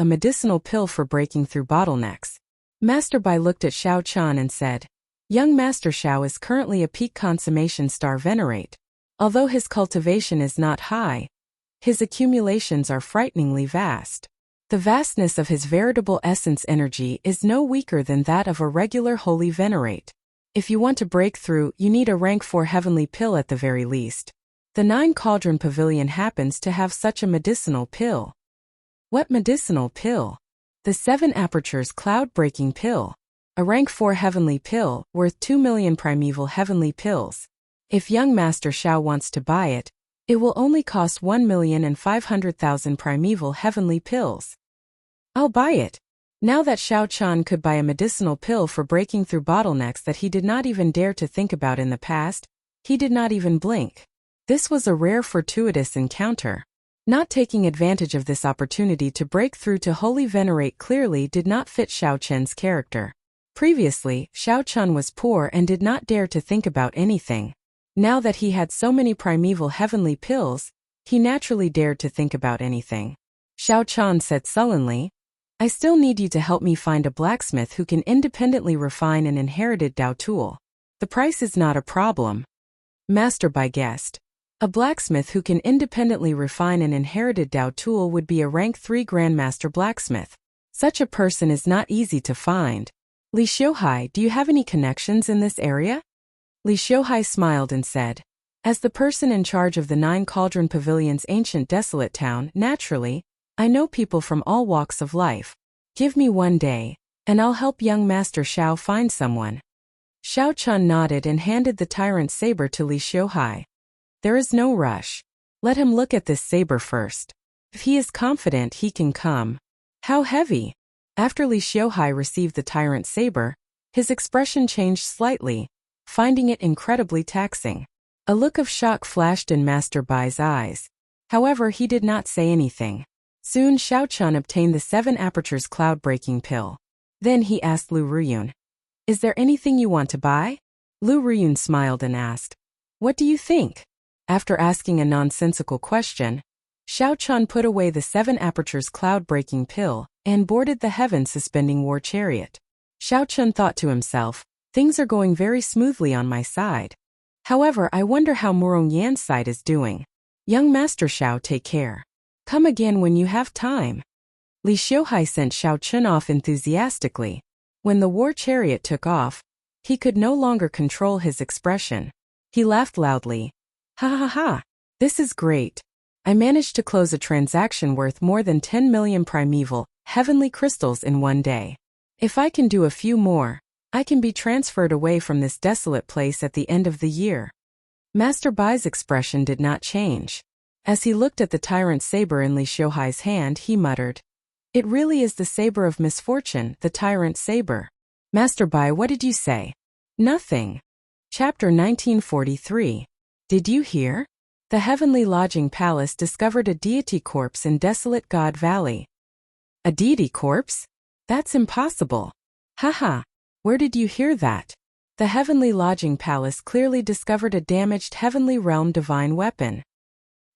for breaking through bottlenecks." Master Bai looked at Xiao Chan and said, "Young Master Xiao is currently a peak consummation star venerate. Although his cultivation is not high, his accumulations are frighteningly vast. The vastness of his veritable essence energy is no weaker than that of a regular holy venerate. If you want to break through, you need a rank 4 heavenly pill at the very least. The 9 Cauldron Pavilion happens to have such a medicinal pill." "What medicinal pill?" "The 7 Apertures Cloud-Breaking Pill. A rank 4 heavenly pill, worth 2 million primeval heavenly pills. If young Master Xiao wants to buy it, it will only cost 1,500,000 primeval heavenly pills." "I'll buy it." Now that Xiao Chan could buy a medicinal pill for breaking through bottlenecks that he did not even dare to think about in the past, he did not even blink. This was a rare fortuitous encounter. Not taking advantage of this opportunity to break through to Holy Venerate clearly did not fit Xiao Chen's character. Previously, Xiao Chun was poor and did not dare to think about anything. Now that he had so many primeval heavenly pills, he naturally dared to think about anything. Xiao Chan said sullenly, "I still need you to help me find a blacksmith who can independently refine an inherited Dao tool. The price is not a problem." Master Bai guessed. A blacksmith who can independently refine an inherited Dao tool would be a rank 3 Grandmaster blacksmith. Such a person is not easy to find. "Li Xiuhai, do you have any connections in this area?" Li Xiuhai smiled and said, "As the person in charge of the 9 Cauldron Pavilion's ancient desolate town, naturally, I know people from all walks of life. Give me one day, and I'll help young Master Xiao find someone." Xiao Chun nodded and handed the tyrant saber to Li Xiuhai. "There is no rush. Let him look at this saber first. If he is confident, he can come." "How heavy?" After Li Xiuhai received the tyrant saber, his expression changed slightly, finding it incredibly taxing. A look of shock flashed in Master Bai's eyes. However, he did not say anything. Soon Xiao Chun obtained the 7 Apertures Cloud-Breaking Pill. Then he asked Lu Ruyun, "Is there anything you want to buy?" Lu Ruyun smiled and asked, "What do you think?" After asking a nonsensical question, Xiao Chun put away the 7 Apertures Cloud-Breaking Pill and boarded the heaven-suspending war chariot. Xiao Chun thought to himself, "Things are going very smoothly on my side. However, I wonder how Murong Yan's side is doing. Young Master Xiao, take care. Come again when you have time." Li Xiuhai sent Xiao Chun off enthusiastically. When the war chariot took off, he could no longer control his expression. He laughed loudly. "Ha ha ha! This is great. I managed to close a transaction worth more than 10 million primeval, heavenly crystals in one day. If I can do a few more, I can be transferred away from this desolate place at the end of the year." Master Bai's expression did not change. As he looked at the tyrant saber in Li Xiuhai's hand, he muttered, "It really is the saber of misfortune, the tyrant saber." Master Bai, what did you say? Nothing. Chapter 1943. Did you hear? The heavenly lodging palace discovered a deity corpse in desolate God Valley. A deity corpse? That's impossible. Haha. Where did you hear that? The heavenly lodging palace clearly discovered a damaged heavenly realm divine weapon.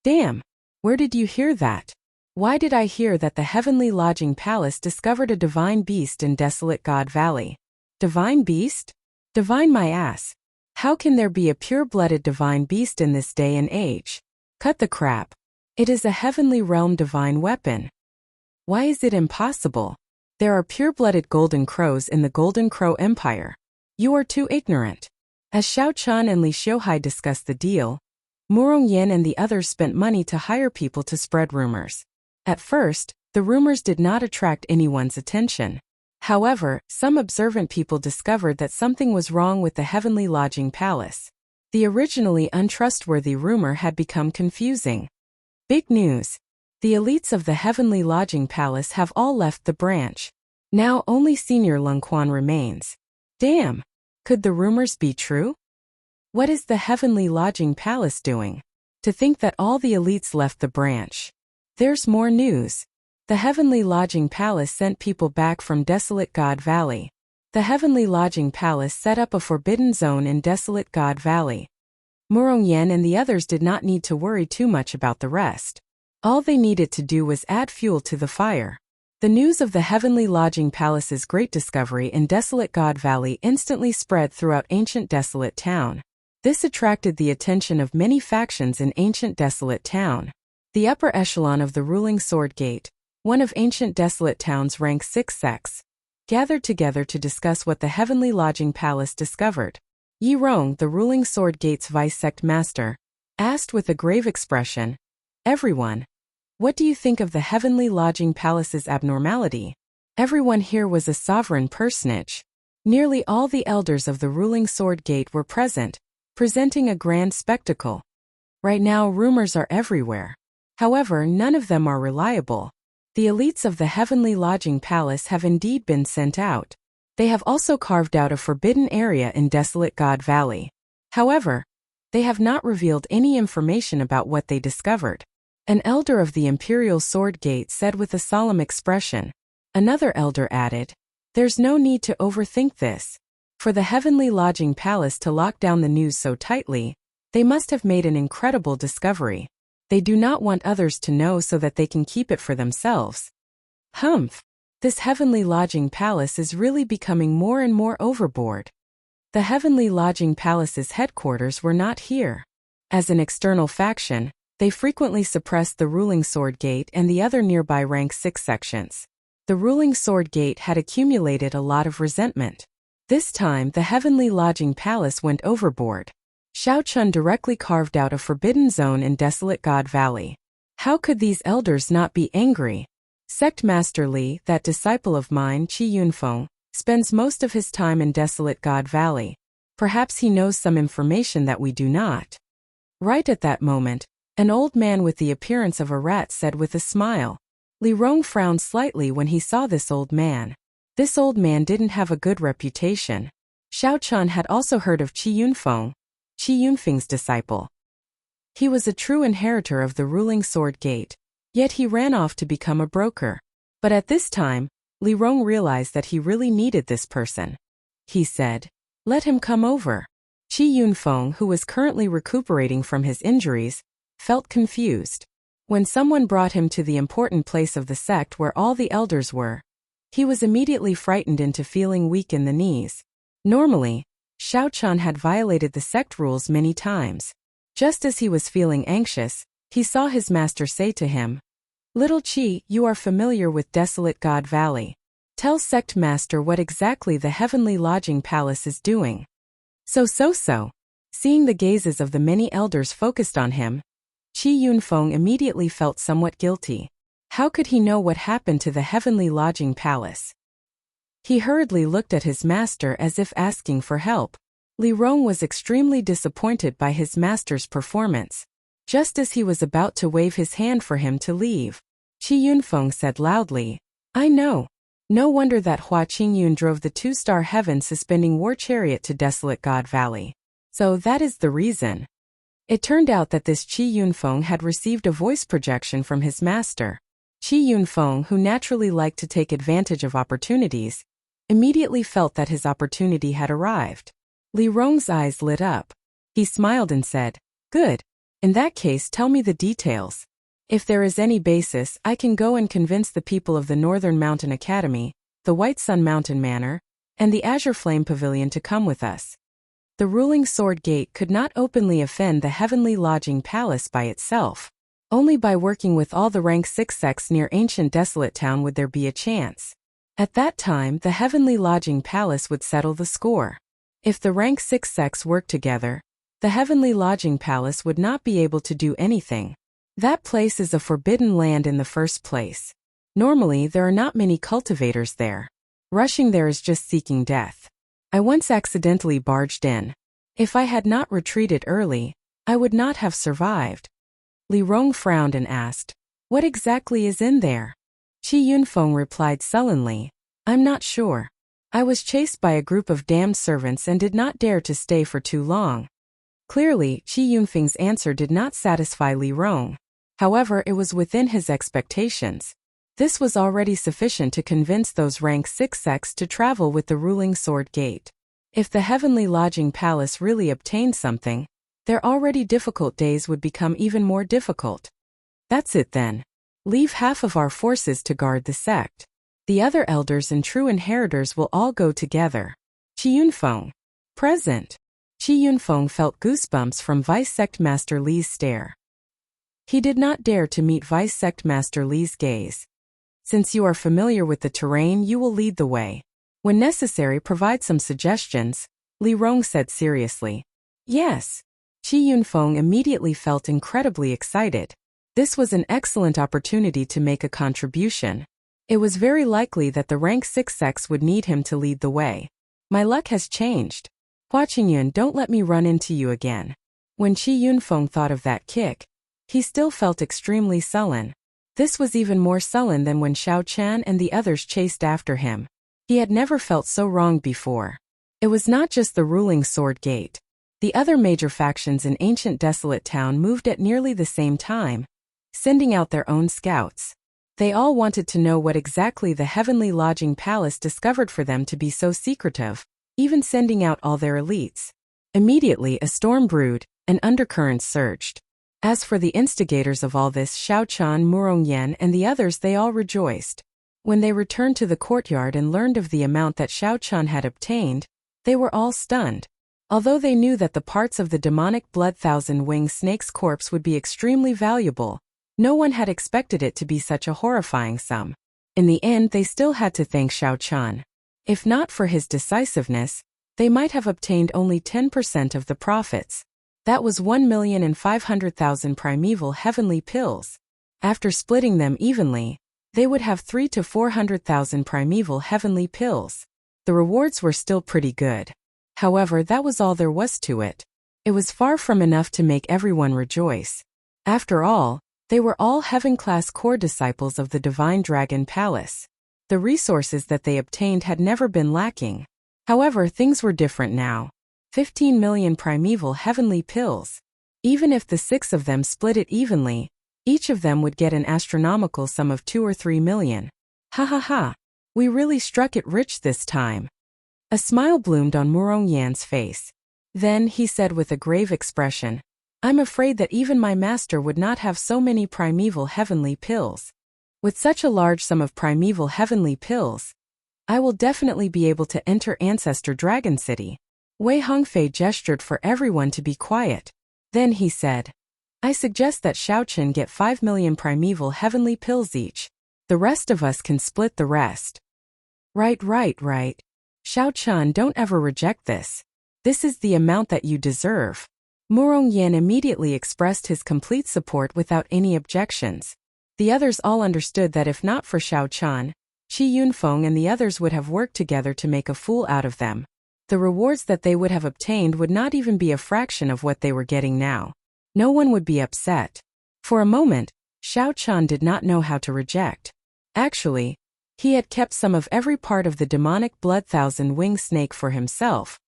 Damn. Where did you hear that? Why did I hear that the heavenly lodging palace discovered a divine beast in desolate God Valley? Divine beast? Divine my ass. How can there be a pure-blooded divine beast in this day and age? Cut the crap. It is a heavenly realm divine weapon. Why is it impossible? There are pure-blooded golden crows in the Golden Crow Empire. You are too ignorant. As Xiao Chun and Li Xiuhai discussed the deal, Murong Yin and the others spent money to hire people to spread rumors. At first, the rumors did not attract anyone's attention. However, some observant people discovered that something was wrong with the heavenly lodging palace. The originally untrustworthy rumor had become confusing. Big news. The elites of the heavenly lodging palace have all left the branch. Now only Senior Lung Quan remains. Damn. Could the rumors be true? What is the heavenly lodging palace doing? To think that all the elites left the branch. There's more news. The heavenly lodging palace sent people back from desolate God Valley. The heavenly lodging palace set up a forbidden zone in desolate God Valley. Murong Yen and the others did not need to worry too much about the rest. All they needed to do was add fuel to the fire. The news of the heavenly lodging palace's great discovery in desolate God Valley instantly spread throughout ancient desolate town. This attracted the attention of many factions in ancient desolate town. The upper echelon of the ruling Sword Gate, one of ancient desolate town's rank 6 sects, gathered together to discuss what the heavenly lodging palace discovered. Yi Rong, the ruling Sword Gate's vice sect master, asked with a grave expression, "Everyone, what do you think of the heavenly lodging palace's abnormality?" Everyone here was a sovereign personage. Nearly all the elders of the ruling Sword Gate were present, presenting a grand spectacle. Right now rumors are everywhere. However, none of them are reliable. The elites of the heavenly lodging palace have indeed been sent out. They have also carved out a forbidden area in desolate God Valley. However, they have not revealed any information about what they discovered. An elder of the Imperial Sword Gate said with a solemn expression. Another elder added, "There's no need to overthink this. For the heavenly lodging palace to lock down the news so tightly, they must have made an incredible discovery. They do not want others to know so that they can keep it for themselves." Humph! This heavenly lodging palace is really becoming more and more overboard. The heavenly lodging palace's headquarters were not here. As an external faction, they frequently suppressed the ruling Sword Gate and the other nearby rank 6 sections. The ruling Sword Gate had accumulated a lot of resentment. This time the heavenly lodging palace went overboard. Xiao Chun directly carved out a forbidden zone in desolate God Valley. How could these elders not be angry? Sect Master Li, that disciple of mine, Qi Yunfeng, spends most of his time in desolate God Valley. Perhaps he knows some information that we do not. Right at that moment, an old man with the appearance of a rat said with a smile. Li Rong frowned slightly when he saw this old man. This old man didn't have a good reputation. Xiao Chun had also heard of Qi Yunfeng, Qi Yunfeng's disciple. He was a true inheritor of the ruling Sword Gate, yet he ran off to become a broker. But at this time, Li Rong realized that he really needed this person. He said, "Let him come over." Qi Yunfeng, who was currently recuperating from his injuries, felt confused. When someone brought him to the important place of the sect where all the elders were, he was immediately frightened into feeling weak in the knees. Normally, Xiao Chun had violated the sect rules many times. Just as he was feeling anxious, he saw his master say to him, "Little Qi, you are familiar with desolate God Valley. Tell sect master what exactly the heavenly lodging palace is doing." So. Seeing the gazes of the many elders focused on him, Qi Yunfeng immediately felt somewhat guilty. How could he know what happened to the heavenly lodging palace? He hurriedly looked at his master as if asking for help. Li Rong was extremely disappointed by his master's performance. Just as he was about to wave his hand for him to leave, Qi Yunfeng said loudly, "I know. No wonder that Hua Qingyun drove the two-star heaven suspending war chariot to desolate God Valley. So that is the reason." It turned out that this Qi Yunfeng had received a voice projection from his master. Qi Yunfeng, who naturally liked to take advantage of opportunities, immediately felt that his opportunity had arrived. Li Rong's eyes lit up. He smiled and said, "Good. In that case, tell me the details. If there is any basis, I can go and convince the people of the Northern Mountain Academy, the White Sun Mountain Manor, and the Azure Flame Pavilion to come with us." The ruling sword gate could not openly offend the Heavenly Lodging Palace by itself. Only by working with all the rank 6 sects near ancient desolate town would there be a chance. At that time, the Heavenly Lodging Palace would settle the score. If the rank 6 sects worked together, the Heavenly Lodging Palace would not be able to do anything. That place is a forbidden land in the first place. Normally, there are not many cultivators there. Rushing there is just seeking death. I once accidentally barged in. If I had not retreated early, I would not have survived. Li Rong frowned and asked, "What exactly is in there?" Qi Yunfeng replied sullenly, "I'm not sure. I was chased by a group of damned servants and did not dare to stay for too long." Clearly, Qi Yunfeng's answer did not satisfy Li Rong. However, it was within his expectations. This was already sufficient to convince those rank 6 sects to travel with the ruling sword gate. If the Heavenly Lodging Palace really obtained something, their already difficult days would become even more difficult. That's it then. Leave half of our forces to guard the sect. The other elders and true inheritors will all go together. Qi Yunfeng. Present. Qi Yunfeng felt goosebumps from Vice Sect Master Li's stare. He did not dare to meet Vice Sect Master Li's gaze. "Since you are familiar with the terrain, you will lead the way. When necessary, provide some suggestions," Li Rong said seriously. "Yes." Qi Yunfeng immediately felt incredibly excited. This was an excellent opportunity to make a contribution. It was very likely that the rank 6 sects would need him to lead the way. "My luck has changed. Hua Qingyun, don't let me run into you again." When Qi Yunfeng thought of that kick, he still felt extremely sullen. This was even more sullen than when Xiao Chan and the others chased after him. He had never felt so wronged before. It was not just the ruling sword gate. The other major factions in ancient desolate town moved at nearly the same time, sending out their own scouts. They all wanted to know what exactly the Heavenly Lodging Palace discovered for them to be so secretive, even sending out all their elites. Immediately a storm brewed, and undercurrents surged. As for the instigators of all this, Xiao Chan, Murongyan, and the others, they all rejoiced. When they returned to the courtyard and learned of the amount that Xiao Chan had obtained, they were all stunned. Although they knew that the parts of the demonic blood thousand-winged snake's corpse would be extremely valuable, no one had expected it to be such a horrifying sum. In the end, they still had to thank Xiao Chan. If not for his decisiveness, they might have obtained only 10% of the profits. That was 1,500,000 primeval heavenly pills. After splitting them evenly, they would have 300,000 to 400,000 primeval heavenly pills. The rewards were still pretty good. However, that was all there was to it. It was far from enough to make everyone rejoice. After all, they were all heaven-class core disciples of the Divine Dragon Palace. The resources that they obtained had never been lacking. However, things were different now. 15 million primeval heavenly pills. Even if the 6 of them split it evenly, each of them would get an astronomical sum of 2 or 3 million. Ha ha ha. We really struck it rich this time. A smile bloomed on Murongyan's face. Then he said with a grave expression, "I'm afraid that even my master would not have so many primeval heavenly pills. With such a large sum of primeval heavenly pills, I will definitely be able to enter Ancestor Dragon City." Wei Hongfei gestured for everyone to be quiet. Then he said, "I suggest that Xiaochen get 5 million primeval heavenly pills each. The rest of us can split the rest." Right. Xiaochen, don't ever reject this. This is the amount that you deserve." Murongyan immediately expressed his complete support without any objections. The others all understood that if not for Xiaochen, Qi Yunfeng and the others would have worked together to make a fool out of them. The rewards that they would have obtained would not even be a fraction of what they were getting now. No one would be upset. For a moment, Xiao Chun did not know how to reject. Actually, he had kept some of every part of the demonic blood thousand-winged snake for himself.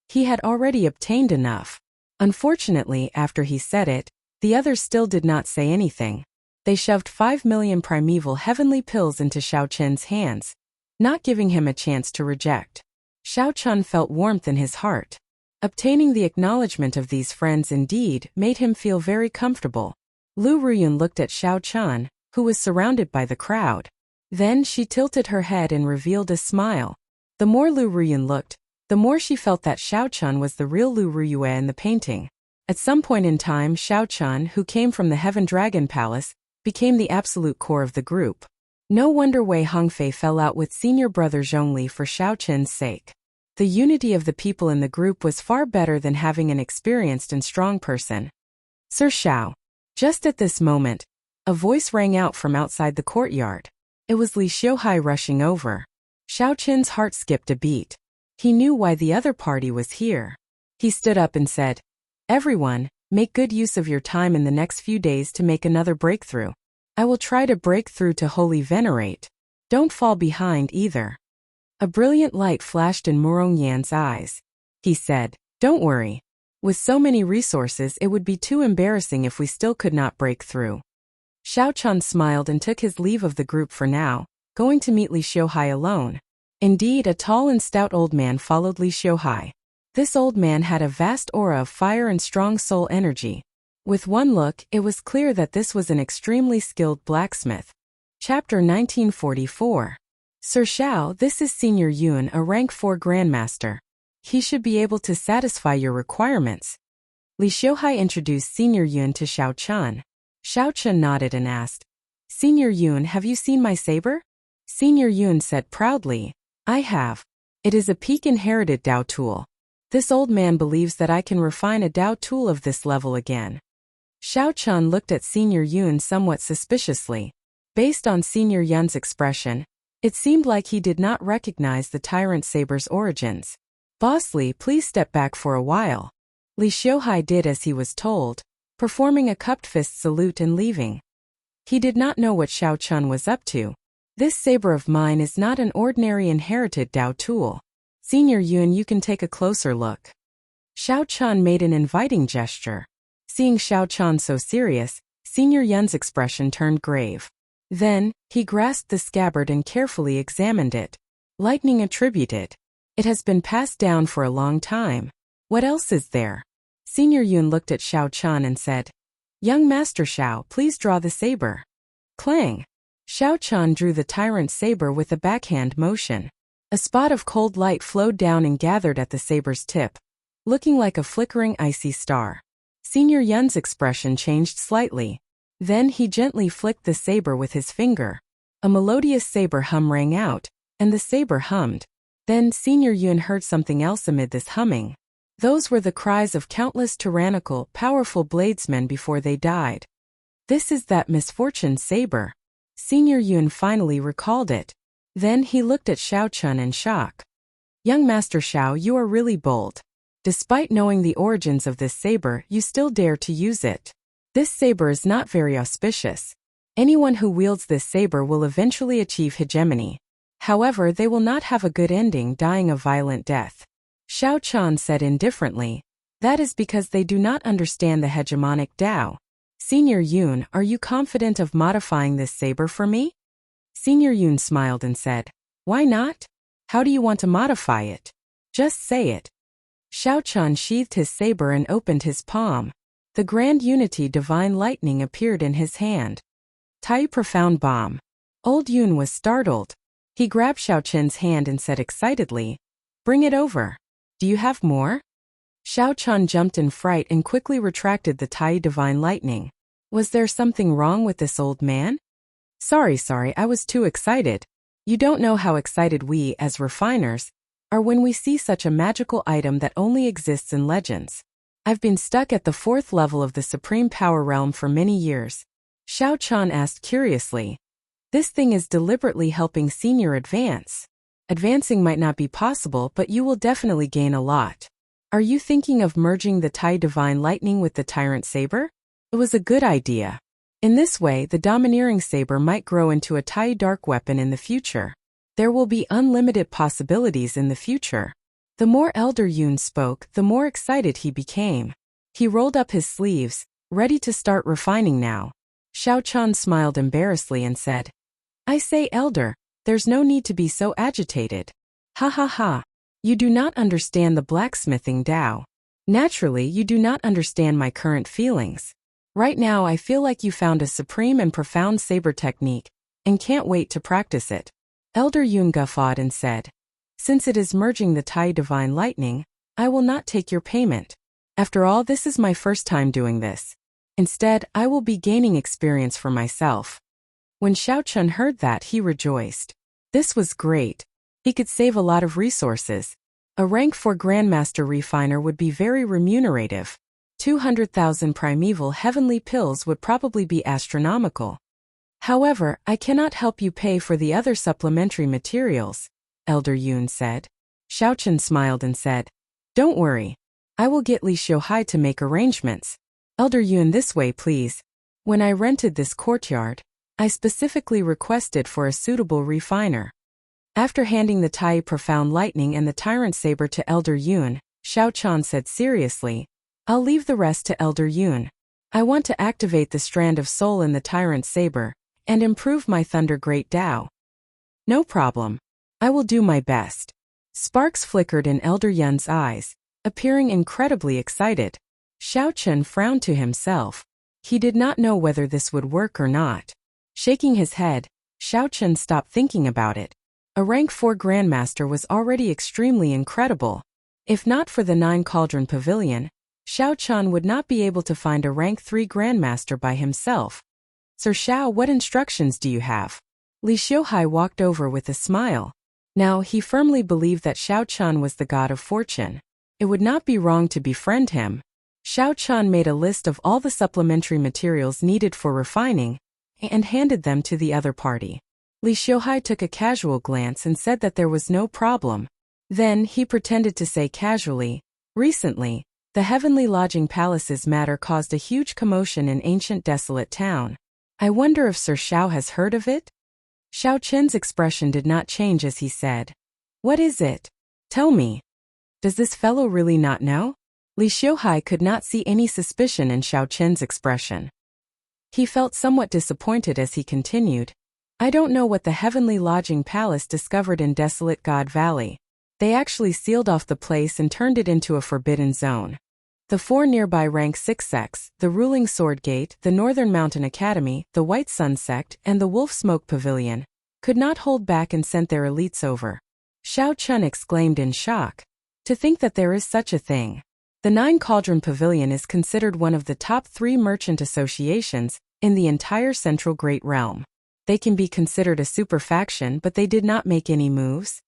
He had already obtained enough. Unfortunately, after he said it, the others still did not say anything. They shoved 5 million primeval heavenly pills into Xiao Chun's hands, not giving him a chance to reject. Xiao Chun felt warmth in his heart. Obtaining the acknowledgement of these friends indeed made him feel very comfortable. Lu Ruyun looked at Xiao Chun, who was surrounded by the crowd. Then she tilted her head and revealed a smile. The more Lu Ruyun looked, the more she felt that Xiao Chun was the real Lu Ruyue in the painting. At some point in time, Xiao Chun, who came from the Heaven Dragon Palace, became the absolute core of the group. No wonder Wei Hongfei fell out with senior brother Zhongli for Xiao Chun's sake. The unity of the people in the group was far better than having an experienced and strong person. Sir Xiao. Just at this moment, a voice rang out from outside the courtyard. It was Li Xiuhai rushing over. Xiao Chun's heart skipped a beat. He knew why the other party was here. He stood up and said, "Everyone, make good use of your time in the next few days to make another breakthrough. I will try to break through to Holy Venerate. Don't fall behind either." A brilliant light flashed in Murong Yan's eyes. He said, "Don't worry. With so many resources it would be too embarrassing if we still could not break through." Xiao Chun smiled and took his leave of the group for now, going to meet Li Xiuhai alone. Indeed, a tall and stout old man followed Li Xiuhai. This old man had a vast aura of fire and strong soul energy. With one look, it was clear that this was an extremely skilled blacksmith. Chapter 1944. Sir Xiao, this is Senior Yun, a rank 4 Grandmaster. He should be able to satisfy your requirements. Li Xiuhai introduced Senior Yun to Xiao Chun. Xiao Chun nodded and asked, "Senior Yun, have you seen my saber?" Senior Yun said proudly, "I have. It is a peak-inherited Dao tool. This old man believes that I can refine a Dao tool of this level again." Xiao Chun looked at Senior Yun somewhat suspiciously. Based on Senior Yun's expression, it seemed like he did not recognize the Tyrant Saber's origins. "Boss Li, please step back for a while." Li Xiuhai did as he was told, performing a cupped fist salute and leaving. He did not know what Xiao Chun was up to. "This saber of mine is not an ordinary inherited Dao tool. Senior Yun, you can take a closer look." Xiao Chun made an inviting gesture. Seeing Xiao Chun so serious, Senior Yun's expression turned grave. Then, he grasped the scabbard and carefully examined it. Lightning attributed. It has been passed down for a long time. What else is there? Senior Yun looked at Xiao Chun and said, "Young Master Xiao, please draw the saber." Clang! Xiao Chun drew the tyrant saber with a backhand motion. A spot of cold light flowed down and gathered at the saber's tip, looking like a flickering icy star. Senior Yun's expression changed slightly. Then he gently flicked the saber with his finger. A melodious saber hum rang out, and the saber hummed. Then Senior Yun heard something else amid this humming. Those were the cries of countless tyrannical, powerful bladesmen before they died. This is that misfortune saber. Senior Yun finally recalled it. Then he looked at Xiao Chun in shock. "Young Master Xiao, you are really bold. Despite knowing the origins of this saber, you still dare to use it. This saber is not very auspicious. Anyone who wields this saber will eventually achieve hegemony. However, they will not have a good ending, dying a violent death." Xiao Chun said indifferently, "That is because they do not understand the hegemonic Dao. Senior Yun, are you confident of modifying this saber for me?" Senior Yun smiled and said, "Why not? How do you want to modify it? Just say it." Xiao Chun sheathed his saber and opened his palm. The Grand Unity Divine Lightning appeared in his hand. Tai Profound Bomb. Old Yun was startled. He grabbed Xiao Chun's hand and said excitedly, "Bring it over. Do you have more?" Xiao Chun jumped in fright and quickly retracted the Tai Divine Lightning. Was there something wrong with this old man? Sorry, I was too excited. You don't know how excited we, as refiners, are when we see such a magical item that only exists in legends. I've been stuck at the 4th level of the Supreme Power Realm for many years." Xiao Chun asked curiously. "This thing is deliberately helping Senior advance. Advancing might not be possible, but you will definitely gain a lot. Are you thinking of merging the Tai Divine Lightning with the Tyrant Saber? It was a good idea. In this way, the Domineering Saber might grow into a Tai Dark weapon in the future. There will be unlimited possibilities in the future. The more Elder Yun spoke, the more excited he became. He rolled up his sleeves, ready to start refining now. Xiao Chan smiled embarrassedly and said, I say, Elder, there's no need to be so agitated. Ha ha ha. You do not understand the blacksmithing Tao. Naturally, you do not understand my current feelings. Right now I feel like you found a supreme and profound saber technique, and can't wait to practice it. Elder Yun guffawed and said, Since it is merging the Tai Divine Lightning, I will not take your payment. After all, this is my first time doing this. Instead, I will be gaining experience for myself. When Xiao Chun heard that, he rejoiced. This was great. He could save a lot of resources. A rank 4 Grandmaster Refiner would be very remunerative. 200,000 primeval heavenly pills would probably be astronomical. However, I cannot help you pay for the other supplementary materials, Elder Yun said. Xiao Chun smiled and said, Don't worry. I will get Li Xiuhai to make arrangements. Elder Yun, this way please. When I rented this courtyard, I specifically requested for a suitable refiner. After handing the Tai Profound Lightning and the Tyrant Saber to Elder Yun, Xiao Chan said seriously, I'll leave the rest to Elder Yun. I want to activate the strand of soul in the Tyrant Saber, and improve my Thunder Great Tao. No problem. I will do my best. Sparks flickered in Elder Yun's eyes, appearing incredibly excited. Xiao Chun frowned to himself. He did not know whether this would work or not. Shaking his head, Xiao Chun stopped thinking about it. A rank 4 Grandmaster was already extremely incredible. If not for the 9 Cauldron Pavilion, Xiao Chun would not be able to find a rank 3 Grandmaster by himself. Sir Xiao, what instructions do you have? Li Xiuhai walked over with a smile. Now, he firmly believed that Xiao Chun was the god of fortune. It would not be wrong to befriend him. Xiao Chun made a list of all the supplementary materials needed for refining, and handed them to the other party. Li Xiuhai took a casual glance and said that there was no problem. Then he pretended to say casually, Recently, the Heavenly Lodging Palace's matter caused a huge commotion in ancient desolate town. I wonder if Sir Xiao has heard of it? Xiao Chen's expression did not change as he said, What is it? Tell me. Does this fellow really not know? Li Xiuhai could not see any suspicion in Xiao Chen's expression. He felt somewhat disappointed as he continued, I don't know what the Heavenly Lodging Palace discovered in Desolate God Valley. They actually sealed off the place and turned it into a forbidden zone. The 4 nearby rank 6 sects, the Ruling Sword Gate, the Northern Mountain Academy, the White Sun Sect, and the Wolf Smoke Pavilion, could not hold back and sent their elites over. Xiao Chun exclaimed in shock. To think that there is such a thing. The 9 Cauldron Pavilion is considered one of the top 3 merchant associations in the entire Central Great Realm. They can be considered a super faction, but they did not make any moves.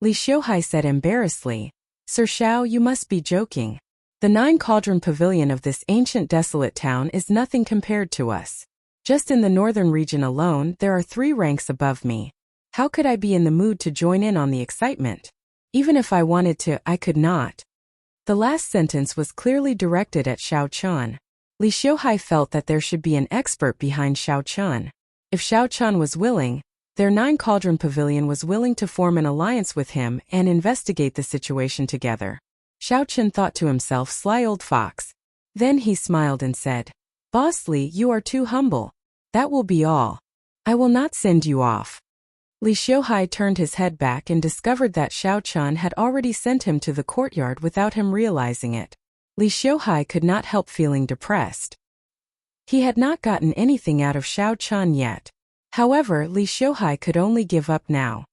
Li Xiuhai said embarrassedly, Sir Xiao, you must be joking. The 9 Cauldron Pavilion of this ancient desolate town is nothing compared to us. Just in the northern region alone, there are 3 ranks above me. How could I be in the mood to join in on the excitement? Even if I wanted to, I could not. The last sentence was clearly directed at Xiao Chun. Li Xiuhai felt that there should be an expert behind Xiao Chun. If Xiao Chun was willing, their 9 Cauldron Pavilion was willing to form an alliance with him and investigate the situation together. Xiao Chun thought to himself, sly old fox. Then he smiled and said, Boss Li, you are too humble. That will be all. I will not send you off. Li Xiuhai turned his head back and discovered that Xiao Chun had already sent him to the courtyard without him realizing it. Li Xiuhai could not help feeling depressed. He had not gotten anything out of Xiao Chun yet. However, Li Xiuhai could only give up now.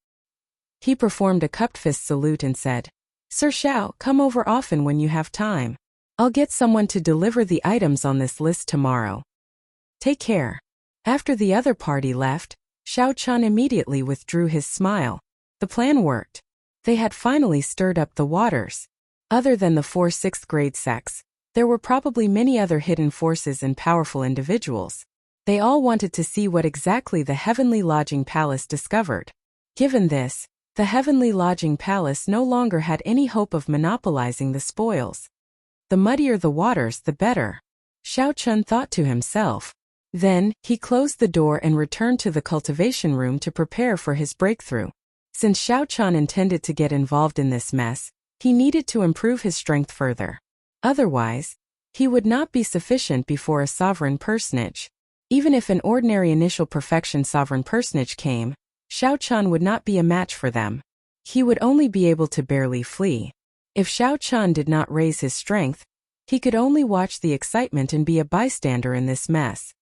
He performed a cupped fist salute and said, Sir Xiao, come over often when you have time. I'll get someone to deliver the items on this list tomorrow. Take care. After the other party left, Xiao Chun immediately withdrew his smile. The plan worked. They had finally stirred up the waters. Other than the 4 6th grade sects, there were probably many other hidden forces and powerful individuals. They all wanted to see what exactly the Heavenly Lodging Palace discovered. Given this, The heavenly lodging palace no longer had any hope of monopolizing the spoils. The muddier the waters, the better, Xiao Chun thought to himself. Then, he closed the door and returned to the cultivation room to prepare for his breakthrough. Since Xiao Chun intended to get involved in this mess, he needed to improve his strength further. Otherwise, he would not be sufficient before a sovereign personage. Even if an ordinary initial perfection sovereign personage came, Xiao Chun would not be a match for them. He would only be able to barely flee. If Xiao Chun did not raise his strength, he could only watch the excitement and be a bystander in this mess.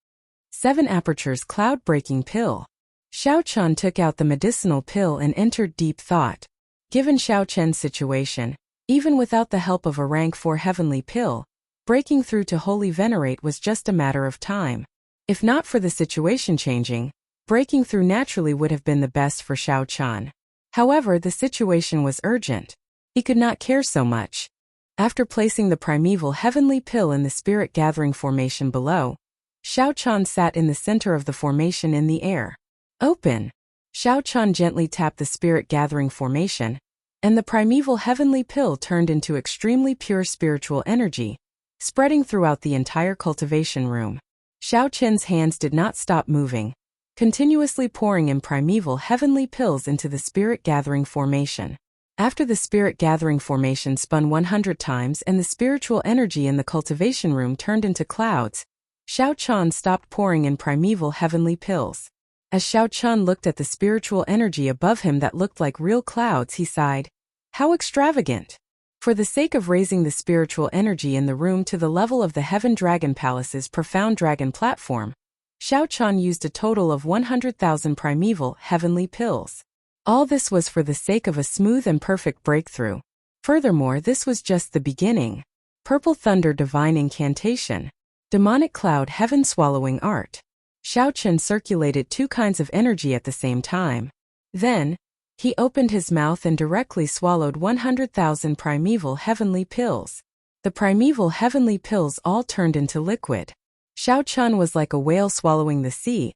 7 Apertures Cloud-Breaking Pill. Xiao Chun took out the medicinal pill and entered deep thought. Given Xiao Chen's situation, even without the help of a rank 4 heavenly pill, breaking through to Holy Venerate was just a matter of time. If not for the situation changing, breaking through naturally would have been the best for Xiao Chun. However, the situation was urgent. He could not care so much. After placing the primeval heavenly pill in the spirit gathering formation below, Xiao Chun sat in the center of the formation in the air. Open! Xiao Chun gently tapped the spirit gathering formation, and the primeval heavenly pill turned into extremely pure spiritual energy, spreading throughout the entire cultivation room. Xiao Chen's hands did not stop moving, continuously pouring in primeval heavenly pills into the spirit gathering formation. After the spirit gathering formation spun 100 times and the spiritual energy in the cultivation room turned into clouds, Xiao Chun stopped pouring in primeval heavenly pills. As Xiao Chun looked at the spiritual energy above him that looked like real clouds, he sighed. How extravagant! For the sake of raising the spiritual energy in the room to the level of the Heaven Dragon Palace's profound dragon platform, Xiao Chun used a total of 100,000 primeval heavenly pills. All this was for the sake of a smooth and perfect breakthrough. Furthermore, this was just the beginning. Purple Thunder Divine Incantation. Demonic Cloud Heaven Swallowing Art. Xiao Chun circulated 2 kinds of energy at the same time. Then, he opened his mouth and directly swallowed 100,000 primeval heavenly pills. The primeval heavenly pills all turned into liquid. Xiao Chun was like a whale swallowing the sea,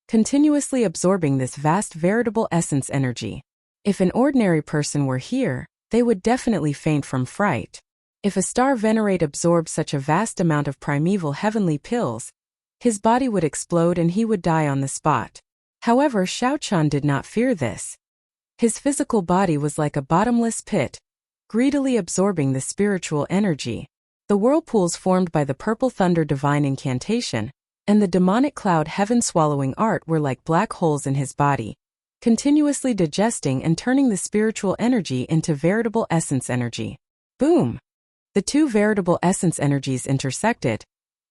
continuously absorbing this vast veritable essence energy. If an ordinary person were here, they would definitely faint from fright. If a star venerate absorbed such a vast amount of primeval heavenly pills, his body would explode and he would die on the spot. However, Xiao Chun did not fear this. His physical body was like a bottomless pit, greedily absorbing the spiritual energy. The whirlpools formed by the Purple Thunder Divine Incantation and the Demonic Cloud Heaven Swallowing Art were like black holes in his body, continuously digesting and turning the spiritual energy into veritable essence energy. Boom! The 2 veritable essence energies intersected,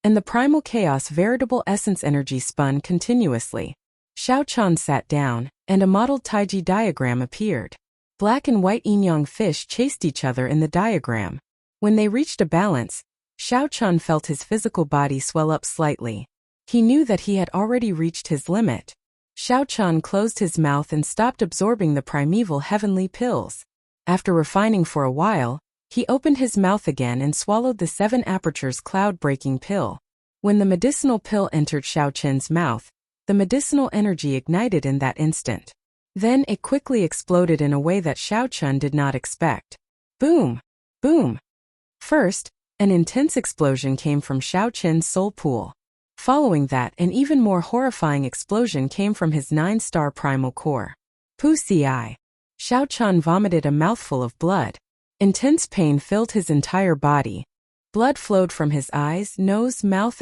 and the primal chaos veritable essence energy spun continuously. Xiao Chun sat down, and a modeled Taiji diagram appeared. Black and white yin-yang fish chased each other in the diagram. When they reached a balance, Xiao Chun felt his physical body swell up slightly. He knew that he had already reached his limit. Xiao Chun closed his mouth and stopped absorbing the primeval heavenly pills. After refining for a while, he opened his mouth again and swallowed the 7 Apertures Cloud-Breaking Pill. When the medicinal pill entered Xiao Chen's mouth, the medicinal energy ignited in that instant. Then it quickly exploded in a way that Xiao Chun did not expect. Boom! Boom! First, an intense explosion came from Xiao Chen's soul pool. Following that, an even more horrifying explosion came from his 9-star primal core. Pussy-eye. Xiao Chun vomited a mouthful of blood. Intense pain filled his entire body. Blood flowed from his eyes, nose, mouth,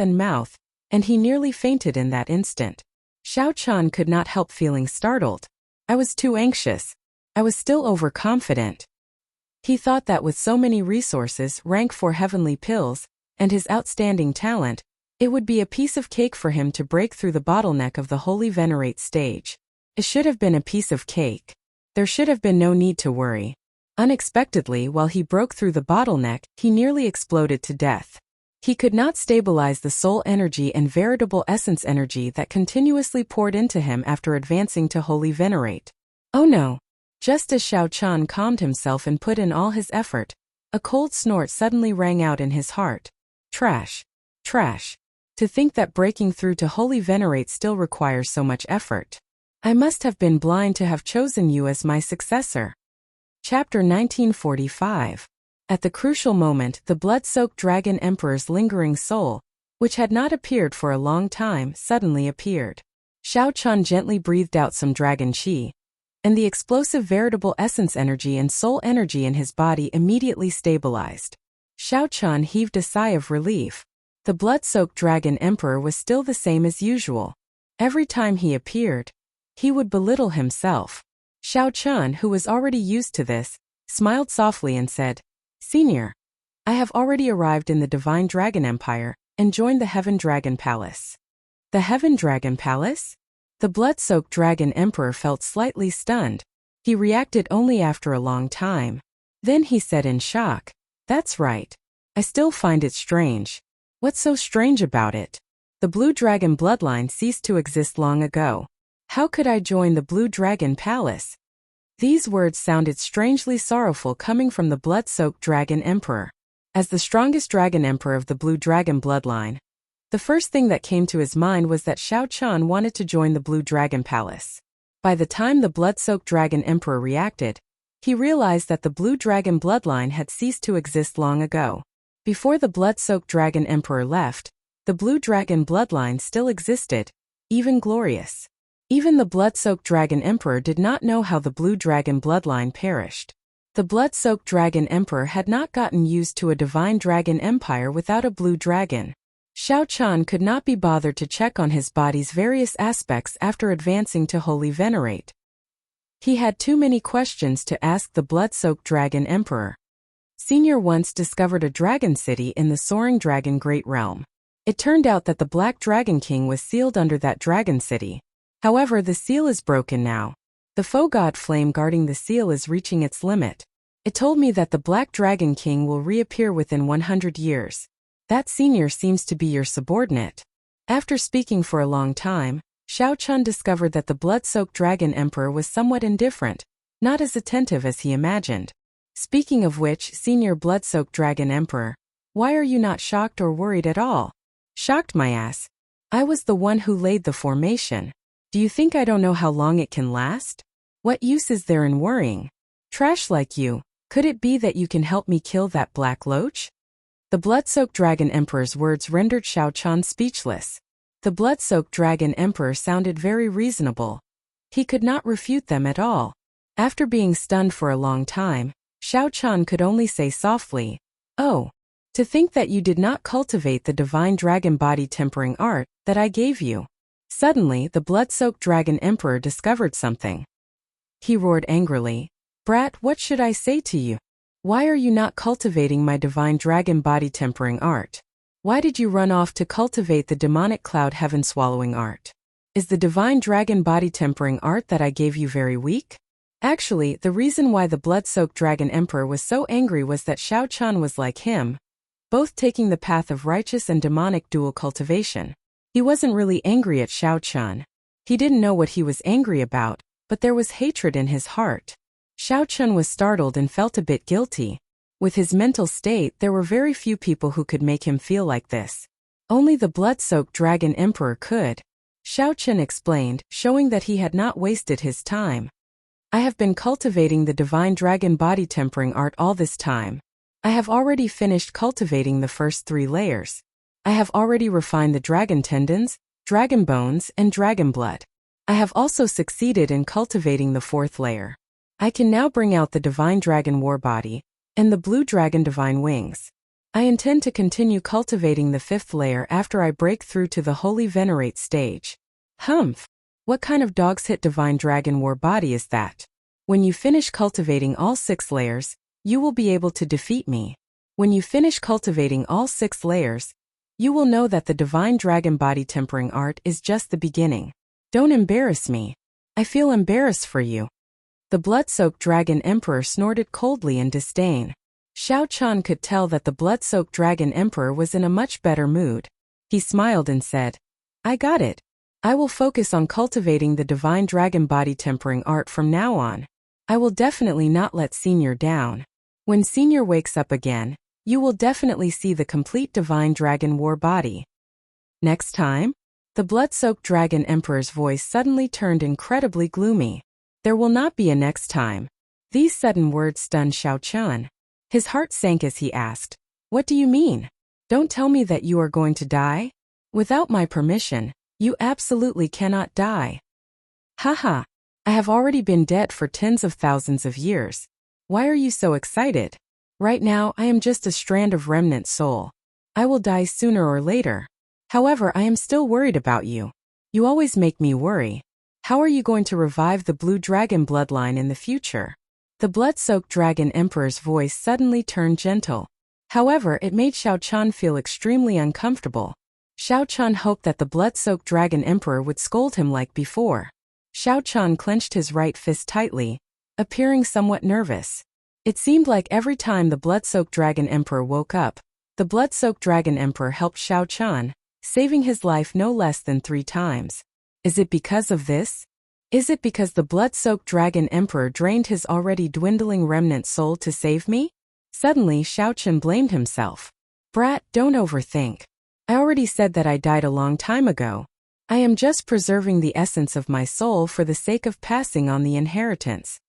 and he nearly fainted in that instant. Xiao Chun could not help feeling startled. I was too anxious. I was still overconfident. He thought that with so many resources, rank 4 heavenly pills, and his outstanding talent, it would be a piece of cake for him to break through the bottleneck of the Holy Venerate stage. It should have been a piece of cake. There should have been no need to worry. Unexpectedly, while he broke through the bottleneck, he nearly exploded to death. He could not stabilize the soul energy and veritable essence energy that continuously poured into him after advancing to Holy Venerate. Oh no! Just as Xiao Chun calmed himself and put in all his effort, a cold snort suddenly rang out in his heart. Trash! Trash! To think that breaking through to Holy Venerate still requires so much effort. I must have been blind to have chosen you as my successor. Chapter 1945. At the crucial moment, the blood-soaked dragon emperor's lingering soul, which had not appeared for a long time, suddenly appeared. Xiao Chun gently breathed out some dragon qi, and the explosive veritable essence energy and soul energy in his body immediately stabilized. Xiao Chun heaved a sigh of relief. The blood-soaked dragon emperor was still the same as usual. Every time he appeared, he would belittle himself. Xiao Chun, who was already used to this, smiled softly and said, "Senior, I have already arrived in the Divine Dragon Empire and joined the Heaven Dragon Palace." The Heaven Dragon Palace? The blood-soaked dragon emperor felt slightly stunned. He reacted only after a long time. Then he said in shock, "That's right. I still find it strange." "What's so strange about it? The Blue Dragon bloodline ceased to exist long ago. How could I join the Blue Dragon Palace?" These words sounded strangely sorrowful coming from the blood-soaked dragon emperor. As the strongest dragon emperor of the Blue Dragon bloodline, the first thing that came to his mind was that Xiao Chun wanted to join the Blue Dragon Palace. By the time the blood-soaked dragon emperor reacted, he realized that the Blue Dragon bloodline had ceased to exist long ago. Before the blood-soaked dragon emperor left, the Blue Dragon bloodline still existed, even glorious. Even the blood-soaked dragon emperor did not know how the Blue Dragon bloodline perished. The blood-soaked dragon emperor had not gotten used to a divine dragon empire without a blue dragon. Xiao Chun could not be bothered to check on his body's various aspects after advancing to Holy Venerate. He had too many questions to ask the blood-soaked dragon emperor. Senior once discovered a dragon city in the Soaring Dragon Great Realm. It turned out that the Black Dragon King was sealed under that dragon city. However, the seal is broken now. The foe god flame guarding the seal is reaching its limit. It told me that the Black Dragon King will reappear within 100 years. That senior seems to be your subordinate. After speaking for a long time, Xiao Chun discovered that the blood-soaked dragon emperor was somewhat indifferent, not as attentive as he imagined. Speaking of which, senior blood-soaked dragon emperor, why are you not shocked or worried at all? Shocked my ass. I was the one who laid the formation. Do you think I don't know how long it can last? What use is there in worrying? Trash like you, could it be that you can help me kill that black loach? The blood-soaked dragon emperor's words rendered Xiao Chun speechless. The blood-soaked dragon emperor sounded very reasonable. He could not refute them at all. After being stunned for a long time, Xiao Chun could only say softly, "Oh, to think that you did not cultivate the divine dragon body tempering art that I gave you." Suddenly, the blood-soaked dragon emperor discovered something. He roared angrily, "Brat, what should I say to you? Why are you not cultivating my divine dragon body tempering art? Why did you run off to cultivate the demonic cloud heaven swallowing art? Is the divine dragon body tempering art that I gave you very weak?" Actually, the reason why the blood-soaked dragon emperor was so angry was that Xiao Chun was like him, both taking the path of righteous and demonic dual cultivation. He wasn't really angry at Xiao Chun. He didn't know what he was angry about, but there was hatred in his heart. Xiao Chun was startled and felt a bit guilty. With his mental state, there were very few people who could make him feel like this. Only the blood-soaked dragon emperor could. Xiao Chun explained, showing that he had not wasted his time. "I have been cultivating the divine dragon body tempering art all this time. I have already finished cultivating the first 3 layers. I have already refined the dragon tendons, dragon bones, and dragon blood. I have also succeeded in cultivating the 4th layer. I can now bring out the divine dragon war body and the blue dragon divine wings. I intend to continue cultivating the 5th layer after I break through to the Holy Venerate stage." Humph! What kind of dog's hit divine dragon war body is that? When you finish cultivating all 6 layers, you will be able to defeat me. When you finish cultivating all 6 layers, you will know that the divine dragon body tempering art is just the beginning. Don't embarrass me. I feel embarrassed for you. The blood-soaked dragon emperor snorted coldly in disdain. Xiao Chun could tell that the blood-soaked dragon emperor was in a much better mood. He smiled and said, "I got it. I will focus on cultivating the divine dragon body tempering art from now on. I will definitely not let Senior down. When Senior wakes up again, you will definitely see the complete divine dragon war body." Next time? The blood-soaked dragon emperor's voice suddenly turned incredibly gloomy. There will not be a next time. These sudden words stunned Xiao Chun. His heart sank as he asked, "What do you mean? Don't tell me that you are going to die? Without my permission, you absolutely cannot die." "Haha, I have already been dead for tens of thousands of years. Why are you so excited? Right now I am just a strand of remnant soul. I will die sooner or later. However, I am still worried about you. You always make me worry. How are you going to revive the blue dragon bloodline in the future?" The blood-soaked dragon emperor's voice suddenly turned gentle. However, it made Xiao Chun feel extremely uncomfortable. Xiao Chun hoped that the blood-soaked dragon emperor would scold him like before. Xiao Chun clenched his right fist tightly, appearing somewhat nervous. It seemed like every time the blood-soaked dragon emperor woke up, the blood-soaked dragon emperor helped Xiao Chun, saving his life no less than 3 times. Is it because of this? Is it because the blood-soaked dragon emperor drained his already dwindling remnant soul to save me? Suddenly, Xiao Chun blamed himself. "Brat, don't overthink. I already said that I died a long time ago. I am just preserving the essence of my soul for the sake of passing on the inheritance."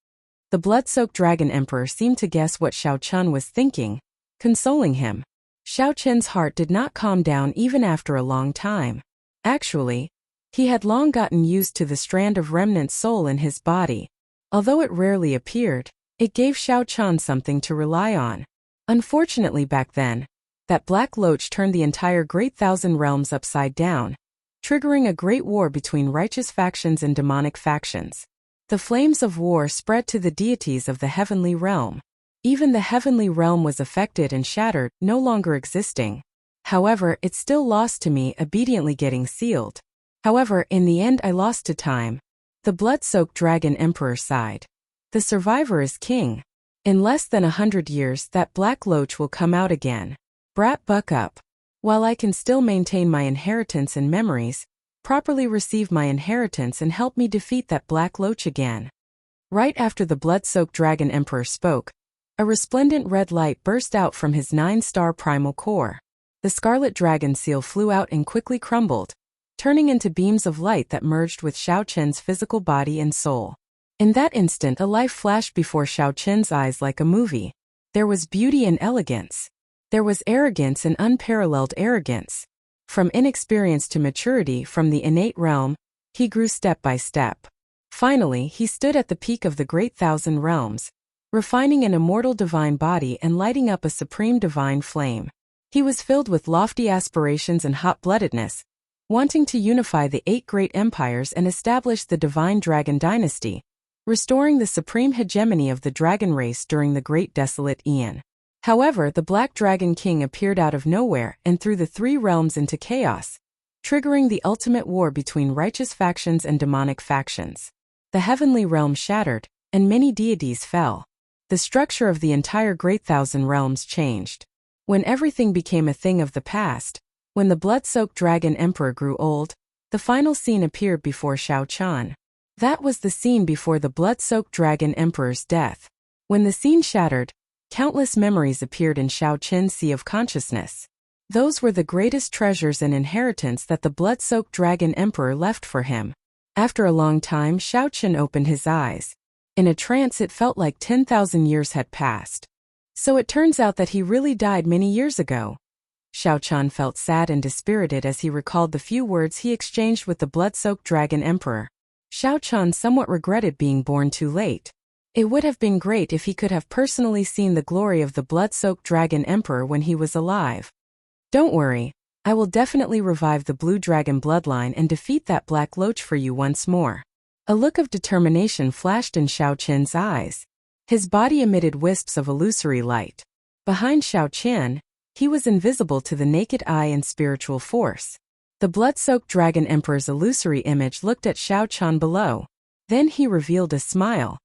The blood-soaked dragon emperor seemed to guess what Xiao Chun was thinking, consoling him. Xiao Chun's heart did not calm down even after a long time. Actually, he had long gotten used to the strand of remnant soul in his body. Although it rarely appeared, it gave Xiao Chun something to rely on. Unfortunately back then, that black loach turned the entire Great Thousand Realms upside down, triggering a great war between righteous factions and demonic factions. The flames of war spread to the deities of the heavenly realm. Even the heavenly realm was affected and shattered, no longer existing. However, it still lost to me, obediently getting sealed. However, in the end I lost to time. The blood-soaked dragon emperor sighed. The survivor is king. In less than 100 years that black loach will come out again. Brat, buck up. While I can still maintain my inheritance and memories, properly receive my inheritance and help me defeat that black loach again. Right after the blood-soaked dragon emperor spoke, a resplendent red light burst out from his 9-star primal core. The scarlet dragon seal flew out and quickly crumbled, turning into beams of light that merged with Xiao Chun's physical body and soul. In that instant a life flashed before Xiao Chun's eyes like a movie. There was beauty and elegance. There was arrogance and unparalleled arrogance. From inexperience to maturity, from the innate realm, he grew step by step. Finally, he stood at the peak of the Great Thousand Realms, refining an immortal divine body and lighting up a supreme divine flame. He was filled with lofty aspirations and hot-bloodedness, wanting to unify the 8 great empires and establish the divine dragon dynasty, restoring the supreme hegemony of the dragon race during the Great Desolate Aeon. However, the Black Dragon King appeared out of nowhere and threw the 3 realms into chaos, triggering the ultimate war between righteous factions and demonic factions. The heavenly realm shattered, and many deities fell. The structure of the entire Great Thousand Realms changed. When everything became a thing of the past, when the blood-soaked dragon emperor grew old, the final scene appeared before Xiao Chun. That was the scene before the blood-soaked dragon emperor's death. When the scene shattered, countless memories appeared in Xiao Chun's sea of consciousness. Those were the greatest treasures and inheritance that the blood-soaked dragon emperor left for him. After a long time, Xiao Chun opened his eyes. In a trance, it felt like 10,000 years had passed. So it turns out that he really died many years ago. Xiao Chun felt sad and dispirited as he recalled the few words he exchanged with the blood-soaked dragon emperor. Xiao Chun somewhat regretted being born too late. It would have been great if he could have personally seen the glory of the blood-soaked dragon emperor when he was alive. Don't worry, I will definitely revive the blue dragon bloodline and defeat that black loach for you once more. A look of determination flashed in Xiao Chun's eyes. His body emitted wisps of illusory light. Behind Xiao Chun, he was invisible to the naked eye and spiritual force. The blood-soaked dragon emperor's illusory image looked at Xiao Chun below. Then he revealed a smile.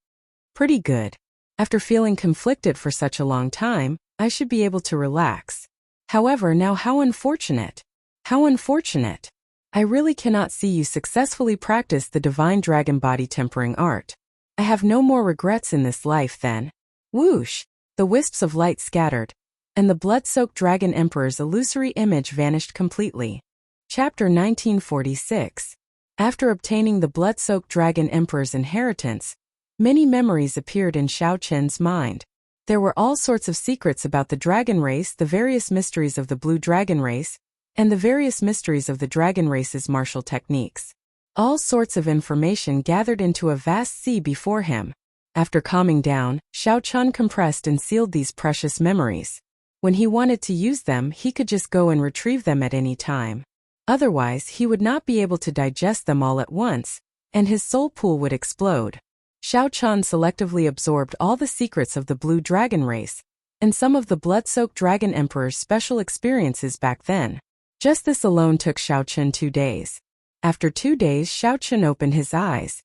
Pretty good. After feeling conflicted for such a long time, I should be able to relax. However, now how unfortunate. How unfortunate. I really cannot see you successfully practice the divine dragon body tempering art. I have no more regrets in this life then. Whoosh! The wisps of light scattered, and the blood-soaked dragon emperor's illusory image vanished completely. Chapter 1946. After obtaining the blood-soaked Dragon Emperor's inheritance, many memories appeared in Xiao Chen's mind. There were all sorts of secrets about the dragon race, the various mysteries of the blue dragon race, and the various mysteries of the dragon race's martial techniques. All sorts of information gathered into a vast sea before him. After calming down, Xiao Chen compressed and sealed these precious memories. When he wanted to use them, he could just go and retrieve them at any time. Otherwise, he would not be able to digest them all at once, and his soul pool would explode. Xiao Chen selectively absorbed all the secrets of the blue dragon race, and some of the blood-soaked Dragon Emperor's special experiences back then. Just this alone took Xiao Chen 2 days. After 2 days, Xiao Chen opened his eyes.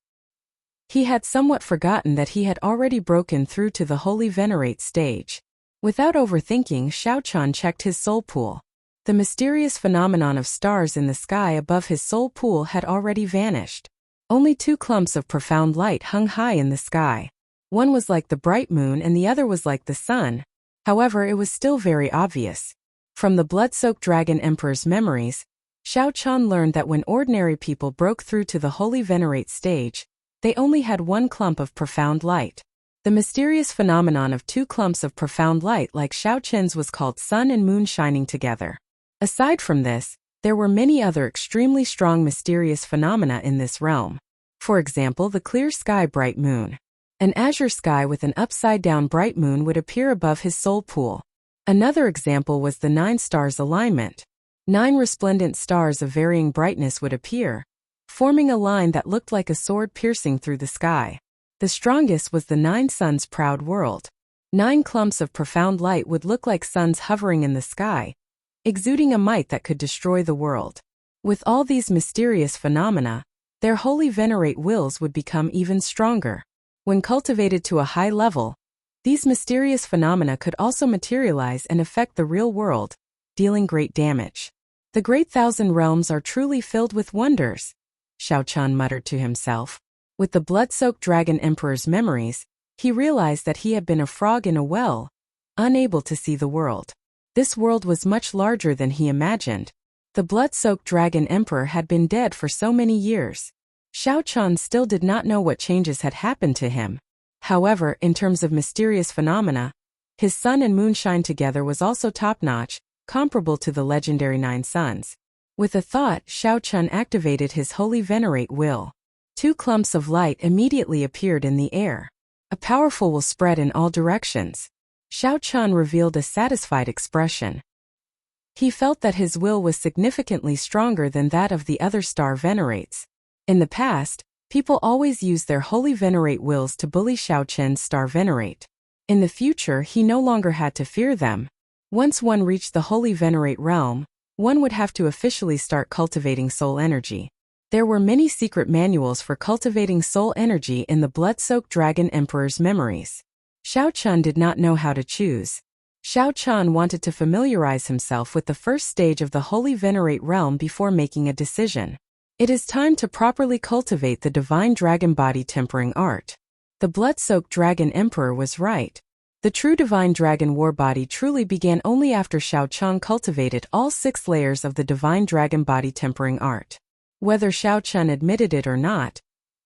He had somewhat forgotten that he had already broken through to the Holy Venerate stage. Without overthinking, Xiao Chen checked his soul pool. The mysterious phenomenon of stars in the sky above his soul pool had already vanished. Only 2 clumps of profound light hung high in the sky. One was like the bright moon and the other was like the sun. However, it was still very obvious. From the blood-soaked Dragon Emperor's memories, Xiao Chen learned that when ordinary people broke through to the Holy Venerate stage, they only had 1 clump of profound light. The mysterious phenomenon of 2 clumps of profound light like Xiao Chen's was called sun and moon shining together. Aside from this, there were many other extremely strong mysterious phenomena in this realm. For example, the clear sky bright moon. An azure sky with an upside-down bright moon would appear above his soul pool. Another example was the 9 stars alignment. 9 resplendent stars of varying brightness would appear, forming a line that looked like a sword piercing through the sky. The strongest was the 9 suns proud world. 9 clumps of profound light would look like suns hovering in the sky, exuding a might that could destroy the world. With all these mysterious phenomena, their holy venerate wills would become even stronger. When cultivated to a high level, these mysterious phenomena could also materialize and affect the real world, dealing great damage. The great 1,000 realms are truly filled with wonders, Xiao Chen muttered to himself. With the blood-soaked Dragon Emperor's memories, he realized that he had been a frog in a well, unable to see the world. This world was much larger than he imagined. The blood-soaked Dragon Emperor had been dead for so many years. Xiao Chen still did not know what changes had happened to him. However, in terms of mysterious phenomena, his sun and moon shine together was also top-notch, comparable to the legendary 9 suns. With a thought, Xiao Chen activated his holy venerate will. 2 clumps of light immediately appeared in the air. A powerful will spread in all directions. Xiao Chen revealed a satisfied expression. He felt that his will was significantly stronger than that of the other star venerates. In the past, people always used their holy venerate wills to bully Xiao Chen's star venerate. In the future, he no longer had to fear them. Once one reached the holy venerate realm, one would have to officially start cultivating soul energy. There were many secret manuals for cultivating soul energy in the blood-soaked Dragon Emperor's memories. Xiao Chen did not know how to choose. Xiao Chen wanted to familiarize himself with the first stage of the Holy Venerate realm before making a decision. It is time to properly cultivate the divine dragon body tempering art. The blood-soaked Dragon Emperor was right. The true divine dragon war body truly began only after Xiao Chen cultivated all 6 layers of the divine dragon body tempering art. Whether Xiao Chen admitted it or not,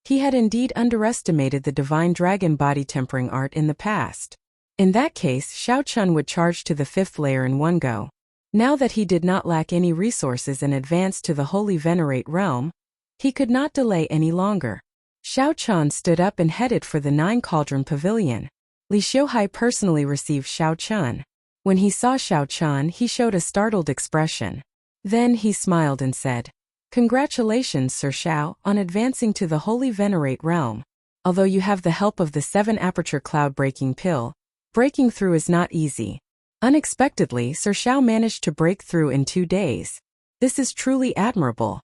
he had indeed underestimated the divine dragon body tempering art in the past. In that case, Xiao Chen would charge to the 5th layer in one go. Now that he did not lack any resources and advanced to the Holy Venerate realm, he could not delay any longer. Xiao Chen stood up and headed for the 9 Cauldron Pavilion. Li Xiuhai personally received Xiao Chen. When he saw Xiao Chen, he showed a startled expression. Then he smiled and said, "Congratulations, Sir Xiao, on advancing to the Holy Venerate realm. Although you have the help of the 7-aperture cloud-breaking pill, breaking through is not easy." Unexpectedly, Sir Xiao managed to break through in 2 days. This is truly admirable.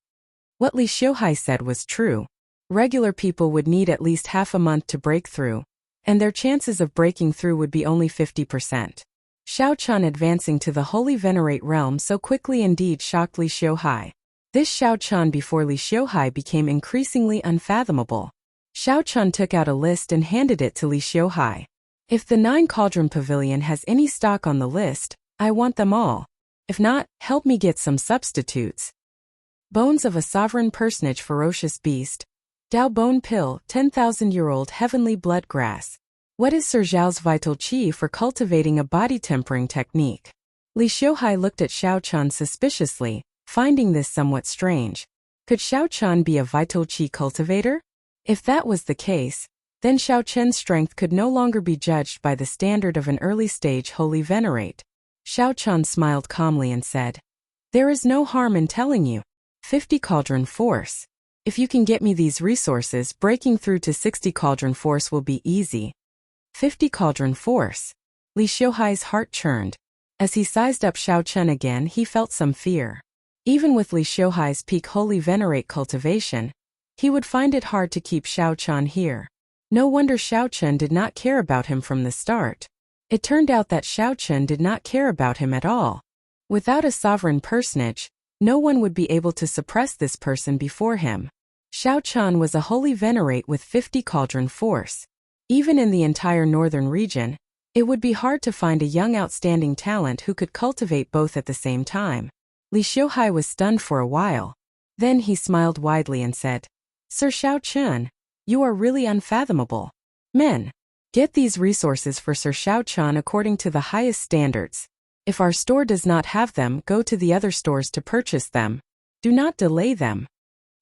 What Li Xiuhai said was true. Regular people would need at least half a month to break through, and their chances of breaking through would be only 50%. Xiao Chen advancing to the Holy Venerate realm so quickly indeed shocked Li Xiuhai. This Xiao Chen before Li Xiuhai became increasingly unfathomable. Xiao Chen took out a list and handed it to Li Xiuhai. "If the 9 Cauldron Pavilion has any stock on the list, I want them all. If not, help me get some substitutes." Bones of a sovereign personage ferocious beast. Dao bone pill 10,000-year-old heavenly blood grass. What is Sir Zhao's vital qi for cultivating a body tempering technique? Li Xiuhai looked at Xiaochan suspiciously, finding this somewhat strange. Could Xiaochan be a vital qi cultivator? If that was the case, then Xiaochan's strength could no longer be judged by the standard of an early-stage holy venerate. Xiaochan smiled calmly and said, "There is no harm in telling you. 50 cauldron force. If you can get me these resources, breaking through to 60 cauldron force will be easy." 50 cauldron force. Li Xiuhai's heart churned. As he sized up Xiaochan again, he felt some fear. Even with Li Xiuhai's peak holy venerate cultivation, he would find it hard to keep Xiaochan here. No wonder Xiaochan did not care about him from the start. It turned out that Xiaochan did not care about him at all. Without a sovereign personage, no one would be able to suppress this person before him. Xiaochan was a holy venerate with 50 cauldron force. Even in the entire northern region, it would be hard to find a young outstanding talent who could cultivate both at the same time. Li Xiuhai was stunned for a while. Then he smiled widely and said, "Sir Xiaochan, you are really unfathomable. Men, get these resources for Sir Xiaochan according to the highest standards. If our store does not have them, go to the other stores to purchase them. Do not delay them."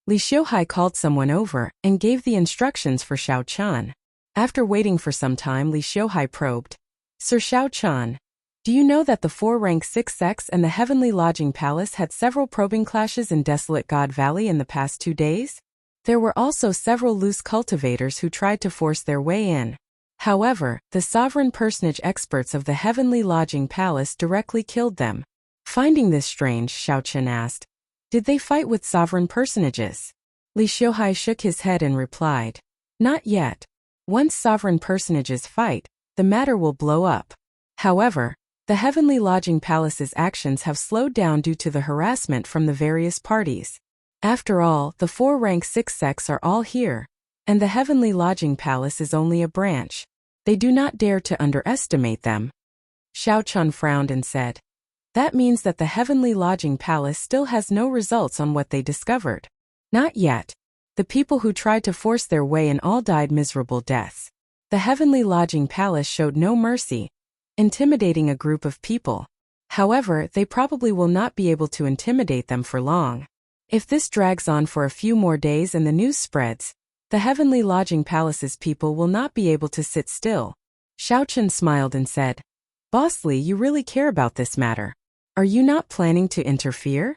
Li Xiuhai called someone over and gave the instructions for Xiaochan. After waiting for some time, Li Xiuhai probed, "Sir Xiaochan, do you know that the 4-rank 6 sects and the Heavenly Lodging Palace had several probing clashes in Desolate God Valley in the past 2 days? There were also several loose cultivators who tried to force their way in. However, the sovereign personage experts of the Heavenly Lodging Palace directly killed them." Finding this strange, Xiaochan asked, "Did they fight with sovereign personages?" Li Xiuhai shook his head and replied, "Not yet. Once sovereign personages fight, the matter will blow up. However, the Heavenly Lodging Palace's actions have slowed down due to the harassment from the various parties. After all, the 4-rank 6 sects are all here, and the Heavenly Lodging Palace is only a branch. They do not dare to underestimate them." Xiaochan frowned and said, "That means that the Heavenly Lodging Palace still has no results on what they discovered." "Not yet. The people who tried to force their way in all died miserable deaths. The Heavenly Lodging Palace showed no mercy, intimidating a group of people. However, they probably will not be able to intimidate them for long. If this drags on for a few more days and the news spreads, the Heavenly Lodging Palace's people will not be able to sit still." Xiaochan smiled and said, "Boss Li, you really care about this matter. Are you not planning to interfere?"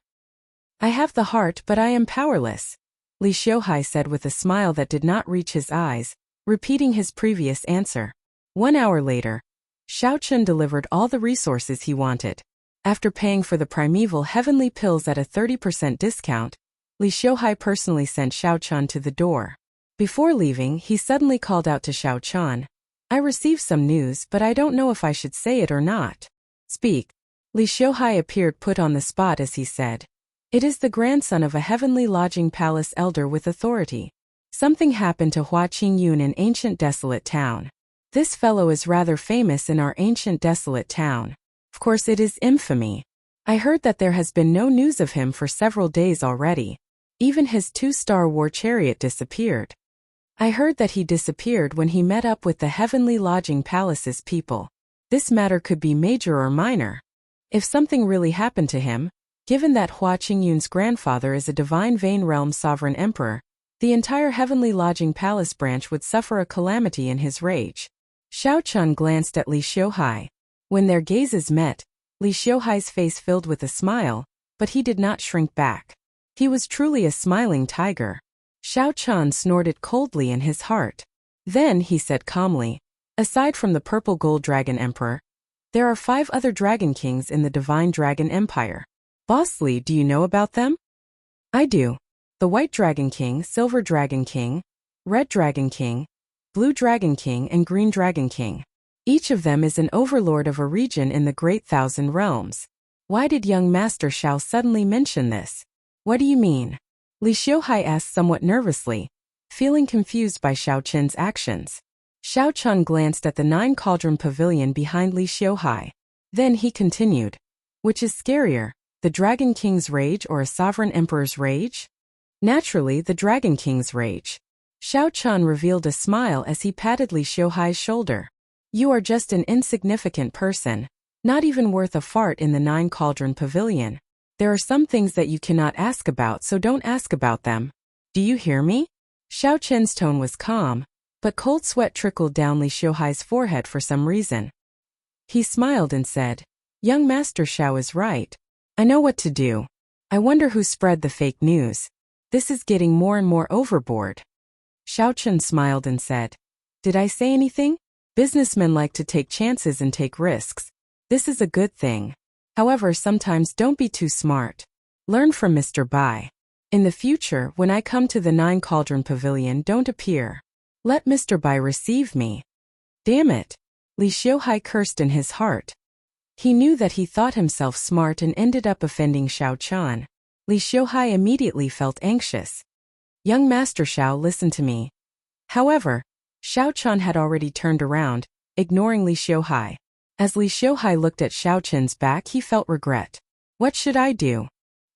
"I have the heart, but I am powerless," Li Xiuhai said with a smile that did not reach his eyes, repeating his previous answer. 1 hour later, Xiaochan delivered all the resources he wanted. After paying for the primeval heavenly pills at a 30% discount, Li Xiuhai personally sent Xiaochan to the door. Before leaving, he suddenly called out to Xiaochan, "I received some news, but I don't know if I should say it or not." "Speak." Li Xiuhai appeared put on the spot as he said, "It is the grandson of a Heavenly Lodging Palace elder with authority. Something happened to Hua Qingyun in ancient desolate town. This fellow is rather famous in our ancient desolate town. Of course it is infamy. I heard that there has been no news of him for several days already. Even his 2-star war chariot disappeared. I heard that he disappeared when he met up with the Heavenly Lodging Palace's people. This matter could be major or minor. If something really happened to him, given that Hua Qingyun's grandfather is a divine Vane Realm sovereign emperor, the entire Heavenly Lodging Palace branch would suffer a calamity in his rage." Xiaochan glanced at Li Xiuhai. When their gazes met, Li Xiuhai's face filled with a smile, but he did not shrink back. He was truly a smiling tiger. Xiaochan snorted coldly in his heart. Then he said calmly, "Aside from the Purple Gold Dragon Emperor, there are 5 other Dragon Kings in the Divine Dragon Empire. Boss Li, do you know about them?" "I do. The White Dragon King, Silver Dragon King, Red Dragon King, Blue Dragon King and Green Dragon King. Each of them is an overlord of a region in the Great Thousand Realms." Why did young Master Xiao suddenly mention this? "What do you mean?" Li Xiuhai asked somewhat nervously, feeling confused by Xiaochan's actions. Xiaochan glanced at the 9 cauldron pavilion behind Li Xiuhai. Then he continued, "Which is scarier, The Dragon King's rage or a sovereign emperor's rage? Naturally, the Dragon King's rage. Xiao Chun revealed a smile as he patted Li Xiuhai's shoulder. You are just an insignificant person, not even worth a fart in the Nine Cauldron Pavilion. There are some things that you cannot ask about, so don't ask about them. Do you hear me? Xiao Chen's tone was calm, but cold sweat trickled down Li Xiuhai's forehead for some reason. He smiled and said, Young Master Xiao is right. I know what to do. I wonder who spread the fake news. This is getting more and more overboard. Xiao Chun smiled and said, Did I say anything? Businessmen like to take chances and take risks. This is a good thing. However, sometimes don't be too smart. Learn from Mr. Bai. In the future, when I come to the Nine Cauldron Pavilion, don't appear. Let Mr. Bai receive me. Damn it! Li Xiuhai cursed in his heart. He knew that he thought himself smart and ended up offending Xiao Chun. Li Xiuhai immediately felt anxious. Young Master Xiao, listen to me. However, Xiao Chun had already turned around, ignoring Li Xiuhai. As Li Xiuhai looked at Xiao Chun's back, he felt regret. What should I do?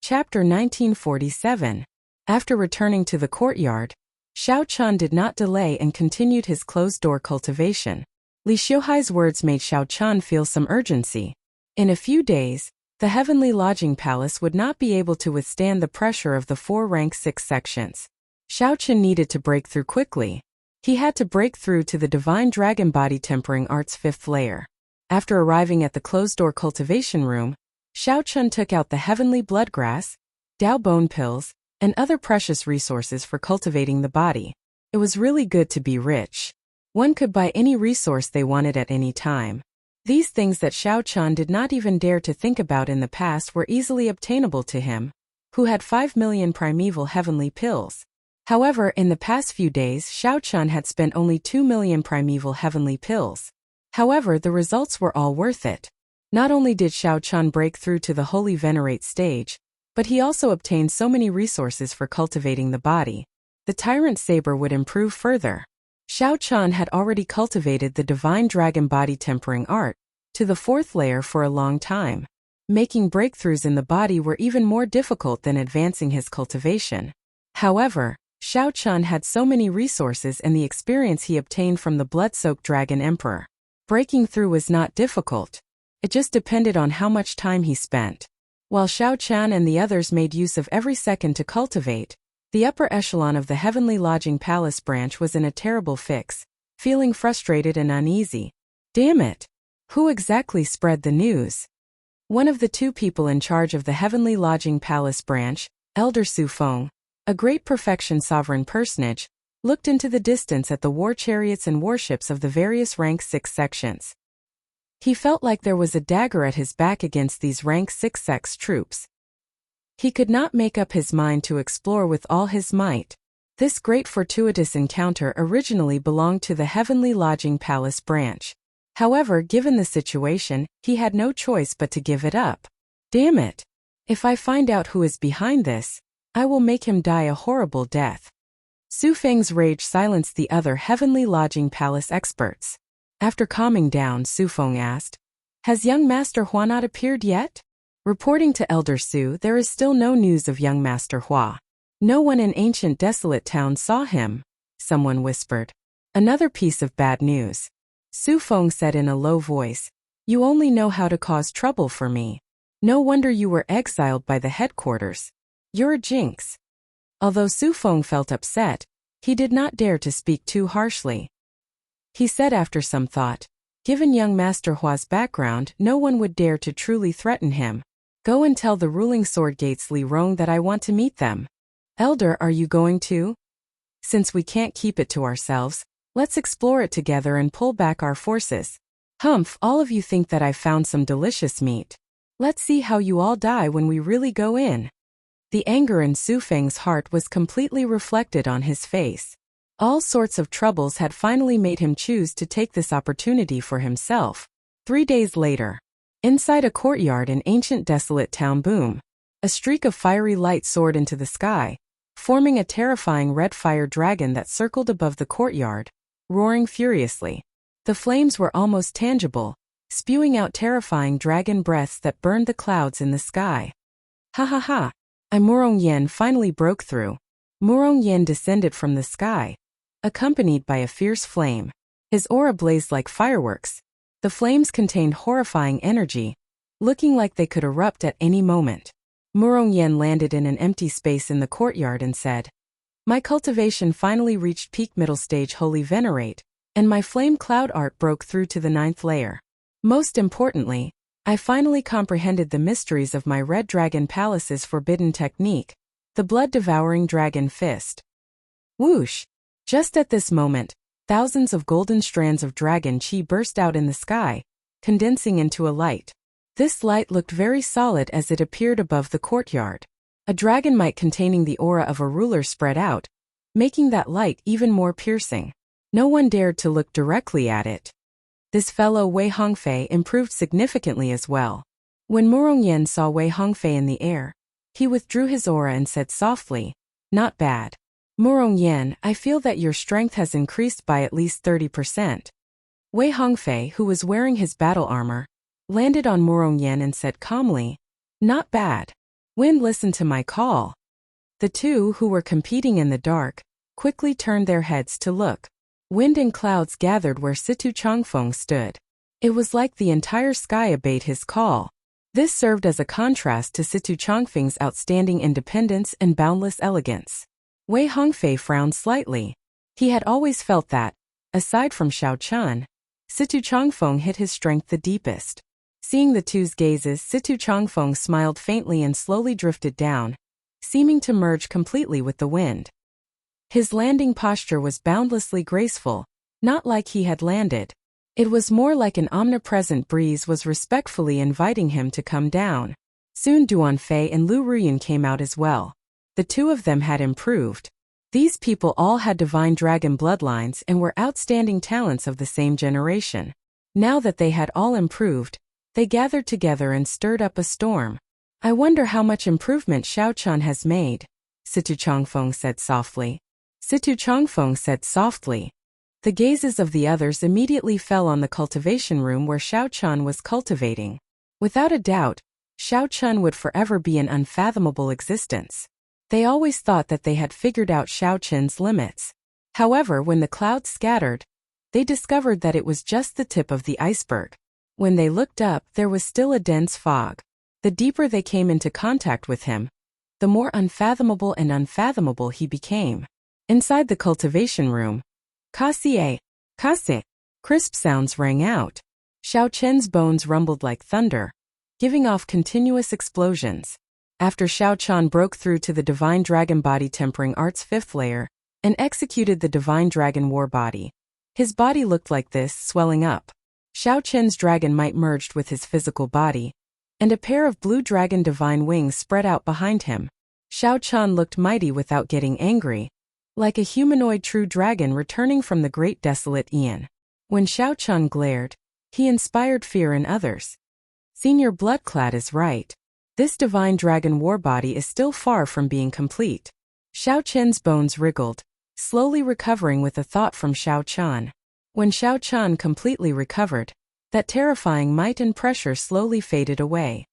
Chapter 1947. After returning to the courtyard, Xiao Chun did not delay and continued his closed-door cultivation. Li Xiuhai's words made Xiao Chun feel some urgency. In a few days, the Heavenly Lodging Palace would not be able to withstand the pressure of the 4 rank 6 sections. Xiao Chun needed to break through quickly. He had to break through to the Divine Dragon Body Tempering Art's 5th layer. After arriving at the closed-door cultivation room, Xiao Chun took out the Heavenly Bloodgrass, Dao Bone Pills, and other precious resources for cultivating the body. It was really good to be rich. One could buy any resource they wanted at any time. These things that Xiao Chun did not even dare to think about in the past were easily obtainable to him, who had 5 million primeval heavenly pills. However, in the past few days, Xiao Chun had spent only 2 million primeval heavenly pills. However, the results were all worth it. Not only did Xiao Chun break through to the Holy Venerate stage, but he also obtained so many resources for cultivating the body. The Tyrant Saber would improve further. Xiao Chun had already cultivated the Divine Dragon Body Tempering Art to the 4th layer for a long time. Making breakthroughs in the body were even more difficult than advancing his cultivation. However, Xiao Chun had so many resources and the experience he obtained from the Blood-Soaked Dragon Emperor. Breaking through was not difficult. It just depended on how much time he spent. While Xiao Chun and the others made use of every second to cultivate, the upper echelon of the Heavenly Lodging Palace branch was in a terrible fix, feeling frustrated and uneasy. Damn it! Who exactly spread the news? One of the 2 people in charge of the Heavenly Lodging Palace branch, Elder Su Feng, a great perfection sovereign personage, looked into the distance at the war chariots and warships of the various rank 6 sections. He felt like there was a dagger at his back against these rank 6 sex troops. He could not make up his mind to explore with all his might. This great fortuitous encounter originally belonged to the Heavenly Lodging Palace branch. However, given the situation, he had no choice but to give it up. Damn it! If I find out who is behind this, I will make him die a horrible death. Su Feng's rage silenced the other Heavenly Lodging Palace experts. After calming down, Su Feng asked, Has young Master Hua not appeared yet? Reporting to Elder Su, there is still no news of young Master Hua. No one in ancient desolate town saw him, someone whispered. Another piece of bad news. Su Feng said in a low voice, You only know how to cause trouble for me. No wonder you were exiled by the headquarters. You're a jinx. Although Su Feng felt upset, he did not dare to speak too harshly. He said after some thought, Given young Master Hua's background, no one would dare to truly threaten him. Go and tell the ruling sword gates Li Rong that I want to meet them. Elder, are you going to? Since we can't keep it to ourselves, let's explore it together and pull back our forces. Humph, all of you think that I've found some delicious meat. Let's see how you all die when we really go in. The anger in Su Feng's heart was completely reflected on his face. All sorts of troubles had finally made him choose to take this opportunity for himself. 3 days later, inside a courtyard in ancient desolate town Boom, a streak of fiery light soared into the sky, forming a terrifying red fire dragon that circled above the courtyard, roaring furiously. The flames were almost tangible, spewing out terrifying dragon breaths that burned the clouds in the sky. Ha ha ha. Murong Yen finally broke through. Murong Yen descended from the sky, accompanied by a fierce flame. His aura blazed like fireworks. The flames contained horrifying energy, looking like they could erupt at any moment. Murong Yen landed in an empty space in the courtyard and said, "My cultivation finally reached peak middle stage Holy Venerate, and my flame cloud art broke through to the 9th layer. Most importantly, I finally comprehended the mysteries of my Red Dragon Palace's forbidden technique, the blood-devouring dragon fist." Whoosh! Just at this moment, thousands of golden strands of dragon chi burst out in the sky, condensing into a light. This light looked very solid as it appeared above the courtyard. A dragon might containing the aura of a ruler spread out, making that light even more piercing. No one dared to look directly at it. This fellow Wei Hongfei improved significantly as well. When Murong Yen saw Wei Hongfei in the air, he withdrew his aura and said softly, "Not bad. Murong Yen, I feel that your strength has increased by at least 30%. Wei Hongfei, who was wearing his battle armor, landed on Murong Yen and said calmly, "Not bad. Wind listened to my call." The two who were competing in the dark quickly turned their heads to look. Wind and clouds gathered where Situ Changfeng stood. It was like the entire sky obeyed his call. This served as a contrast to Situ Changfeng's outstanding independence and boundless elegance. Wei Hongfei frowned slightly. He had always felt that, aside from Xiao Chun, Situ Changfeng hit his strength the deepest. Seeing the two's gazes, Situ Changfeng smiled faintly and slowly drifted down, seeming to merge completely with the wind. His landing posture was boundlessly graceful, not like he had landed. It was more like an omnipresent breeze was respectfully inviting him to come down. Soon Duanfei and Lu Ruyan came out as well. The two of them had improved. These people all had divine dragon bloodlines and were outstanding talents of the same generation. Now that they had all improved, they gathered together and stirred up a storm. "I wonder how much improvement Xiao Chun has made," Situ Changfeng said softly. Situ Changfeng said softly. The gazes of the others immediately fell on the cultivation room where Xiao Chun was cultivating. Without a doubt, Xiao Chun would forever be an unfathomable existence. They always thought that they had figured out Xiao Chun's limits. However, when the clouds scattered, they discovered that it was just the tip of the iceberg. When they looked up, there was still a dense fog. The deeper they came into contact with him, the more unfathomable he became. Inside the cultivation room, "Kasie, Kasie," crisp sounds rang out. Xiao Chen's bones rumbled like thunder, giving off continuous explosions. After Xiao Chun broke through to the Divine Dragon Body Tempering Art's 5th layer and executed the Divine Dragon War Body, his body looked like this, swelling up. Xiao Chen's dragon might merged with his physical body, and a pair of blue dragon divine wings spread out behind him. Xiao Chun looked mighty without getting angry, like a humanoid true dragon returning from the great desolate Aeon. When Xiao Chun glared, he inspired fear in others. Senior Bloodclad is right. This divine dragon war body is still far from being complete. Xiao Chen's bones wriggled, slowly recovering with a thought from Xiao Chun. When Xiao Chun completely recovered, that terrifying might and pressure slowly faded away.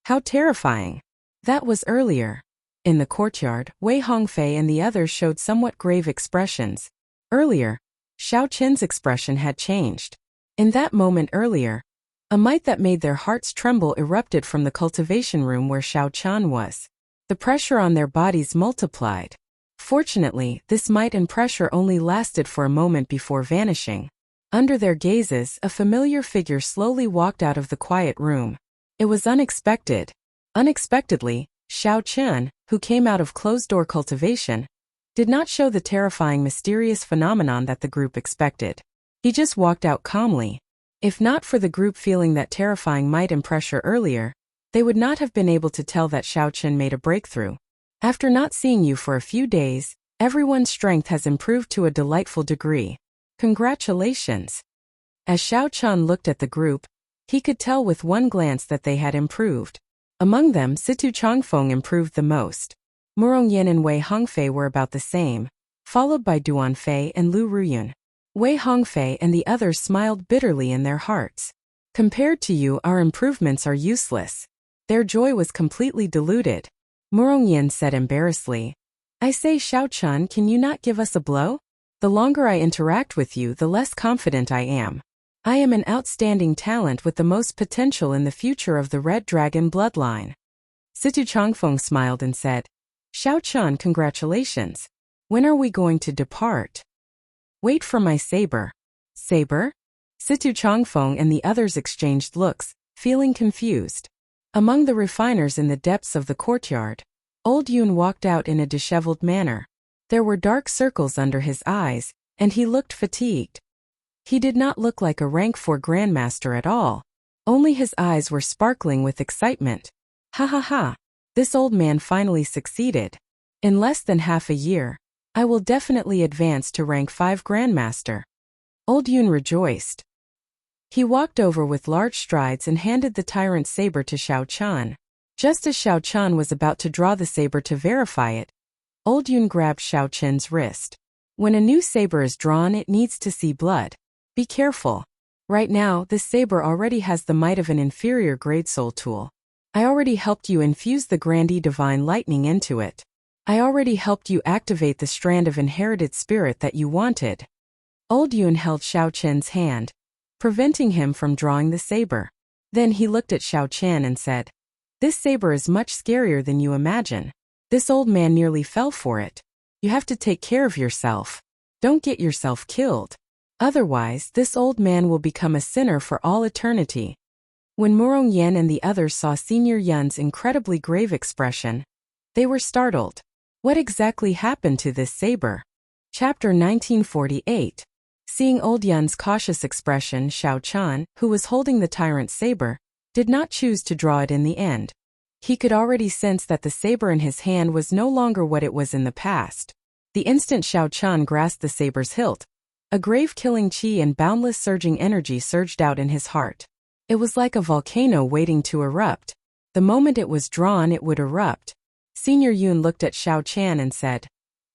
How terrifying! That was earlier. In the courtyard, Wei Hongfei and the others showed somewhat grave expressions. Earlier, Xiao Chen's expression had changed. In that moment earlier, a might that made their hearts tremble erupted from the cultivation room where Xiao Chun was. The pressure on their bodies multiplied. Fortunately, this might and pressure only lasted for a moment before vanishing. Under their gazes, a familiar figure slowly walked out of the quiet room. It was unexpected. Unexpectedly, Xiao Chun, who came out of closed-door cultivation, did not show the terrifying mysterious phenomenon that the group expected. He just walked out calmly. If not for the group feeling that terrifying might and pressure earlier, they would not have been able to tell that Xiao Chun made a breakthrough. After not seeing you for a few days, everyone's strength has improved to a delightful degree. Congratulations. As Xiao Chun looked at the group, he could tell with one glance that they had improved. Among them, Situ Changfeng improved the most. Murong Yen and Wei Hongfei were about the same, followed by Duanfei and Lu Ruyan. Wei Hongfei and the others smiled bitterly in their hearts. Compared to you, our improvements are useless. Their joy was completely diluted. Murongyan said embarrassedly, I say, Xiao-chun, can you not give us a blow? The longer I interact with you, the less confident I am. I am an outstanding talent with the most potential in the future of the Red Dragon bloodline. Situ Changfeng smiled and said, Xiao-chun, congratulations. When are we going to depart? Wait for my saber. Saber? Situ Changfeng and the others exchanged looks, feeling confused. Among the refiners in the depths of the courtyard, Old Yun walked out in a disheveled manner. There were dark circles under his eyes, and he looked fatigued. He did not look like a rank 4 grandmaster at all. Only his eyes were sparkling with excitement. Ha ha ha! This old man finally succeeded. In less than half a year, I will definitely advance to rank 5 grandmaster. Old Yun rejoiced. He walked over with large strides and handed the tyrant's saber to Xiao-chun. Just as Xiao-chun was about to draw the saber to verify it, Old Yun grabbed Xiao-chun's wrist. When a new saber is drawn, it needs to see blood. Be careful. Right now, this saber already has the might of an inferior grade soul tool. I already helped you infuse the Grandee Divine Lightning into it. I already helped you activate the strand of inherited spirit that you wanted. Old Yun held Xiao-chun's hand, preventing him from drawing the saber. Then he looked at Xiao-chun and said, This saber is much scarier than you imagine. This old man nearly fell for it. You have to take care of yourself. Don't get yourself killed. Otherwise, this old man will become a sinner for all eternity. When Murong Yan and the others saw Senior Yun's incredibly grave expression, they were startled. What exactly happened to this saber? Chapter 1948. Seeing Old Yun's cautious expression, Xiao-chun, who was holding the tyrant's saber, did not choose to draw it in the end. He could already sense that the saber in his hand was no longer what it was in the past. The instant Xiao-chun grasped the saber's hilt, a grave-killing chi and boundless surging energy surged out in his heart. It was like a volcano waiting to erupt. The moment it was drawn, it would erupt. Senior Yun looked at Xiao-chun and said,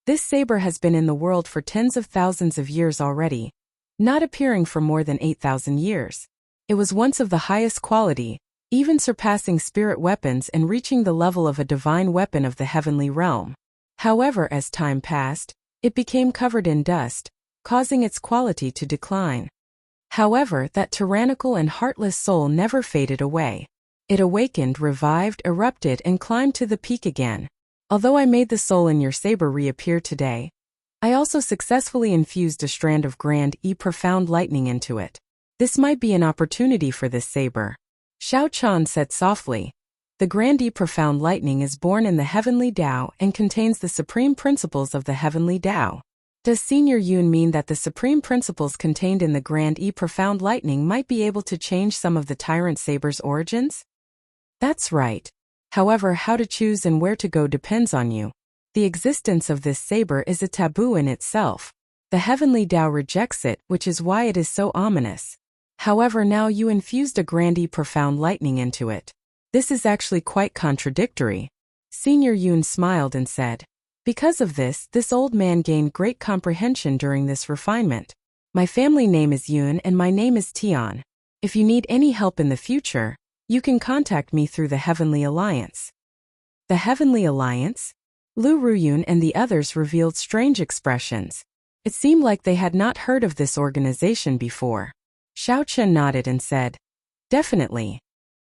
This saber has been in the world for tens of thousands of years already, not appearing for more than 8,000 years. It was once of the highest quality, even surpassing spirit weapons and reaching the level of a divine weapon of the heavenly realm. However, as time passed, it became covered in dust, causing its quality to decline. However, that tyrannical and heartless soul never faded away. It awakened, revived, erupted, and climbed to the peak again. Although I made the soul in your saber reappear today, I also successfully infused a strand of Grandee Profound Lightning into it. This might be an opportunity for this saber. Xiao-chun said softly. The Grandee Profound Lightning is born in the Heavenly Tao and contains the supreme principles of the Heavenly Tao. Does Senior Yun mean that the supreme principles contained in the Grandee Profound Lightning might be able to change some of the Tyrant Saber's origins? That's right. However, how to choose and where to go depends on you. The existence of this saber is a taboo in itself. The Heavenly Tao rejects it, which is why it is so ominous. However, now you infused a Grandee Profound Lightning into it. This is actually quite contradictory. Senior Yun smiled and said, Because of this old man gained great comprehension during this refinement. My family name is Yun and my name is Tian. If you need any help in the future, you can contact me through the Heavenly Alliance. The Heavenly Alliance? Lu Ruyun and the others revealed strange expressions. It seemed like they had not heard of this organization before. Xiao-chun nodded and said, Definitely.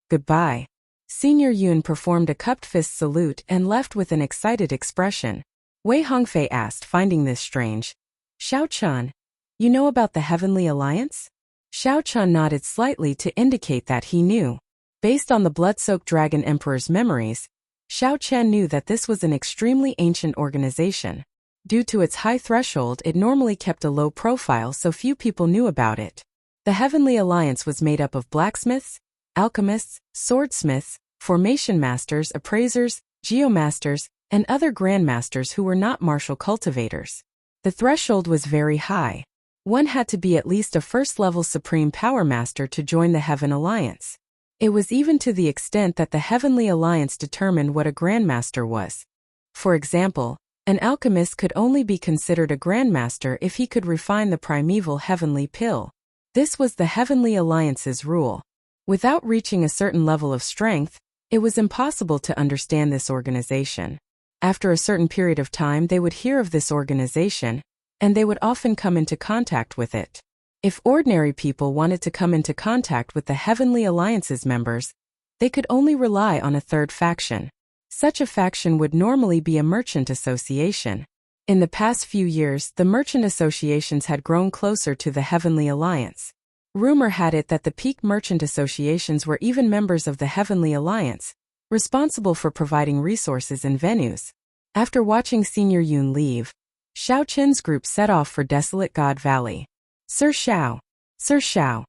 Goodbye. Senior Yun performed a cupped fist salute and left with an excited expression. Wei Hongfei asked, finding this strange. Xiao-chun, you know about the Heavenly Alliance? Xiao-chun nodded slightly to indicate that he knew. Based on the blood-soaked Dragon Emperor's memories, Xiao-chun knew that this was an extremely ancient organization. Due to its high threshold, it normally kept a low profile, so few people knew about it. The Heavenly Alliance was made up of blacksmiths, alchemists, swordsmiths, formation masters, appraisers, geomasters, and other grandmasters who were not martial cultivators. The threshold was very high. One had to be at least a first-level Supreme Power Master to join the Heaven Alliance. It was even to the extent that the Heavenly Alliance determined what a grandmaster was. For example, an alchemist could only be considered a grandmaster if he could refine the primeval heavenly pill. This was the Heavenly Alliance's rule. Without reaching a certain level of strength, It was impossible to understand this organization. After a certain period of time they would hear of this organization, and they would often come into contact with it. If ordinary people wanted to come into contact with the Heavenly Alliance's members, they could only rely on a third faction. Such a faction would normally be a merchant association. In the past few years, the merchant associations had grown closer to the Heavenly Alliance. Rumor had it that the peak merchant associations were even members of the Heavenly Alliance, responsible for providing resources and venues. After watching Senior Yun leave, Xiao Qin's group set off for Desolate God Valley. Sir Xiao! Sir Xiao!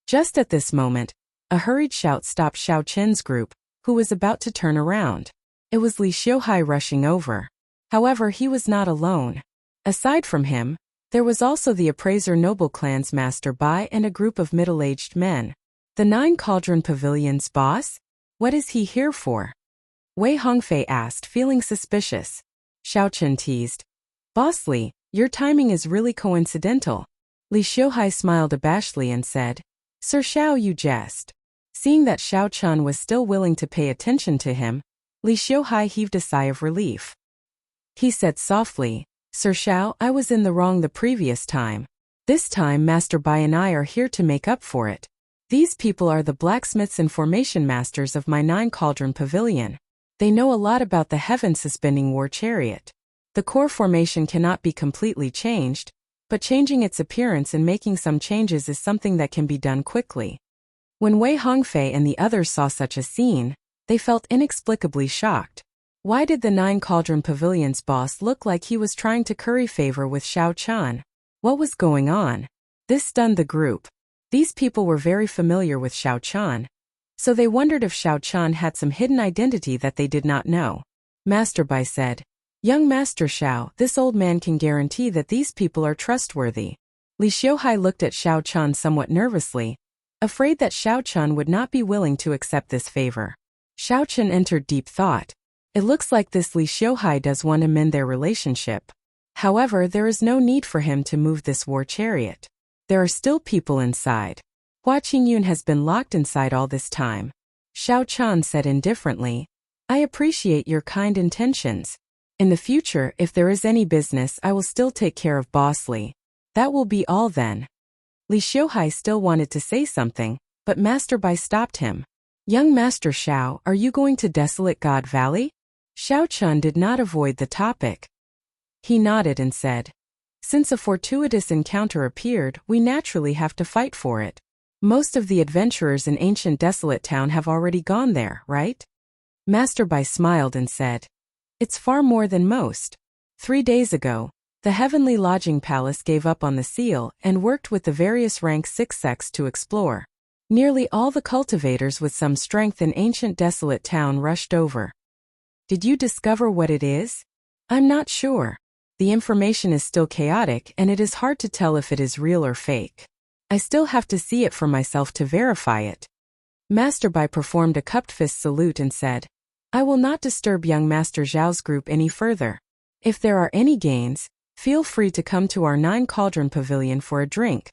Just at this moment, a hurried shout stopped Xiao Qin's group, who was about to turn around. It was Li Xiuhai rushing over. However, he was not alone. Aside from him, there was also the Appraiser Noble Clan's Master Bai and a group of middle-aged men. The Nine Cauldron Pavilion's boss? What is he here for? Wei Hongfei asked, feeling suspicious. Xiao Qin teased. Boss Li, your timing is really coincidental. Li Xiuhai smiled abashedly and said, Sir Xiao, you jest. Seeing that Xiao Chun was still willing to pay attention to him, Li Xiuhai heaved a sigh of relief. He said softly, Sir Xiao, I was in the wrong the previous time. This time Master Bai and I are here to make up for it. These people are the blacksmiths and formation masters of my Nine Cauldron Pavilion. They know a lot about the heaven-suspending war chariot. The core formation cannot be completely changed, but changing its appearance and making some changes is something that can be done quickly. When Wei Hongfei and the others saw such a scene, they felt inexplicably shocked. Why did the Nine Cauldron Pavilion's boss look like he was trying to curry favor with Xiao Chun? What was going on? This stunned the group. These people were very familiar with Xiao Chun, so they wondered if Xiao Chun had some hidden identity that they did not know. Master Bai said, Young Master Xiao, this old man can guarantee that these people are trustworthy. Li Xiuhai looked at Xiao Chun somewhat nervously, afraid that Xiao Chun would not be willing to accept this favor. Xiao Chun entered deep thought. It looks like this Li Xiuhai does want to mend their relationship. However, there is no need for him to move this war chariot. There are still people inside. Hua Qingyun has been locked inside all this time. Xiao Chun said indifferently, I appreciate your kind intentions. In the future, if there is any business, I will still take care of Boss Li. That will be all then. Li Xiuhai still wanted to say something, but Master Bai stopped him. Young Master Xiao, are you going to Desolate God Valley? Xiao Chun did not avoid the topic. He nodded and said, Since a fortuitous encounter appeared, we naturally have to fight for it. Most of the adventurers in ancient Desolate Town have already gone there, right? Master Bai smiled and said, It's far more than most. 3 days ago, the Heavenly Lodging Palace gave up on the seal and worked with the various rank 6 sects to explore. Nearly all the cultivators with some strength in ancient Desolate Town rushed over. Did you discover what it is? I'm not sure. The information is still chaotic and it is hard to tell if it is real or fake. I still have to see it for myself to verify it. Master Bai performed a cupped fist salute and said, I will not disturb young Master Zhao's group any further. If there are any gains, feel free to come to our Nine Cauldron Pavilion for a drink.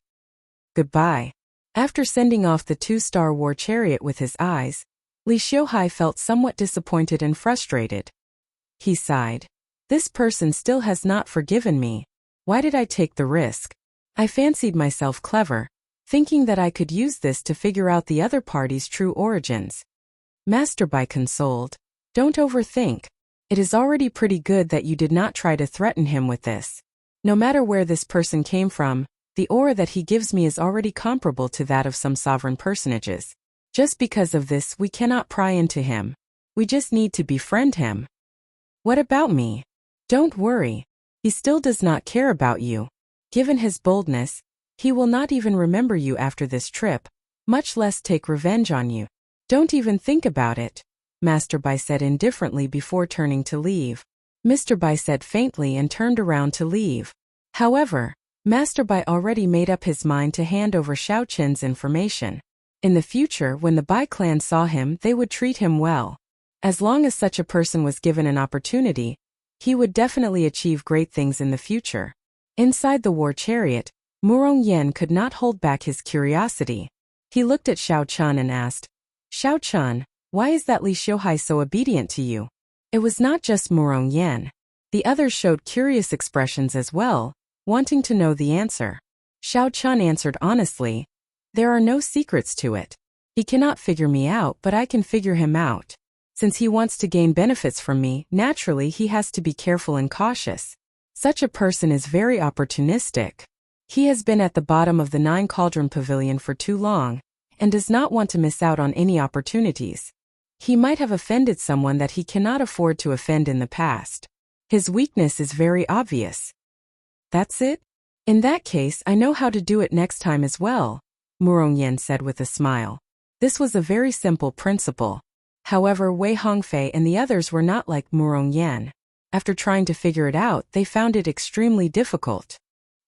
Goodbye. After sending off the 2-star war chariot with his eyes, Li Xiuhai felt somewhat disappointed and frustrated. He sighed. This person still has not forgiven me. Why did I take the risk? I fancied myself clever, thinking that I could use this to figure out the other party's true origins. Master Bai consoled. Don't overthink. It is already pretty good that you did not try to threaten him with this. No matter where this person came from, the aura that he gives me is already comparable to that of some sovereign personages. Just because of this, we cannot pry into him. We just need to befriend him. What about me? Don't worry. He still does not care about you. Given his boldness, he will not even remember you after this trip, much less take revenge on you. Don't even think about it, Master Bai said indifferently before turning to leave. Mr. Bai said faintly and turned around to leave. However, Master Bai already made up his mind to hand over Xiao Qin's information. In the future, when the Bai clan saw him, they would treat him well. As long as such a person was given an opportunity, he would definitely achieve great things in the future. Inside the war chariot, Murong Yen could not hold back his curiosity. He looked at Xiao Chun and asked, Xiao Chun, Why is that Li Xiuhai so obedient to you? It was not just Murong Yan. The others showed curious expressions as well, wanting to know the answer. Xiao Chun answered honestly, there are no secrets to it. He cannot figure me out, but I can figure him out. Since he wants to gain benefits from me, naturally he has to be careful and cautious. Such a person is very opportunistic. He has been at the bottom of the Nine Cauldron Pavilion for too long, and does not want to miss out on any opportunities. He might have offended someone that he cannot afford to offend in the past. His weakness is very obvious. That's it? In that case, I know how to do it next time as well, Murong Yan said with a smile. This was a very simple principle. However, Wei Hongfei and the others were not like Murong Yan. After trying to figure it out, they found it extremely difficult.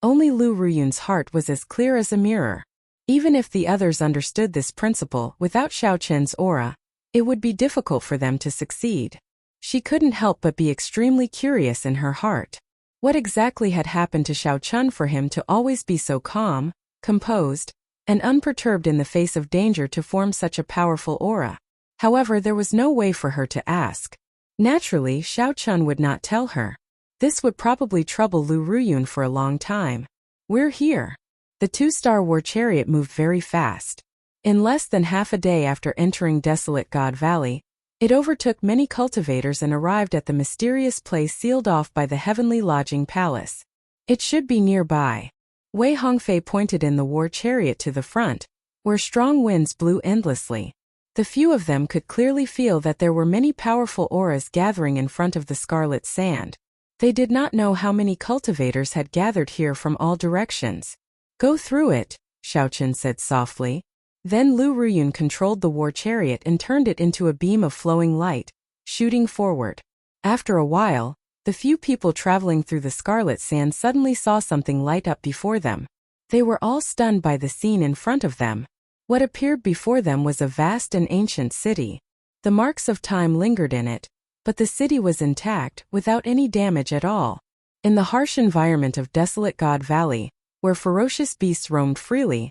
Only Lu Ruyun's heart was as clear as a mirror. Even if the others understood this principle, without Xiao Chen's aura, it would be difficult for them to succeed. She couldn't help but be extremely curious in her heart. What exactly had happened to Xiao Chun for him to always be so calm, composed, and unperturbed in the face of danger to form such a powerful aura? However, there was no way for her to ask. Naturally, Xiao Chun would not tell her. This would probably trouble Lu Ruyun for a long time. We're here. The two-star war chariot moved very fast. In less than half a day after entering Desolate God Valley, it overtook many cultivators and arrived at the mysterious place sealed off by the Heavenly Lodging Palace. It should be nearby. Wei Hongfei pointed in the war chariot to the front, where strong winds blew endlessly. The few of them could clearly feel that there were many powerful auras gathering in front of the scarlet sand. They did not know how many cultivators had gathered here from all directions. Go through it, Xiao Chen said softly. Then Lu Ruyun controlled the war chariot and turned it into a beam of flowing light, shooting forward. After a while, the few people traveling through the scarlet sand suddenly saw something light up before them. They were all stunned by the scene in front of them. What appeared before them was a vast and ancient city. The marks of time lingered in it, but the city was intact, without any damage at all. In the harsh environment of Desolate God Valley, where ferocious beasts roamed freely,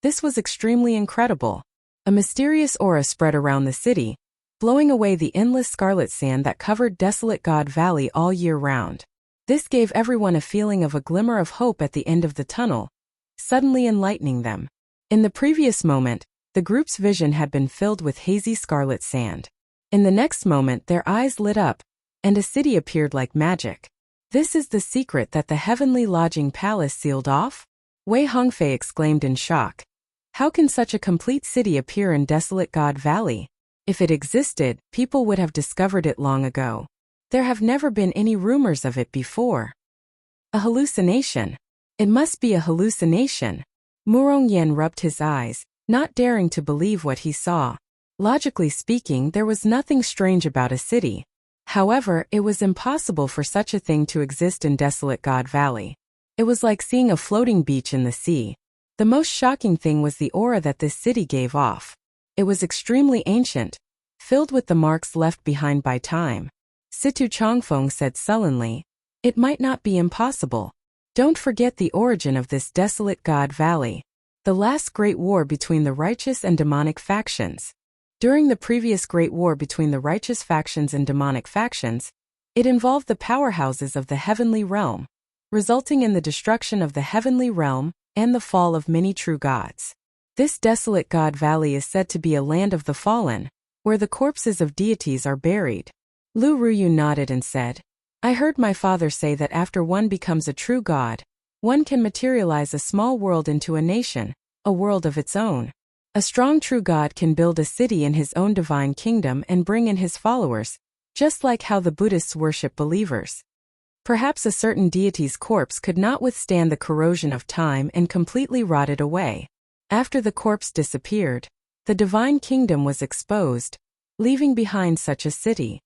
this was extremely incredible. A mysterious aura spread around the city, blowing away the endless scarlet sand that covered Desolate God Valley all year round. This gave everyone a feeling of a glimmer of hope at the end of the tunnel, suddenly enlightening them. In the previous moment, the group's vision had been filled with hazy scarlet sand. In the next moment, their eyes lit up, and a city appeared like magic. This is the secret that the Heavenly Lodging Palace sealed off? Wei Hongfei exclaimed in shock. How can such a complete city appear in Desolate God Valley? If it existed, people would have discovered it long ago. There have never been any rumors of it before. A hallucination. It must be a hallucination. Murong Yan rubbed his eyes, not daring to believe what he saw. Logically speaking, there was nothing strange about a city. However, it was impossible for such a thing to exist in Desolate God Valley. It was like seeing a floating beach in the sea. The most shocking thing was the aura that this city gave off. It was extremely ancient, filled with the marks left behind by time. Situ Chongfeng said sullenly, it might not be impossible. Don't forget the origin of this Desolate God Valley. The last great war between the righteous and demonic factions. During the previous great war between the righteous factions and demonic factions, it involved the powerhouses of the heavenly realm, resulting in the destruction of the heavenly realm and the fall of many true gods. This Desolate God Valley is said to be a land of the fallen, where the corpses of deities are buried. Lu Ruyun nodded and said, I heard my father say that after one becomes a true god, one can materialize a small world into a nation, a world of its own. A strong true god can build a city in his own divine kingdom and bring in his followers, just like how the Buddhists worship believers. Perhaps a certain deity's corpse could not withstand the corrosion of time and completely rotted away. After the corpse disappeared, the divine kingdom was exposed, leaving behind such a city.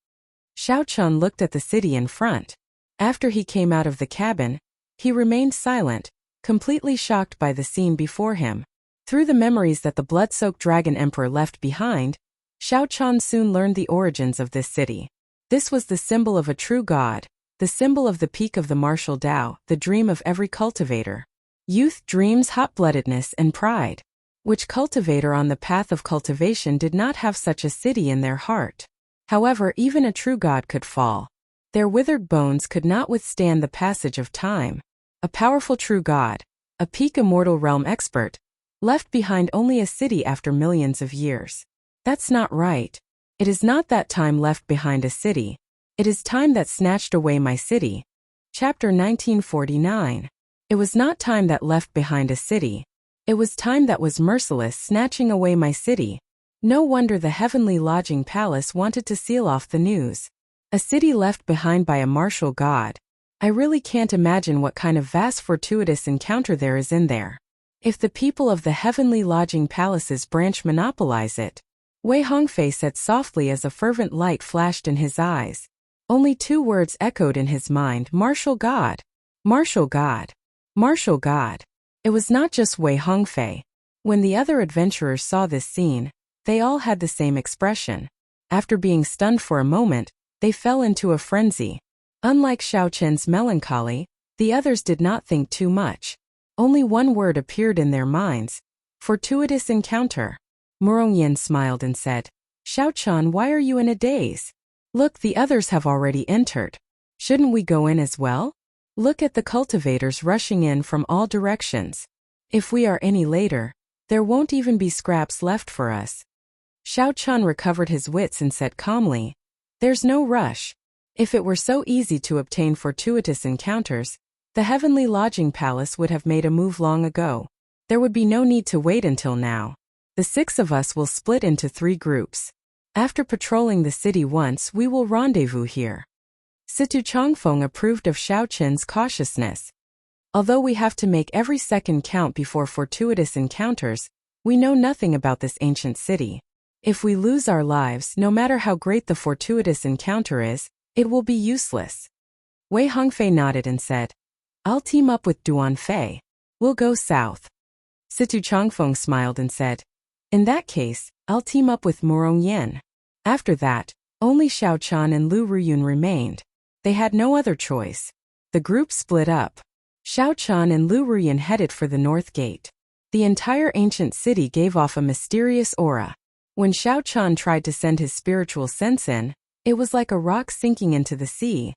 Xiao Chun looked at the city in front. After he came out of the cabin, he remained silent, completely shocked by the scene before him. Through the memories that the blood-soaked dragon emperor left behind, Xiao Chun soon learned the origins of this city. This was the symbol of a true god, the symbol of the peak of the martial Tao, the dream of every cultivator. Youth, dreams, hot-bloodedness, and pride. Which cultivator on the path of cultivation did not have such a city in their heart? However, even a true god could fall. Their withered bones could not withstand the passage of time. A powerful true god, a peak immortal realm expert, left behind only a city after millions of years. That's not right. It is not that time left behind a city. It is time that snatched away my city. Chapter 1949. It was not time that left behind a city. It was time that was merciless, snatching away my city. No wonder the heavenly lodging palace wanted to seal off the news. A city left behind by a martial god. I really can't imagine what kind of vast fortuitous encounter there is in there. If the people of the heavenly lodging palace's branch monopolize it. Wei Hongfei said softly as a fervent light flashed in his eyes. Only 2 words echoed in his mind: martial god. Martial god. Martial god. It was not just Wei Hongfei. When the other adventurers saw this scene, they all had the same expression. After being stunned for a moment, they fell into a frenzy. Unlike Xiao Chen's melancholy, the others did not think too much. Only one word appeared in their minds: fortuitous encounter. Murongyan smiled and said, Xiao Chen, why are you in a daze? Look, the others have already entered. Shouldn't we go in as well? Look at the cultivators rushing in from all directions. If we are any later, there won't even be scraps left for us. Xiao Chen recovered his wits and said calmly, there's no rush. If it were so easy to obtain fortuitous encounters, the heavenly lodging palace would have made a move long ago. There would be no need to wait until now. The 6 of us will split into 3 groups. After patrolling the city once, we will rendezvous here. Situ Chongfeng approved of Xiao Chen's cautiousness. Although we have to make every second count before fortuitous encounters, we know nothing about this ancient city. If we lose our lives, no matter how great the fortuitous encounter is, it will be useless. Wei Hongfei nodded and said, I'll team up with Duan Fei. We'll go south. Situ Chongfeng smiled and said, in that case, I'll team up with Murongyan. After that, only Xiao Chen and Lu Ruyun remained. They had no other choice. The group split up. Xiao Chen and Lu Ruyun headed for the north gate. The entire ancient city gave off a mysterious aura. When Xiao Chen tried to send his spiritual sense in, it was like a rock sinking into the sea.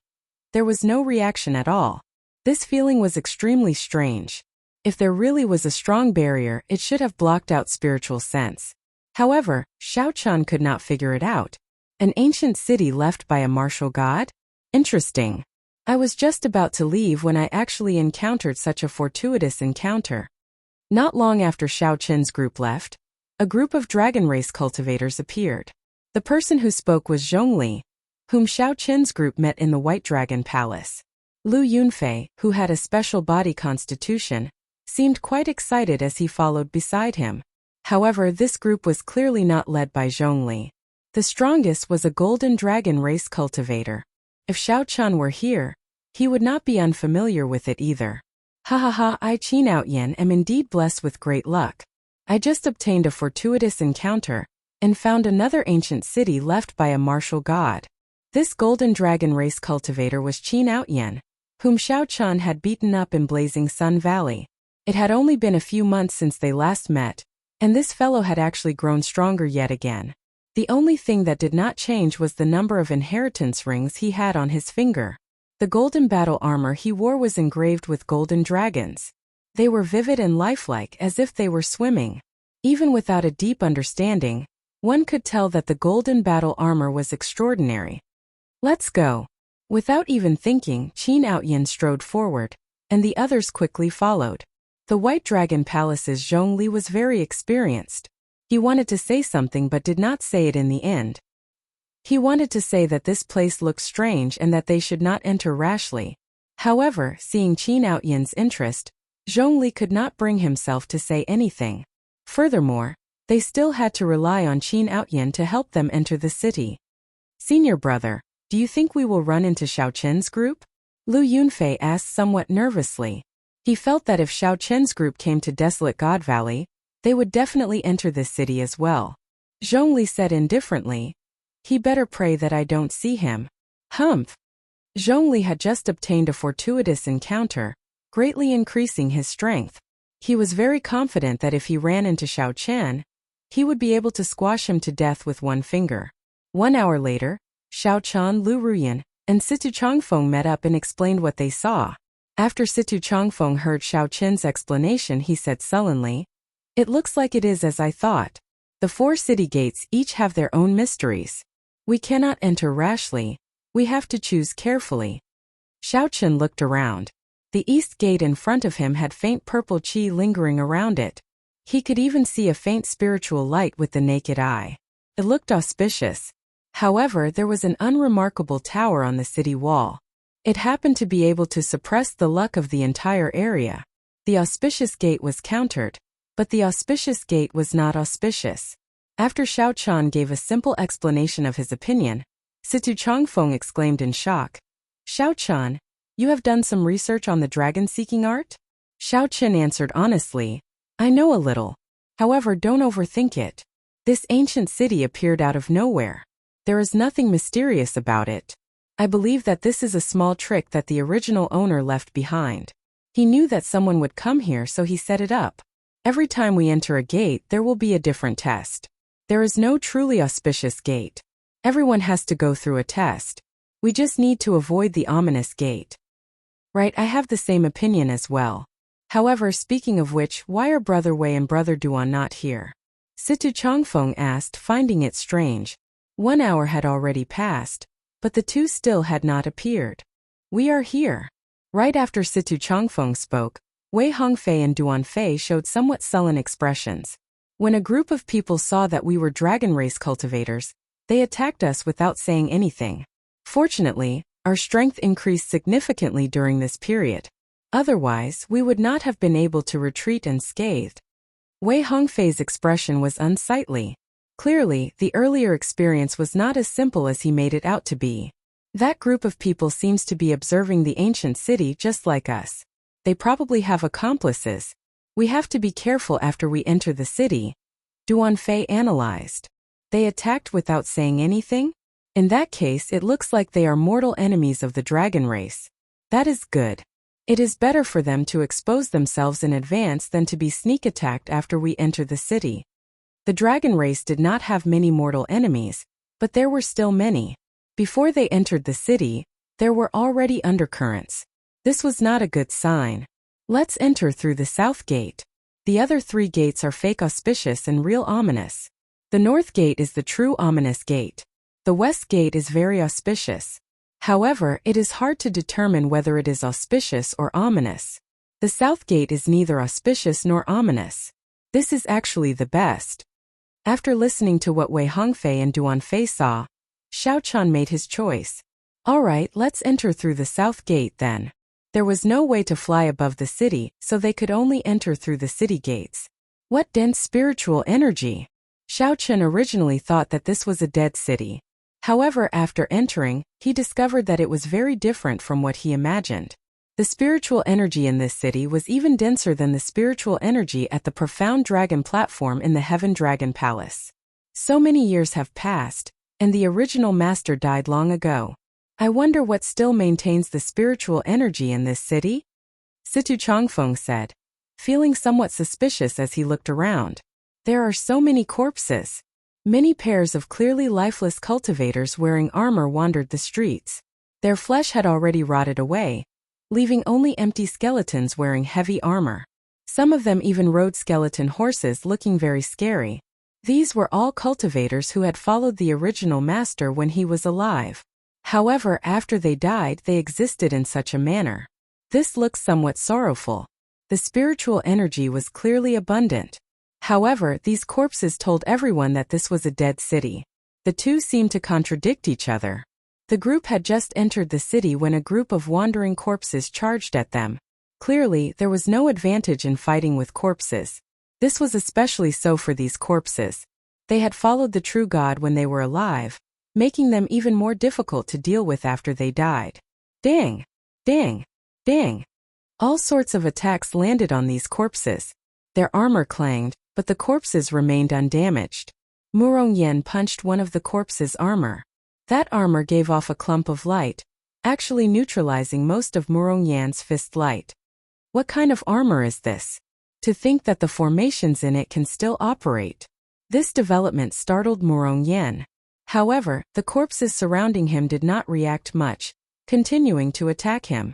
There was no reaction at all. This feeling was extremely strange. If there really was a strong barrier, it should have blocked out spiritual sense. However, Xiao Chen could not figure it out. An ancient city left by a martial god? Interesting. I was just about to leave when I actually encountered such a fortuitous encounter. Not long after Xiao Chen's group left, a group of dragon race cultivators appeared. The person who spoke was Zhongli, whom Xiao Chen's group met in the White Dragon Palace. Lu Yunfei, who had a special body constitution, seemed quite excited as he followed beside him. However, this group was clearly not led by Zhongli. The strongest was a golden dragon race cultivator. If Xiao Chen were here, he would not be unfamiliar with it either. Ha ha ha, I Qin Outyan am indeed blessed with great luck. I just obtained a fortuitous encounter, and found another ancient city left by a martial god. This golden dragon race cultivator was Qin Outyan, whom Xiao Chen had beaten up in Blazing Sun Valley. It had only been a few months since they last met, and this fellow had actually grown stronger yet again. The only thing that did not change was the number of inheritance rings he had on his finger. The golden battle armor he wore was engraved with golden dragons. They were vivid and lifelike as if they were swimming. Even without a deep understanding, one could tell that the golden battle armor was extraordinary. Let's go. Without even thinking, Qin Outyan strode forward, and the others quickly followed. The White Dragon Palace's Zhongli was very experienced. He wanted to say something but did not say it in the end. He wanted to say that this place looked strange and that they should not enter rashly. However, seeing Qin Outyan's interest, Zhongli could not bring himself to say anything. Furthermore, they still had to rely on Qin Outyan to help them enter the city. Senior brother, do you think we will run into Xiao Chen's group? Lu Yunfei asked somewhat nervously. He felt that if Xiao Chen's group came to Desolate God Valley, they would definitely enter this city as well. Zhongli said indifferently, he better pray that I don't see him. Humph! Zhongli had just obtained a fortuitous encounter, greatly increasing his strength. He was very confident that if he ran into Xiao Chen, he would be able to squash him to death with one finger. 1 hour later, Xiao Chen, Lu Ruyan, and Situ Changfeng met up and explained what they saw. After Situ Changfeng heard Xiao Chen's explanation, he said sullenly, "It looks like it is as I thought. The 4 city gates each have their own mysteries. We cannot enter rashly. We have to choose carefully." Xiao Chen looked around. The east gate in front of him had faint purple qi lingering around it. He could even see a faint spiritual light with the naked eye. It looked auspicious. However, there was an unremarkable tower on the city wall. It happened to be able to suppress the luck of the entire area. The auspicious gate was countered, but the auspicious gate was not auspicious. After Xiao Chen gave a simple explanation of his opinion, Situ Changfeng exclaimed in shock, "Xiao Chen, you have done some research on the dragon-seeking art?" Xiao Chen answered honestly, "I know a little. However, don't overthink it. This ancient city appeared out of nowhere. There is nothing mysterious about it. I believe that this is a small trick that the original owner left behind. He knew that someone would come here, so he set it up. Every time we enter a gate, there will be a different test. There is no truly auspicious gate. Everyone has to go through a test. We just need to avoid the ominous gate." "Right, I have the same opinion as well. However, speaking of which, why are Brother Wei and Brother Duan not here?" Situ Changfeng asked, finding it strange. 1 hour had already passed, but the two still had not appeared. "We are here." Right after Situ Changfeng spoke, Wei Hongfei and Duan Fei showed somewhat sullen expressions. When a group of people saw that we were dragon race cultivators, they attacked us without saying anything. Fortunately, our strength increased significantly during this period. Otherwise, we would not have been able to retreat unscathed. Wei Hongfei's expression was unsightly. Clearly, the earlier experience was not as simple as he made it out to be. That group of people seems to be observing the ancient city just like us. They probably have accomplices. We have to be careful after we enter the city. Duan Fei analyzed. They attacked without saying anything? In that case, it looks like they are mortal enemies of the dragon race. That is good. It is better for them to expose themselves in advance than to be sneak attacked after we enter the city. The dragon race did not have many mortal enemies, but there were still many. Before they entered the city, there were already undercurrents. This was not a good sign. Let's enter through the south gate. The other 3 gates are fake auspicious and real ominous. The north gate is the true ominous gate. The west gate is very auspicious. However, it is hard to determine whether it is auspicious or ominous. The south gate is neither auspicious nor ominous. This is actually the best. After listening to what Wei Hongfei and Duan Fei saw, Xiao Chen made his choice. Alright, let's enter through the south gate then. There was no way to fly above the city, so they could only enter through the city gates. What dense spiritual energy! Xiao Chen originally thought that this was a dead city. However, after entering, he discovered that it was very different from what he imagined. The spiritual energy in this city was even denser than the spiritual energy at the profound dragon platform in the Heaven Dragon Palace. So many years have passed, and the original master died long ago. I wonder what still maintains the spiritual energy in this city? Situ Changfeng said, feeling somewhat suspicious as he looked around. There are so many corpses. Many pairs of clearly lifeless cultivators wearing armor wandered the streets. Their flesh had already rotted away, leaving only empty skeletons wearing heavy armor. Some of them even rode skeleton horses looking very scary. These were all cultivators who had followed the original master when he was alive. However, after they died, they existed in such a manner. This looks somewhat sorrowful. The spiritual energy was clearly abundant. However, these corpses told everyone that this was a dead city. The two seemed to contradict each other. The group had just entered the city when a group of wandering corpses charged at them. Clearly, there was no advantage in fighting with corpses. This was especially so for these corpses. They had followed the true God when they were alive, making them even more difficult to deal with after they died. Ding! Ding! Ding! All sorts of attacks landed on these corpses. Their armor clanged, but the corpses remained undamaged. Murong Yen punched one of the corpses' armor. That armor gave off a clump of light, actually neutralizing most of Murong Yan's fist light. What kind of armor is this? To think that the formations in it can still operate. This development startled Morong Yen. However, the corpses surrounding him did not react much, continuing to attack him.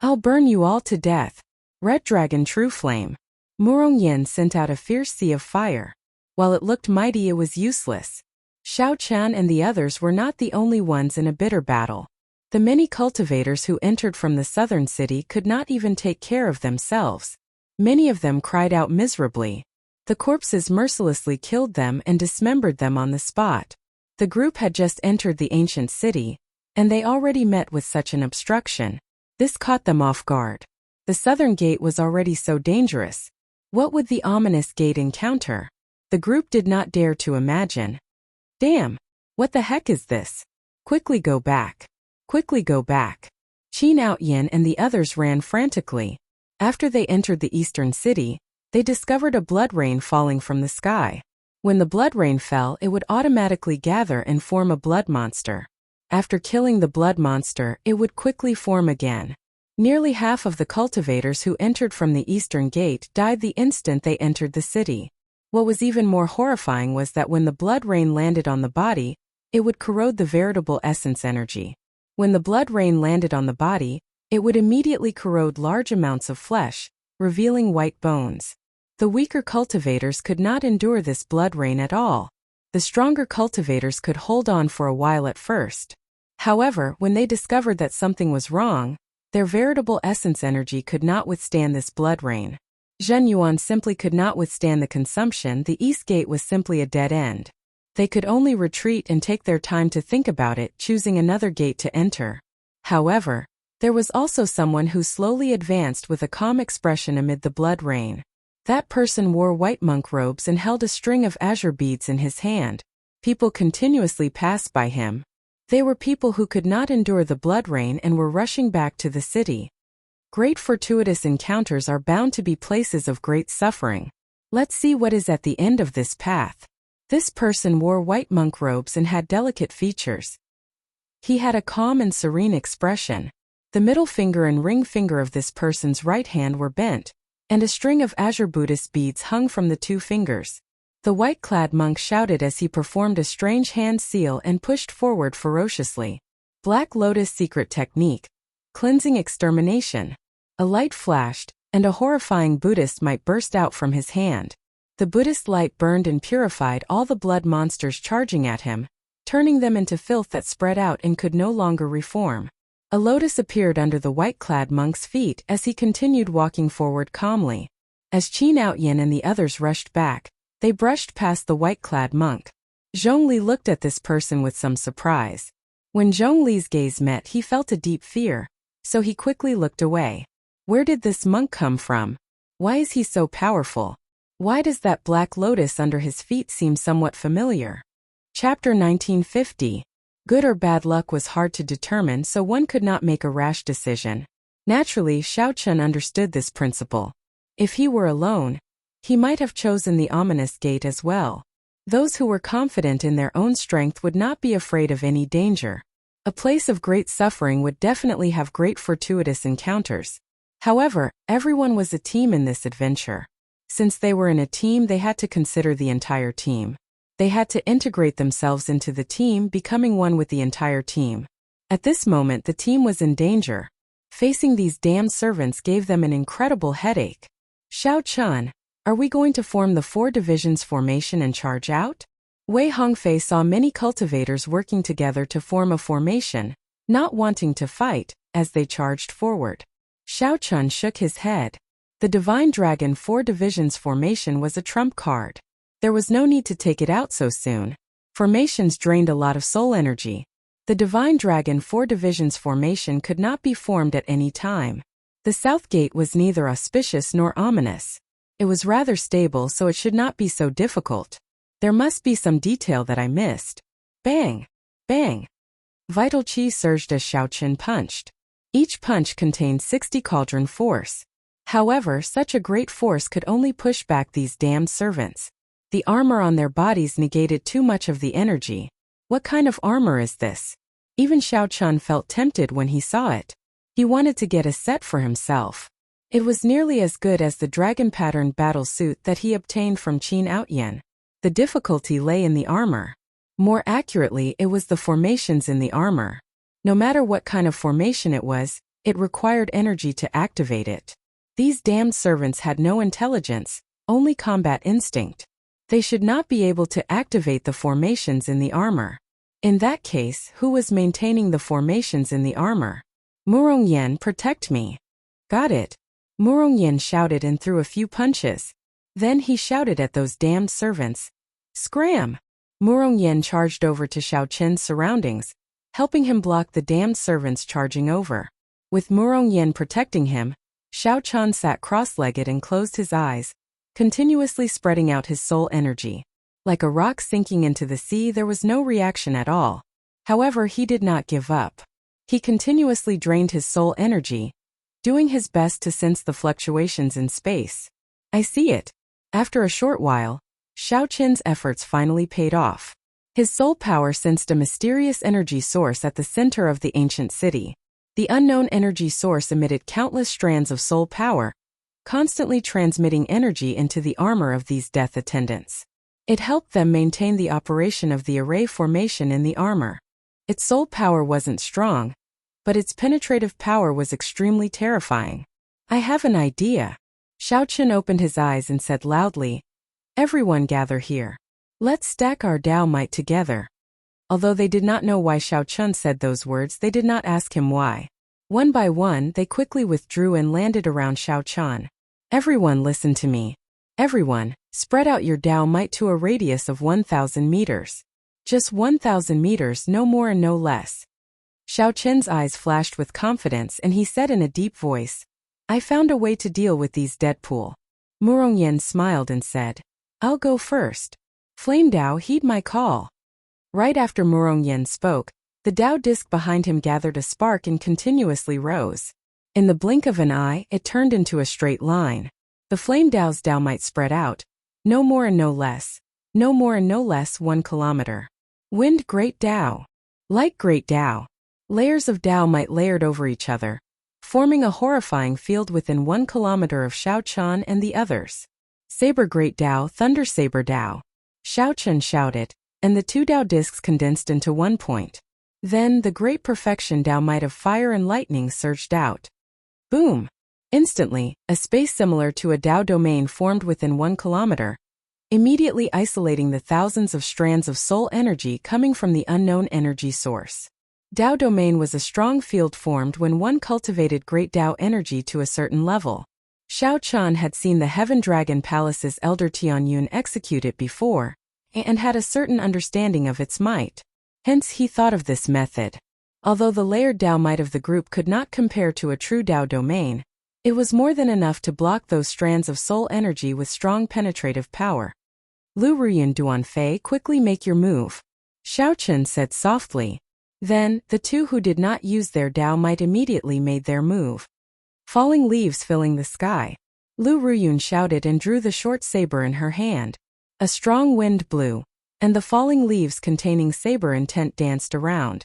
I'll burn you all to death. Red Dragon True Flame. Morong Yen sent out a fierce sea of fire. While it looked mighty, it was useless. Xiao Chan and the others were not the only ones in a bitter battle. The many cultivators who entered from the southern city could not even take care of themselves. Many of them cried out miserably. The corpses mercilessly killed them and dismembered them on the spot. The group had just entered the ancient city, and they already met with such an obstruction. This caught them off guard. The southern gate was already so dangerous. What would the ominous gate encounter? The group did not dare to imagine. Damn! What the heck is this? Quickly go back. Quickly go back. Qin Outyin and the others ran frantically. After they entered the eastern city, they discovered a blood rain falling from the sky. When the blood rain fell, it would automatically gather and form a blood monster. After killing the blood monster, it would quickly form again. Nearly half of the cultivators who entered from the eastern gate died the instant they entered the city. What was even more horrifying was that when the blood rain landed on the body, it would corrode the veritable essence energy. When the blood rain landed on the body, it would immediately corrode large amounts of flesh, revealing white bones. The weaker cultivators could not endure this blood rain at all. The stronger cultivators could hold on for a while at first. However, when they discovered that something was wrong, their veritable essence energy could not withstand this blood rain. Zhen Yuan simply could not withstand the consumption. The east gate was simply a dead end. They could only retreat and take their time to think about it, choosing another gate to enter. However, there was also someone who slowly advanced with a calm expression amid the blood rain. That person wore white monk robes and held a string of azure beads in his hand. People continuously passed by him. They were people who could not endure the blood rain and were rushing back to the city. Great fortuitous encounters are bound to be places of great suffering. Let's see what is at the end of this path. This person wore white monk robes and had delicate features. He had a calm and serene expression. The middle finger and ring finger of this person's right hand were bent, and a string of azure Buddhist beads hung from the two fingers. The white-clad monk shouted as he performed a strange hand seal and pushed forward ferociously. Black Lotus Secret Technique. Cleansing Extermination. A light flashed, and a horrifying Buddhist might burst out from his hand. The Buddhist light burned and purified all the blood monsters charging at him, turning them into filth that spread out and could no longer reform. A lotus appeared under the white-clad monk's feet as he continued walking forward calmly. As Qin Outyin and the others rushed back, they brushed past the white-clad monk. Zhongli looked at this person with some surprise. When Zhongli's gaze met, he felt a deep fear, so he quickly looked away. Where did this monk come from? Why is he so powerful? Why does that black lotus under his feet seem somewhat familiar? Chapter 1950. Good or bad luck was hard to determine, so one could not make a rash decision. Naturally, Xiao Chun understood this principle. If he were alone, he might have chosen the ominous gate as well. Those who were confident in their own strength would not be afraid of any danger. A place of great suffering would definitely have great fortuitous encounters. However, everyone was a team in this adventure. Since they were in a team, they had to consider the entire team. They had to integrate themselves into the team, becoming one with the entire team. At this moment, the team was in danger. Facing these damned servants gave them an incredible headache. Xiao Chun, are we going to form the 4 divisions formation and charge out? Wei Hongfei saw many cultivators working together to form a formation, not wanting to fight, as they charged forward. Xiao Chun shook his head. The Divine Dragon 4 divisions formation was a trump card. There was no need to take it out so soon. Formations drained a lot of soul energy. The Divine Dragon 4 divisions formation could not be formed at any time. The South Gate was neither auspicious nor ominous. It was rather stable, so it should not be so difficult. There must be some detail that I missed. Bang! Bang! Vital Qi surged as Xiao Chun punched. Each punch contained 60 cauldron force. However, such a great force could only push back these damned servants. The armor on their bodies negated too much of the energy. What kind of armor is this? Even Xiao Chun felt tempted when he saw it. He wanted to get a set for himself. It was nearly as good as the dragon-patterned battle suit that he obtained from Qin Outyen. The difficulty lay in the armor. More accurately, it was the formations in the armor. No matter what kind of formation it was, it required energy to activate it. These damned servants had no intelligence, only combat instinct. They should not be able to activate the formations in the armor. In that case, who was maintaining the formations in the armor? Murongyan, protect me. Got it. Murongyan shouted and threw a few punches. Then he shouted at those damned servants. Scram! Murongyan charged over to Xiaoqin's surroundings, helping him block the damned servants charging over. With Murongyan protecting him, Xiaoqian sat cross-legged and closed his eyes, continuously spreading out his soul energy. Like a rock sinking into the sea, there was no reaction at all. However, he did not give up. He continuously drained his soul energy, doing his best to sense the fluctuations in space. I see it. After a short while, Xiaoqin's efforts finally paid off. His soul power sensed a mysterious energy source at the center of the ancient city. The unknown energy source emitted countless strands of soul power, constantly transmitting energy into the armor of these death attendants. It helped them maintain the operation of the array formation in the armor. Its soul power wasn't strong, but its penetrative power was extremely terrifying. I have an idea. Xiaoqin opened his eyes and said loudly, Everyone gather here. Let's stack our Dao might together. Although they did not know why Xiaoqin said those words, they did not ask him why. One by one, they quickly withdrew and landed around Xiaoqin. Everyone listen to me. Everyone, spread out your Dao might to a radius of 1,000 meters. Just 1,000 meters, no more and no less. Xiaoqin's eyes flashed with confidence and he said in a deep voice, I found a way to deal with these Deadpool. Murongyan smiled and said, I'll go first. Flame Dao, heed my call. Right after Murongyan spoke, the Dao disc behind him gathered a spark and continuously rose. In the blink of an eye, it turned into a straight line. The Flame Dao's Dao might spread out. No more and no less. No more and no less 1 kilometer. Wind Great Dao. Like Great Dao. Layers of Dao might layered over each other, forming a horrifying field within 1 kilometer of Xiaoqian and the others. Saber Great Dao, Thunder Saber Dao. Xiaoqian shouted, and the 2 Dao discs condensed into 1 point. Then the Great Perfection Dao might of fire and lightning surged out. Boom! Instantly, a space similar to a Dao domain formed within 1 kilometer, immediately isolating the thousands of strands of soul energy coming from the unknown energy source. Dao domain was a strong field formed when one cultivated great Dao energy to a certain level. Xiaoqian had seen the Heaven Dragon Palace's elder Tianyun execute it before, and had a certain understanding of its might. Hence he thought of this method. Although the layered Dao might of the group could not compare to a true Dao domain, it was more than enough to block those strands of soul energy with strong penetrative power. Lu Ruyun Duanfei, quickly make your move. Xiaoqian said softly. Then, the 2 who did not use their Dao might immediately made their move. Falling leaves filling the sky. Lu Ruyun shouted and drew the short saber in her hand. A strong wind blew, and the falling leaves containing saber intent danced around.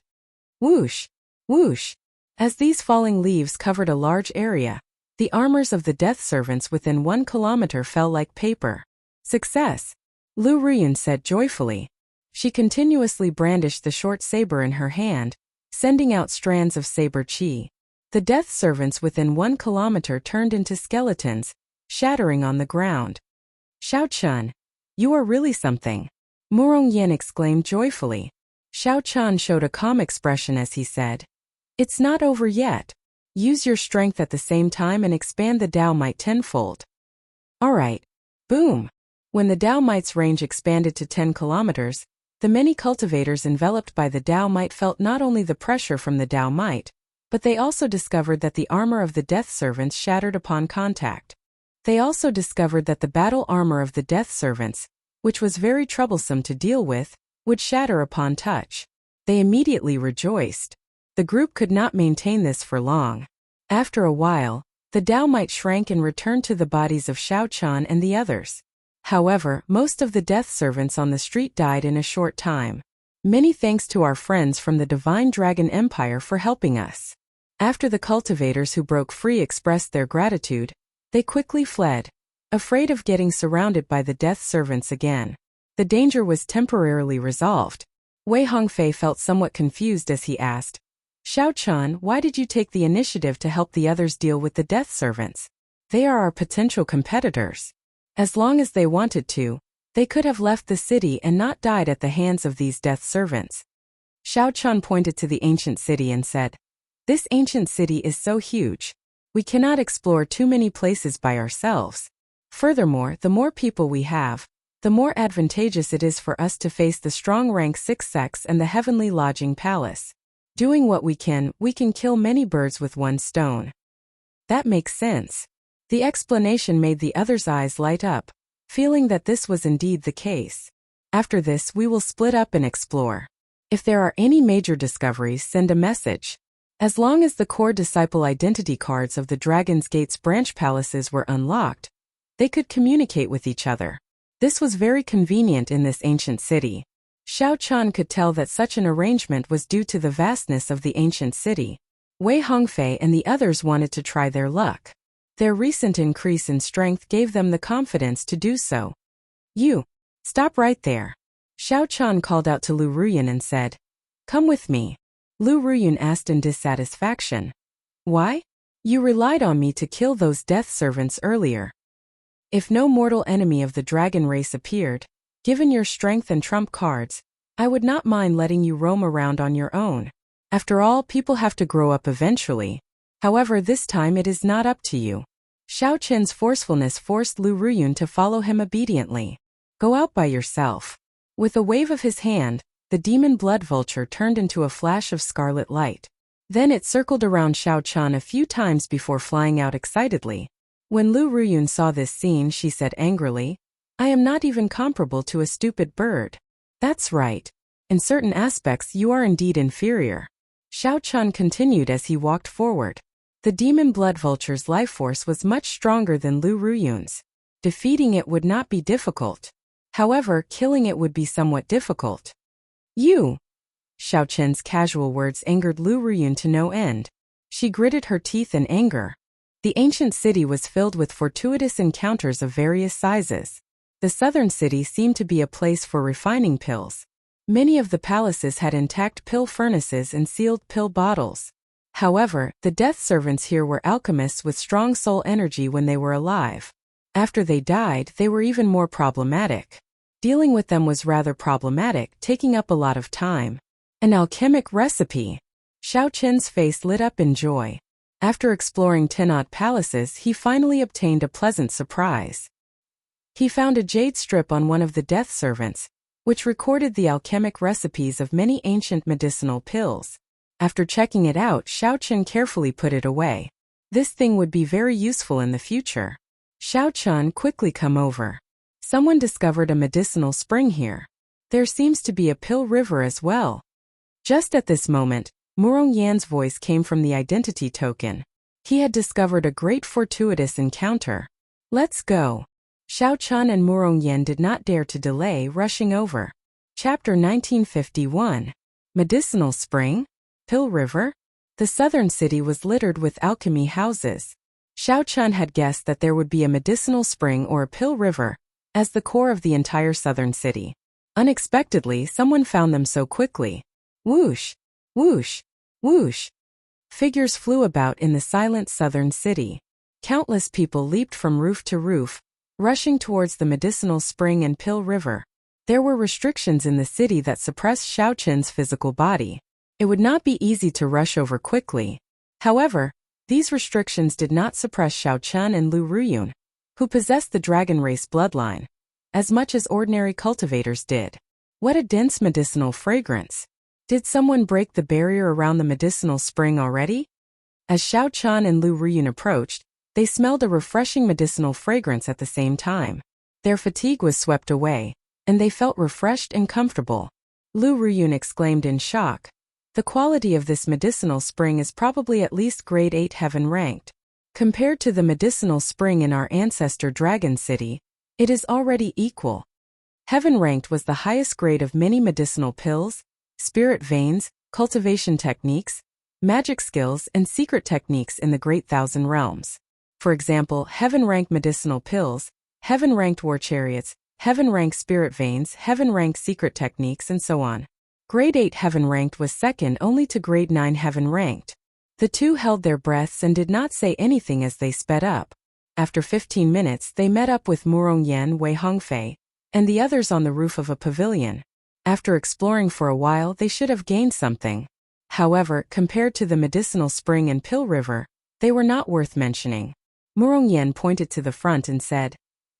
Whoosh! Whoosh! As these falling leaves covered a large area, the armors of the death servants within 1 kilometer fell like paper. Success! Lu Ruyun said joyfully. She continuously brandished the short saber in her hand, sending out strands of saber chi. The death servants within 1 kilometer turned into skeletons, shattering on the ground. Xiaoqian, you are really something. Murongyan exclaimed joyfully. Xiaoqian showed a calm expression as he said, It's not over yet. Use your strength at the same time and expand the Dao might tenfold. Alright. Boom! When the Dao might's range expanded to 10 kilometers, the many cultivators enveloped by the Dao might felt not only the pressure from the Dao might, but they also discovered that the armor of the death servants shattered upon contact. They also discovered that the battle armor of the death servants, which was very troublesome to deal with, would shatter upon touch. They immediately rejoiced. The group could not maintain this for long. After a while, the Dao might shrank and returned to the bodies of Xiaoqian and the others. However, most of the death servants on the street died in a short time. Many thanks to our friends from the Divine Dragon Empire for helping us. After the cultivators who broke free expressed their gratitude, they quickly fled, afraid of getting surrounded by the death servants again. The danger was temporarily resolved. Wei Hongfei felt somewhat confused as he asked, Xiao Chun, why did you take the initiative to help the others deal with the death servants? They are our potential competitors. As long as they wanted to, they could have left the city and not died at the hands of these death servants. Xiao Chun pointed to the ancient city and said, This ancient city is so huge. We cannot explore too many places by ourselves. Furthermore, the more people we have, the more advantageous it is for us to face the strong rank 6 sects and the heavenly lodging palace. Doing what we can kill many birds with one stone. That makes sense. The explanation made the others' eyes light up, feeling that this was indeed the case. After this, we will split up and explore. If there are any major discoveries, send a message. As long as the core disciple identity cards of the Dragon's Gate's branch palaces were unlocked, they could communicate with each other. This was very convenient in this ancient city. Xiao Chun could tell that such an arrangement was due to the vastness of the ancient city. Wei Hongfei and the others wanted to try their luck. Their recent increase in strength gave them the confidence to do so. You, stop right there. Xiao Chun called out to Lu Ruyan and said, Come with me. Lu Ruyan asked in dissatisfaction. Why? You relied on me to kill those death servants earlier. If no mortal enemy of the dragon race appeared, given your strength and trump cards, I would not mind letting you roam around on your own. After all, people have to grow up eventually. However, this time it is not up to you. Xiao Chen's forcefulness forced Lu Ruyun to follow him obediently. Go out by yourself. With a wave of his hand, the demon blood vulture turned into a flash of scarlet light. Then it circled around Xiao Chun a few times before flying out excitedly. When Lu Ruyun saw this scene, she said angrily, I am not even comparable to a stupid bird. That's right. In certain aspects you are indeed inferior. Xiao Chun continued as he walked forward. The demon blood vulture's life force was much stronger than Lu Ruyun's. Defeating it would not be difficult. However, killing it would be somewhat difficult. You! Xiao Chen's casual words angered Lu Ruyun to no end. She gritted her teeth in anger. The ancient city was filled with fortuitous encounters of various sizes. The southern city seemed to be a place for refining pills. Many of the palaces had intact pill furnaces and sealed pill bottles. However, the death servants here were alchemists with strong soul energy when they were alive. After they died, they were even more problematic. Dealing with them was rather problematic, taking up a lot of time. An alchemic recipe! Xiao Chen's face lit up in joy. After exploring 10 odd palaces, he finally obtained a pleasant surprise. He found a jade strip on one of the death servants, which recorded the alchemic recipes of many ancient medicinal pills. After checking it out, Xiao Chen carefully put it away. This thing would be very useful in the future. Xiao Chun, quickly come over. Someone discovered a medicinal spring here. There seems to be a pill river as well. Just at this moment, Murong Yan's voice came from the identity token. He had discovered a great fortuitous encounter. Let's go. Xiao Chun and Murong Yan did not dare to delay, rushing over. Chapter 1951. Medicinal Spring? Pill River? The southern city was littered with alchemy houses. Xiao Chun had guessed that there would be a medicinal spring or a pill river as the core of the entire southern city. Unexpectedly, someone found them so quickly. Whoosh! Whoosh! Whoosh! Figures flew about in the silent southern city. Countless people leaped from roof to roof, rushing towards the medicinal spring and pill river. There were restrictions in the city that suppressed Xiao Chen's physical body. It would not be easy to rush over quickly. However, these restrictions did not suppress Xiao Chun and Lu Ruyun, who possessed the dragon race bloodline, as much as ordinary cultivators did. What a dense medicinal fragrance! Did someone break the barrier around the medicinal spring already? As Xiao Chun and Lu Ruyun approached, they smelled a refreshing medicinal fragrance at the same time. Their fatigue was swept away, and they felt refreshed and comfortable. Lu Ruyun exclaimed in shock. The quality of this medicinal spring is probably at least grade 8 heaven ranked. Compared to the medicinal spring in our ancestor Dragon City, it is already equal. Heaven ranked was the highest grade of many medicinal pills, spirit veins, cultivation techniques, magic skills, and secret techniques in the Great Thousand Realms. For example, heaven-ranked medicinal pills, heaven-ranked war chariots, heaven-ranked spirit veins, heaven-ranked secret techniques, and so on. Grade 8 heaven-ranked was second only to Grade 9 heaven-ranked. The two held their breaths and did not say anything as they sped up. After 15 minutes, they met up with Murong Yan, Wei Hongfei, and the others on the roof of a pavilion. After exploring for a while, they should have gained something. However, compared to the medicinal spring and pill river, they were not worth mentioning. Murong Yan pointed to the front and said,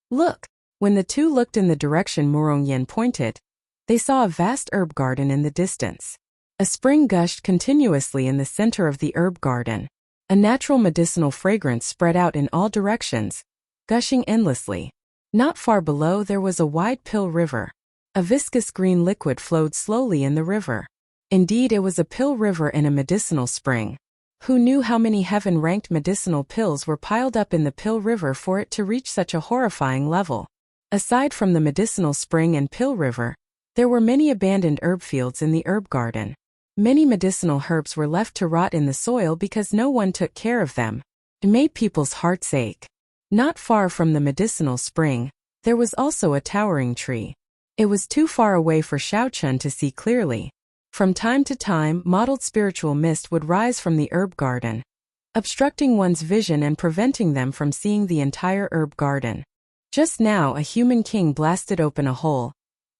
"Look." When the two looked in the direction Murong Yan pointed, they saw a vast herb garden in the distance. A spring gushed continuously in the center of the herb garden. A natural medicinal fragrance spread out in all directions, gushing endlessly. Not far below there was a wide pill river. A viscous green liquid flowed slowly in the river. Indeed, it was a pill river and a medicinal spring. Who knew how many heaven-ranked medicinal pills were piled up in the pill river for it to reach such a horrifying level? Aside from the medicinal spring and pill river, there were many abandoned herb fields in the herb garden. Many medicinal herbs were left to rot in the soil because no one took care of them. It made people's hearts ache. Not far from the medicinal spring, there was also a towering tree. It was too far away for Xiao Chun to see clearly. From time to time, mottled spiritual mist would rise from the herb garden, obstructing one's vision and preventing them from seeing the entire herb garden. Just now, a human king blasted open a hole,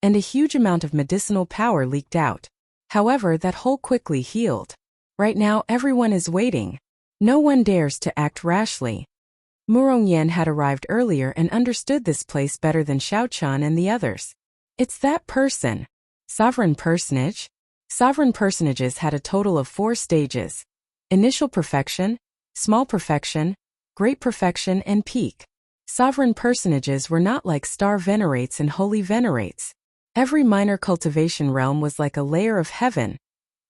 and a huge amount of medicinal power leaked out. However, that hole quickly healed. Right now, everyone is waiting. No one dares to act rashly. Murong Yan had arrived earlier and understood this place better than Xiao Chun and the others. It's that person. Sovereign personage? Sovereign personages had a total of 4 stages: initial perfection, small perfection, great perfection, and peak. Sovereign personages were not like star venerates and holy venerates. Every minor cultivation realm was like a layer of heaven,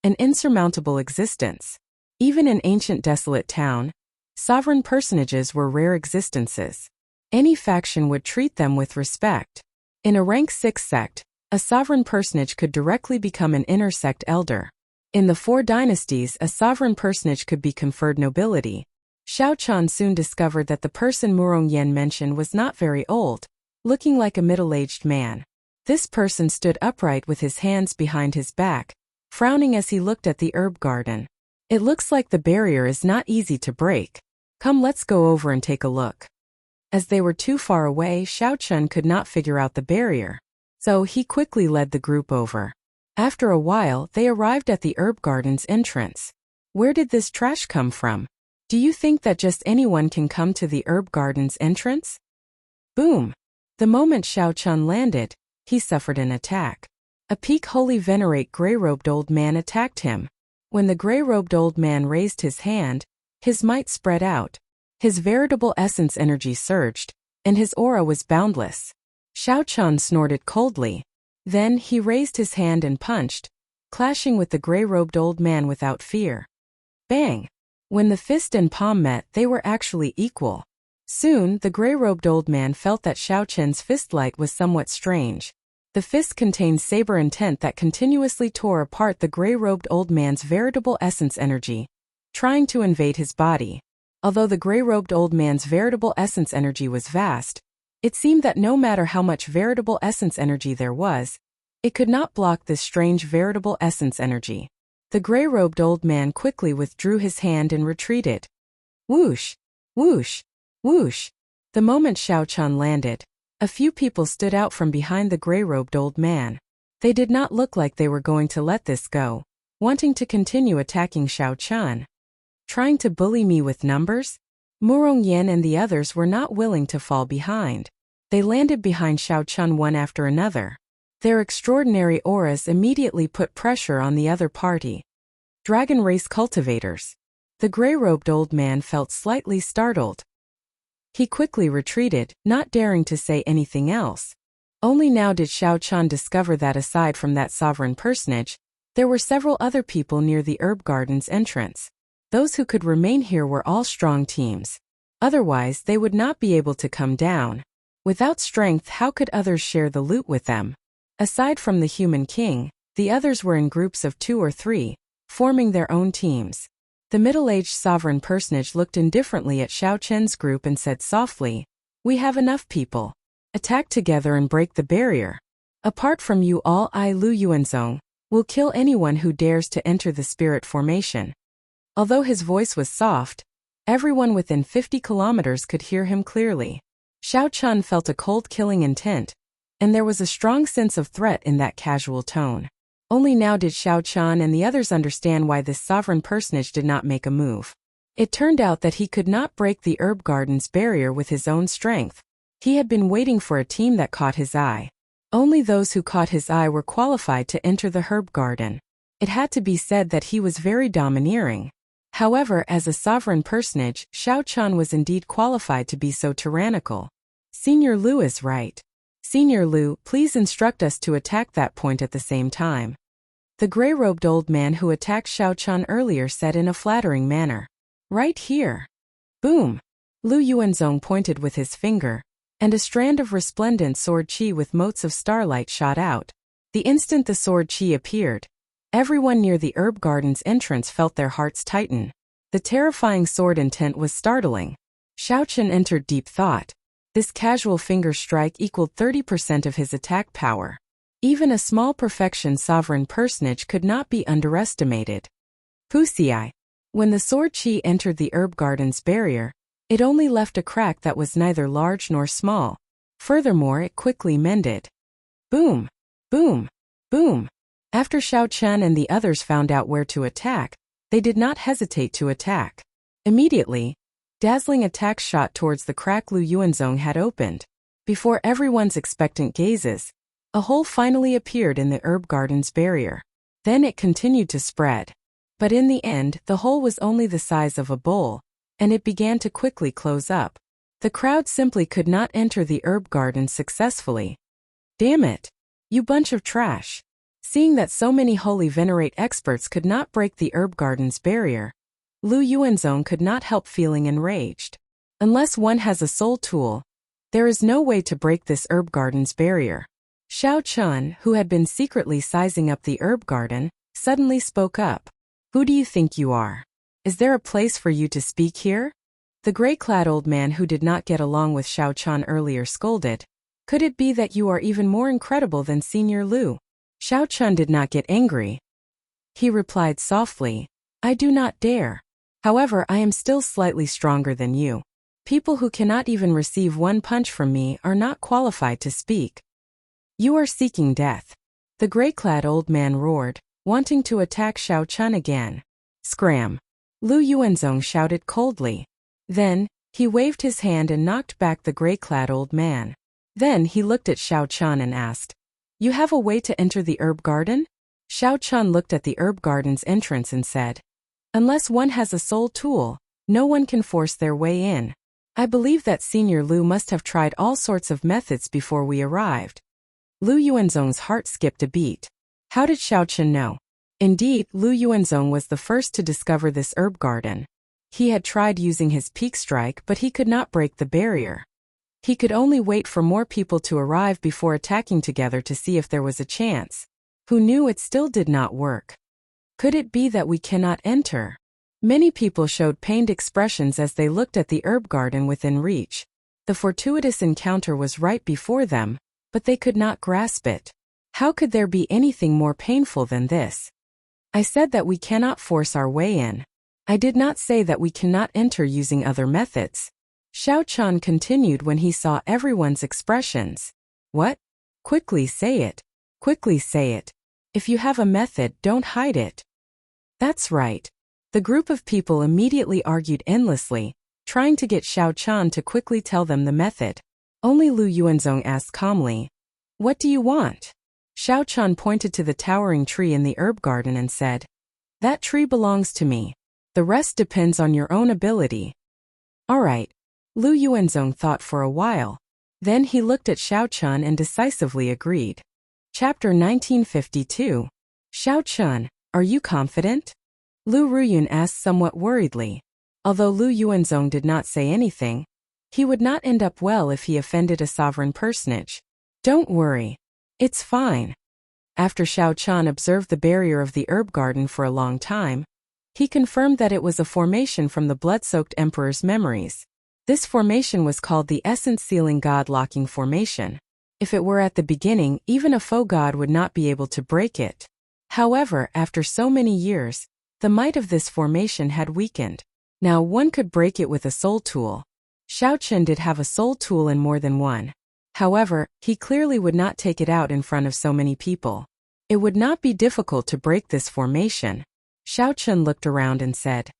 an insurmountable existence. Even in ancient desolate town, sovereign personages were rare existences. Any faction would treat them with respect. In a rank 6 sect, a sovereign personage could directly become an inner sect elder. In the 4 dynasties, a sovereign personage could be conferred nobility. Xiao Chun soon discovered that the person Murong Yan mentioned was not very old, looking like a middle-aged man. This person stood upright with his hands behind his back, frowning as he looked at the herb garden. It looks like the barrier is not easy to break. Come, let's go over and take a look. As they were too far away, Xiao Chun could not figure out the barrier, so he quickly led the group over. After a while, they arrived at the herb garden's entrance. Where did this trash come from? Do you think that just anyone can come to the herb garden's entrance? Boom! The moment Xiao Chun landed, he suffered an attack. A peak holy venerate gray-robed old man attacked him. When the gray-robed old man raised his hand, his might spread out. His veritable essence energy surged, and his aura was boundless. Xiao Chun snorted coldly. Then he raised his hand and punched, clashing with the gray-robed old man without fear. Bang! When the fist and palm met, they were actually equal. Soon, the gray-robed old man felt that Xiao Chun's fistlight was somewhat strange. The fist contained saber intent that continuously tore apart the gray-robed old man's veritable essence energy, trying to invade his body. Although the gray-robed old man's veritable essence energy was vast, it seemed that no matter how much veritable essence energy there was, it could not block this strange veritable essence energy. The gray-robed old man quickly withdrew his hand and retreated. Whoosh! Whoosh! Whoosh! The moment Xiao Chun landed, a few people stood out from behind the gray-robed old man. They did not look like they were going to let this go, wanting to continue attacking Xiao Chun. Trying to bully me with numbers? Murong Yan and the others were not willing to fall behind. They landed behind Xiao Chun one after another. Their extraordinary auras immediately put pressure on the other party. Dragon race cultivators. The gray-robed old man felt slightly startled. He quickly retreated, not daring to say anything else. Only now did Xiao Chun discover that aside from that sovereign personage, there were several other people near the herb garden's entrance. Those who could remain here were all strong teams. Otherwise, they would not be able to come down. Without strength, how could others share the loot with them? Aside from the human king, the others were in groups of 2 or 3, forming their own teams. The middle-aged sovereign personage looked indifferently at Xiao Chen's group and said softly, "We have enough people. Attack together and break the barrier. Apart from you all, I, Lu Yuanzong, will kill anyone who dares to enter the spirit formation." Although his voice was soft, everyone within 50 kilometers could hear him clearly. Xiao Chun felt a cold killing intent, and there was a strong sense of threat in that casual tone. Only now did Xiao Chun and the others understand why this sovereign personage did not make a move. It turned out that he could not break the herb garden's barrier with his own strength. He had been waiting for a team that caught his eye. Only those who caught his eye were qualified to enter the herb garden. It had to be said that he was very domineering. However, as a sovereign personage, Xiao Chun was indeed qualified to be so tyrannical. Senior Lu is right. Senior Lu, please instruct us to attack that point at the same time. The gray-robed old man who attacked Xiao Chun earlier said in a flattering manner. Right here. Boom. Lu Yuanzong pointed with his finger, and a strand of resplendent sword chi with motes of starlight shot out. The instant the sword chi appeared, everyone near the herb garden's entrance felt their hearts tighten. The terrifying sword intent was startling. Xiao Chun entered deep thought. This casual finger strike equaled 30% of his attack power. Even a small perfection sovereign personage could not be underestimated. Wuxia. When the sword chi entered the herb garden's barrier, it only left a crack that was neither large nor small. Furthermore, it quickly mended. Boom! Boom! Boom! After Xiao Chun and the others found out where to attack, they did not hesitate to attack. Immediately, dazzling attacks shot towards the crack Lu Yuanzong had opened. Before everyone's expectant gazes, a hole finally appeared in the herb garden's barrier. Then it continued to spread. But in the end, the hole was only the size of a bowl, and it began to quickly close up. The crowd simply could not enter the herb garden successfully. Damn it! You bunch of trash! Seeing that so many holy venerate experts could not break the herb garden's barrier, Lu Yuanzong could not help feeling enraged. Unless one has a soul tool, there is no way to break this herb garden's barrier. Xiao Chun, who had been secretly sizing up the herb garden, suddenly spoke up. Who do you think you are? Is there a place for you to speak here? The gray-clad old man who did not get along with Xiao Chun earlier scolded. Could it be that you are even more incredible than Senior Lu? Xiao Chun did not get angry. He replied softly, I do not dare. However, I am still slightly stronger than you. People who cannot even receive one punch from me are not qualified to speak. You are seeking death. The gray-clad old man roared, wanting to attack Xiao Chun again. Scram! Lu Yuanzong shouted coldly. Then, he waved his hand and knocked back the gray-clad old man. Then he looked at Xiao Chun and asked, You have a way to enter the herb garden? Xiao Chun looked at the herb garden's entrance and said, Unless one has a soul tool, no one can force their way in. I believe that Senior Lu must have tried all sorts of methods before we arrived. Lu Yuanzong's heart skipped a beat. How did Xiao Chun know? Indeed, Lu Yuanzong was the first to discover this herb garden. He had tried using his peak strike, but he could not break the barrier. He could only wait for more people to arrive before attacking together to see if there was a chance. Who knew it still did not work? Could it be that we cannot enter? Many people showed pained expressions as they looked at the herb garden within reach. The fortuitous encounter was right before them, but they could not grasp it. How could there be anything more painful than this? I said that we cannot force our way in. I did not say that we cannot enter using other methods. Xiao Chun continued when he saw everyone's expressions. What? Quickly say it. Quickly say it. If you have a method, don't hide it. That's right. The group of people immediately argued endlessly, trying to get Xiao Chun to quickly tell them the method. Only Lu Yuanzong asked calmly, What do you want? Xiao Chun pointed to the towering tree in the herb garden and said, That tree belongs to me. The rest depends on your own ability. All right. Lu Yuanzong thought for a while. Then he looked at Xiao Chun and decisively agreed. Chapter 1952. Xiao Chun, are you confident? Lu Ruyun asked somewhat worriedly. Although Lu Yuanzong did not say anything, he would not end up well if he offended a sovereign personage. Don't worry. It's fine. After Xiao Chun observed the barrier of the herb garden for a long time, He confirmed that it was a formation from the blood-soaked emperor's memories. This formation was called the essence-sealing god-locking formation. If it were at the beginning, even a faux god would not be able to break it. However, after so many years, the might of this formation had weakened. Now one could break it with a soul tool. Xiao Chen did have a soul tool and more than one. However, he clearly would not take it out in front of so many people. It would not be difficult to break this formation. Xiao Chen looked around and said,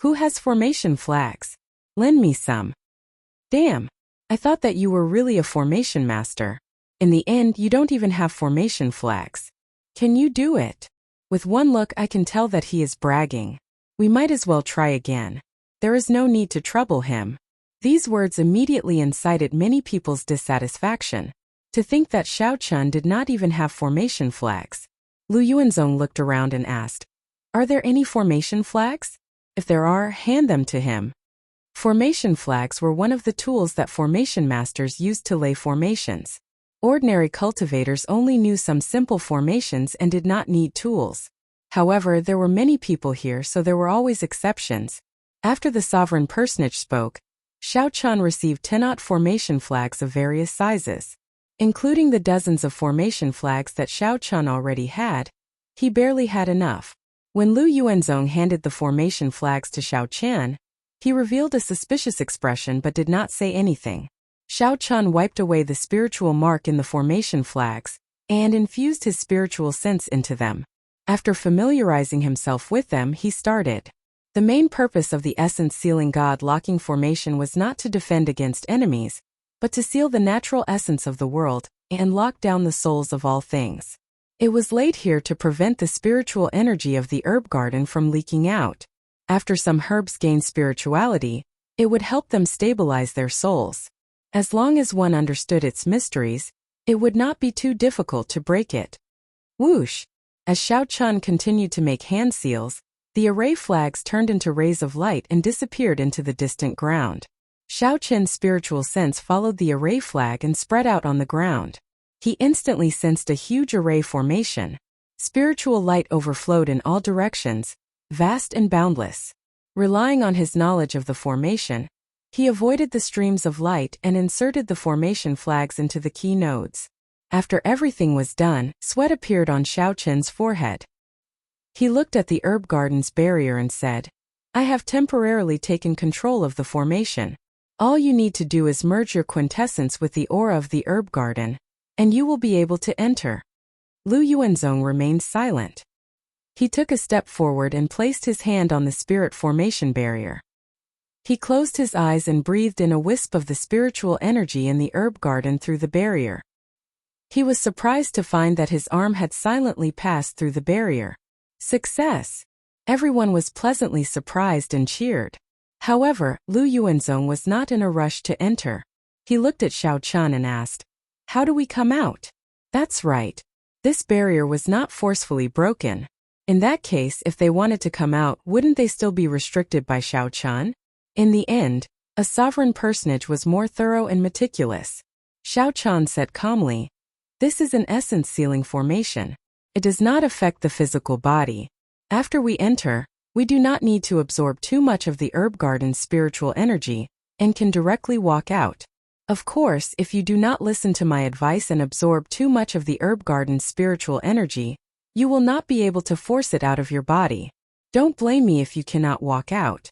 "Who has formation flags? Lend me some." "Damn, I thought that you were really a formation master. In the end, you don't even have formation flags. Can you do it?" With one look I can tell that he is bragging. We might as well try again. There is no need to trouble him. These words immediately incited many people's dissatisfaction. To think that Xiao Chen did not even have formation flags. Lu Yuanzong looked around and asked, "Are there any formation flags? If there are, hand them to him." Formation flags were one of the tools that formation masters used to lay formations. Ordinary cultivators only knew some simple formations and did not need tools. However, there were many people here, so there were always exceptions. After the sovereign personage spoke, Xiao Chen received 10 formation flags of various sizes. Including the dozens of formation flags that Xiao Chen already had, he barely had enough. When Lu Yuanzong handed the formation flags to Xiao Chen, he revealed a suspicious expression but did not say anything. Xiao Chen wiped away the spiritual mark in the formation flags and infused his spiritual sense into them. After familiarizing himself with them, he started. The main purpose of the essence-sealing god-locking formation was not to defend against enemies, but to seal the natural essence of the world and lock down the souls of all things. It was laid here to prevent the spiritual energy of the herb garden from leaking out. After some herbs gain spirituality, it would help them stabilize their souls. As long as one understood its mysteries, it would not be too difficult to break it. Whoosh! As Xiao Chen continued to make hand seals, the array flags turned into rays of light and disappeared into the distant ground. Xiao Chen's spiritual sense followed the array flag and spread out on the ground. He instantly sensed a huge array formation. Spiritual light overflowed in all directions, vast and boundless. Relying on his knowledge of the formation, he avoided the streams of light and inserted the formation flags into the key nodes. After everything was done, sweat appeared on Xiao Chen's forehead. He looked at the herb garden's barrier and said, "I have temporarily taken control of the formation. All you need to do is merge your quintessence with the aura of the herb garden, and you will be able to enter." Lu Yuanzong remained silent. He took a step forward and placed his hand on the spirit formation barrier. He closed his eyes and breathed in a wisp of the spiritual energy in the herb garden through the barrier. He was surprised to find that his arm had silently passed through the barrier. Success! Everyone was pleasantly surprised and cheered. However, Lu Yuanzong was not in a rush to enter. He looked at Xiao Chen and asked, "How do we come out?" That's right. This barrier was not forcefully broken. In that case, if they wanted to come out, wouldn't they still be restricted by Xiao Chen? In the end, a sovereign personage was more thorough and meticulous. Xiao Chen said calmly, "This is an essence-sealing formation. It does not affect the physical body. After we enter, we do not need to absorb too much of the herb garden's spiritual energy, and can directly walk out. Of course, if you do not listen to my advice and absorb too much of the herb garden's spiritual energy, you will not be able to force it out of your body. Don't blame me if you cannot walk out.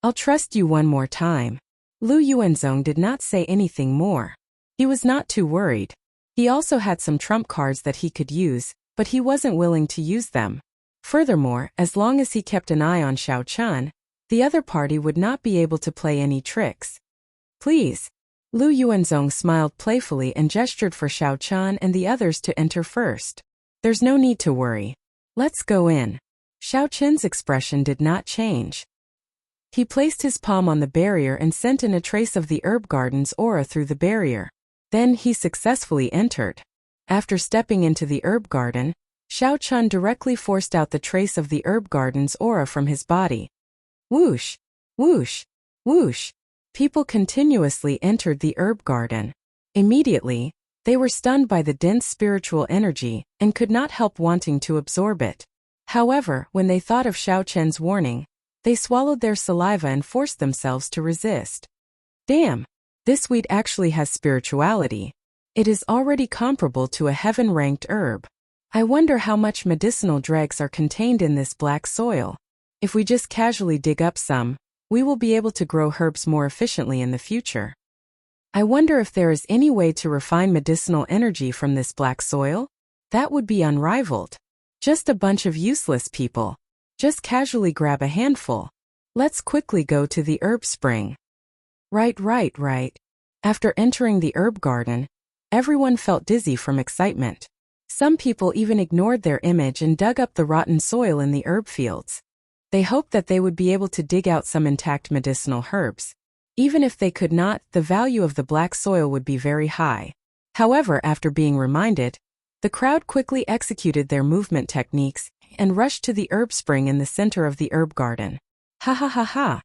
I'll trust you one more time." Lu Yuanzong did not say anything more. He was not too worried. He also had some trump cards that he could use, but he wasn't willing to use them. Furthermore, as long as he kept an eye on Xiao Chen, the other party would not be able to play any tricks. "Please." Lu Yuanzong smiled playfully and gestured for Xiao Chen and the others to enter first. "There's no need to worry. Let's go in." Xiao Chen's expression did not change. He placed his palm on the barrier and sent in a trace of the herb garden's aura through the barrier. Then he successfully entered. After stepping into the herb garden, Xiao Chen directly forced out the trace of the herb garden's aura from his body. Whoosh! Whoosh! Whoosh! People continuously entered the herb garden. Immediately, they were stunned by the dense spiritual energy and could not help wanting to absorb it. However, when they thought of Xiao Chen's warning, they swallowed their saliva and forced themselves to resist. Damn! This weed actually has spirituality. It is already comparable to a heaven-ranked herb. I wonder how much medicinal dregs are contained in this black soil. If we just casually dig up some, we will be able to grow herbs more efficiently in the future. I wonder if there is any way to refine medicinal energy from this black soil? That would be unrivaled. Just a bunch of useless people. Just casually grab a handful. Let's quickly go to the herb spring. Right. After entering the herb garden, everyone felt dizzy from excitement. Some people even ignored their image and dug up the rotten soil in the herb fields. They hoped that they would be able to dig out some intact medicinal herbs. Even if they could not, the value of the black soil would be very high. However, after being reminded, the crowd quickly executed their movement techniques and rushed to the herb spring in the center of the herb garden. Ha ha ha ha!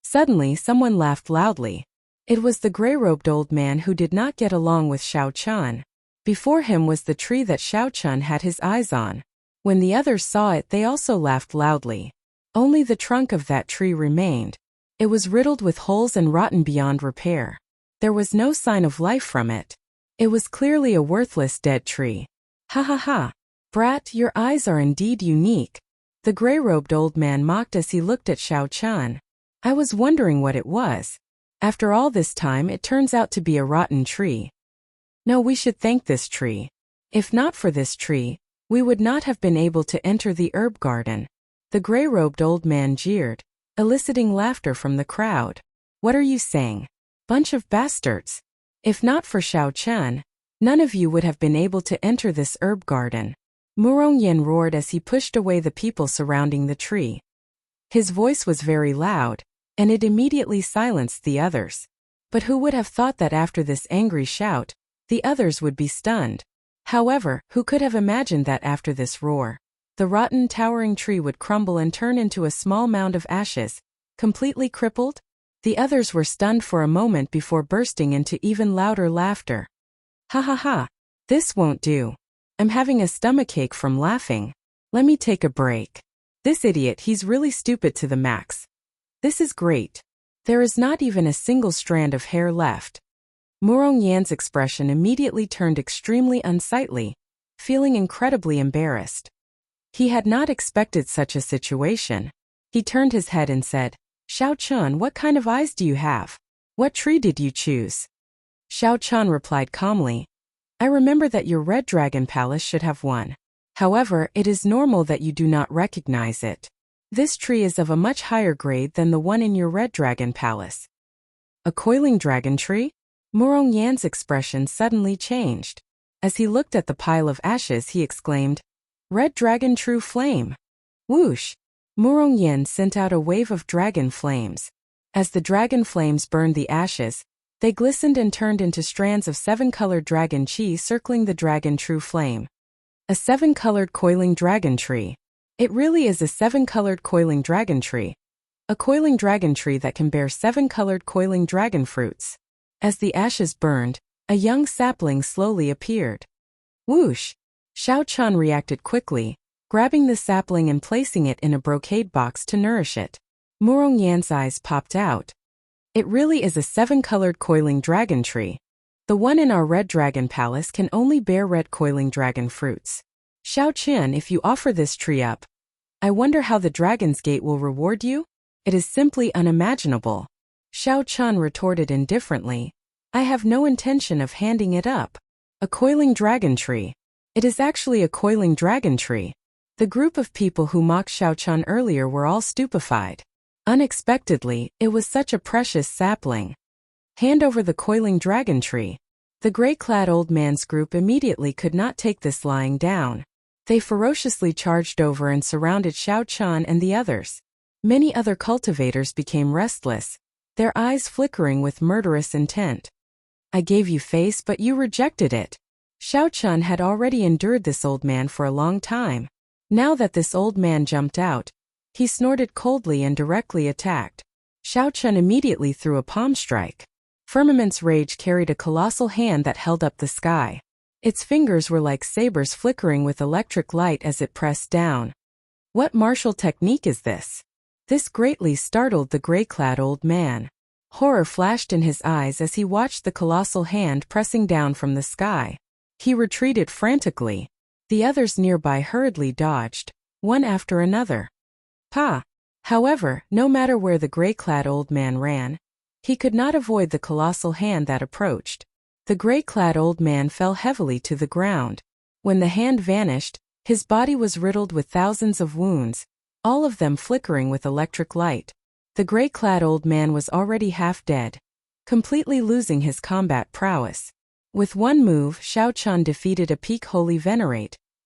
Suddenly, someone laughed loudly. It was the gray-robed old man who did not get along with Xiao Chun. Before him was the tree that Xiao Chun had his eyes on. When the others saw it, they also laughed loudly. Only the trunk of that tree remained. It was riddled with holes and rotten beyond repair. There was no sign of life from it. It was clearly a worthless dead tree. Ha ha ha! Brat, your eyes are indeed unique. The gray-robed old man mocked as he looked at Xiao Chun. I was wondering what it was. After all this time, it turns out to be a rotten tree. No, we should thank this tree. If not for this tree, we would not have been able to enter the herb garden. The gray-robed old man jeered, eliciting laughter from the crowd. What are you saying? Bunch of bastards. If not for Xiao Chun, none of you would have been able to enter this herb garden. Murong Yen roared as he pushed away the people surrounding the tree. His voice was very loud, and it immediately silenced the others. But who would have thought that after this angry shout, the others would be stunned? However, who could have imagined that after this roar, the rotten towering tree would crumble and turn into a small mound of ashes, completely crippled? The others were stunned for a moment before bursting into even louder laughter. Ha ha ha! This won't do. I'm having a stomachache from laughing. Let me take a break. This idiot, he's really stupid to the max. This is great. There is not even a single strand of hair left. Murong Yan's expression immediately turned extremely unsightly, feeling incredibly embarrassed. He had not expected such a situation. He turned his head and said, Xiao Chun, what kind of eyes do you have? What tree did you choose? Xiao Chun replied calmly, I remember that your Red Dragon Palace should have one. However, it is normal that you do not recognize it. This tree is of a much higher grade than the one in your Red Dragon Palace. A coiling dragon tree? Murong Yan's expression suddenly changed. As he looked at the pile of ashes, he exclaimed, Red Dragon True Flame! Whoosh! Murong Yan sent out a wave of dragon flames. As the dragon flames burned the ashes, they glistened and turned into strands of 7-colored dragon chi circling the dragon true flame. A 7-colored coiling dragon tree. It really is a 7-colored coiling dragon tree. A coiling dragon tree that can bear 7-colored coiling dragon fruits. As the ashes burned, a young sapling slowly appeared. Whoosh! Xiao Chun reacted quickly, grabbing the sapling and placing it in a brocade box to nourish it. Murong Yan's eyes popped out. It really is a 7-colored coiling dragon tree. The one in our Red Dragon Palace can only bear red coiling dragon fruits. Xiao Chun, if you offer this tree up, I wonder how the Dragon's Gate will reward you? It is simply unimaginable. Xiao Chun retorted indifferently, I have no intention of handing it up. A coiling dragon tree. It is actually a coiling dragon tree. The group of people who mocked Xiao Chun earlier were all stupefied. Unexpectedly, it was such a precious sapling. Hand over the coiling dragon tree. The gray-clad old man's group immediately could not take this lying down. They ferociously charged over and surrounded Xiao Chun and the others. Many other cultivators became restless, their eyes flickering with murderous intent. I gave you face, but you rejected it. Xiao Chun had already endured this old man for a long time. Now that this old man jumped out, he snorted coldly and directly attacked. Xiao Chun immediately threw a palm strike. Firmament's rage carried a colossal hand that held up the sky. Its fingers were like sabers flickering with electric light as it pressed down. What martial technique is this? This greatly startled the gray-clad old man. Horror flashed in his eyes as he watched the colossal hand pressing down from the sky. He retreated frantically. The others nearby hurriedly dodged, one after another. Pa! However, no matter where the gray-clad old man ran, he could not avoid the colossal hand that approached. The gray-clad old man fell heavily to the ground. When the hand vanished, his body was riddled with thousands of wounds, all of them flickering with electric light. The gray-clad old man was already half dead, completely losing his combat prowess. With one move, Xiao Chun defeated a peak holy venerate,